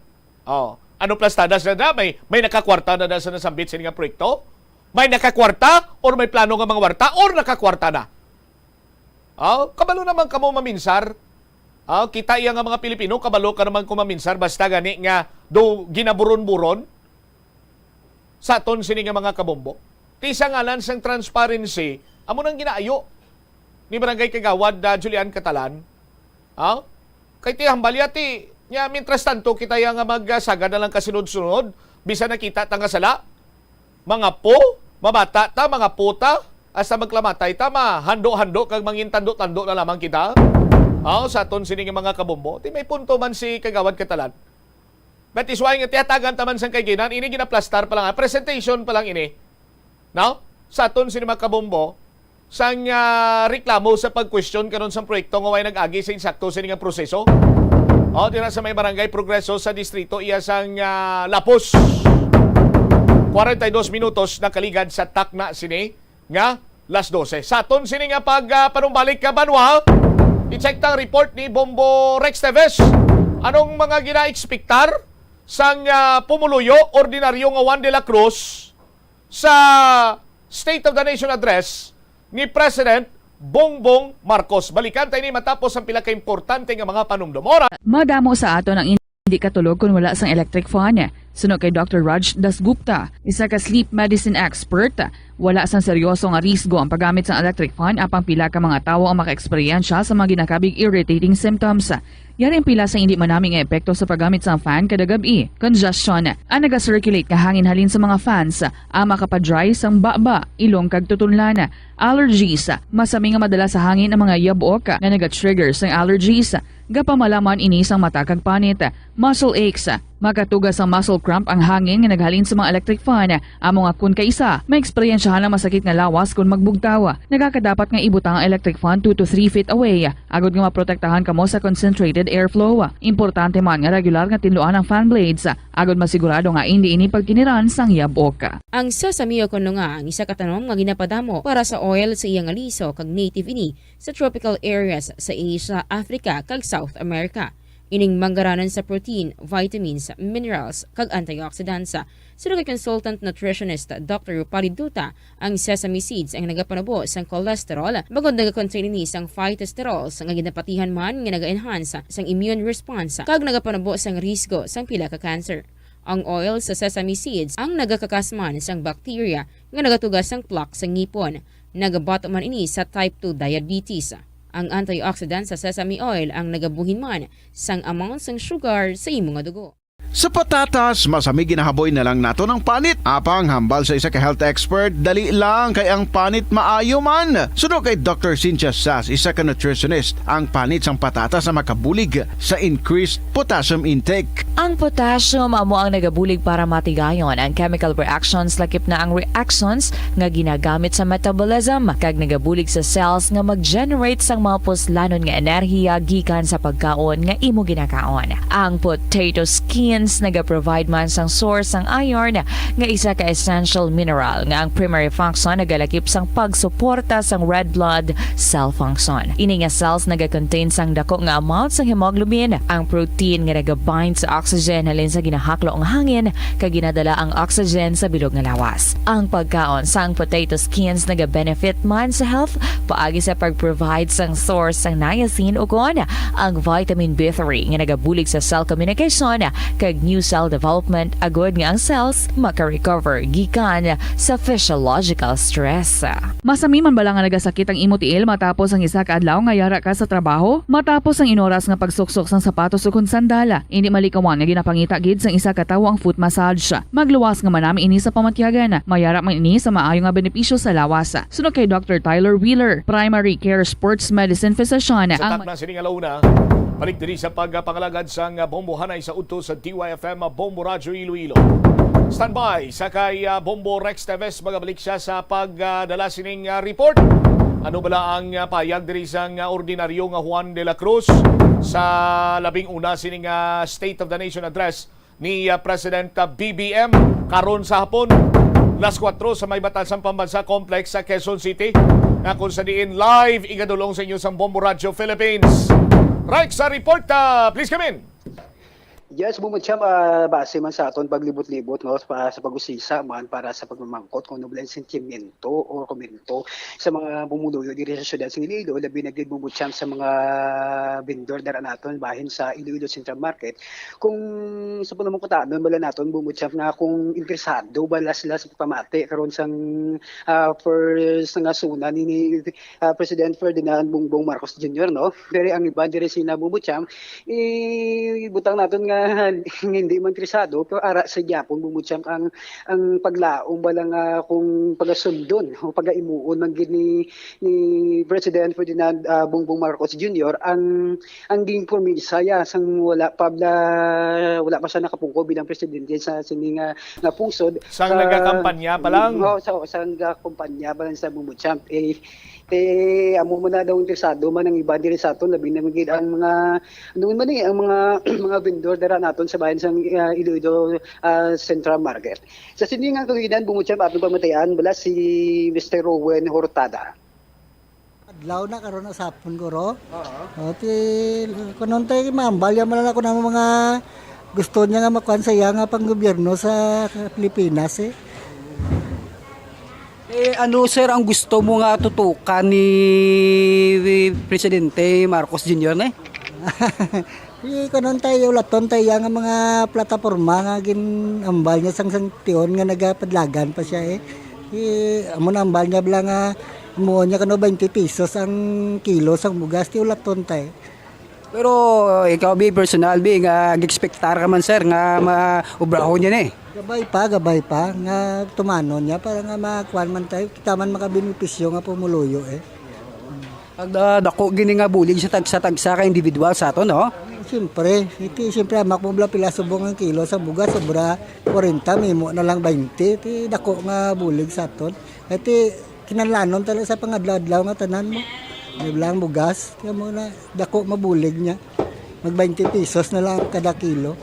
Ano plastadas na may nakakwarta na sa nasambit sa nga proyekto? May nakakwarta or may plano nga mga warta or nakakwarta na. Kabalo naman kamo maminsar. Kita iya nga mga Pilipino, kabalo ka naman kumaminsar basta gani nga do ginaburon-buron sa aton sini nga mga kabombo. Ti sa ngalan sang transparency, amo nang ginaayo ni barangay kagawad Julian Catalan. Kay ti hambalya ti nya mintras tanto kita yang nga magsagad na lang kasunod-sunod bisan nakita ta nga sala mga po, mabata ta, mga puta, asa magklamatay ta, hando-hando kag mangin tando-tando na lamang kita. Sa aton sining mga kabombo. Ti may punto man si kagawad Catalan. But is why nga tiyatagan taman sang kay ginan, ini ginaplastar pa lang, presentation pa lang ini. No? Sa aton sining mga kabombo, sang reklamo sa pag-question karon sang proyekto nga way nag-agi sa insakto sining nga proseso. Dira sa may barangay Progreso sa distrito iya sang Lapos. 42 minutos na kaligad sa takna sini nga las 12. Sa aton sini nga panumbalik ka banwa, i-check tang report ni Bombo Rex Teves. Anong mga gina-expectar sang pumuluyo ordinaryo nga Juan de la Cruz sa State of the Nation Address ni President Bongbong Marcos. Balikan tayo ni matapos ang pila ka importante nga mga panumdum. Madamo sa aton ang hindi katulog kung wala sang electric fan. Sunod kay Dr. Raj Dasgupta, isa ka sleep medicine expert, wala sang seryoso nga risgo ang paggamit sa electric fan apang pila ka mga tawo ang maka-eksperyensya sa mga ginakabig irritating symptoms. Yari ang pila sa hindi manaming epekto sa paggamit sa fan kada gabi. Congestion, ang naga-circulate ka hangin halin sa mga fans, ang makapadry sang baba, ilong kag tutunlan. Allergies, masami nga madala sa hangin ang mga yabok na naga-trigger sang allergies. Gapamalaman ini sang mata kag panit. Muscle aches, makatugas ang muscle cramp ang hangin nga naghalin sa mga electric fan. Amo nga kun kaisa, may eksperyensyahan ang masakit nga lawas kung magbugtaw. Nagakadapat nga ibutang ang electric fan 2 to 3 feet away. Agod nga maprotektahan kamo sa concentrated airflow. Importante man nga regular nga tinluan ang fan blades. Agod masigurado nga hindi ini pagkiniran sang yabok. Ang sesame kuno nga ang isa ka tanom nga ginapadamo para sa oil sa iyang aliso kag native ini sa tropical areas sa Asia, Africa kag South America. Ining manggaranan sa protein, vitamins, minerals kag antioxidants. Sunod kay consultant nutritionist Dr. Rupali Duta, ang sesame seeds ang nagapanabo sang cholesterol bagod nagakontain ini sang phytosterol sang ginapatihan man nga naga-enhance sang immune response kag nagapanabo sang risgo sang pila ka cancer. Ang oil sa sesame seeds ang nagakakasman sang bacteria nga nagatugas sang plaque sa ngipon. Nagabato man ini sa type 2 diabetes. Ang antioxidant sa sesame oil ang nagabuhin man sang amount sang sugar sa imong nga dugo. Sa patatas, masami ginahaboy na lang nato ng panit. Apang hambal sa isa ka health expert, dali lang kay ang panit maayo man. Sunod kay Dr. Cynthia Sass, isa ka nutritionist, ang panit sang patatas na makabulig sa increased potassium intake. Ang potassium amo ang nagabulig para matigayon ang chemical reactions lakip na ang reactions nga ginagamit sa metabolism kag nagabulig sa cells nga mag-generate sang mga puslanon nga enerhiya gikan sa pagkaon nga imo ginakaon. Ang potato skins naga-provide man sang source sang iron nga isa ka essential mineral nga ang primary function nagalakip sang pagsuporta sang red blood cell function. Ini nga cells naga-contain sang dako nga amount sang hemoglobin, ang protein nga naga-bind sa oxygen halin sa ginahaklo ang hangin kag ginadala ang oxygen sa bilog nga lawas. Ang pagkaon sang potato skins naga-benefit man sa health paagi sa pag-provide sang source sang niacin ug ang vitamin B3 nga nagabulig sa cell communication kag new cell development agod nga ang cells maka-recover gikan sa physiological stress. Masami man bala nga nagasakit ang imo tiil matapos ang isa ka adlaw nga yara ka sa trabaho, matapos ang inoras nga pagsuksok sang sapatos ug sandala, hindi malikawan nga ginapangita gid sang isa ka tawo ang foot massage. Magluwas nga manami ini sa pamatyagan, mayara man ini sa maayo nga benepisyo sa lawas. Sunod kay Dr. Tyler Wheeler, primary care sports medicine physician. Sa takna sining alauna, balik diri sa pagpangalagad sang Bombo Hanay sa udto sa DYFM Bombo Radyo Iloilo. Standby sa kay Bombo Rex Teves, magabalik siya sa pagdala sining report. Ano bala ang payag diri sang ordinaryo nga Juan de la Cruz sa labing una sining State of the Nation address ni President BBM karon sa hapon alas 4 sa may Batasan Pambansa Complex sa Quezon City, na kung sa diin live igadulong sa inyo sa Bombo Radio Philippines. Rex, sa report, please come in. Yes, bumutsyam, base man sa aton paglibot-libot no, sa pag-usisa man para sa pagmamangkot kung nobel sentimento o komento sa mga bumuluyo diri sa syudad sa Iloilo, labi na gid bumutsyam sa mga vendor dara naton bahin sa Iloilo Central Market. Kung sa panamangkotanon bala naton bumutsyam nga kung interesado bala sila sa pamati karon sang first nga suna ni President Ferdinand Bongbong Marcos Jr. no. Pero ang iba diri sina bumutsyam ibutang naton nga hindi man interesado pero ara sa Japon bumutsyang ang paglaong balang kung pagasundon o pagaimuon man gid ni President Ferdinand Bongbong Marcos Jr. ang ging promisa ya sang wala pa siya nakapungko bilang presidente sa sining nga pungsod sang nagakampanya pa lang sang kampanya pa lang sa bumutsyang amo mo na daw interesado man ang iba diri sa aton labi na magid ang mga noon man ang mga vendor dara naton sa bayan sang Iloilo Central Market. Sa siningang kagidan bumutsyam atong pamatayan bala si Mr. Rowen Hurtada. Adlaw na karon na sapon ko ro. Oo. Kunon tay mambal ya man ako na mga gusto niya nga makuan sa iya nga panggobyerno sa Pilipinas eh. Ano sir ang gusto mo nga tutukan ni Presidente Marcos Jr. Kanon tayo ulaton tayo nga mga plataporma nga ginambal niya sang tiyon nga nagapadlagan pa siya amo na ambal niya bala nga mo niya kano 20 pesos ang kilo sang bugas ti ulaton tayo. Pero ikaw bi personal bi nga gi-expectar ka man sir nga maubrahon niya Gabay pa nga tumanon niya para nga makuan man tayo kita man makabenepisyo nga pumuluyo Pag dako gini nga bulig sa tagsa ka individual sa ato no? Siyempre, amak mo bla pila subong ang kilo sa bugas sobra 40 mimo na lang 20 ti dako nga bulig sa aton. Iti kinalanon talaga sa pangadlaw-adlaw nga tanan mo. May blang bugas, kaya mo na dako mabulig niya. Mag 20 pesos na lang kada kilo.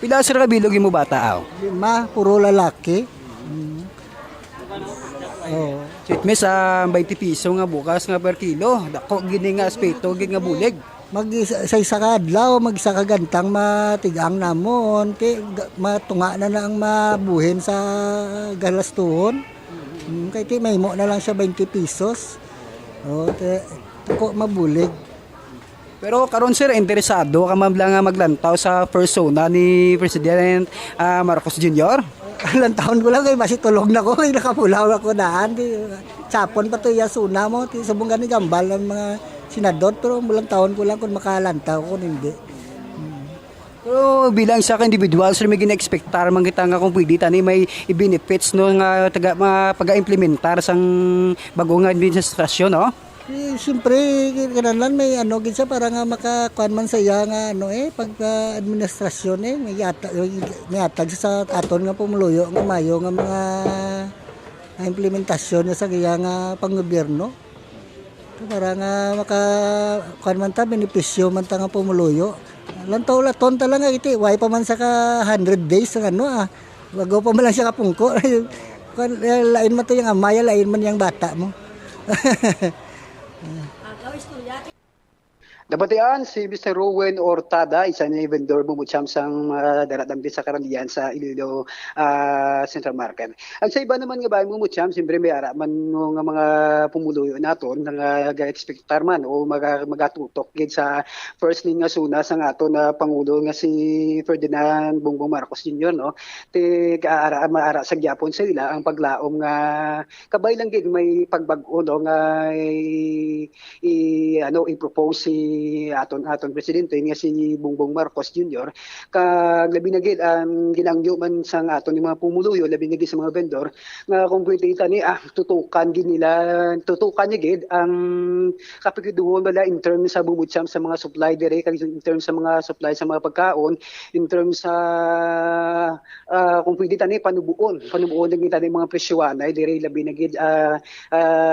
Pila sir ka bilog mo bata aw? 5, puro lalaki. Oh. Sweet miss 20 piso nga bukas nga per kilo. Dako gini nga aspeto gid nga bulig. Sa isa ka adlaw, mag-isa ka gantang matigang namon, matunga na ang mabuhin sa galastuhon. Kaya may mo na lang siya 20 pesos. Tako mabulig. Pero karon sir, interesado ka man lang maglantaw sa persona ni President Marcos Jr.? Ilang taon ko lang basi tulog na ko, nakapulaw ako daan. Sapon pa to yasuna mo, sabong gani gambal ang mga senador, pero mulang taon ko lang kung makalantaw ko, hindi. Pero bilang sa individual, sir, may gina-expectar man kita nga kung pwede tani may i-benefits no nga pag-implementar sang bagong administrasyon, no? Siyempre, kanalan may ginsa para nga makakuan man sa iya nga pag-administrasyon may atag sa aton nga pumuluyo nga mayo nga mga implementasyon sa iya nga panggobyerno. Para nga makakuan man ta benepisyo man ta nga pumuluyo. Lantaw laton ta lang iti way pa man sa ka 100 days nga bago pa man lang siya kapungko. Lain man to yung amaya, lain man yung bata mo. Nabatian si Mr. Rowan Ortada, isa na vendor bumutsyam sang daratang sa Karamihan sa Iloilo Central Market. Ang sa iba naman nga ba bumutsyam, siyempre may ara man nga mga pumuluyo naton nga ga-expectar man o magatutok gid sa first ning nga suna sang ato na pangulo nga si Ferdinand Bongbong Marcos Jr. no. Ti maara sa gyapon sa ila ang paglaom nga kabay lang gid may pagbag-o no nga i-propose si aton presidente nga si Bongbong Marcos Jr. kag labi na gid ang ginangyo man sang aton mga pumuluyo, labi na gid sa mga vendor nga kung pwede tani tutukan niya gid ang kapikiduhon bala in terms sa bumutsam sa mga supply dire kag in terms sa mga supply sa mga pagkaon, in terms sa kung pwede tani panubuon ng tani mga presyoanay dire labi na gid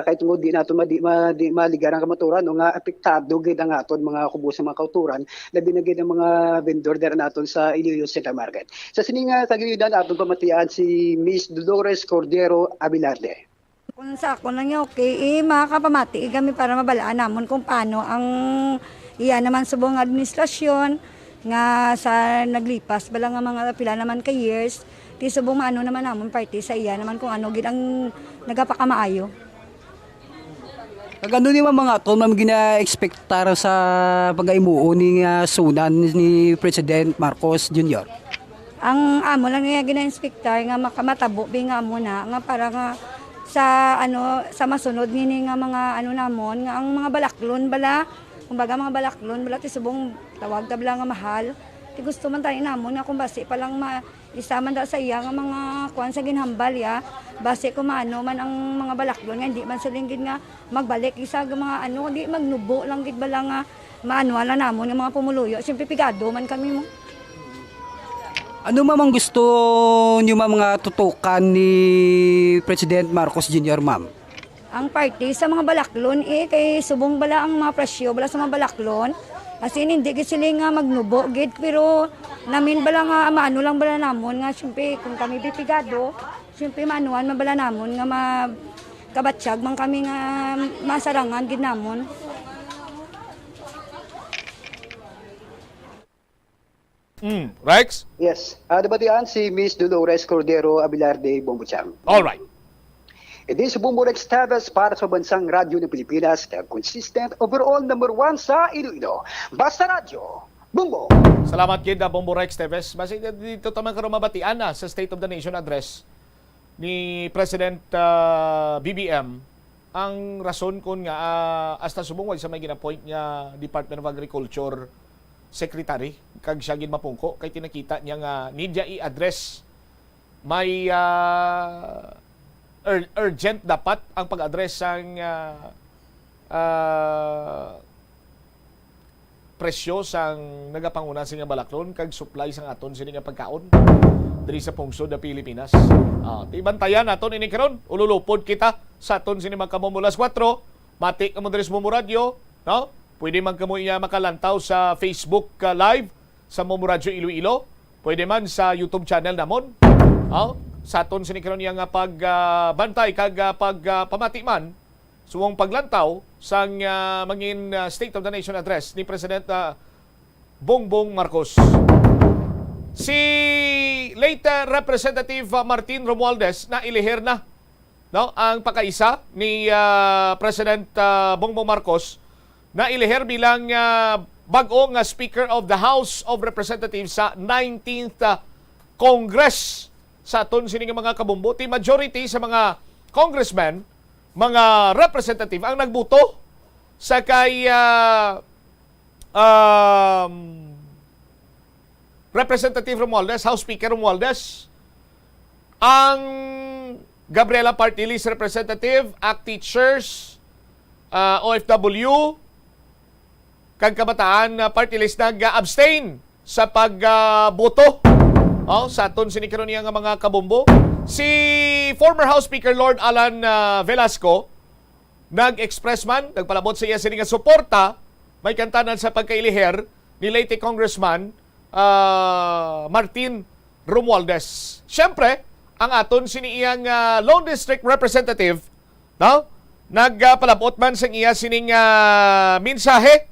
kay tungod di nato maligarang kamaturan no nga apektado gid ang aton mga kubos sa mga kauturan, labi na gid ang mga vendor dere naton sa Iloilo Central Market. Sa sininga tagilidan aton pamatian si Miss Dolores Cordero Abilarde. Kung sa ako lang okay, makakapamati kami para mabalaan namon kung paano ang iya naman subong administrasyon nga sa naglipas bala nga mga pila naman ka years, ti subong maano naman namon party sa iya naman kung ano gid ang nagapakamaayo. Kagano ni mga to mam gina-expectar sa pag-aimuo ni sunan ni President Marcos Jr. Ang amo lang nga gina-expectar nga makamatabo bi nga amo na nga para nga sa masunod ngini nga mga namon nga ang mga balaklon bala kumbaga mga balaklon bala ti subong tawag tabla nga mahal ti gusto man tayo namon nga kung base pa lang isa man daw sa iya nga mga kuan sa ginhambal ya base kung maano man ang mga balaklon nga hindi man sa linggid nga magbalik isa nga mga hindi magnubo lang gid bala nga manual na namon nga mga pumuluyo siyempre pigado man kami mo. Ano mamang gusto niyo mga tutukan ni President Marcos Jr. ma'am? Ang party sa mga balaklon kay subong bala ang mga presyo bala sa mga balaklon. Kasi hindi gid sila nga magnubo gid pero namin bala nga maano lang bala namon nga siyempre kung kami bipigado siyempre maanuan man bala namon nga kabatsyag man kami nga masarangan gid namon. Rex? Yes. Nabatian si Miss Dolores Cordero Abilarde Bombucham. All right. Edi sa Bumbo Rex Teves para sa bansang radyo ng Pilipinas na consistent overall number 1 sa Iloilo. Basta Radyo, Bumbo! Salamat kid Bombo Rex Teves. Basta dito tamang karon mabatian na sa State of the Nation address ni President BBM ang rason kung nga hasta subong sa may ginapoint niya Department of Agriculture Secretary kag siya gid mapungko kay tinakita niya nga need niya i-address may urgent dapat ang pag-address sang presyo sang nagapanguna sa nga balaklon kag supply sang aton sini nga pagkaon diri sa pungsod ng Pilipinas. Tibantayan naton ini karon ululupod kita sa aton sini magkamumulas 4 mati ka mo diri sa Momo Radio, no? Pwede man kamo iya makalantaw sa Facebook Live sa Momo Radio Iloilo, pwede man sa YouTube channel namon. Sa aton sini karon iya nga pagbantay kag pamati man suwong paglantaw sang mangin State of the Nation address ni President Bongbong Marcos. Si late Representative Martin Romualdez na ilihir na, no, ang pakaisa ni President Bongbong Marcos na ilihir bilang bag-ong Speaker of the House of Representatives sa 19th Congress sa aton sini mga kabumbo. Ti majority sa mga congressmen, mga representative ang nagbuto sa kay Representative Romualdez, House Speaker Romualdez, ang Gabriela Party List Representative, ACT Teachers, OFW, kag kabataan party list nag-abstain sa pagboto sa aton sinikaron niya nga mga kabumbo. Si former House Speaker Lord Alan Velasco nag-express man, nagpalabot sa iya sini nga suporta may kantanan sa pagkailihir ni late Congressman Martin Romualdez. Siyempre, ang aton sini iyang Lone District Representative, no? Nagpalabot man sa iya sining mensahe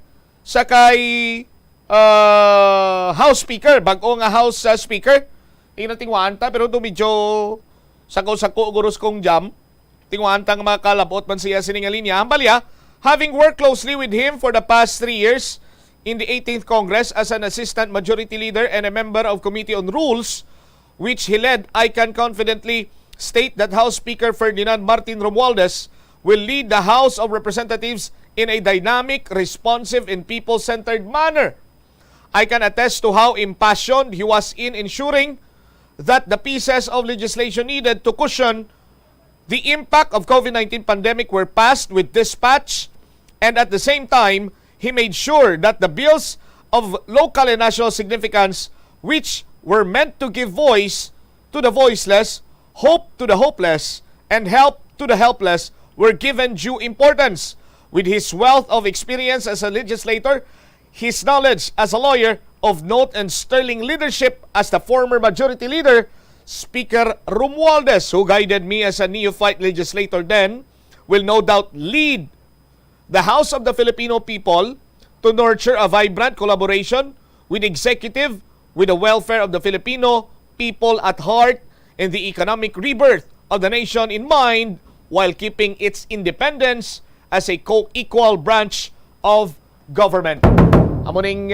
sa kay House Speaker, bag-o nga House Speaker. Tingnan ta pero medyo sako-sako gurus kong jam. Tingnan ta nga makalabot man siya sining linya. Hambalya, having worked closely with him for the past 3 years in the 18th Congress as an Assistant Majority Leader and a member of Committee on Rules, which he led, I can confidently state that House Speaker Ferdinand Martin Romualdez will lead the House of Representatives in a dynamic, responsive, and people-centered manner. I can attest to how impassioned he was in ensuring that the pieces of legislation needed to cushion the impact of COVID-19 pandemic were passed with dispatch, and at the same time, he made sure that the bills of local and national significance, which were meant to give voice to the voiceless, hope to the hopeless, and help to the helpless, were given due importance. With his wealth of experience as a legislator, his knowledge as a lawyer of note, and sterling leadership as the former majority leader, Speaker Romualdez, who guided me as a neophyte legislator then, will no doubt lead the House of the Filipino people to nurture a vibrant collaboration with executive, with the welfare of the Filipino people at heart, and the economic rebirth of the nation in mind, while keeping its independence as a co-equal branch of government. Amuning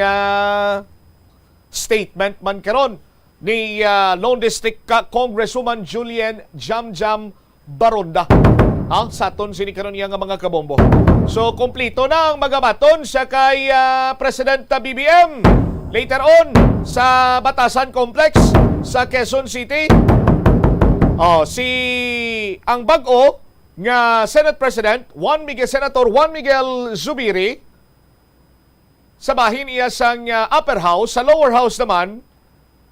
statement man karon ni Lone District Congresswoman Julian Jamjam Baronda. Sa aton sini karon nga mga kabombo. So kompleto na ang magabaton sa kay President BBM later on sa Batasan Complex sa Quezon City. Si ang bag-o nga Senate President Senator Juan Miguel Zubiri sa bahin iya sang upper house, sa lower house naman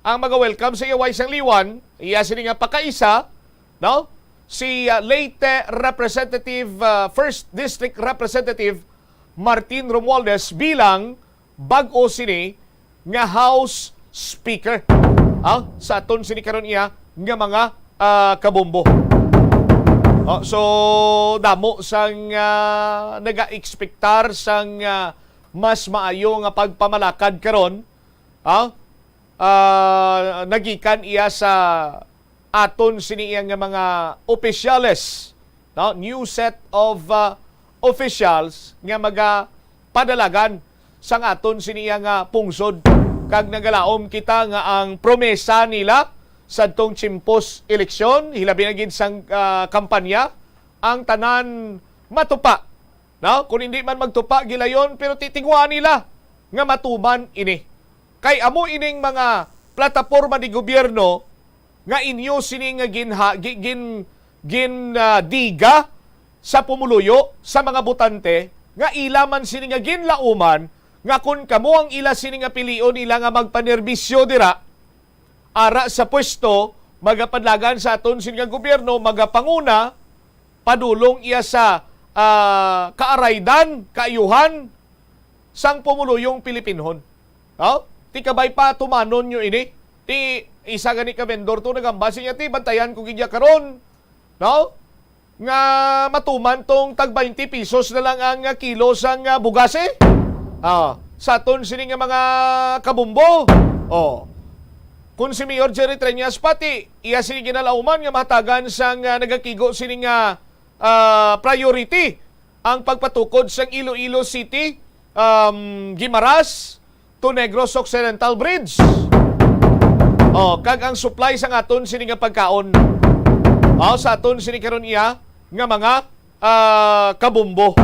ang mag-welcome sa iya Waisang Liwan, iya sini nga pakaisa, no? Si late Representative, 1st District Representative Martin Romualdez bilang bag-o sini nga House Speaker. Sa aton sini karon iya nga mga kabombo. So damo sang naga-expectar sang mas maayo nga pagpamalakad karon. Nagikan iya sa aton sini nga mga opisyales no, new set of officials nga magapadalagan sang aton siniya nga pungsod kag nagalaom kita nga ang promesa nila sadtong chimpos eleksyon hilabi na gid sang kampanya ang tanan matupa. No? Kung hindi man magtupa gilayon pero titingwa nila nga matuman ini. Kay amo ining mga plataporma ni gobyerno nga inyo sini nga diga sa pumuluyo sa mga botante nga ilaman sini nga ginlauman nga kun kamo ang ila sini nga pilion ila nga magpanerbisyo dira ara sa pwesto magapadlagan sa aton sini nga gobyerno magapanguna padulong iya sa kaaraydan kaayuhan sang pumuluyong Pilipinhon. No? Ti kabay pa tumanon nyo ini. Ti isa gani ka vendor to nagambasi niya ti bantayan ko gidya karon. No? Nga matuman tong tag 20 pesos na lang ang kilo sang bugase. Sa aton sini nga mga kabumbo. Kung si Mayor Jerry Treñas pati iya sini ginalauman nga matagan sang nagakigo sini nga priority ang pagpatukod sang Iloilo City Guimaras to Negros Occidental Bridge. Kag ang supply sang aton sini nga pagkaon. Sa aton sini karon iya nga mga kabumbo.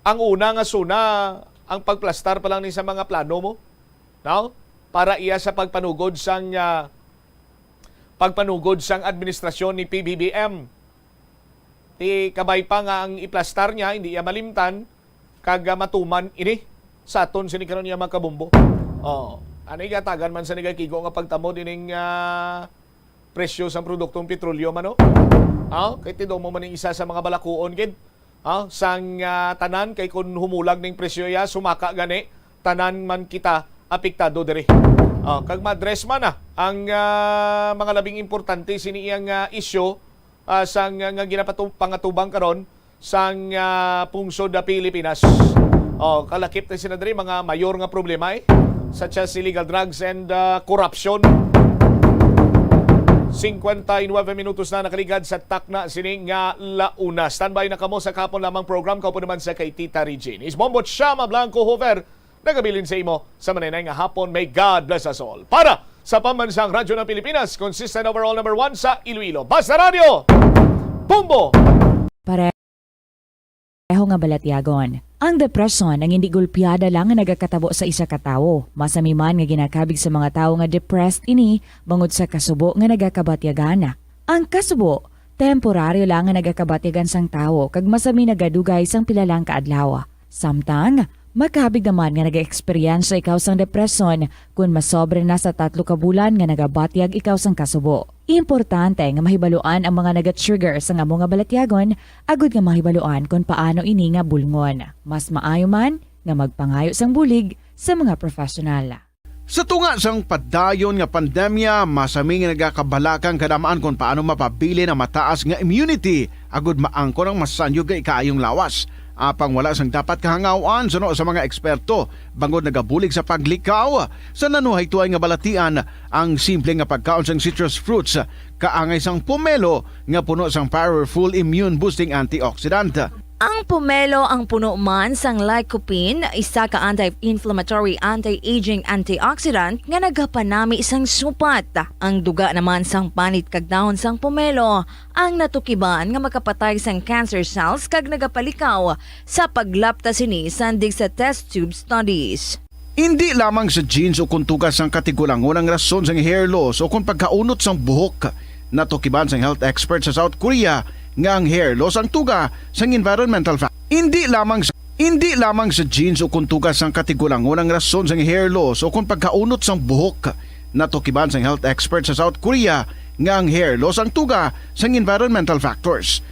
Ang una nga suna ang pagplastar pa lang ni sa mga plano mo. No? Para iya sa pagpanugod sang administrasyon ni PBBM. Ti kabay pa nga ang iplastar niya, hindi iya malimtan, kag matuman ini sa aton sinikaron niya magkabumbo. Ano igatagan man sa nagakigo nga pagtamo dining presyo sa produktong petrolyo mano? Kay tido mo man isa sa mga balakuon gid. Sang tanan kay kun humulag ning presyo ya sumaka gani tanan man kita apektado diri. Kag madress man ang mga labing importante sini iyang isyu sang nga ginapatubang karon sang pungsod da Pilipinas. Kalakip na sinadri mga mayor nga problema such as illegal drugs and corruption. 59 minutos na nakaligad sa takna sining nga launa. Standby na kamo sa kapon lamang program. Kaupo naman sa kay Tita Regine. Isbombot Shama Blanco Hover. Nagabilin sa imo sa mananay nga hapon. May God bless us all. Para sa pambansang radyo ng Pilipinas, consistent overall number 1 sa Iloilo. Basta Radio! Bumbo! Pareho nga balatyagon. Ang depresyon ang hindi gulpiyada lang nga nagakatabo sa isa ka tawo. Masami man nga ginakabig sa mga tawo nga depressed ini bangod sa kasubo nga nagakabatyagana. Ang kasubo, temporaryo lang nga nagakabatyagan sang tawo kag masami nagadugay sang pilalang kaadlaw. Samtang, makabig naman nga nag-experience ikaw sang depresyon kung masobre na sa 3 ka bulan nga nagabatyag ikaw sang kasubo. Importante nga mahibaluan ang mga naga-trigger sa nga mga balatyagon, agud nga mahibaluan kung paano ini nga bulngon. Mas maayo man nga magpangayo sang bulig sa mga profesional. Sa tunga sang padayon nga pandemya, masami nga nagakabalakang kadamaan kung paano mapabili na mataas nga immunity agud maangkon ang masanyo ga ikaayong lawas. Apang wala sang dapat kahangawan suno sa mga eksperto bangod nagabulig sa paglikaw sa nanuhay tuay nga balatian ang simple nga pagkaon sang citrus fruits kaangay sang pomelo nga puno sang powerful immune boosting antioxidant. Ang pomelo ang puno man sang lycopene, isa ka anti-inflammatory, anti-aging antioxidant nga nagapanami isang supat. Ang duga naman sang panit kag dahon sang pomelo ang natukiban nga makapatay sang cancer cells kag nagapalikaw sa paglapta sini sandig sa test tube studies. Hindi lamang sa genes o kuntugas ang katigulangon ang rason sang hair loss o kung pagkaunot sang buhok. Natukiban sang health expert sa South Korea nga ang hair loss ang tuga sang environmental factor. Hindi lamang sa genes o kuntugas ang katigulangon ang rason sang hair loss o kung pagkaunot sang buhok. Natukiban sang health expert sa South Korea nga ang hair loss ang tuga sang environmental factors.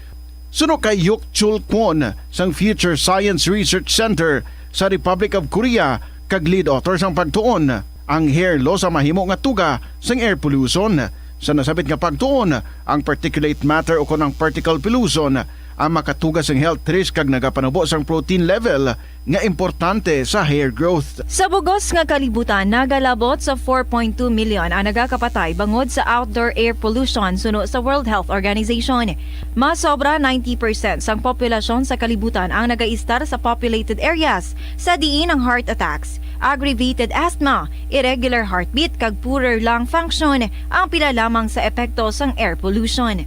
Suno kay Yuk Chul Kwon sang Future Science Research Center sa Republic of Korea kag lead author sang pagtuon, ang hair loss ang mahimo nga tuga sang air pollution. Sa nasabit nga pagtuon, ang particulate matter o kunang particle pollution ang makatugas ng health risk kag nagapanubo sang protein level nga importante sa hair growth. Sa bugos nga kalibutan, nagalabot sa 4.2 million ang nagakapatay bangod sa outdoor air pollution suno sa World Health Organization. Mas sobra 90% sang populasyon sa kalibutan ang nagaistar sa populated areas, sa diin ang heart attacks, aggravated asthma, irregular heartbeat kag poorer lung function ang pila lamang sa epekto sang air pollution.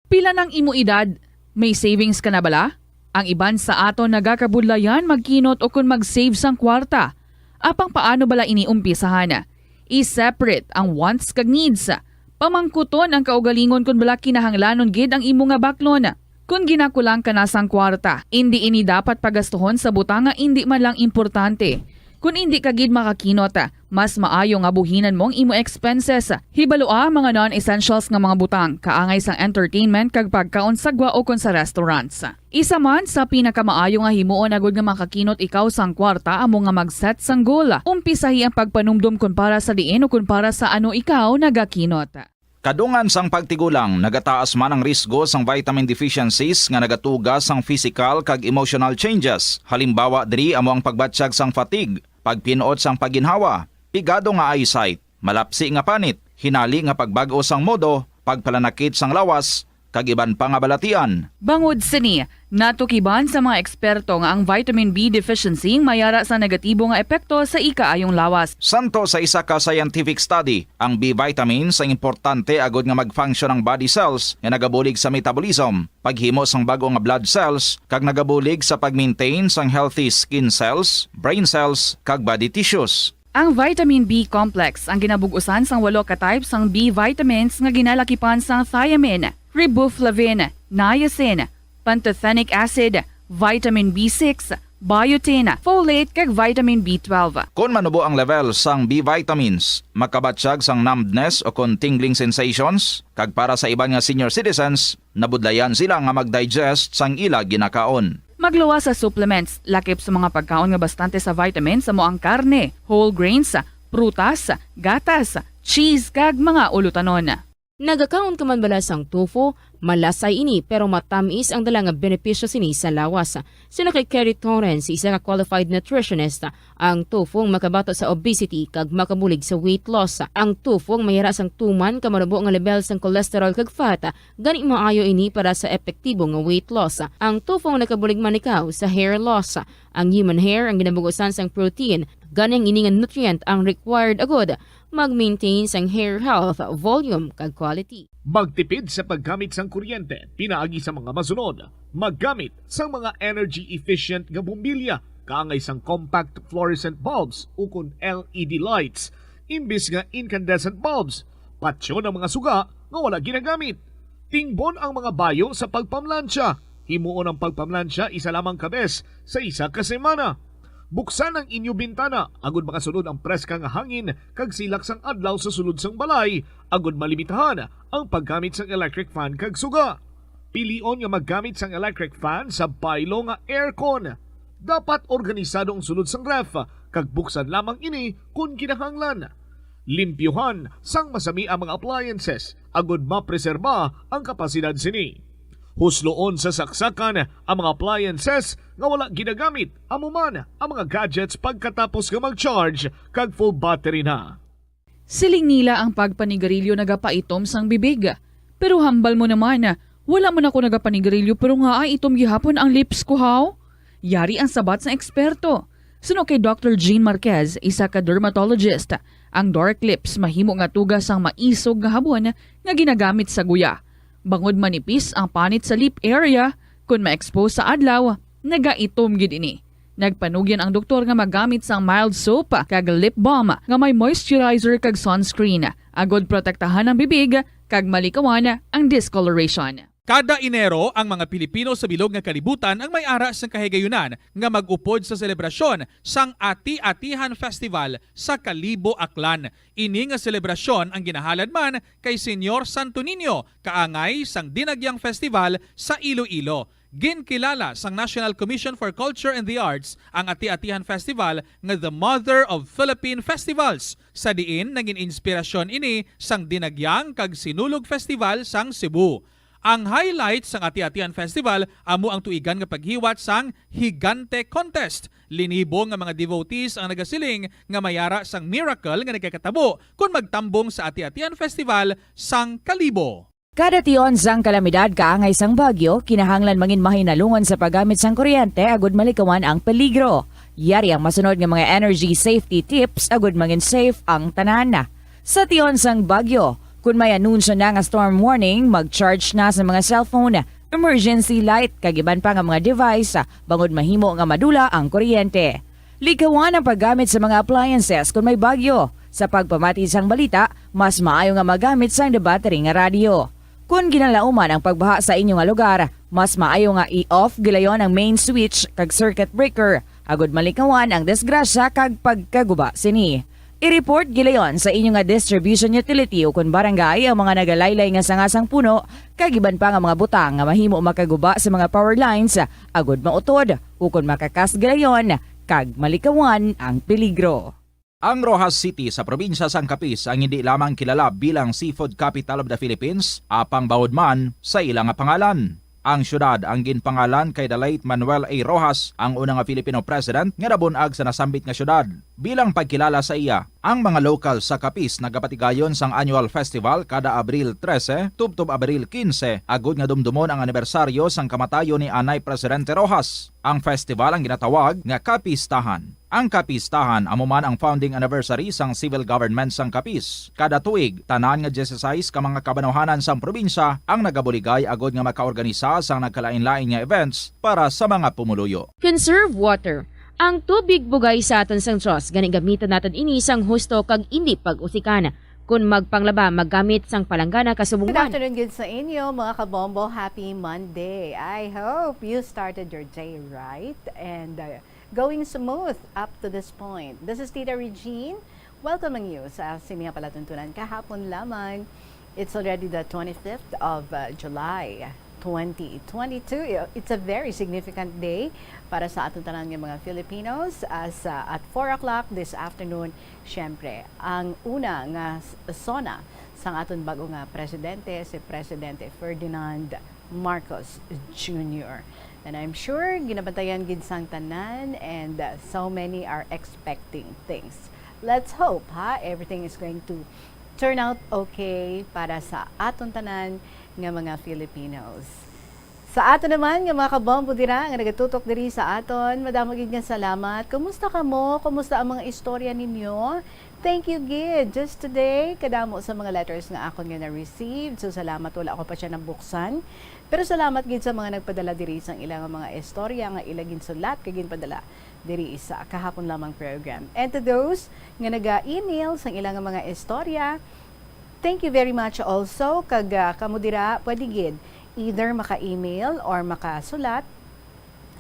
Pila ng imo edad, may savings ka na bala? Ang iban sa ato nagakabudlayan magkinot o kung mag-save sang kwarta. Apang paano bala iniumpisahan? I-separate ang wants kag needs. Pamangkuton ang kaugalingon kung bala kinahanglanon gid ang imo nga baklon. Kung ginakulang ka na sang kwarta, hindi ini dapat pagastuhon sa butang nga hindi man lang importante. Kung hindi ka gid makakinot, mas maayo nga buhinan mong imo expenses. Hibaloa mga non-essentials nga mga butang, kaangay sang entertainment kag pagkaon sa gwa o kon sa restaurants. Isa man sa pinakamaayo nga himuon agud nga makakinot ikaw sang kwarta amo nga mag-set sang goal. Umpisahi ang pagpanumdum kun para sa diin o kun para sa ano ikaw nagakinot. Kadungan sang pagtigulang, nagataas man ang risgo sang vitamin deficiencies nga nagatugas sang physical kag emotional changes. Halimbawa diri amo ang pagbatsyag sang fatigue, pagpinuot sang paginhawa, pigado nga eyesight, malapsi nga panit, hinali nga pagbago sang modo, pagpalanakit sang lawas, kag iban pa nga balatian. Bangod sini, natukiban sa mga eksperto nga ang vitamin B deficiency mayara sa negatibo nga epekto sa ikaayong lawas. Santo sa isa ka scientific study, ang B vitamins ang importante agod nga mag-function ang body cells nga nagabulig sa metabolism, paghimo sang bago nga blood cells, kag nagabulig sa pag-maintain sang healthy skin cells, brain cells, kag body tissues. Ang vitamin B complex ang ginabugusan sang 8 ka types sang B vitamins nga ginalakipan sang thiamine, riboflavin, niacin, pantothenic acid, vitamin B6, biotin, folate kag vitamin B12. Kung manubo ang level sang B vitamins, makabatsyag sang numbness o kung tingling sensations, kag para sa iban nga senior citizens, nabudlayan sila nga mag-digest sang ila ginakaon. Magluwa sa supplements, lakip sa mga pagkaon nga bastante sa vitamins sa moang karne, whole grains, prutas, gatas, cheese kag mga ulutanon. Nagakaon ka man bala sang tofu, malasay ini pero matamis ang dala nga benepisyo sini sa lawas. Sino kay Kerry Torrens, isa ka qualified nutritionist, ang tofu ang makabato sa obesity kag makabulig sa weight loss. Ang tofu ang mayara sang tuman ka manubo nga level sang cholesterol kag fat, gani maayo ini para sa epektibo nga weight loss. Ang tofu ang nakabulig man ikaw sa hair loss. Ang human hair ang ginabugusan sang protein, gani ang ini nga nutrient ang required agod mag-maintain sang hair health, volume kag quality. Magtipid sa paggamit sang kuryente, pinaagi sa mga masunod. Maggamit sang mga energy-efficient nga bumbilya, kaangay sang compact fluorescent bulbs ukon LED lights, imbis nga incandescent bulbs. Patsyo ng mga suga nga wala ginagamit. Tingbon ang mga bayo sa pagpamlansya. Himuon ang pagpamlansya isa lamang kabes sa isa ka semana. Buksan ang inyo bintana, agud makasunod ang preska nga hangin kag silak sang adlaw sa sulod sang balay, agud malimitahan ang paggamit sang electric fan kag suga. Pilion nga maggamit sang electric fan sa baylo nga aircon. Dapat organisado ang sulod sang ref kag buksan lamang ini kung kinahanglan. Limpyuhan sang masami ang mga appliances, agud mapreserba ang kapasidad sini. Husloon sa saksakan ang mga appliances nga wala ginagamit, amuman ang mga gadgets pagkatapos nga mag-charge kag full battery na. Siling nila ang pagpanigarilyo nagapaitom sang bibig. Pero hambal mo naman, wala mo na ako nagapanigarilyo pero nga ay itom gihapon ang lips ko haw. Yari ang sabat sa eksperto. Suno kay Dr. Jean Marquez, isa ka dermatologist, ang dark lips mahimo nga tugas ang maisog nga habon nga ginagamit sa guya. Bangod manipis ang panit sa lip area, kung ma-expose sa adlaw, nagaitom gid ini. Nagpanugyan ang doktor nga magamit sang mild soap kag lip balm nga may moisturizer kag sunscreen. Agod protektahan ang bibig kag malikawan ang discoloration. Kada Enero, ang mga Pilipino sa bilog nga kalibutan ang may ara sang kahigayunan nga mag-upod sa selebrasyon sang Ati-Atihan Festival sa Kalibo, Aklan. Ini nga selebrasyon ang ginahalad man kay Senyor Santo Niño, kaangay sang Dinagyang Festival sa Iloilo. Ginkilala sang National Commission for Culture and the Arts ang Ati-Atihan Festival nga the Mother of Philippine Festivals. Sa diin naging inspirasyon ini sang Dinagyang kag Sinulog Festival sang Cebu. Ang highlight sang Ati-Atian Festival amo ang tuigan nga paghiwat sang Higante Contest. Linibo nga mga devotees ang nagasiling nga mayara sang miracle nga nagkakatabo kung magtambong sa Ati-Atian Festival sang Kalibo. Kada tion sang kalamidad kaangay sang bagyo, kinahanglan mangin mahinalungon sa paggamit sang kuryente agud malikawan ang peligro. Yari ang masunod nga mga energy safety tips agud mangin safe ang tanan. Sa tion sang bagyo, kung may anunsyo na nga storm warning, mag-charge na sa mga cellphone, emergency light, kagiban pa nga mga device, bangod mahimo nga madula ang kuryente. Likawan ang paggamit sa mga appliances kung may bagyo. Sa pagpamati sang balita, mas maayo nga magamit sang debattery nga radio. Kung ginalauman ang pagbaha sa inyong nga lugar, mas maayo nga i-off gilayon ang main switch kag circuit breaker, agud malikawan ang disgrasya kag pagkaguba sini. I-report gilayon sa inyong nga distribution utility o kun barangay ang mga nagalaylay nga sangasang puno, kagiban pa nga mga butang nga mahimo makaguba sa mga power lines, agud mautod o kun makakas gilayon kag malikawan ang peligro. Ang Rojas City sa probinsya sang Capiz ang hindi lamang kilala bilang seafood capital of the Philippines, apang bawod man sa ilang nga pangalan. Ang syudad ang ginpangalan kay the late Manuel A. Rojas, ang unang nga Filipino president nga nabunag sa nasambit nga syudad. Bilang pagkilala sa iya, ang mga local sa Capiz nagapatigayon sang annual festival kada Abril 13 tubtob Abril 15, agud nga dumdumon ang anibersaryo sang kamatayon ni Anay Presidente Rojas. Ang festival ang ginatawag nga Capistahan. Ang Capistahan amo man ang founding anniversary sang civil government sang Capiz. Kada tuig, tanan nga 16 ka mga kabanuhanan sang probinsya ang nagabuligay agud nga makaorganisa sang nagkalain-lain nga events para sa mga pumuluyo. Conserve water. Ang tubig bugay sa aton sang Diyos, gani gamitan naton ini sang husto kag indi pag-usikan. Kung magpanglaba, maggamit sang palanggana kasubungan. Good afternoon, good sa inyo mga kabombo. Happy Monday. I hope you started your day right and going smooth up to this point. This is Tita Regine, welcoming you sa Sininga Palatuntunan kahapon lamang. It's already the 25th of July 2022. It's a very significant day para sa atong tanan ng mga Filipinos as at 4 o'clock this afternoon, syempre, ang una nga sona sang aton bago nga presidente, si Presidente Ferdinand Marcos Jr. And I'm sure ginabantayan gid sang tanan and so many are expecting things. Let's hope everything is going to turn out okay para sa aton tanan nga mga Filipinos. Sa aton naman nga mga kabombo dira nga nagatutok diri sa aton, madamo gid nga salamat. Kumusta ka mo? Kumusta ang mga istorya ninyo? Thank you gid. Just today, kadamo sa mga letters nga akon nga na-receive. So salamat, wala ko pa siya nabuksan. Pero salamat gid sa mga nagpadala diri sang ilang mga istorya nga ilagin sulat kag ginpadala diri sa kahapon lamang program. And to those nga naga-email sang ilang mga istorya, thank you very much also kag kamo dira pwede gid either maka-email or makasulat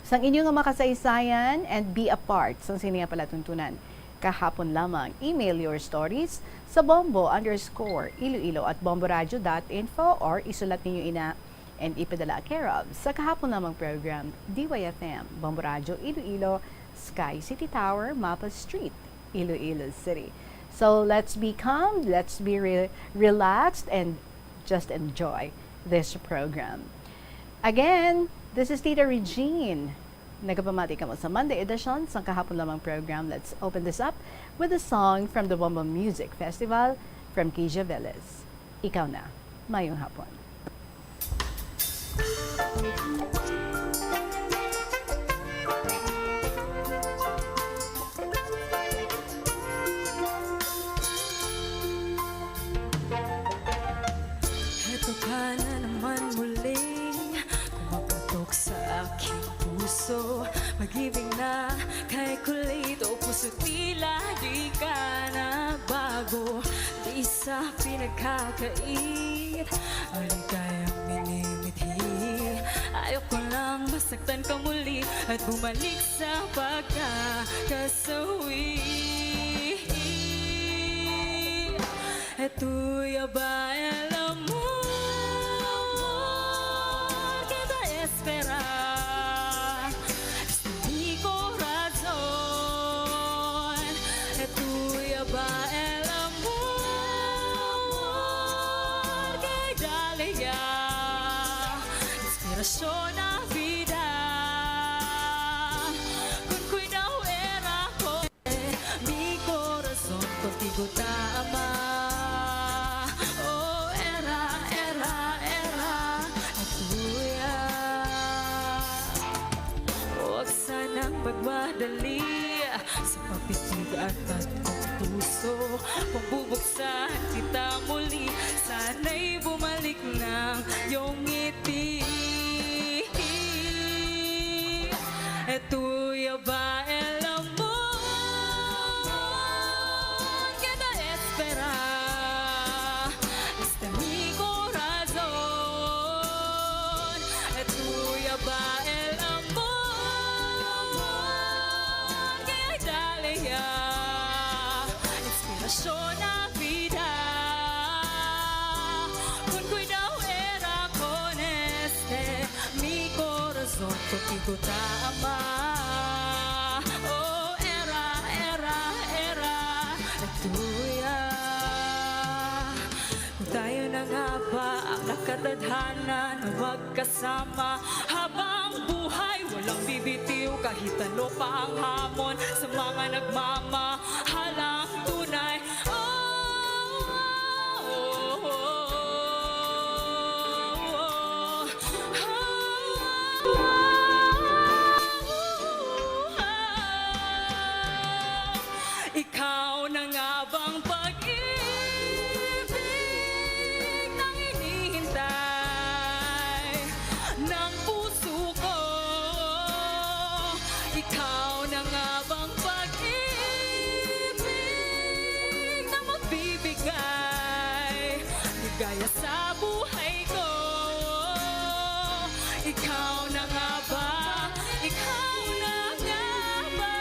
sang inyo nga makasaysayan and be a part sang Sininga Palatuntunan kahapon lamang. Email your stories sa bombo_iloilo@bomboradio.info or isulat ninyo ina and ipadala care of sa kahapon lamang program DYFM Bombo Radio Iloilo, Sky City Tower, Mapa Street, Iloilo City. So let's be calm, let's be relaxed, and just enjoy this program. Again, this is Tita Regine. Nagapamati ka mo sa Monday edition sa kahapon lamang program. Let's open this up with a song from the Bombo Music Festival from Keisha Velez. Ikaw na, mayong hapon. Ka na naman muling kumaputok sa aking puso. Pag-ibig na kay kulito, puso tila di ka nagbago. Di sa pinagkakait, maligayang minimithi. Ayoko lang masaktan ka muli at bumalik sa pagkakasawi. Eto'y abay alam mo, esperar este mi corazón, es tuya va el amor que dale ya, inspirasyon na vida. Kung cuidado era ko, mi corazón contigo ta ama. Oh, era at tuya. Huwag sanang magmadali sa papitig at bagong puso. Pagbubuksan kita muli, sana'y bumalik ng iyong ngiti. Tuya ba el amor que te espera? Este mi corazón. Tuya ba el amor que hay dalea? Inspirasyon na vida. Con cuidado era con este mi corazón contigo ta ama. Oh, era tuya. Kung tayo na nga ba ang nakatadhana na magkasama habang buhay, walang bibitiw kahit ano pa ang hamon sa mga nagmamahalang tunay. Ikaw na nga bang pag-ibig nang hinihintay ng puso ko? Ikaw na nga bang pag-ibig na magbibigay ligaya sa buhay ko? Ikaw na nga ba? Ikaw na nga ba?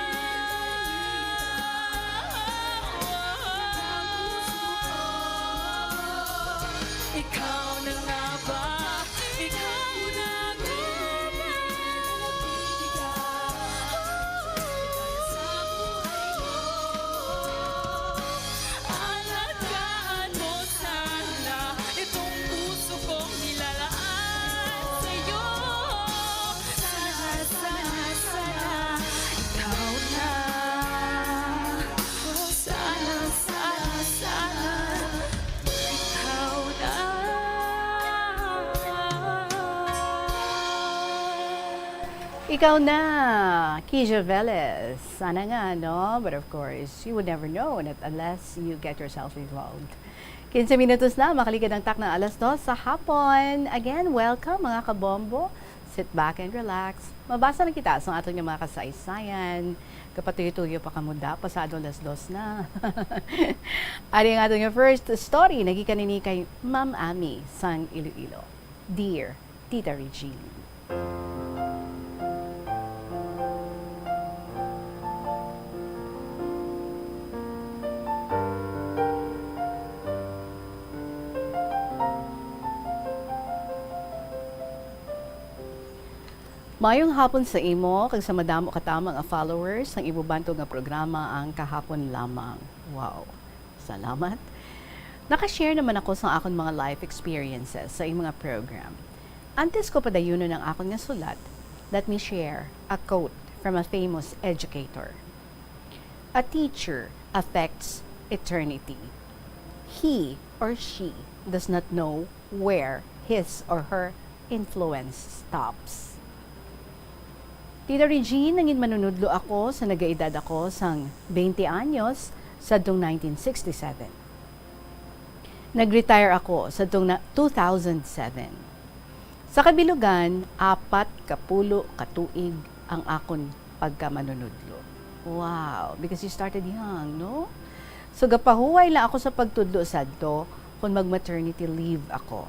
Ikaw na nga ba? Ikaw na nga ba? Alagaan mo sana itong puso kong nilalaan sa'yo. Sana, ikaw na. Sana, ikaw na. Ikaw na, Keisha Velez. Sana nga, no? But of course, you would never know unless you get yourself involved. 15 minutos na, makaligid ang tak ng 2:00 sa hapon. Again, welcome mga kabombo. Sit back and relax. Mabasa na kita sa atong mga kasaysayan. Kapatuyo-tuyo pa kamuda, pasado 2:00 na. Ari ang atong first story, nagikanini kay Ma'am Ami sang Iloilo. Dear Tita Regine. Mayong hapon sa imo, kag sa madamo katama nga followers ng ibubantog nga programa ang kahapon lamang. Wow, salamat. Nakashare naman ako sa akong mga life experiences sa iyong mga program. Antes ko padayuno ng akong nga sulat, let me share a quote from a famous educator. A teacher affects eternity. He or she does not know where his or her influence stops. Tita Regine, nangin manunudlo ako sa nagaedad ako sang 20 anyos sa 1967. Nag-retire ako sa 2007. Sa kabilugan, 40 katuig ang akon pagkamanunudlo. Wow, because you started young, no? So gapahuway lang ako sa pagtudlo sadto kung mag-maternity leave ako.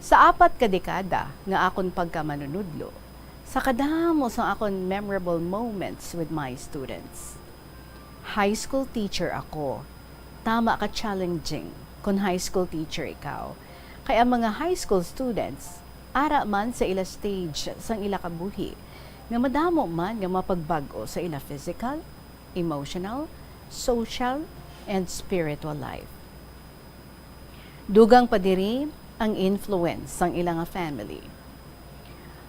Sa 4 ka dekada nga akon pagkamanunudlo, sa kadamo sa akon memorable moments with my students. High school teacher ako. Tama ka challenging kung high school teacher ikaw. Kaya mga high school students, ara man sa ila stage sang ila kabuhi, nga madamo man nga mapagbago sa ila physical, emotional, social, and spiritual life. Dugang pa diri ang influence sang ilang family.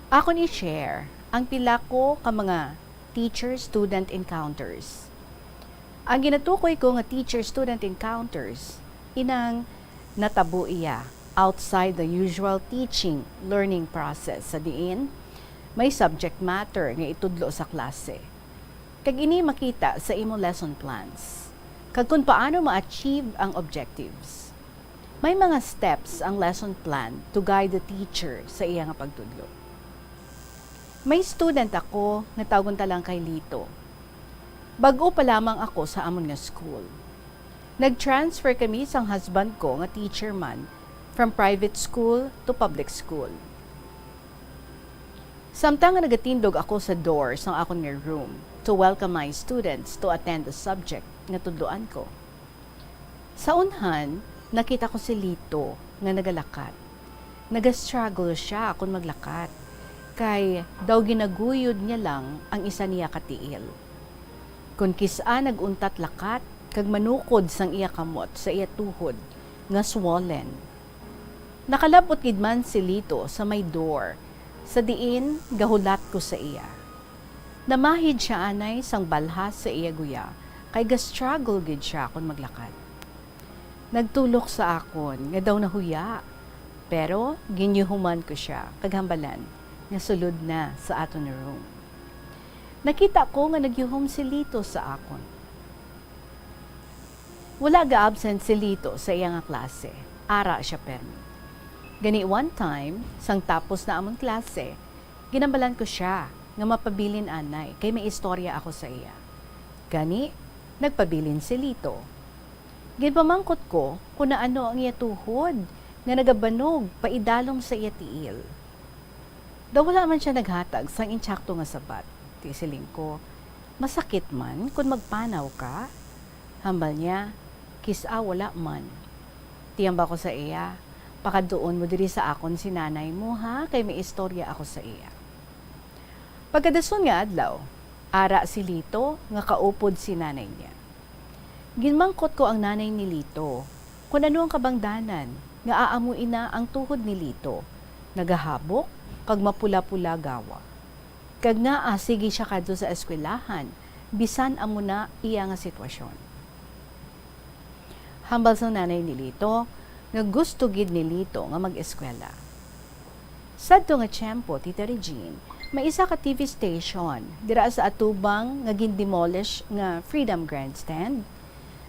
Ako ni share ang pila ko ka mga teacher-student encounters. Ang ginatukoy ko nga teacher-student encounters, inang natabo iya outside the usual teaching learning process sa diin, may subject matter nga itudlo sa klase. Kag ini makita sa imong lesson plans. Kag kung paano ma-achieve ang objectives. May mga steps ang lesson plan to guide the teacher sa iya nga pagtudlo. May student ako nga tawgon ta lang kay Lito. Bag-o pa lamang ako sa amon nga school. Nag-transfer kami sang husband ko nga teacher man from private school to public school. Samtang nga nagatindog ako sa door sang akon nga room to welcome my students to attend the subject nga tudloan ko. Sa unhan, nakita ko si Lito nga nagalakat. Nagastruggle siya kung maglakat. Kay daw ginaguyod niya lang ang isa niya katiil. Kung kisa naguntat lakat, kag manukod sang iya kamot sa iya tuhod, nga swollen. Nakalapot gid man si Lito sa may door, sa diin gahulat ko sa iya. Namahid siya anay sang balhas sa iya guya, kay ga-struggle gid siya kung maglakad. Nagtulok sa akon, nga daw nahuya, pero ginyuhuman ko siya, kaghambalan, nga sulod na sa aton room. Nakita ko nga nagyuhom si Lito sa akon. Wala ga-absent si Lito sa iya nga klase, ara siya permi. Gani one time, sang tapos na among klase, ginambalan ko siya nga mapabilin anay, kay may istorya ako sa iya. Gani, nagpabilin si Lito. Ginpamangkot ko kung ano ang iya tuhod, nga nagabanog, paidalong sa iya tiil. Daw wala man siya naghatag sang intsakto nga sabat. Tisiling ko, masakit man kung magpanaw ka? Hambal niya, kisa wala man. Tiyamba ko sa iya, pakadoon mo diri sa akon si nanay mo ha, kay may istorya ako sa iya. Pagkadason nga adlaw, ara si Lito nga kaupod si nanay niya. Ginmangkot ko ang nanay ni Lito, kung ano ang kabangdanan, nga aamuin na ang tuhod ni Lito, nagahabok, kag mapula-pula gawa. Kag nga sige siya kadto sa eskwelahan, bisan amo na iya nga sitwasyon. Hambal sa nanay ni Lito, nga gusto gid ni Lito nga mag-eskwela. Sadto nga tiyempo, Tita Regine, may isa ka TV station dira sa atubang nga gindemolish nga Freedom Grandstand.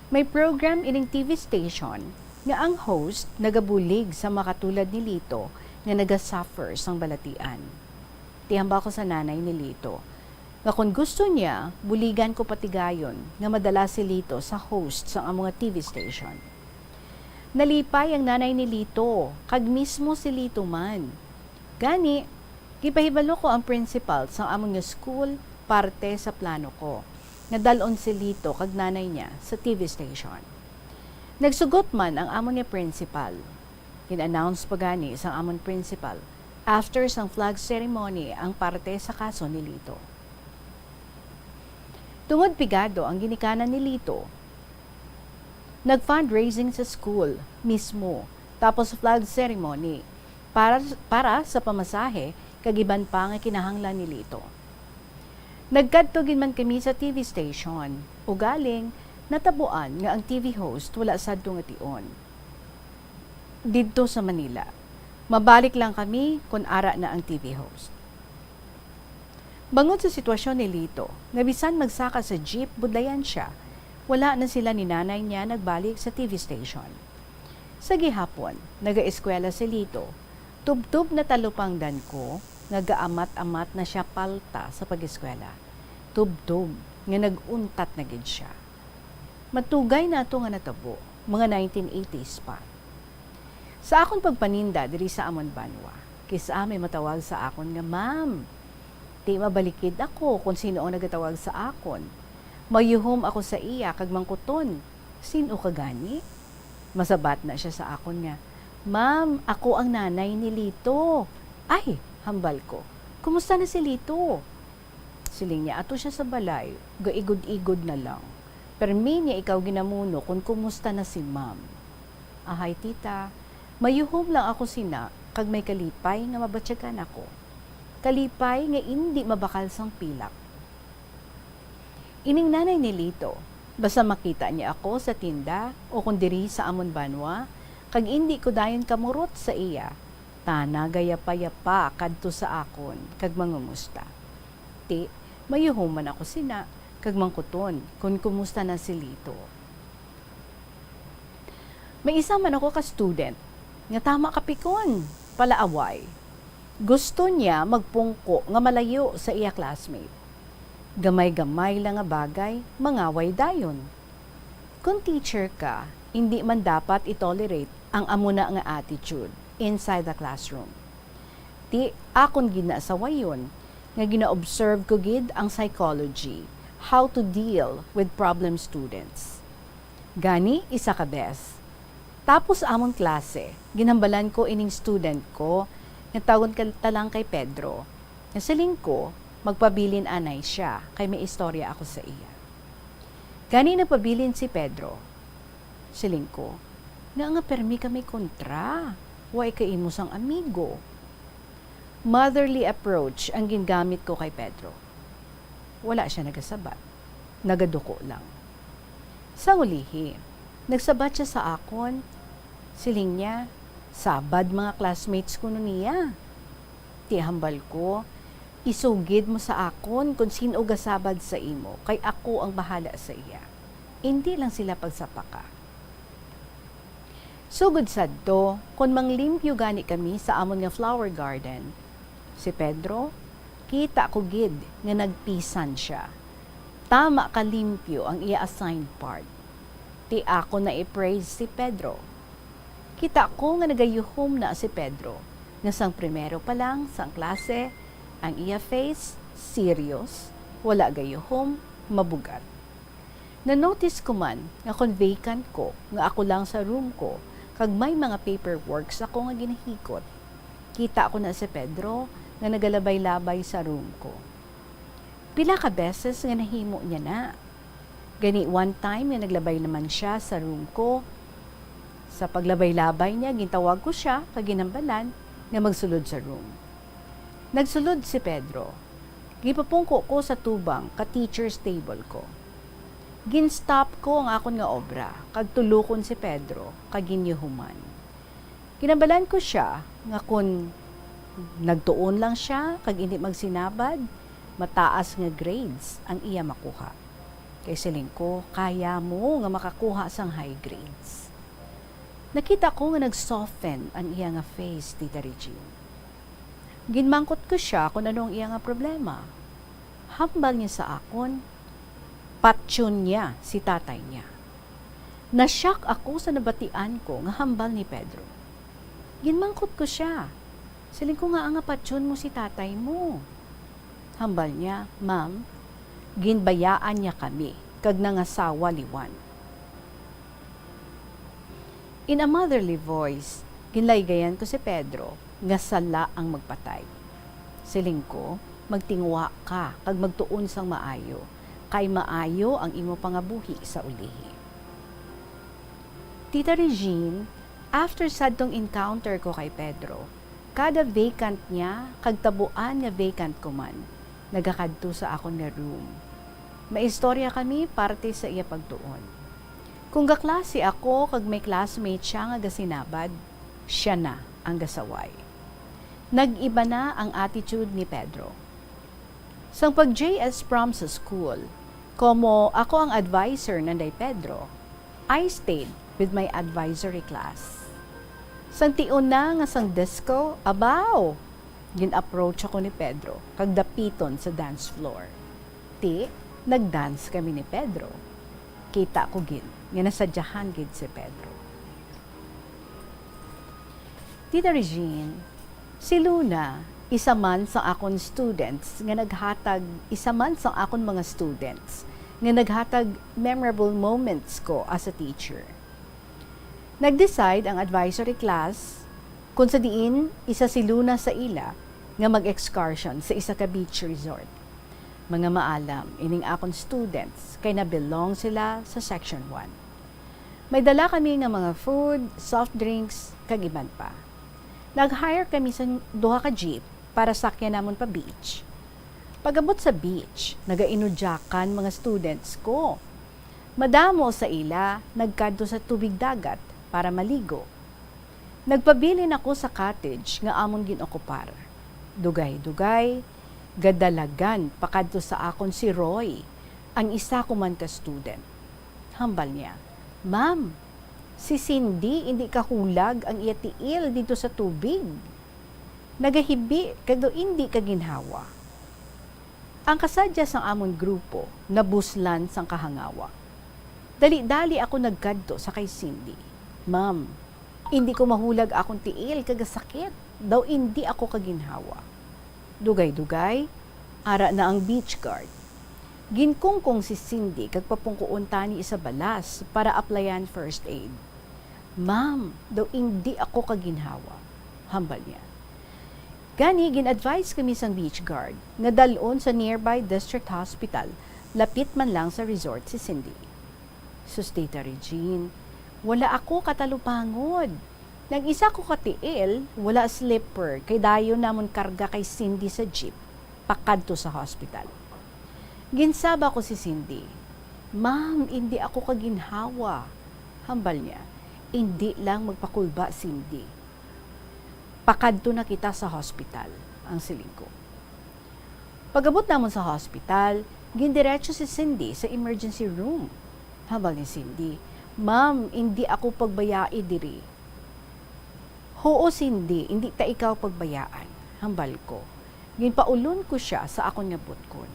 May program ining TV station nga ang host nagabulig sa makatulad ni Lito nga nagasuffer sang balatian. Tihamba ko sa nanay ni Lito nga kung gusto niya, buligan ko patigayon nga madala si Lito sa host sa among TV station. Nalipay ang nanay ni Lito, kag mismo si Lito man. Gani, gipahibalo ko ang principal sa among school parte sa plano ko. Nadalon si Lito kag nanay niya sa TV station. Nagsugot man ang amon niya principal. In-announce pa gani sang amon principal after sang flag ceremony ang parte sa kaso ni Lito. Tungod pigado ang ginikanan ni Lito, nag-fundraising sa school mismo tapos flag ceremony para sa pamasahe kagiban pa nga kinahanglan ni Lito. Nagkadtogin man kami sa TV station o galing natabuan nga ang TV host wala sadto nga tion. Didto sa Manila. Mabalik lang kami kung ara na ang TV host. Bangod sa sitwasyon ni Lito, nga bisan magsaka sa jeep budlayan siya, wala na sila ni nanay niya nagbalik sa TV station. Sa gihapon, naga-eskwela si Lito, tubtub na talupangdan ko, nagaamat-amat na siya palta sa pag-eskwela. Tubtub, nga naguntat na gid siya. Matugay na ito nga natabo, mga 1980s pa. Sa akon pagpaninda diri sa amon banwa, kisa may matawag sa akon nga, "Ma'am, di mabalikid ako kung sino ang nagatawag sa akon. Mayuhom ako sa iya kag mangkuton. Sino ka gani?" Masabat na siya sa akon nga, "Ma'am, ako ang nanay ni Lito." Ay, hambal ko. "Kumusta na si Lito?" Siling niya, ato siya sa balay, gaigod-igod na lang. Permi niya ikaw ginamuno kung kumusta na si ma'am. Ahay tita, mayuhom lang ako sina, kag may kalipay nga mabatsyagan ako. kalipay nga indi mabakal sang pilak. Ining nanay ni Lito, basta makita niya ako sa tinda o kung diri sa amon banwa, kag indi ko dayon kamurot sa iya, tana gayapa-yapa kadto sa akon, kag mangumusta. Ti, mayuhuman ako sina, kag mangkuton, kung kumusta na si Lito. May isa man ako ka-student, nga tama kapikon, palaaway. Gusto niya magpungko nga malayo sa iya classmate. Gamay-gamay lang nga bagay, mangaway dayon. Kung teacher ka, hindi man dapat itolerate ang amuna nga attitude inside the classroom. Ti akon ginasawa yun, nga gina-observe ko gid ang psychology, how to deal with problem students. Gani, isa ka bes. Tapos amon klase, ginambalan ko ining student ko, nga tawag ka lang kay Pedro. Nga siling ko, magpabilin anay siya, kay may istorya ako sa iya. Gani nagpabilin si Pedro. Siling ko, nga permi kami kontra, way kaimo sang amigo. Motherly approach ang gingamit ko kay Pedro. Wala siya nagasabat, nagaduko lang. Sa ulihi, nagsabat siya sa akon, siling niya, sabad mga classmates ko niya. Tihambal ko, isugid mo sa akon kung sino gasabad sa imo, kay ako ang bahala sa iya. Hindi lang sila pagsapaka. Sugod sadto, kung manglimpyo gani kami sa amon nga flower garden, si Pedro, kita ko gid nga nagpisan siya. Tama kalimpyo ang iya assigned part. Ti ako na i-praise si Pedro. Kita ko nga nagayuhom na si Pedro, nga sang primero pa lang sang klase, ang iya face, serious, wala gayuhom, mabugat. Na-notice ko man nga kung vacant ko, nga ako lang sa room ko, kag may mga paperworks ako nga ginahikot. Kita ko na si Pedro nga nagalabay-labay sa room ko. Pila ka beses nga nahimo niya na. Gani one time nga naglabay naman siya sa room ko. Sa paglabay-labay niya, gintawag ko siya kag ginambalan nga magsulod sa room. Nagsulod si Pedro. Gipapungko ko sa tubang ka teacher's table ko. Ginstop ko ang akon nga obra, kag tulukon si Pedro, kag ginyuhuman. Ginabalan ko siya, nga kung nagtuon lang siya, kag hindi magsinabad, mataas nga grades ang iya makuha. Kay siling ko, kaya mo nga makakuha sang high grades. Nakita ko nga nag-soften ang iya nga face, Tita Regine. Ginmangkot ko siya kung anong iya nga problema. Hambal niya sa akon, patsyon niya si tatay niya. Nasyak ako sa nabatian ko nga hambal ni Pedro. Ginmangkot ko siya. Siling ko nga ang patsyon mo si tatay mo. Hambal niya, ma'am, ginbayaan niya kami, kag nangasawa liwan. In a motherly voice, ginlaygayan ko si Pedro, nga sala ang magpatay. Siling ko, magtingwa ka, kag magtuon sang maayo, kay maayo ang imo pangabuhi sa ulihi. Tita Regine, after sadtong encounter ko kay Pedro, kada vacant niya, kag tabuan nga vacant ko man, nagakadto sa akon nga room. Maistorya kami parte sa iya pagtuon. Kung gaklase ako, kag may classmate siya nga gasinabad, siya na ang gasaway. Nag-iba na ang attitude ni Pedro. Sang pag-JS prom sa school, como ako ang advisor nanday Pedro, I stayed with my advisory class. Sang tion na nga sang disco, abaw! Gin-approach ako ni Pedro, kag dapiton sa dance floor. Ti, nag-dance kami ni Pedro. Kita ko gin, nga nasadyahan gid si Pedro. Tita Regine, si Luna, isa man sa akon students nga naghatag, isa man sa akon mga students nga naghatag memorable moments ko as a teacher. Nag-decide ang advisory class kung sa diin isa si Luna sa ila nga mag-excursion sa isa ka beach resort. Mga maalam, ining akon students kay na-belong sila sa section 1. May dala kami nga mga food, soft drinks, kag iban pa. Nag-hire kami sa duha ka jeep para sakyan namon pa beach. Pagabot sa beach, nagainudyakan mga students ko. Madamo sa ila, nagkadto sa tubig dagat para maligo. Nagpabilin ako sa cottage nga amon ginokupar. Dugay-dugay, gadalagan pakadto sa akon si Roy, ang isa ko man ka student. Hambal niya, "Ma'am, si Cindy hindi kahulag ang iya tiil dito sa tubig. Nagahibi kado hindi ka ginhawa." Ang kasadya sang amon grupo nabuslan sang kahangawa. Dali-dali ako nagkadto sa kay Cindy. "Ma'am, hindi ko mahulag akong tiil kagasakit. Daw hindi ako kaginhawa." Dugay-dugay, ara na ang beach guard. Ginkungkong si Cindy kag papungkuon tani sa balas para applyan first aid. "Ma'am, daw hindi ako kaginhawa." Hambal niya. Gani, gin-advise kami sang beach guard nga dalon sa nearby district hospital, lapit man lang sa resort si Cindy. Sus, Tita Regine, wala ako katalupangod. Nang isa ko katiil, wala slipper, kay dayo namon karga kay Cindy sa jeep, pakadto sa hospital. Ginsaba ko si Cindy, "Ma'am, hindi ako kaginhawa." Hambal niya, "Hindi lang magpakulba, Cindy. Pakadto na kita sa hospital," ang siling ko. Pagabot namon sa hospital, gindiretso si Cindy sa emergency room. Hambal ni Cindy, "Ma'am, hindi ako pagbayai diri." "Oo, Cindy, hindi ta ikaw pagbayaan." Hambal ko. Ginpaulon ko siya sa akon nga butkon.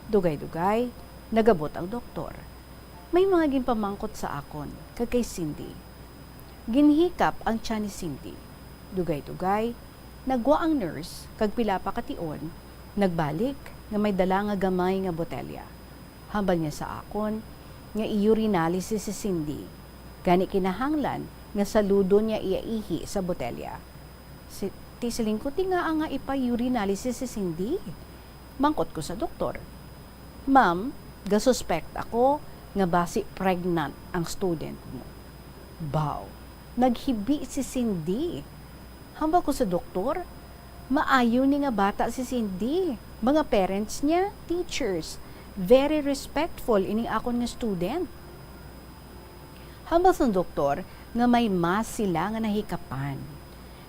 Dugay-dugay, nagabot ang doktor. May mga ginpamangkot sa akon, kag kay Cindy. Ginhikap ang tiyan ni Cindy. Dugay-dugay, nagwa ang nurse, kag pila pa kation, nagbalik nga may dala nga gamay nga botelya. Hambal niya sa akon, nga i-urinalysis si Cindy. Gani kinahanglan, nga saludo niya iaihi sa botelya. Tisiling ko, tinga nga ipa-urinalysis si Cindy. Mangkot ko sa doktor, "Ma'am, gasuspect ako nga basi pregnant ang student mo." Baw, naghibi si Cindy. Hambal ko sa doktor, maayo ni nga bata si Cindy. Mga parents niya, teachers, very respectful ining akon nga student. Hambal sa doktor, nga may mas sila nga nahikapan.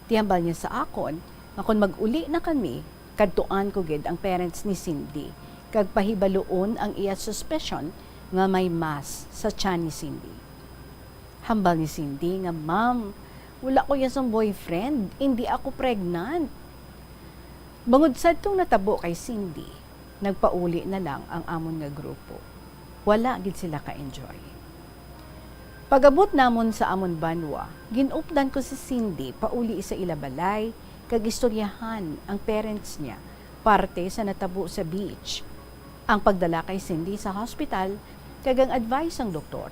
Tihambal niya sa akon, nga kung mag-uli na kami, kadtuan ko gid ang parents ni Cindy, kag pahibaloon ang iya suspicion nga may mas sa tiyan ni Cindy. Hambal ni Cindy nga, "Ma'am, wala ko yasang boyfriend, hindi ako pregnant." Bangod sad tong natabo kay Cindy, nagpauli na lang ang amon nga grupo. Wala gid sila ka-enjoy. Pagabot namon sa amon banwa, ginupdan ko si Cindy pauli sa ilabalay, kag istoryahan ang parents niya parte sa natabo sa beach. Ang pagdala kay Cindy sa hospital, kag ang advice ng doktor.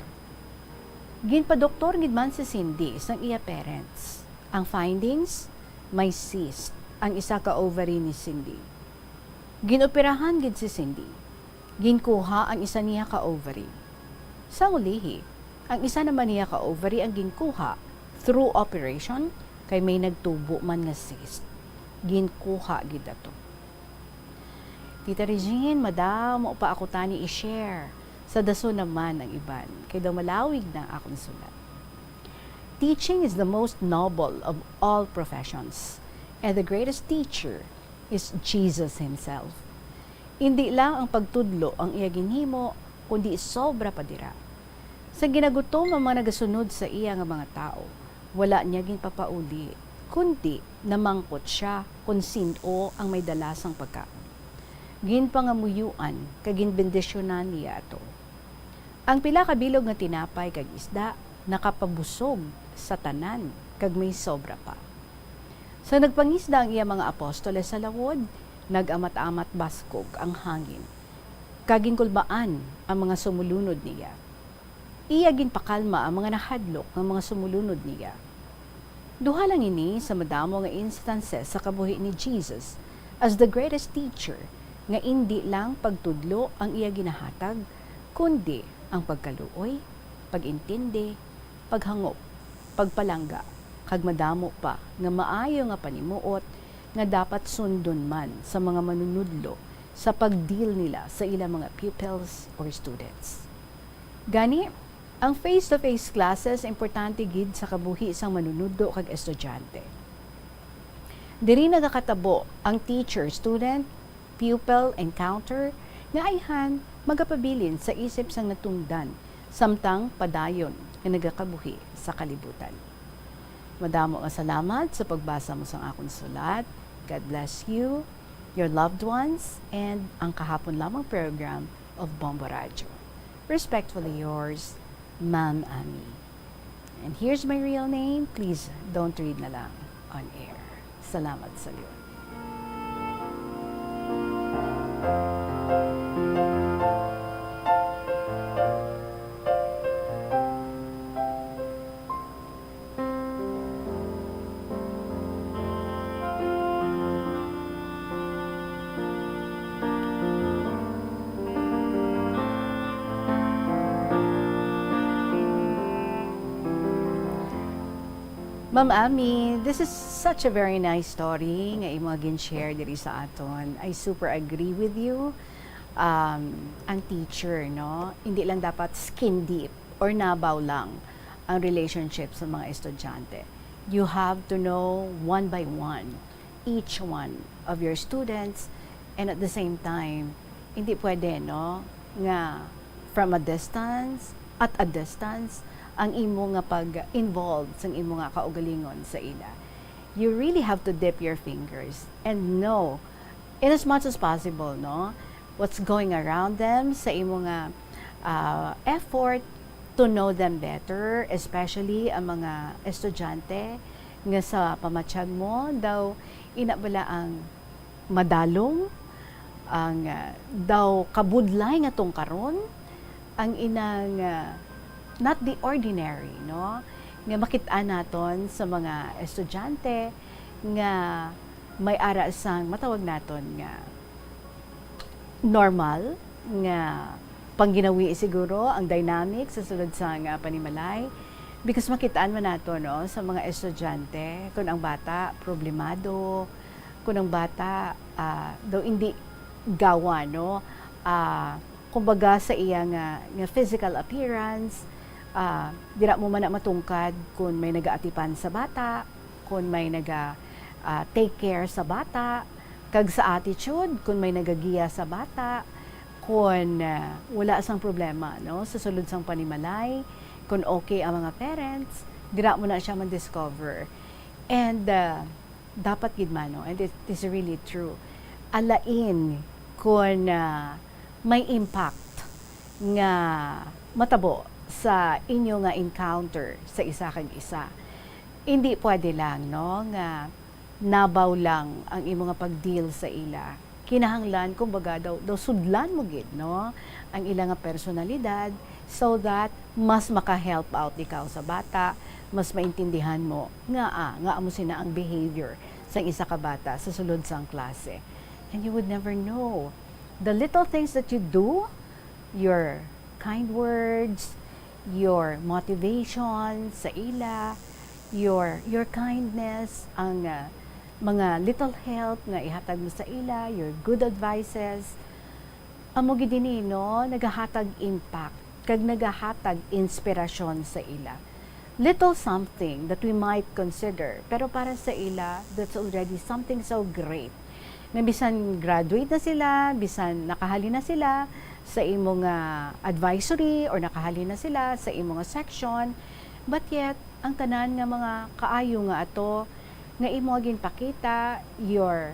Ginpa-doktor gid man si Cindy sang iya parents. Ang findings, may cyst ang isa ka ovary ni Cindy. Ginoperahan gid si Cindy. Ginkuha ang isa niya ka ovary. Sa ulihi, ang isa naman niya ka ovary ang ginkuha through operation kay may nagtubo man nga cyst. Ginkuha gid ato. Tita Regine, madam, pa ako tani i-share. Sa daso naman ang iban, kay daw malawig na akong sulat. Teaching is the most noble of all professions, and the greatest teacher is Jesus Himself. Hindi lang ang pagtudlo ang iya ginhimo, kundi sobra pa dira. Sa ginagutom ang mga nagasunod sa iya nga mga tao, wala niya ginpapauli, kundi namangkot siya kung sino ang may dalasang pagkaon. Ginpangamuyuan, kag ginbendisyonan niya ato. Ang pila ka bilog nga tinapay kag isda, nakapabusog sa tanan, kag may sobra pa. Sa nagpangisda ang iya mga apostoles sa lawod, nagamat-amat baskog ang hangin. Kaginkulbaan ang mga sumulunod niya. Iya ginpakalma ang mga nahadlok ng mga sumulunod niya. Duha lang ini sa madamo nga instances sa kabuhi ni Jesus as the greatest teacher nga hindi lang pagtudlo ang iya ginahatag, kundi ang pagkaluoy, pagintindi, paghangop, pagpalangga, kag madamo pa nga maayo nga panimuot nga dapat sundon man sa mga manunudlo sa pagdeal nila sa ilang mga pupils or students. Gani, ang face-to-face classes importante gid sa kabuhi sang manunudlo kag estudyante. Diri nagakatabo ang teacher-student pupil encounter nga ayhan magapabilin sa isip sang natungdan samtang padayon nga nagakabuhi sa kalibutan. Madamo nga salamat sa pagbasa mo sang akong sulat. God bless you, your loved ones, and ang kahapon lamang program of Bombo Radio. Respectfully yours, Ma'am Ami. And here's my real name. Please don't read na lang on air. Salamat sa iyo. Ma'am Ami, this is such a very nice story nga imo gin-share diri sa aton. I super agree with you. Ang teacher, no, hindi lang dapat skin deep or nabaw lang ang relationship sa mga estudyante. You have to know one by one each one of your students, and at the same time, hindi pwede, no, nga from a distance, at a distance, ang imo nga pag-involved sa imo nga kaugalingon sa ila. You really have to dip your fingers and know, in as much as possible, no, what's going around them sa imo nga effort to know them better, especially ang mga estudyante nga sa pamatsyag mo, daw inabala ang madalong, ang daw kabudlay nga tong karon, ang inang not the ordinary, no? Nga makita naton sa mga estudyante nga may ara sang matawag naton nga normal nga pangginawi siguro ang dynamic sa sulod sa nga panimalay, because makitaan man nato, no, sa mga estudyante kung ang bata problemado, kung ang bata daw hindi gawa, no, kumbaga sa iya nga physical appearance, dira mo man na matungkad kung may nagaatipan sa bata, kung may take care sa bata, kag sa attitude, kung may nagagiya sa bata, kung wala sang problema, no, sa sulod sang panimalay, kung okay ang mga parents, dira mo na siya man-discover. And dapat gid man, no, and it is really true, alain kung may impact nga matabo sa inyo nga encounter sa isa kag isa. Hindi pwede lang, no, nga nabaw lang ang imo nga pag-deal sa ila. Kinahanglan kumbaga daw sudlan mo gid, no, ang ila nga personalidad so that mas maka-help out ikaw sa bata, mas maintindihan mo nga amo sina ang behavior sa isa ka bata sa sulod sang klase. And you would never know the little things that you do, your kind words, your motivation sa ila, your kindness, ang mga little help nga ihatag mo sa ila, your good advices, amo gid dinhi, no, nagahatag impact kag nagahatag inspirasyon sa ila. Little something that we might consider, pero para sa ila, that's already something so great. Na bisan graduate na sila, bisan nakahali na sila sa imong advisory or nakahali na sila sa imong section, but yet ang tanan nga mga kaayo nga ato nga imo ginpakita, your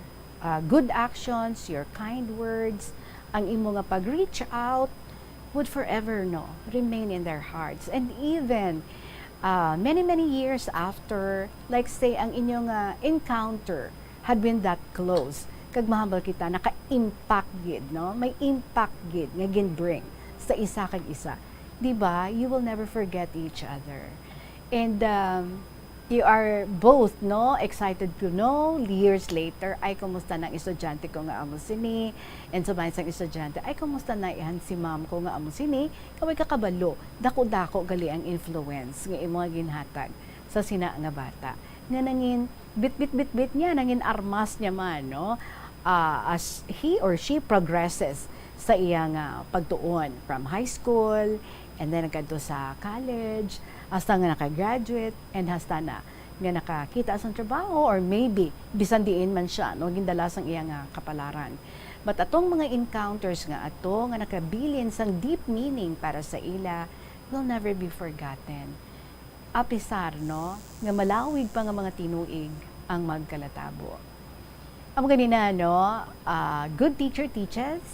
good actions, your kind words, ang imo nga pag-reach out would forever, no, remain in their hearts. And even many years after, like say ang inyong encounter had been that close, kag mahambal kita naka-impact gid, no, may impact gid nga gin-bring sa isa kag isa, di ba? You will never forget each other, and you are both, no, excited to know years later, ay kumusta na estudyante ko nga amo sini, and sumayon sang estudyante, ay kumusta na ihan si ma'am ko nga amo sini, kaway kakabalo, dako-dako gali ang influence nga imo ginhatag sa sina nga bata, nga nangin bit niya, nangin armas niya man, no? As he or she progresses sa iyang pagtuon from high school, and then nagkadto sa college, hasta nga nakagraduate, and hasta na nga nakakita sa trabaho, or maybe bisan diin man siya, no, gindala sang iyang kapalaran. But atong mga encounters nga ato nga nakabilin sang deep meaning para sa ila will never be forgotten. Apisar, no, nga malawig pa nga mga tinuig ang magkalatabo. Ang ganina, no, good teacher teaches,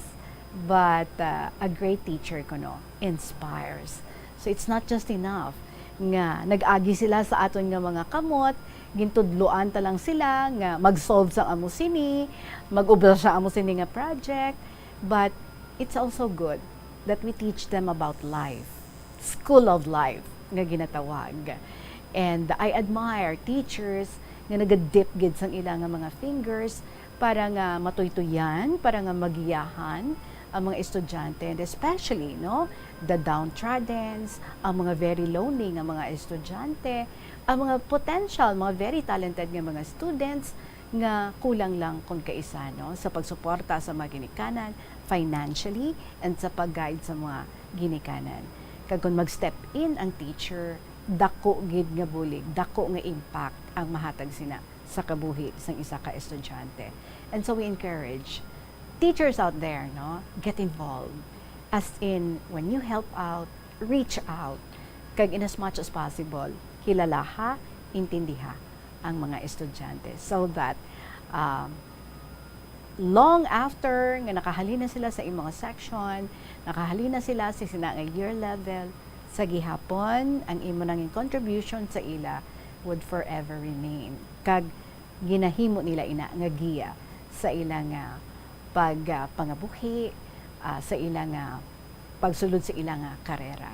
but a great teacher kuno inspires. So it's not just enough nga nag-agi sila sa aton nga mga kamot, gintudloan ta lang sila nga mag-solve sa amo sini, mag-ubra sa amo sini nga project, but it's also good that we teach them about life, school of life nga ginatawag. And I admire teachers nga nagadip gid sang ilang nga mga fingers para nga matuytuyan, para nga magiyahan ang mga estudyante, and especially, no, the downtrodden, ang mga very lonely nga mga estudyante, ang mga potential, mga very talented nga mga students nga kulang lang kung kaisa, no, sa pagsuporta sa mga ginikanan financially and sa pag-guide sa mga ginikanan. Kag kung mag-step in ang teacher, dako gid nga bulig, dako nga impact ang mahatag sina sa kabuhi sang isa ka estudyante. And so we encourage teachers out there, no, get involved. As in, when you help out, reach out. Kag in as much as possible, kilalaha, intindiha ang mga estudyante. So that, long after nga nakahalina sila sa imong section, nakahalina sila sa sinangay year level, sa gihapon, ang imo nanging contribution sa ila would forever remain. Kag ginahimo nila ina nga giya sa ilang pangabuhi, sa ilang pagsulod sa ilang karera.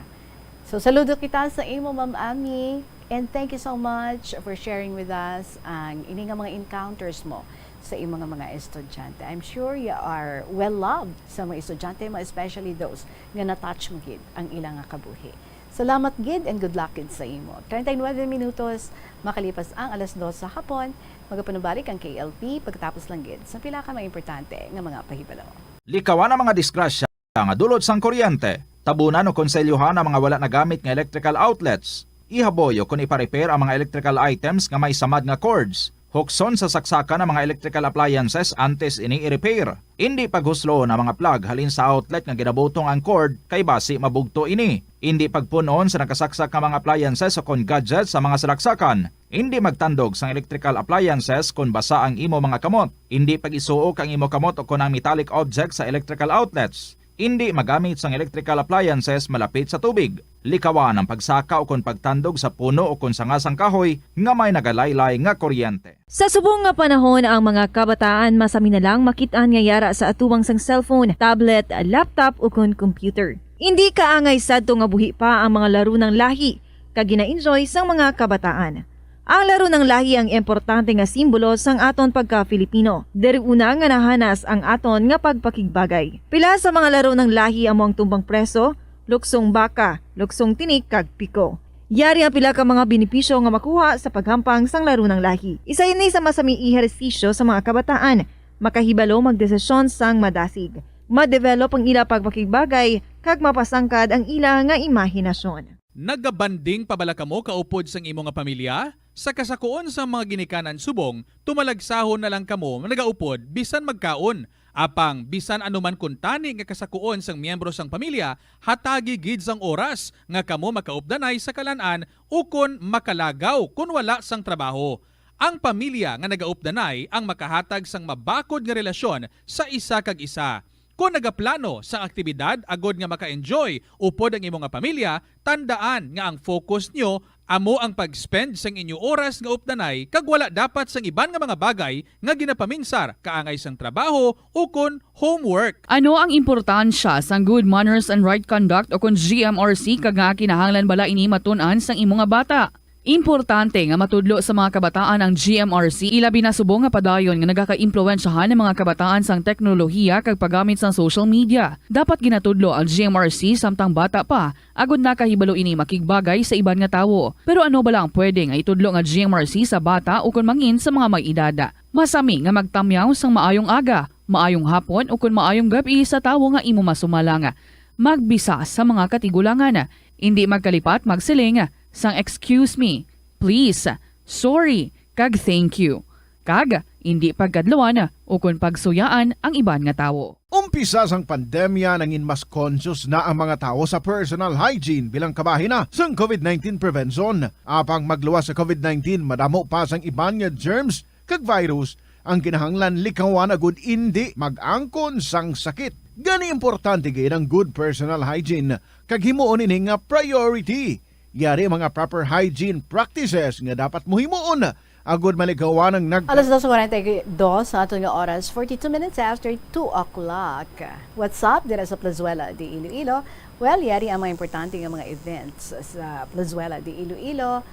So saludo kita sa imo, Ma'am Ami, and thank you so much for sharing with us ang ini nga mga encounters mo sa imong mga estudyante. I'm sure you are well loved sa mga estudyante mo, especially those nga na-touch mo gid ang ilang kabuhi. Salamat gid and good luck gid sa imo. 39 minutos makalipas ang 2:00 sa hapon, magapanubalik ang KLP pagkatapos lang gid sa pila ka mga importante nga mga pahibalo. Likawan ang mga disgrasya nga dulot sang kuryente. Tabunan o konselyuhan ang mga wala nagamit nga electrical outlets. Ihaboyo kung ipa-repair ang mga electrical items nga may samad nga cords. Hukson sa saksakan ng mga electrical appliances antes ini i-repair. Hindi paghuslo na mga plug halin sa outlet nga ginabutong ang cord kay basi mabugto ini. Hindi pagpunon sa nakasaksak nga mga appliances o kon gadgets sa mga salaksakan. Hindi magtandog sa electrical appliances kung basa ang imo mga kamot. Hindi pag-isuok ang imo kamot o kun ang metallic objects sa electrical outlets. Hindi magamit sang electrical appliances malapit sa tubig. Likawan ang pagsaka o kung pagtandog sa puno o kung sangasang kahoy nga may nagalaylay nga kuryente. Sa subong nga panahon, ang mga kabataan masami na lang makitaan nga yara sa atuwang sang cellphone, tablet, laptop o kung computer. Hindi kaangay sadto nga buhi pa ang mga laro ng lahi kag gina-enjoy sang mga kabataan. Ang laro ng lahi ang importante nga simbolo sang aton pagka-Filipino. Diri una nga nahanas ang aton nga pagpakigbagay. Pila sa mga laro ng lahi among tumbang preso, luksong baka, luksong tinik kag piko. Yari ang pila ka mga benepisyo nga makuha sa paghampang sang laro ng lahi. Isa ini sa masaming ehersisyo sa mga kabataan, makahibalo magdesisyon sang madasig. Ma-develop ang ila pagpakigbagay kag mapasangkad ang ila nga imahinasyon. Nagabanding pabala kamo kaupod sang imo nga pamilya? Sa kasakuon sa mga ginikanan subong, tumalagsahon na lang kamo nagaupod bisan magkaon. Apang bisan anuman kun tani nga kasakuon sang miyembro sang pamilya, hatagi gid sang oras nga kamo makaupdanay sa kalan-an ukon makalagaw kun wala sang trabaho. Ang pamilya nga nagaupdanay ang makahatag sang mabakod nga relasyon sa isa kag isa. Kung nagaplano sa aktibidad agod nga maka-enjoy upod ang imong pamilya, tandaan nga ang focus nyo amo ang pag-spend sang inyo oras nga updanay kag wala dapat sang iban nga mga bagay nga ginapaminsar kaangay sang trabaho o kun homework. Ano ang importansya sang good manners and right conduct o kun GMRC kag nga kinahanglan bala ini matun-an sang imong bata? Importante nga matudlo sa mga kabataan ang GMRC ilabi na subong nga padayon nga nagaka-impluwensyahan ng mga kabataan sang teknolohiya kag paggamit sa social media. Dapat ginatudlo ang GMRC samtang bata pa agud nakahibalo ini makigbagay sa iban nga tawo. Pero ano bala ang pwede nga itudlo nga GMRC sa bata ukon mangin sa mga may edada? Masami nga magtamyaw sang maayong aga, maayong hapon ukon maayong gabi sa tawo nga imo masumalanga. Magbisa sa mga katigulangan, hindi magkalipat magsiling sang excuse me, please, sorry, kag thank you. Kag hindi pagkadlawan o kung pagsuyaan ang iban nga tawo. Umpisa sang pandemya nangin mas conscious na ang mga tao sa personal hygiene bilang kabahina sang COVID-19 prevention. Apang magluwas sa COVID-19, madamo pa sang iban nga germs kag virus ang kinahanglan likawan agud hindi mag-angkon sang sakit. Gani importante gayud ang good personal hygiene kag himuon ini nga priority. Yari mga proper hygiene practices nga dapat muhimuon agud malikawan ang Alas 2:42 sa aton nga oras, 42 minutes after 2 o'clock. What's up dira sa Plazuela de Iloilo? Well, yari ang mga importante nga mga events sa Plazuela de Iloilo,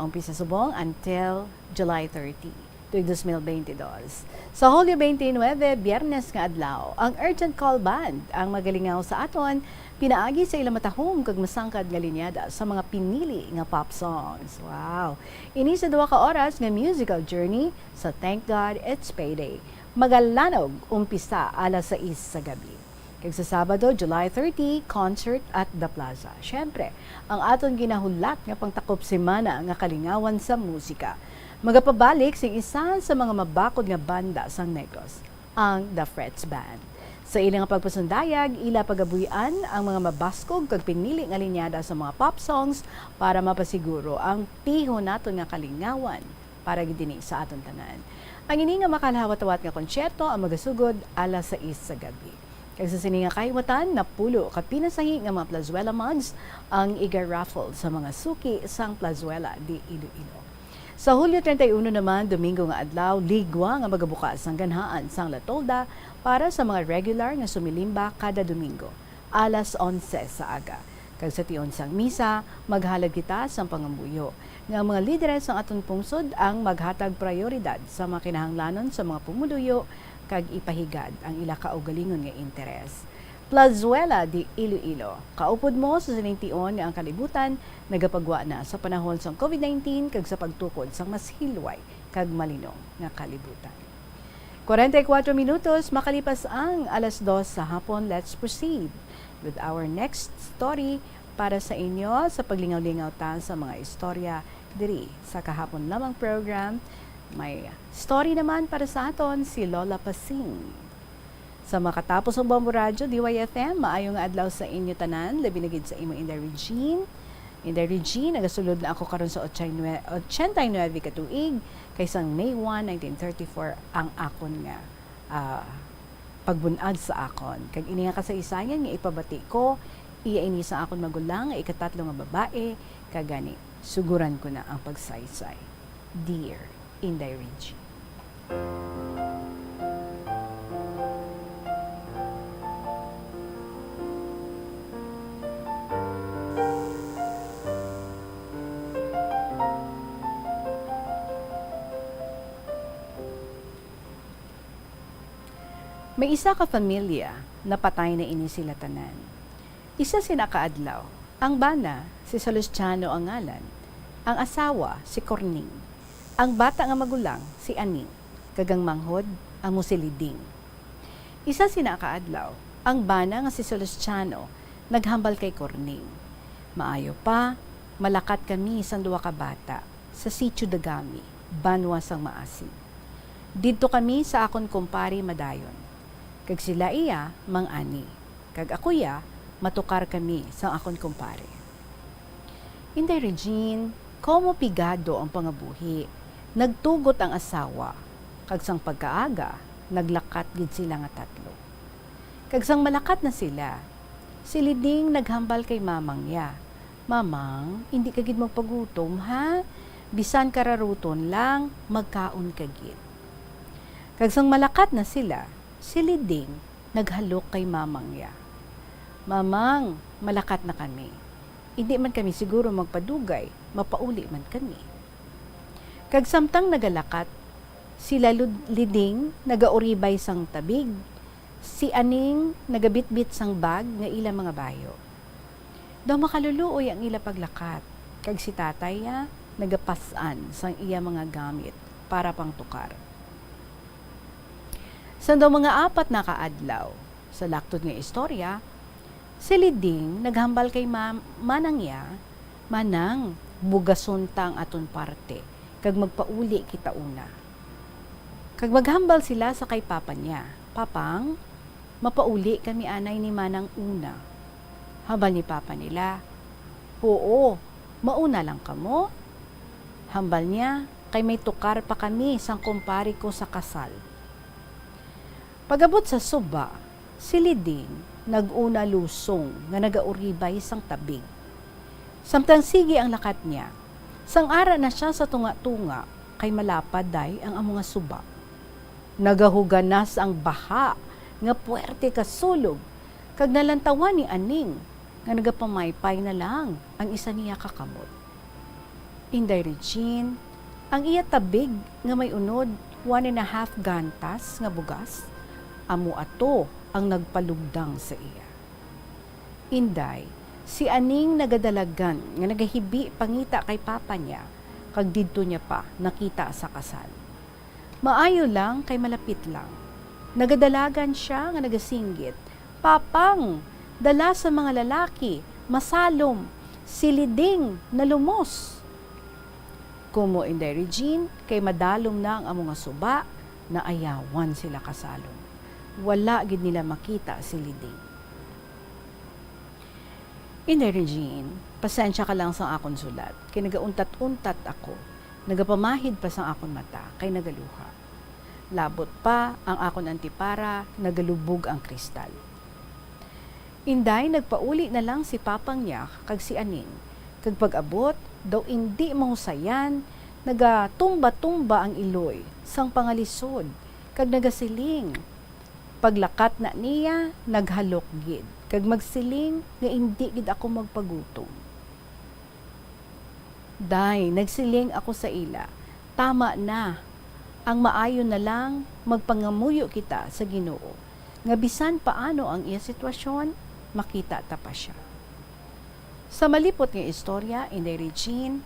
umpisa subong until July 30. Tuig 2022. Sa Hulyo 29, Biyernes nga adlaw, ang Urgent Call Band ang magalingaw sa aton pinaagi sa ilang matahom kag masangkad nga linyada sa mga pinili nga pop songs. Wow! Ini sa 2 ka oras nga musical journey sa Thank God It's Payday. Magalanog umpisa alas 6 sa gabi. Kag sa Sabado, July 30, concert at The Plaza. Syempre, ang aton ginahulat nga pangtakop semana nga kalingawan sa musika. Magapabalik sing isa sa mga mabakod nga banda sa Negros, ang The Frets Band. Sa ilang pagpasundayag, ila pagabuyan ang mga mabaskog kag pinili nga linyada sa mga pop songs para mapasiguro ang piho naton nga kalingawan para gidini sa aton tanan. Ang ini nga makalhawat-awat nga konsyerto ang magasugod alas 6 sa gabi. Kag sa sini nga kahiwatan, napulo ka pinasahi nga mga Plazuela mugs ang iga-raffle sa mga suki sang Plazuela de Iloilo. Sa Hulyo 31 naman, Domingo nga adlaw, ligwa nga magabukas ang ganhaan sang La Tolda para sa mga regular nga sumilimba kada Domingo, alas 11 sa aga. Kag sa tion sang misa, maghalag kita sang pangambuyo. Nga ang mga lideres sang aton pungsod ang maghatag prioridad sa mga kinahanglanon sa mga pumuluyo kag ipahigad ang ila kaugalingon nga interes. Plazuela de Iloilo. Kaupod mo sa sinintion nga ang kalibutan nagapagwa na sa panahon sa COVID-19 kag sa pagtukod sa mas hilway kag malinong nga kalibutan. 44 minutos makalipas ang alas 2 sa hapon. Let's proceed with our next story para sa inyo sa paglingaw-lingaw ta sa mga istorya diri sa kahapon lamang program. May story naman para sa aton si Lola Pasing. Sa makatapos ng Bombo Radio, DYFM, maayong adlaw sa inyo tanan, labi na gid sa imo Inday Regine. Inday Regine, nagasulod na ako karon sa 89 katuig, kaysang May 1, 1934, ang akon nga pagbunad sa akon. Kag ini nga kasaysayan nga ipabati ko, iya ini sa akon magulang, ikatatlo nga babae, kagani, suguran ko na ang pagsaysay. Dear Inday Regine. May isa ka pamilya na patay na ini sila tanan. Isa sina kaadlaw. Ang bana, si Salustiano ang ngalan. Ang asawa, si Corning. Ang bata nga magulang, si Aning. Kagang manghod, ang musiliding. Isa sina kaadlaw. Ang bana nga si Salustiano, naghambal kay Corning. Maayo pa, malakat kami sang 2 ka bata sa Sitio Dagami, Banwa sang Maasin. Didto kami sa akon kumpari madayon. Kag sila iya, mang-ani. Kag ako ya, matukar kami sa akon kumpare. Inday Regine, komo pigado ang pangabuhi. Nagtugot ang asawa. Kag sang pagkaaga, naglakat gid sila nga 3. Kag sang malakat na sila, si Liding naghambal kay mamang ya. Mamang, hindi ka gid magpagutom ha? Bisan kararuton lang, magkaon ka gid. Kag sang malakat na sila, si Liding naghalok kay mamang ya. Mamang, malakat na kami. hindi man kami siguro magpadugay, mapauli man kami. Kag samtang nagalakat, sila liding nagauribay sang tabig, si aning nagabitbit sang bag nga ila mga bayo. Daw makaluluoy ang ila paglakat, kag si tatay nagapasan sang iya mga gamit para pang tukar. Sa daw mga 4 na kaadlaw, sa laktod nga istorya, si Liding naghambal kay manang bugasontang aton parte, kag magpauli kita una. Kag maghambal sila sa kay papa niya, Papang, mapauli kami anay ni manang una. Hambal ni papa nila, oo, mauna lang kamo. Hambal niya, kay may tukar pa kami sang kumpari ko sa kasal. Pagabot sa suba, si Liding nag-una lusong nga nagauribay sang tabig. Samtang sige ang lakat niya, sang ara na siya sa tunga-tunga, kay malapad day ang mga suba. Nagahuganas ang baha nga puwerte kasulog, kag nalantawan ni aning nga nagapamaypay na lang ang isa niya kakamot. Inday Regine, ang iya tabig nga may unod 1.5 gantas nga bugas, amo ato ang nagpalugdang sa iya. Inday, si aning nagadalagan nga nagahibi pangita kay papa niya, kag didto niya pa nakita sa kasal. Maayo lang kay malapit lang. Nagadalagan siya nga nagasinggit, Papang, dala sa mga lalaki, masalom, siliding na lumos. Kumo Inday Regine, kay madalom na ang mga suba, na ayawan sila kasalom. Wala gid nila makita si Liding. Inday Regine, pasensya ka lang sa akon sulat, kay nagauntat-untat ako, nagapamahid pa sa akon mata, kay nagaluha. Labot pa ang akon antipara, nagalubog ang kristal. Inday, nagpauli na lang si papang niya, kag si aning, kag pag-abot, daw hindi mahusayan, nagatumba-tumba ang iloy, sang pangalisod, kag nagasiling. Paglakat na niya, naghalok gid, kag magsiling nga hindi gid ako magpagutom. Day, nagsiling ako sa ila, tama na, ang maayo na lang magpangamuyo kita sa Ginoo, nga bisan paano ang iya sitwasyon, makita ta pa siya. Sa malipot nga istorya, Inday Regine,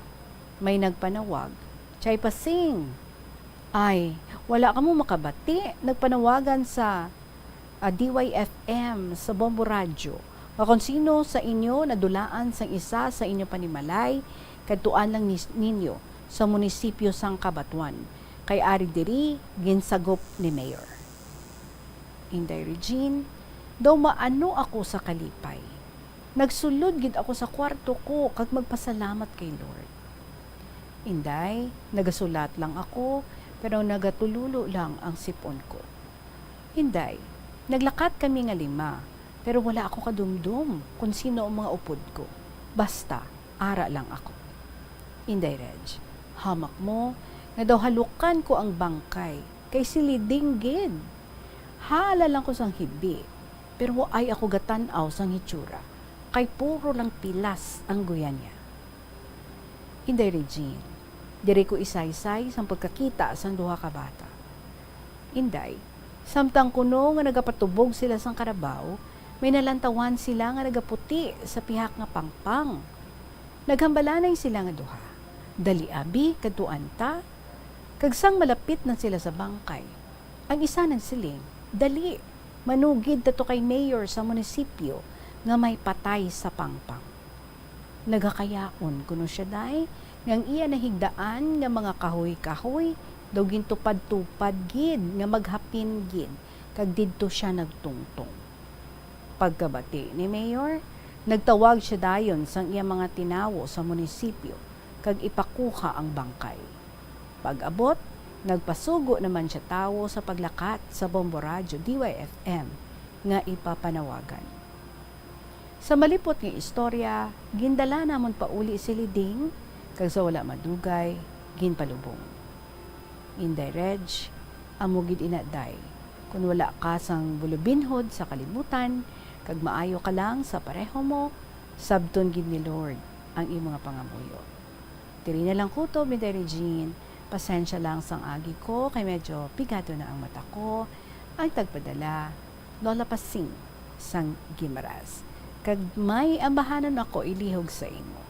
may nagpanawag, chay pasing, ay, wala ka mo makabati, nagpanawagan sa DYFM sa Bombo Radio. Kung sino sa inyo nadulaan sang isa sa inyo panimalay, kadtuan lang ninyo sa munisipyo sang Cabanatuan. Kay ari diri ginsagop ni Mayor. Inday Regine, daw maano ako sa kalipay. Nagsulod gid ako sa kwarto ko kag magpasalamat kay Lord. Inday, nagasulat lang ako pero nagatululo lang ang sipon ko. Inday, naglakat kami nga 5, pero wala ako kadumdum kung sino ang mga upod ko. Basta, ara lang ako. Inday Reg, hamak mo, na daw halukan ko ang bangkay, kay siliding gid. Hala lang ko sang hibi, pero ay ako gatanaw sang hitsura, kay puro lang pilas ang guyan niya. Inday Regine, diri ko isaysay sang pagkakita sang duha ka bata. Inday, samtang kuno nga nagapatubog sila sang karabaw, may nalantawan sila nga nagaputi sa pihak nga pangpang. Naghambalanay sila nga duha. Dali abi kadtuan ta, kag sang malapit na sila sa bangkay. Ang isa ng siling, dali, manugid dato kay mayor sa munisipyo nga may patay sa pangpang. Nagakayaon kuno siya day, ngang iya nahigdaan nga mga kahoy-kahoy, daw gintupad-tupad gid nga maghapin gid, kag didto siya nagtungtong. Pagkabati ni mayor, nagtawag siya dayon sang iya mga tinawo sa munisipyo, kag ipakuha ang bangkay. Pag-abot, nagpasugo naman siya tawo sa paglakat sa Bombo Radio DYFM nga ipapanawagan. Sa malipot nga istorya, gindala namon pauli si Liding, kag sa wala madugay, ginpalubong. Inday Reg, amugid inaday, kung wala ka sang bulubinhod sa kalibutan, kag maayo ka lang sa pareho mo, sabton gid ni Lord ang imong nga pangamuyo. Diri na lang kutob ni Regine. Pasensya lang sang agi ko kay medyo pigado na ang mata ko. Ang tagpadala, Lola Pasing sang Gimaras. Kag may ambahanan ako ilihog sa imo.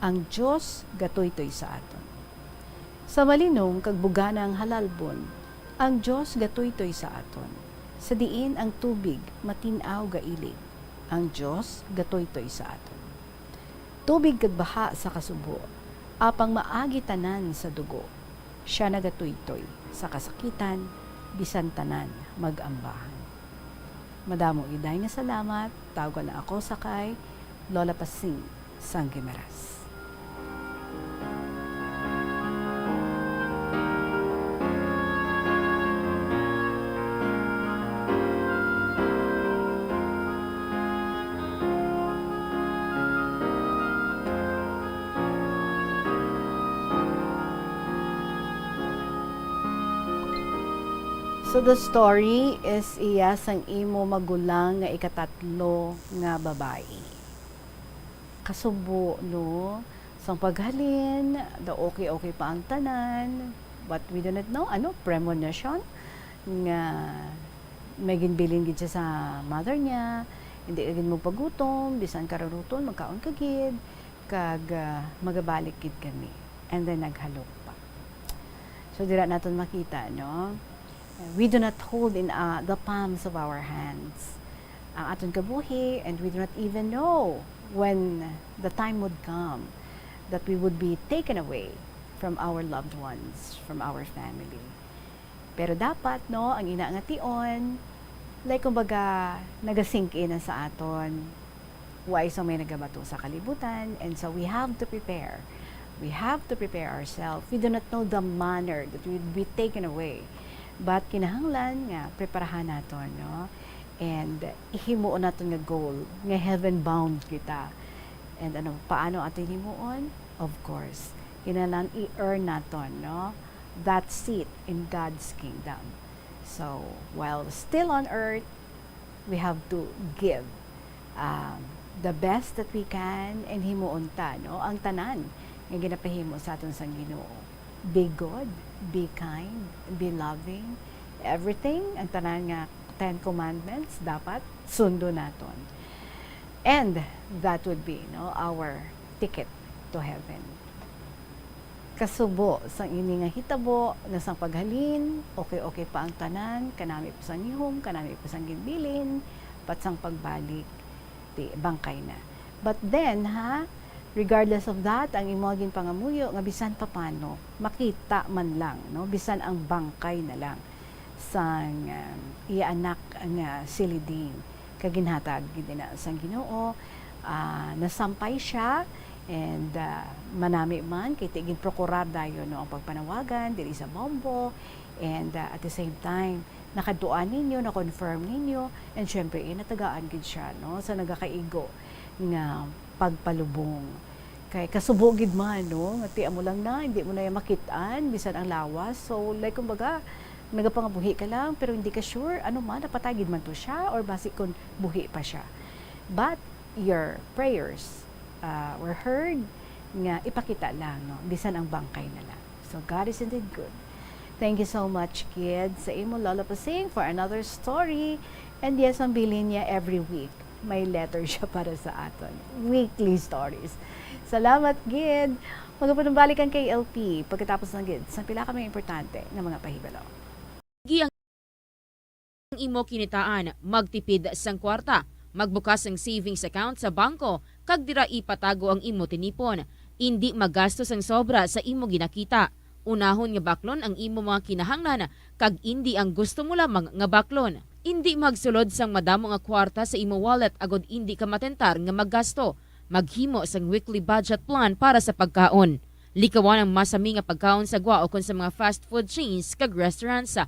Ang Diyos gatoy-toy sa aton. Sa malinong kag bugana ang halalbon, ang Diyos gatoy-toy sa aton. Sa diin ang tubig matinaw gailig, ang Diyos gatoy-toy sa aton. Tubig kag baha sa kasubo, apang maagi tanan sa dugo. Siya nagatoy-toy sa kasakitan, bisan tanan mag-ambahan. Madamo iday nga salamat, tawag na ako sa kay Lola Pasing sang Gimaras. So the story is iya sang imo magulang nga ikatatlo nga babae. Kasubo no, sang paghalin, the okay pa ang tanan, but we do not know, premonition, nga may ginbilin gid siya sa mother niya, hindi agad mo pagutom, bisan kararuton, magkaon kagid, kag magabalik gid kami. And then naghalok pa. So dira naton makita, no? We do not hold in the palms of our hands ang aton kabuhi, and we do not even know when the time would come that we would be taken away from our loved ones, from our family. Pero dapat, no, ang ina nga tion, like kumbaga, nagasink in na sa aton, why so may nagabato sa kalibutan, and so we have to prepare. We have to prepare ourselves. We do not know the manner that we would be taken away. But kinahanglan nga preparahan naton, no? And ihimuon naton nga goal, nga heaven bound kita. And paano atin himuon? Of course, kinahanglan i-earn naton, no? That seat in God's kingdom. So, while still on earth, we have to give the best that we can, and himuon ta, no? Ang tanan nga ginapahimo sa aton sang Ginoo. Be good, be kind, be loving. Everything, ang tanan nga 10 commandments, dapat sundo naton. And that would be, no, our ticket to heaven. Kasubo sang ini nga hitabo, na sang paghalin, okay pa ang tanan, kanami pa sang ihom, kanami pa sang ginbilin, pat sang pagbalik, di bangkay na. But then, regardless of that, ang imong pangamuyo nga bisan papano makita man lang, no, bisan ang bangkay na lang sang iya anak nga silidin kaginhatag gid na sang Ginoo, nasampay siya, and manami man kay tigin prokurar dayon, no, ang pagpanawagan diri sa Bombo, and at the same time nakaduan ninyo, na confirm ninyo, and syempre natagaan gid siya, no, sa nagakaigo nga pagpalubong. Kay kasubogid man, no, nga tiya mo lang na, hindi mo na yung makitaan, bisan ang lawas. So, like, kumbaga, nagapangabuhi ka lang, pero hindi ka sure, napatagid man to siya, or basi kung buhi pa siya. But, your prayers were heard, nga ipakita lang, no, bisan ang bangkay na lang. So, God is indeed good. Thank you so much, kids, sa imo Lola Pasing for another story. And yes, ang bilin niya every week. May letter siya para sa aton. Weekly stories. Salamat, Gid. Magpapanumbalik ang KLP pagkatapos ng Gid sa pila kami importante ng mga pahibalo. Ang imo kinitaan, magtipid sang kwarta, magbukas ang savings account sa bangko, kag dira ipatago ang imo tinipon. Hindi magastos ang sobra sa imo ginakita. Unahon nga baklon ang imo mga kinahanglan, kag hindi ang gusto mo lamang nga baklon. Hindi magsulod sang madamo nga kwarta sa imo wallet agod hindi ka matentar nga maggasto. Maghimo sang weekly budget plan para sa pagkaon. Likawan ang masami nga pagkaon sa gwa o kon sa mga fast food chains kag restaurants.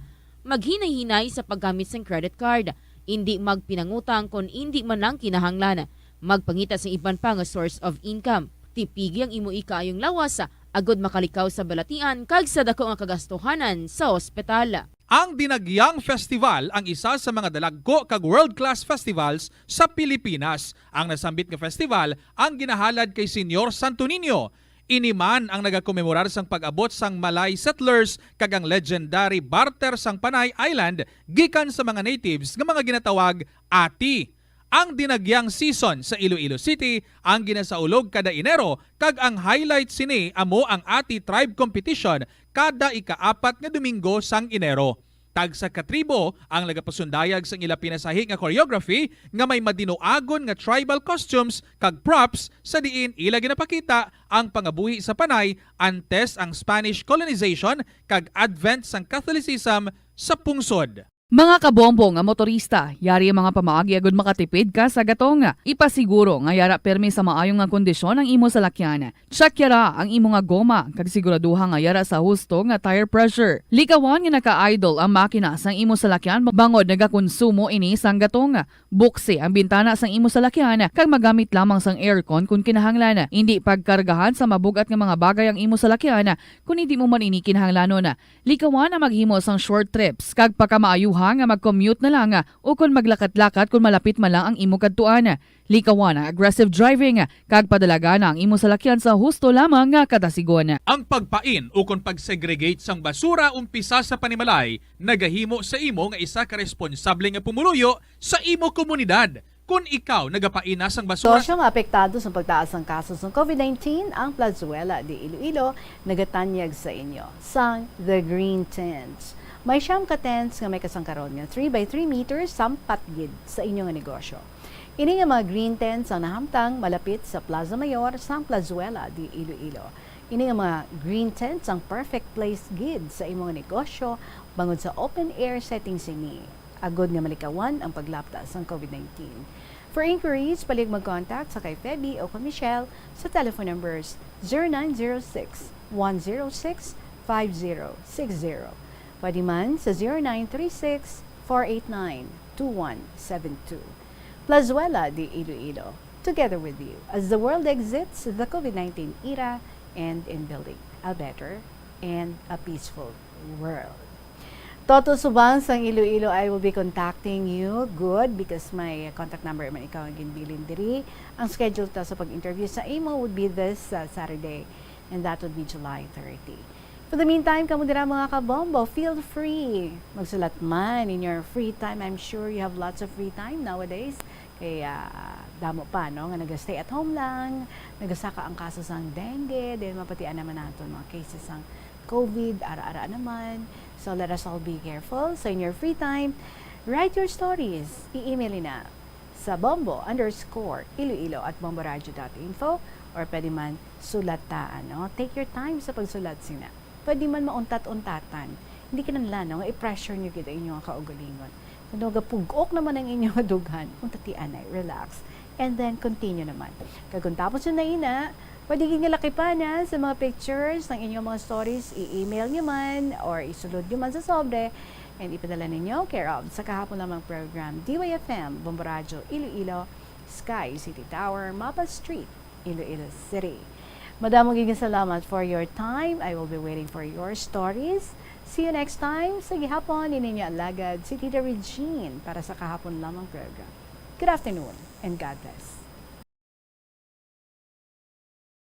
Maghinay-hinay sa paggamit sang credit card. Hindi magpinangutang kon hindi man lang kinahanglan. Magpangita sa iban pa nga source of income. Tipigi ang imo ikaayong lawas agod makalikaw sa balatian kag sa dako nga kagastuhanan sa ospital. Ang Dinagyang Festival ang isa sa mga dalagko kag world-class festivals sa Pilipinas. Ang nasambit nga festival ang ginahalad kay Senyor Santo Niño. Iniman ang nagakomemorar sang pag-abot sang Malay settlers kag ang legendary barter sang Panay Island gikan sa mga natives nga mga ginatawag ati. Ang dinagyang season sa Iloilo City ang ginasaulog kada Enero kag ang highlight sini amo ang Ati Tribe Competition kada ika-4 nga Domingo sang Enero. Tag sa katribo ang nagapasundayag sang ila pinasahi nga choreography nga may madinoagon nga tribal costumes kag props sa diin ila ginapakita ang pangabuhi sa Panay antes ang Spanish colonization kag advent sang Catholicism sa pungsod. Mga kabombo nga motorista, yari ang mga pamaagi agud makatipid ka sa gatong. Ipasiguro nga yara permi sa maayong nga kondisyon ang imo salakyan. Check yara ang imo nga goma kag siguraduha nga yara sa husto nga tire pressure. Likawan nga naka-idle ang makina sang imo salakyan bangod nagakonsumo ini sang gatong. Buksi ang bintana sang imo salakyan kag magamit lamang sang aircon kung kinahanglan. Hindi pagkargahan sa mabugat nga mga bagay ang imo salakyan kung hindi mo man ini kinahanglanon. Likawan ang maghimo sang short trips kag pagkamaayuhan nga mag-commute na lang o kung maglakat-lakat kung malapit man lang ang imo kadtuan. Likawan ang aggressive driving kag padalaga na ang imo salakyan sa husto lamang nga katasigon. Ang pagpain o kung pagsegregate sang basura umpisa sa panimalay nagahimo sa imo nga isa ka responsable nga pumuluyo sa imo komunidad. Kung ikaw nagapain na sang basura Sosyong apektado sa pagtaas ng kasos ng COVID-19, ang Plazuela de Iloilo nagatanyag sa inyo sang The Green Tents. May siyam ka tents nga may kasangkaron nga 3x3 meters sampat gid sa inyong negosyo. Ini nga mga green tents ang nahamtang malapit sa Plaza Mayor sang Plazuela de Iloilo. Ini nga mga green tents ang perfect place gid sa imong negosyo bangod sa open air setting sini. Agod nga malikawan ang paglapta sang COVID-19. For inquiries, palig mag-contact sa kay Feby o kay Michelle sa telephone numbers 0906 106 5060. Pwede man sa 0936-489-2172. Plazuela de Iloilo, together with you as the world exits the COVID-19 era and in building a better and a peaceful world. Toto Subang sang Iloilo, I will be contacting you. Good, because my contact number man ikaw ang ginbilin diri. Ang schedule ta sa pag-interview sa imo would be this Saturday, and that would be July 30. For the meantime, kamo dira mga kabombo, feel free. Magsulat man in your free time. I'm sure you have lots of free time nowadays. Kaya damo pa, no? Nga nag-stay at home lang, nagasaka ang kaso sang dengue, then mapatian naman natin mga cases sang COVID, ara-ara naman. So let us all be careful. So in your free time, write your stories. I-email na sa bombo_iloilo@bomboradio.info or pwede man sulataan, no? Take your time sa pagsulat sina. Pwede man mauntat-untatan. Hindi ka nang lano, nga i-pressure nyo kita inyong kaugalingon. Kung pugok naman ang inyong dughan, untatian ay, relax. And then, continue naman. Kung tapos yun na ina, pwede nga lakipan sa mga pictures ng inyong mga stories, i-email nyo man, or isulod nyo man sa sobre, and ipadala ninyo, care of, sa kahapon lamang program, DYFM, Bomboradio, Iloilo, Sky City Tower, Mapa Street, Iloilo City. Madamong salamat for your time. I will be waiting for your stories. See you next time. Sa gihapon, ininyo alagad si Tita Regine para sa kahapon lamang program. Good afternoon and God bless.